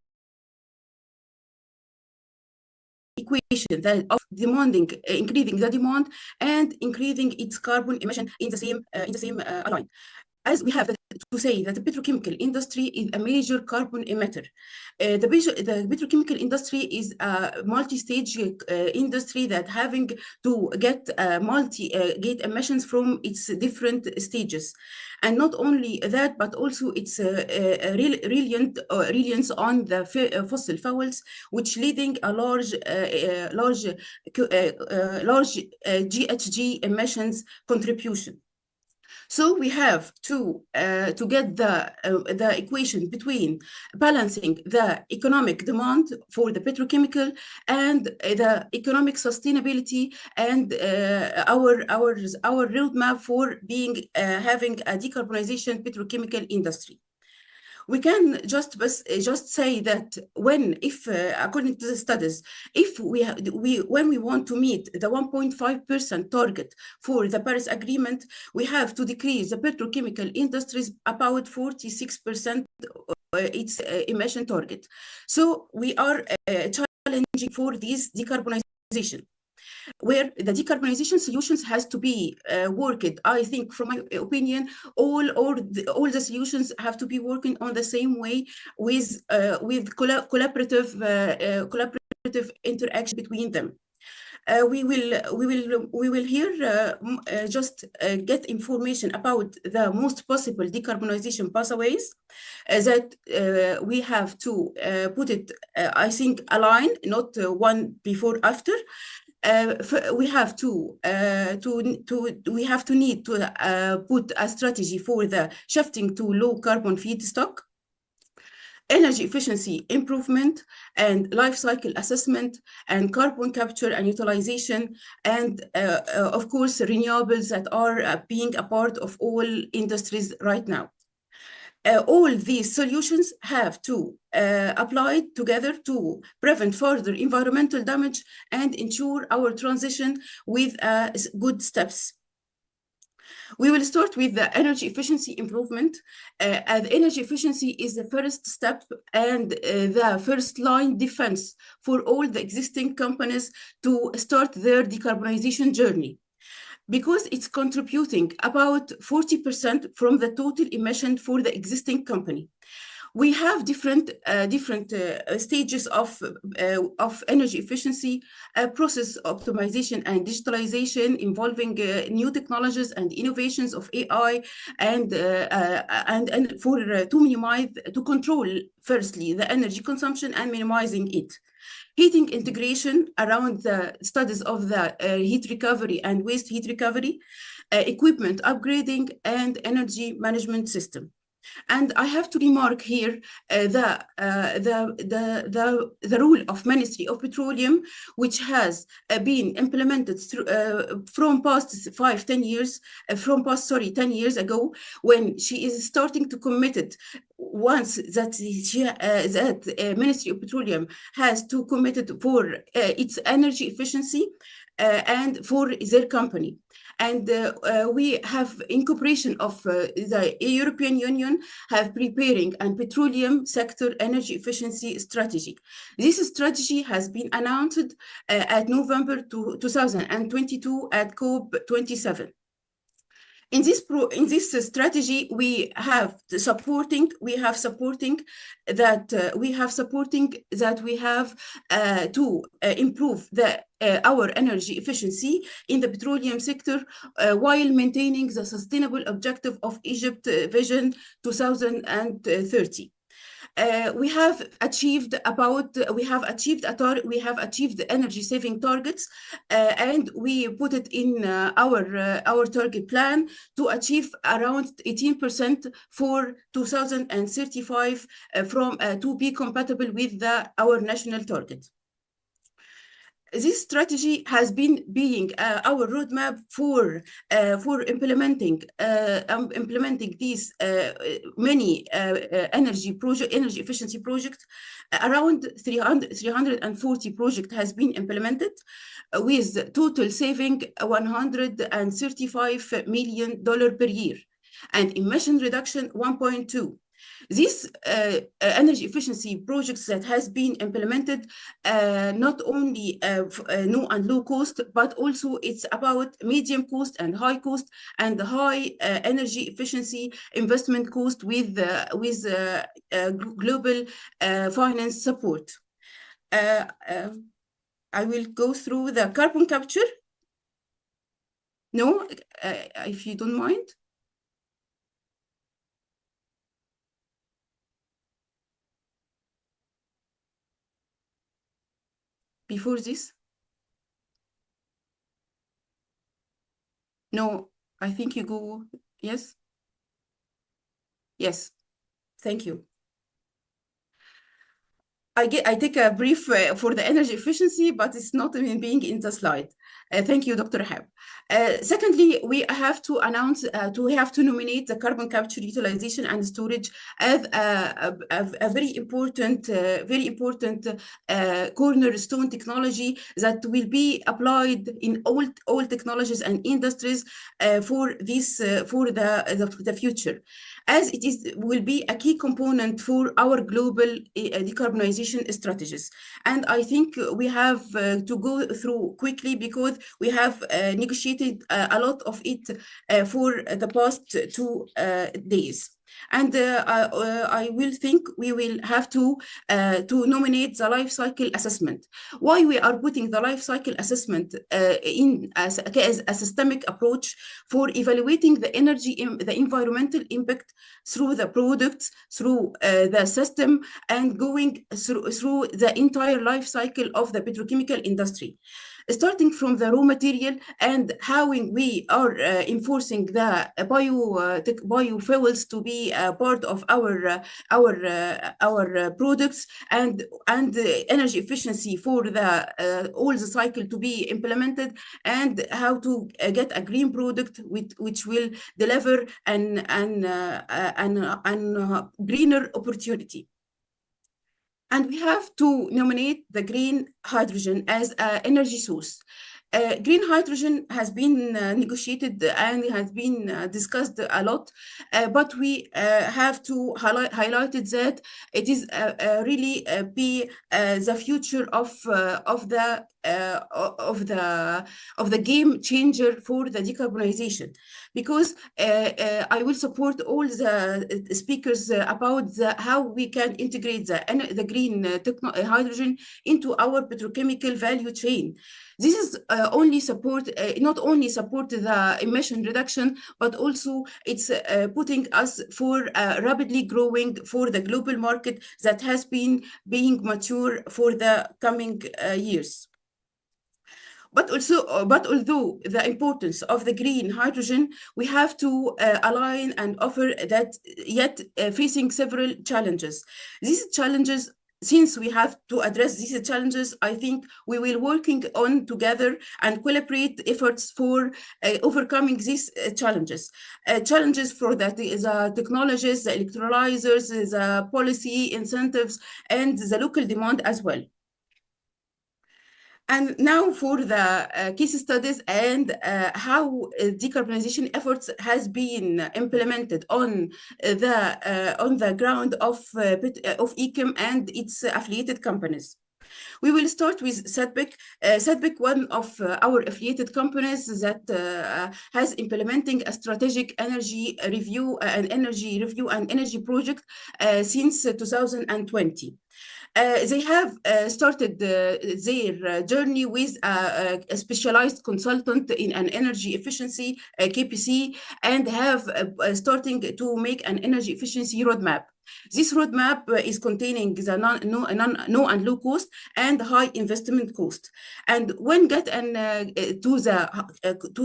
equation that of demanding increasing the demand and increasing its carbon emission in the same line. As we have to say that the petrochemical industry is a major carbon emitter. The petrochemical industry is a multi-stage industry that having to get get emissions from its different stages. And not only that, but also its reliance on the fossil fuels, which leading a large GHG emissions contribution. So we have to get the equation between balancing the economic demand for the petrochemical and the economic sustainability and our roadmap for having a decarbonization petrochemical industry. We can just say that according to the studies, when we want to meet the 1.5% target for the Paris Agreement, we have to decrease the petrochemical industries about 46% its emission target. So we are challenging for this decarbonization, where the decarbonization solutions has to be worked. I think, from my opinion, all the solutions have to be working on the same way with collaborative interaction between them. We will here just get information about the most possible decarbonization pathways that we have to put it, I think, align, not one before after. We have to need to put a strategy for the shifting to low carbon feedstock, energy efficiency improvement, and life cycle assessment, and carbon capture and utilization, and of course renewables that are being a part of all industries right now. All these solutions have to apply together to prevent further environmental damage and ensure our transition with good steps. We will start with the energy efficiency improvement. Energy efficiency is the first step and the first line defense for all the existing companies to start their decarbonization journey, because it's contributing about 40% from the total emission for the existing company. We have different stages of energy efficiency, process optimization and digitalization involving new technologies and innovations of AI, and to control firstly the energy consumption and minimizing it. Heating integration around the studies of the heat recovery and waste heat recovery, equipment upgrading, and energy management system. And I have to remark here the rule of Ministry of Petroleum, which has been implemented from past 10 years ago, when she is starting to commit it. Once that Ministry of Petroleum has to commit it for its energy efficiency and for their company. And we have, in cooperation of the European Union, have preparing a petroleum sector energy efficiency strategy. This strategy has been announced at November 2022 at COP27. In this strategy, we have supporting that we have to improve our energy efficiency in the petroleum sector while maintaining the sustainable objective of Egypt Vision 2030. We have achieved energy saving targets, and we put it in our target plan to achieve around 18% for 2035 to be compatible with our national target. this strategy has been being our roadmap for implementing these many energy efficiency projects. Around 340 projects has been implemented, with total saving $135 million per year, and emission reduction 1.2. These energy efficiency projects that has been implemented not only no and low cost, but also it's about medium cost and high cost, and high energy efficiency investment cost with global finance support. I will go through the carbon capture. No, if you don't mind. Before this? No, I think you go, yes? Yes, thank you. I take a brief for the energy efficiency, but it's not even being in the slide. Thank you, Dr. Hab. Secondly, we have to announce, we have to nominate the carbon capture, utilization, and storage as a very important cornerstone technology that will be applied in all technologies and industries for the future, as it will be a key component for our global decarbonization strategies. And I think we have to go through quickly, because we have negotiated a lot of it for the past 2 days. And I will think we will have to nominate the life cycle assessment. Why we are putting the life cycle assessment in as a systemic approach for evaluating the environmental impact through the products, through the system, and going through the entire life cycle of the petrochemical industry, starting from the raw material and how we are enforcing the biofuels to be part of our products, and energy efficiency for the all the cycle to be implemented, and how to get a green product which will deliver an greener opportunity. And we have to nominate the green hydrogen as an energy source. Green hydrogen has been negotiated and has been discussed a lot, but we have to highlight that it is really be the future of the game changer for the decarbonization. Because I will support all the speakers about how we can integrate the green hydrogen into our petrochemical value chain. This is not only support the emission reduction, but also it's putting us for rapidly growing for the global market that has been being mature for the coming years. But although the importance of the green hydrogen, we have to align and offer that, yet facing several challenges. These challenges, since we have to address these challenges, I think we will working on together and collaborate efforts for overcoming these challenges. Challenges for the technologies, the electrolyzers, the policy incentives, and the local demand as well. And now for the case studies and how decarbonization efforts has been implemented on the ground of ECM and its affiliated companies. We will start with SADBIC. SADBIC, one of our affiliated companies that has implementing a strategic energy review and energy project since 2020. They have started their journey with a specialized consultant in an energy efficiency, KPC, and have starting to make an energy efficiency roadmap. This roadmap is containing the no and low cost and high investment cost. And when get to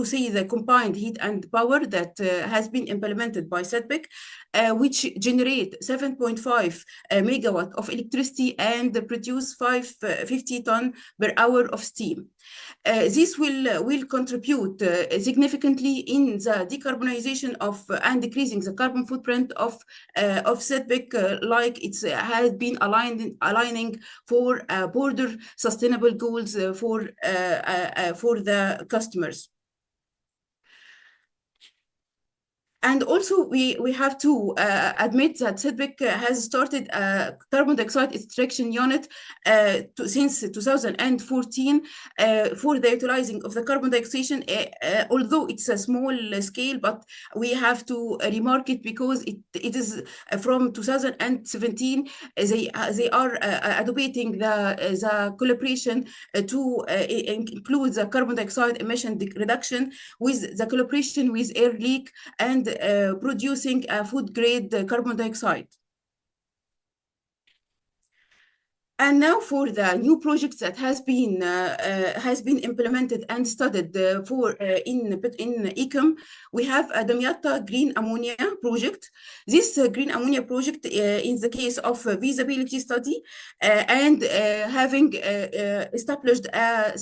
see the combined heat and power that has been implemented by SEDBIC, which generate 7.5 megawatt of electricity and produce 50 ton per hour of steam. This will contribute significantly in the decarbonization of and decreasing the carbon footprint of SEDBIC, like it has been aligning for border sustainable goals for the customers. And also, we have to admit that SEDBIC has started a carbon dioxide extraction unit since 2014 for the utilizing of the carbon dioxide, although it's a small scale, but we have to remark it because it is from 2017, they are advocating the collaboration to include the carbon dioxide emission reduction with the collaboration with Air Leak and producing a food-grade carbon dioxide. And now for the new projects that has been implemented and studied in ECOM, we have a Damietta green ammonia project. This green ammonia project, in the case of feasibility study, and having established a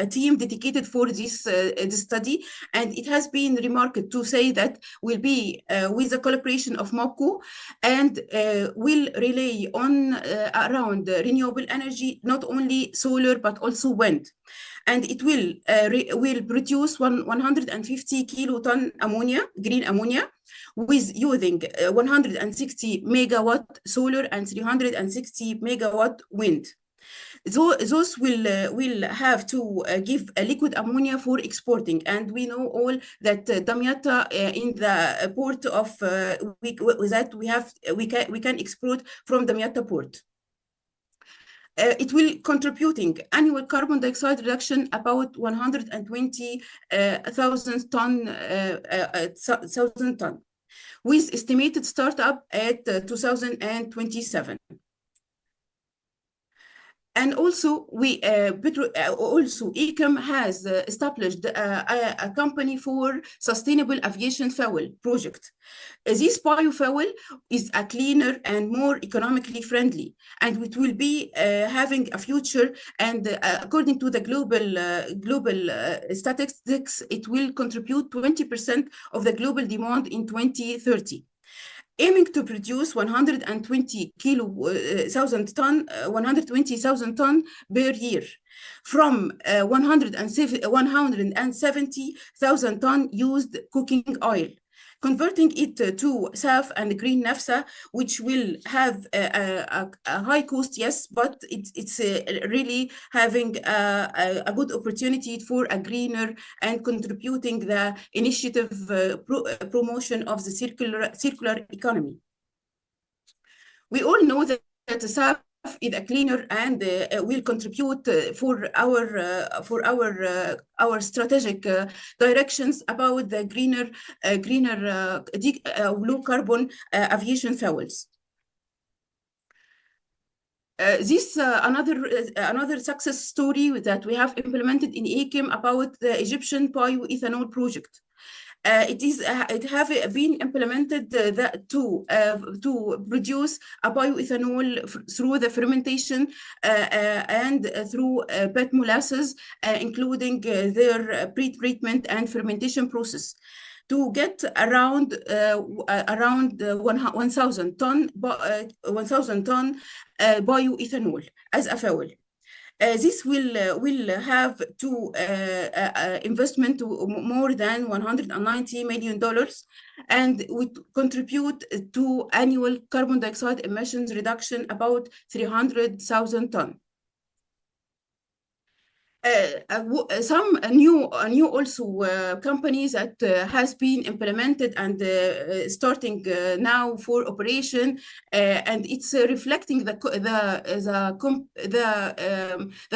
team dedicated for this study, and it has been remarked to say that will be with the collaboration of MOPCO and will rely on around renewable energy, not only solar but also wind, and it will produce 150 kiloton ammonia, green ammonia, with using 160 megawatt solar and 360 megawatt wind. Those will have to give a liquid ammonia for exporting, and we know all that Damietta in the port of we can export from Damietta port. It will contributing annual carbon dioxide reduction about 120,000 ton, with estimated startup at 2027. And also, ECOM has established a company for sustainable aviation fuel project. This biofuel is a cleaner and more economically friendly, and it will be having a future. And according to the global statistics, it will contribute 20% of the global demand in 2030. Aiming to produce 120,000 ton per year from 170,000 ton used cooking oil, converting it to SAF and green naphtha, which will have a high cost, yes, but it's really having a good opportunity for a greener and contributing the initiative promotion of the circular economy. We all know that the SAF is a cleaner and will contribute for our strategic directions about the greener low carbon aviation fuels. This another success story that we have implemented in ECOM about the Egyptian bioethanol project. It have been implemented to produce a bioethanol through the fermentation and through PET molasses, including their pre-treatment and fermentation process, to get around 1,000 ton bioethanol as a fuel. This will have to investment to more than $190 million, and would contribute to annual carbon dioxide emissions reduction about 300,000 ton. some new also companies that has been implemented and starting now for operation, and it's reflecting the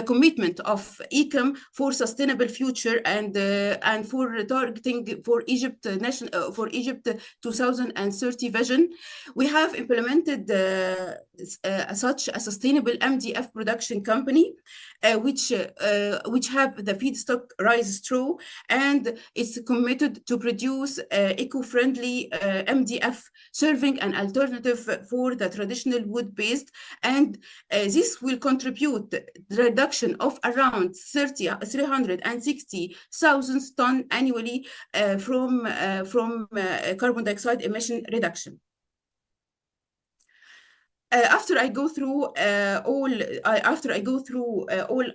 commitment of ECOM for sustainable future and for targeting for Egypt 2030 vision. We have implemented such a sustainable MDF production company, which have the feedstock rice straw, and is committed to produce eco-friendly MDF, serving an alternative for the traditional wood-based, and this will contribute the reduction of around 360,000 tons annually from carbon dioxide emission reduction. After I go through all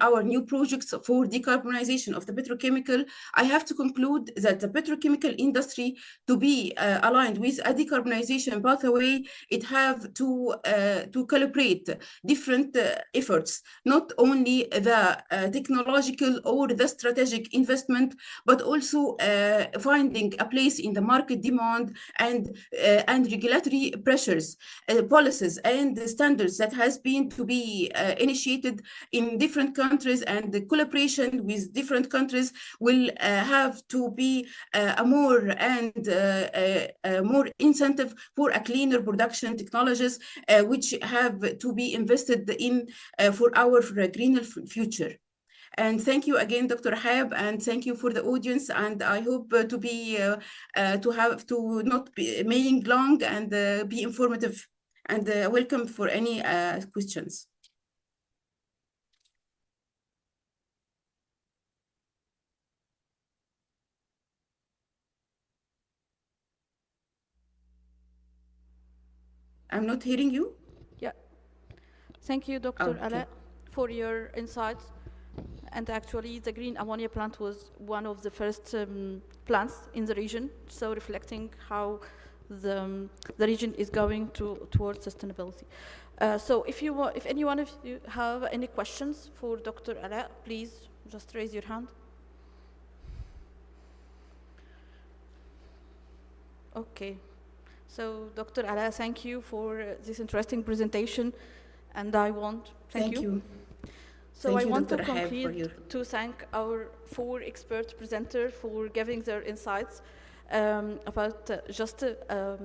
our new projects for decarbonization of the petrochemical, I have to conclude that the petrochemical industry, to be aligned with a decarbonization pathway, it have to calibrate different efforts, not only the technological or the strategic investment, but also finding a place in the market demand and regulatory pressures, policies, and the standards that has been to be initiated in different countries, and the collaboration with different countries will have to be more incentive for a cleaner production technologies, which have to be invested in for our greener future. And thank you again, Dr. Rahab, and thank you for the audience. And I hope to not be being long and be informative. And welcome for any questions. I'm not hearing you. Yeah. Thank you, Dr. Ala, for your insights. And actually, the green ammonia plant was one of the first plants in the region, so reflecting how the region is going towards sustainability. So if any one of you have any questions for Dr. Ala, please just raise your hand. Okay. So Dr. Ala, thank you for this interesting presentation, and I want thank you. So Thank I you, want Dr. to Rahab, conclude to thank our 4 expert presenters for giving their insights about just a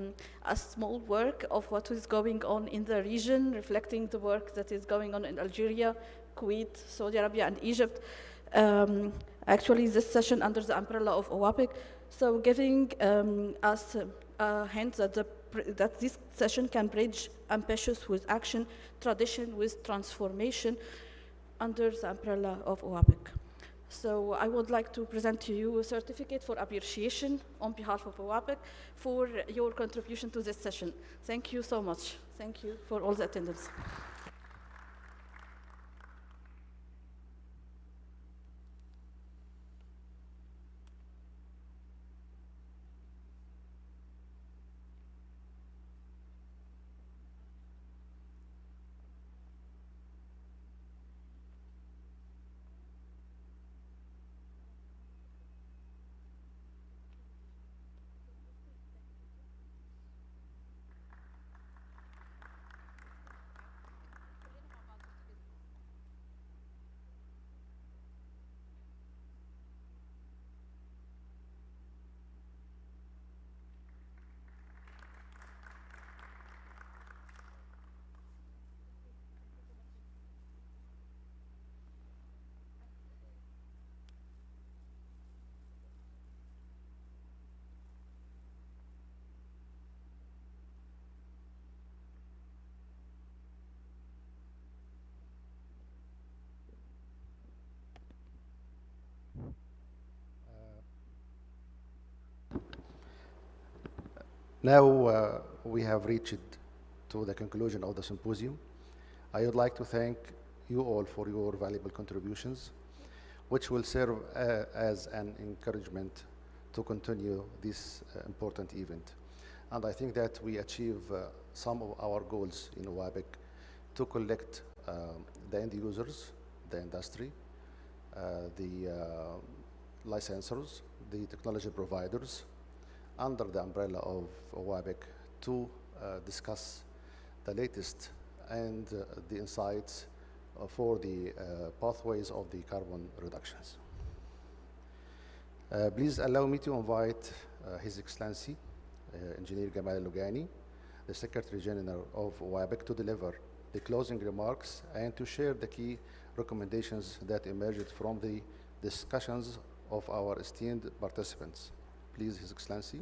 small work of what is going on in the region, reflecting the work that is going on in Algeria, Kuwait, Saudi Arabia, and Egypt. Actually, this session under the umbrella of OAPEC, so giving us a hint that this session can bridge ambitious with action, tradition with transformation, under the umbrella of OAPEC. So I would like to present to you a certificate for appreciation on behalf of OAPEC for your contribution to this session. Thank you so much. Thank you for all the attendance. Now we have reached to the conclusion of the symposium. I would like to thank you all for your valuable contributions, which will serve as an encouragement to continue this important event. And I think that we achieve some of our goals in OAPEC to collect the end users, the industry, the licensors, the technology providers, under the umbrella of OABIC to discuss the latest and the insights for the pathways of the carbon reductions. Please allow me to invite His Excellency, Engineer Gamal Lugani, the Secretary General of OABIC, to deliver the closing remarks and to share the key recommendations that emerged from the discussions of our esteemed participants. Please, His Excellency.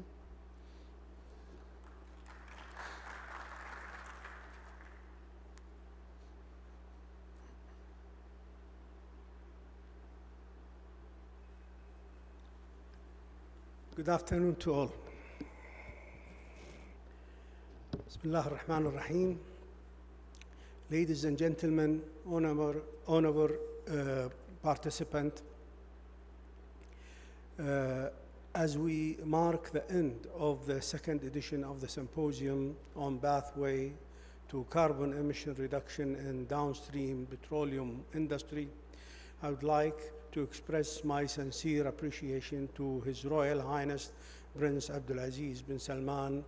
Good afternoon to all. Bismillah ar-Rahman ar-Rahim. Ladies and gentlemen, honorable participant, as we mark the end of the second edition of the symposium on pathway to carbon emission reduction in downstream petroleum industry, I would like to express my sincere appreciation to His Royal Highness Prince Abdulaziz bin Salman,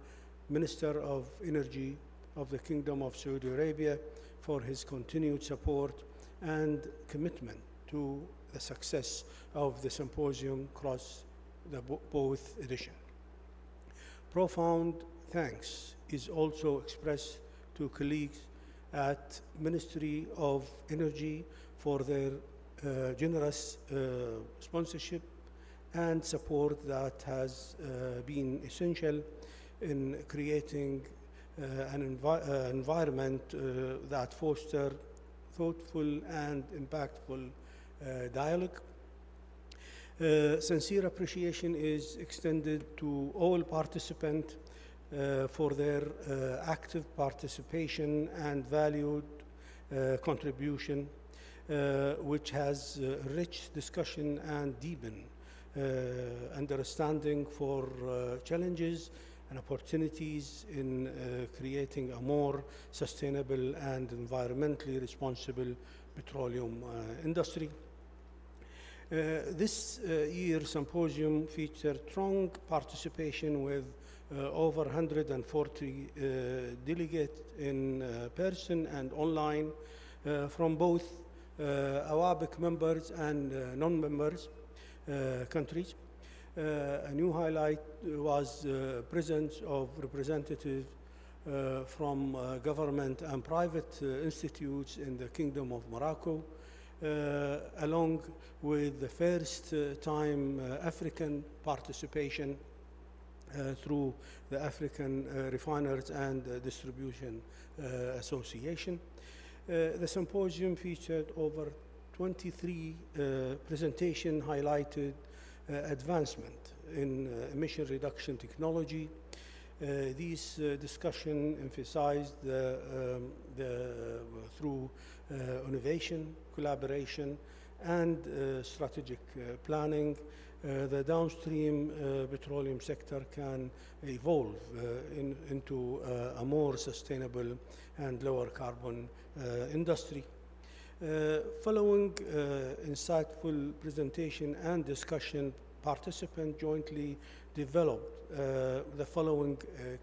Minister of Energy of the Kingdom of Saudi Arabia, for his continued support and commitment to the success of the symposium across the both editions. Profound thanks is also expressed to colleagues at Ministry of Energy for their generous sponsorship and support that has been essential in creating an environment that fosters thoughtful and impactful dialogue. Sincere appreciation is extended to all participants for their active participation and valued contribution, which has rich discussion and deepened understanding for challenges and opportunities in creating a more sustainable and environmentally responsible petroleum industry. This year's symposium featured strong participation with over 140 delegates in person and online from both OABIC members and non-members countries. A new highlight was presence of representatives from government and private institutes in the Kingdom of Morocco, along with the first time African participation through the African Refiners and Distribution Association. The symposium featured over 23 presentations highlighted advancement in emission reduction technology. These discussions emphasized through innovation, collaboration, and strategic planning, the downstream petroleum sector can evolve into a more sustainable and lower carbon industry. Following insightful presentation and discussion, participants jointly developed the following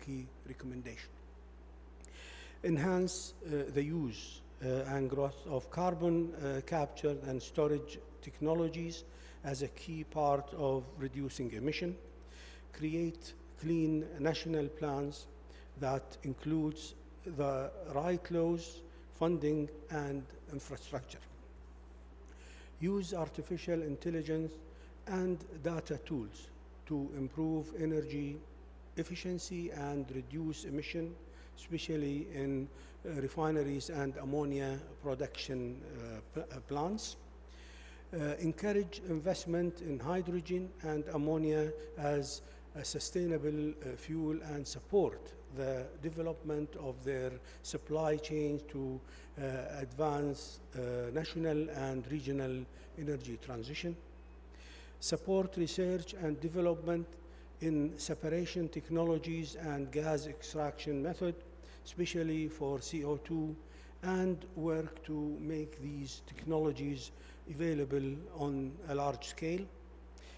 key recommendation. Enhance the use and growth of carbon capture and storage technologies as a key part of reducing emission. Create clean national plans that includes the right laws, funding, and infrastructure. Use artificial intelligence and data tools to improve energy efficiency and reduce emission, especially in refineries and ammonia production plants. Encourage investment in hydrogen and ammonia as a sustainable fuel and support the development of their supply chains to advance national and regional energy transition. Support research and development in separation technologies and gas extraction method, especially for CO2, and work to make these technologies available on a large scale,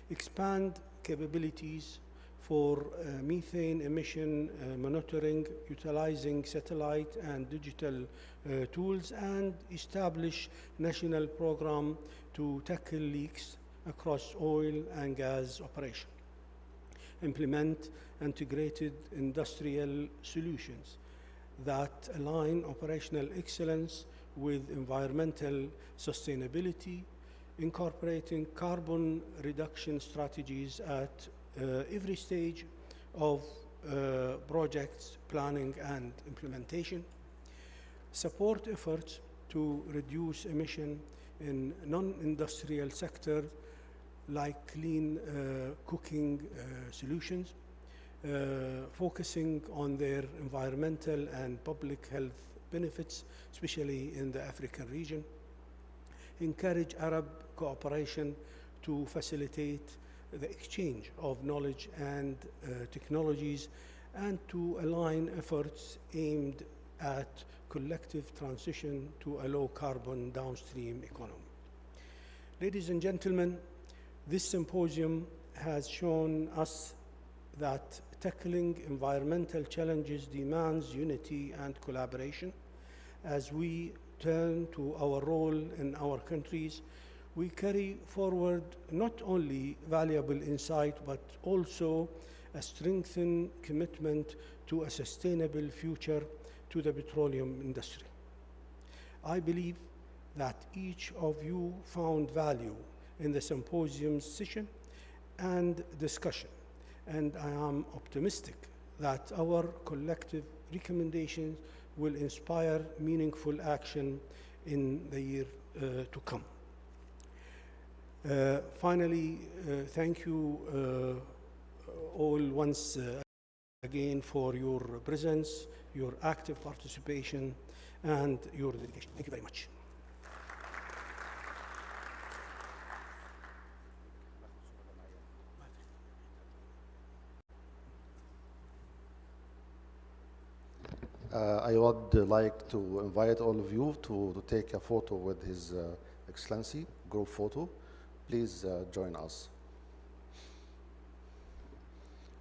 expand capabilities for methane emission monitoring, utilizing satellite and digital tools, and establish national program to tackle leaks across oil and gas operation. Implement integrated industrial solutions that align operational excellence with environmental sustainability, incorporating carbon reduction strategies at every stage of projects planning and implementation. Support efforts to reduce emission in non-industrial sector like clean cooking solutions, focusing on their environmental and public health benefits, especially in the African region. Encourage Arab cooperation to facilitate the exchange of knowledge and technologies, and to align efforts aimed at collective transition to a low-carbon downstream economy. Ladies and gentlemen, this symposium has shown us that tackling environmental challenges demands unity and collaboration. As we turn to our role in our countries, we carry forward not only valuable insight, but also a strengthened commitment to a sustainable future to the petroleum industry. I believe that each of you found value in the symposium session and discussion, and I am optimistic that our collective recommendations will inspire meaningful action in the year to come. Finally, thank you all once again for your presence, your active participation, and your dedication. Thank you very much. I would like to invite all of you to take a photo with His Excellency, group photo. Please join us.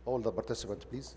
All the participants, please.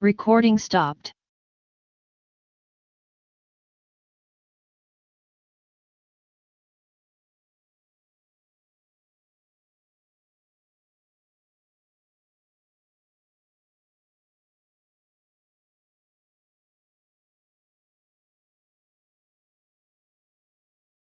Recording stopped.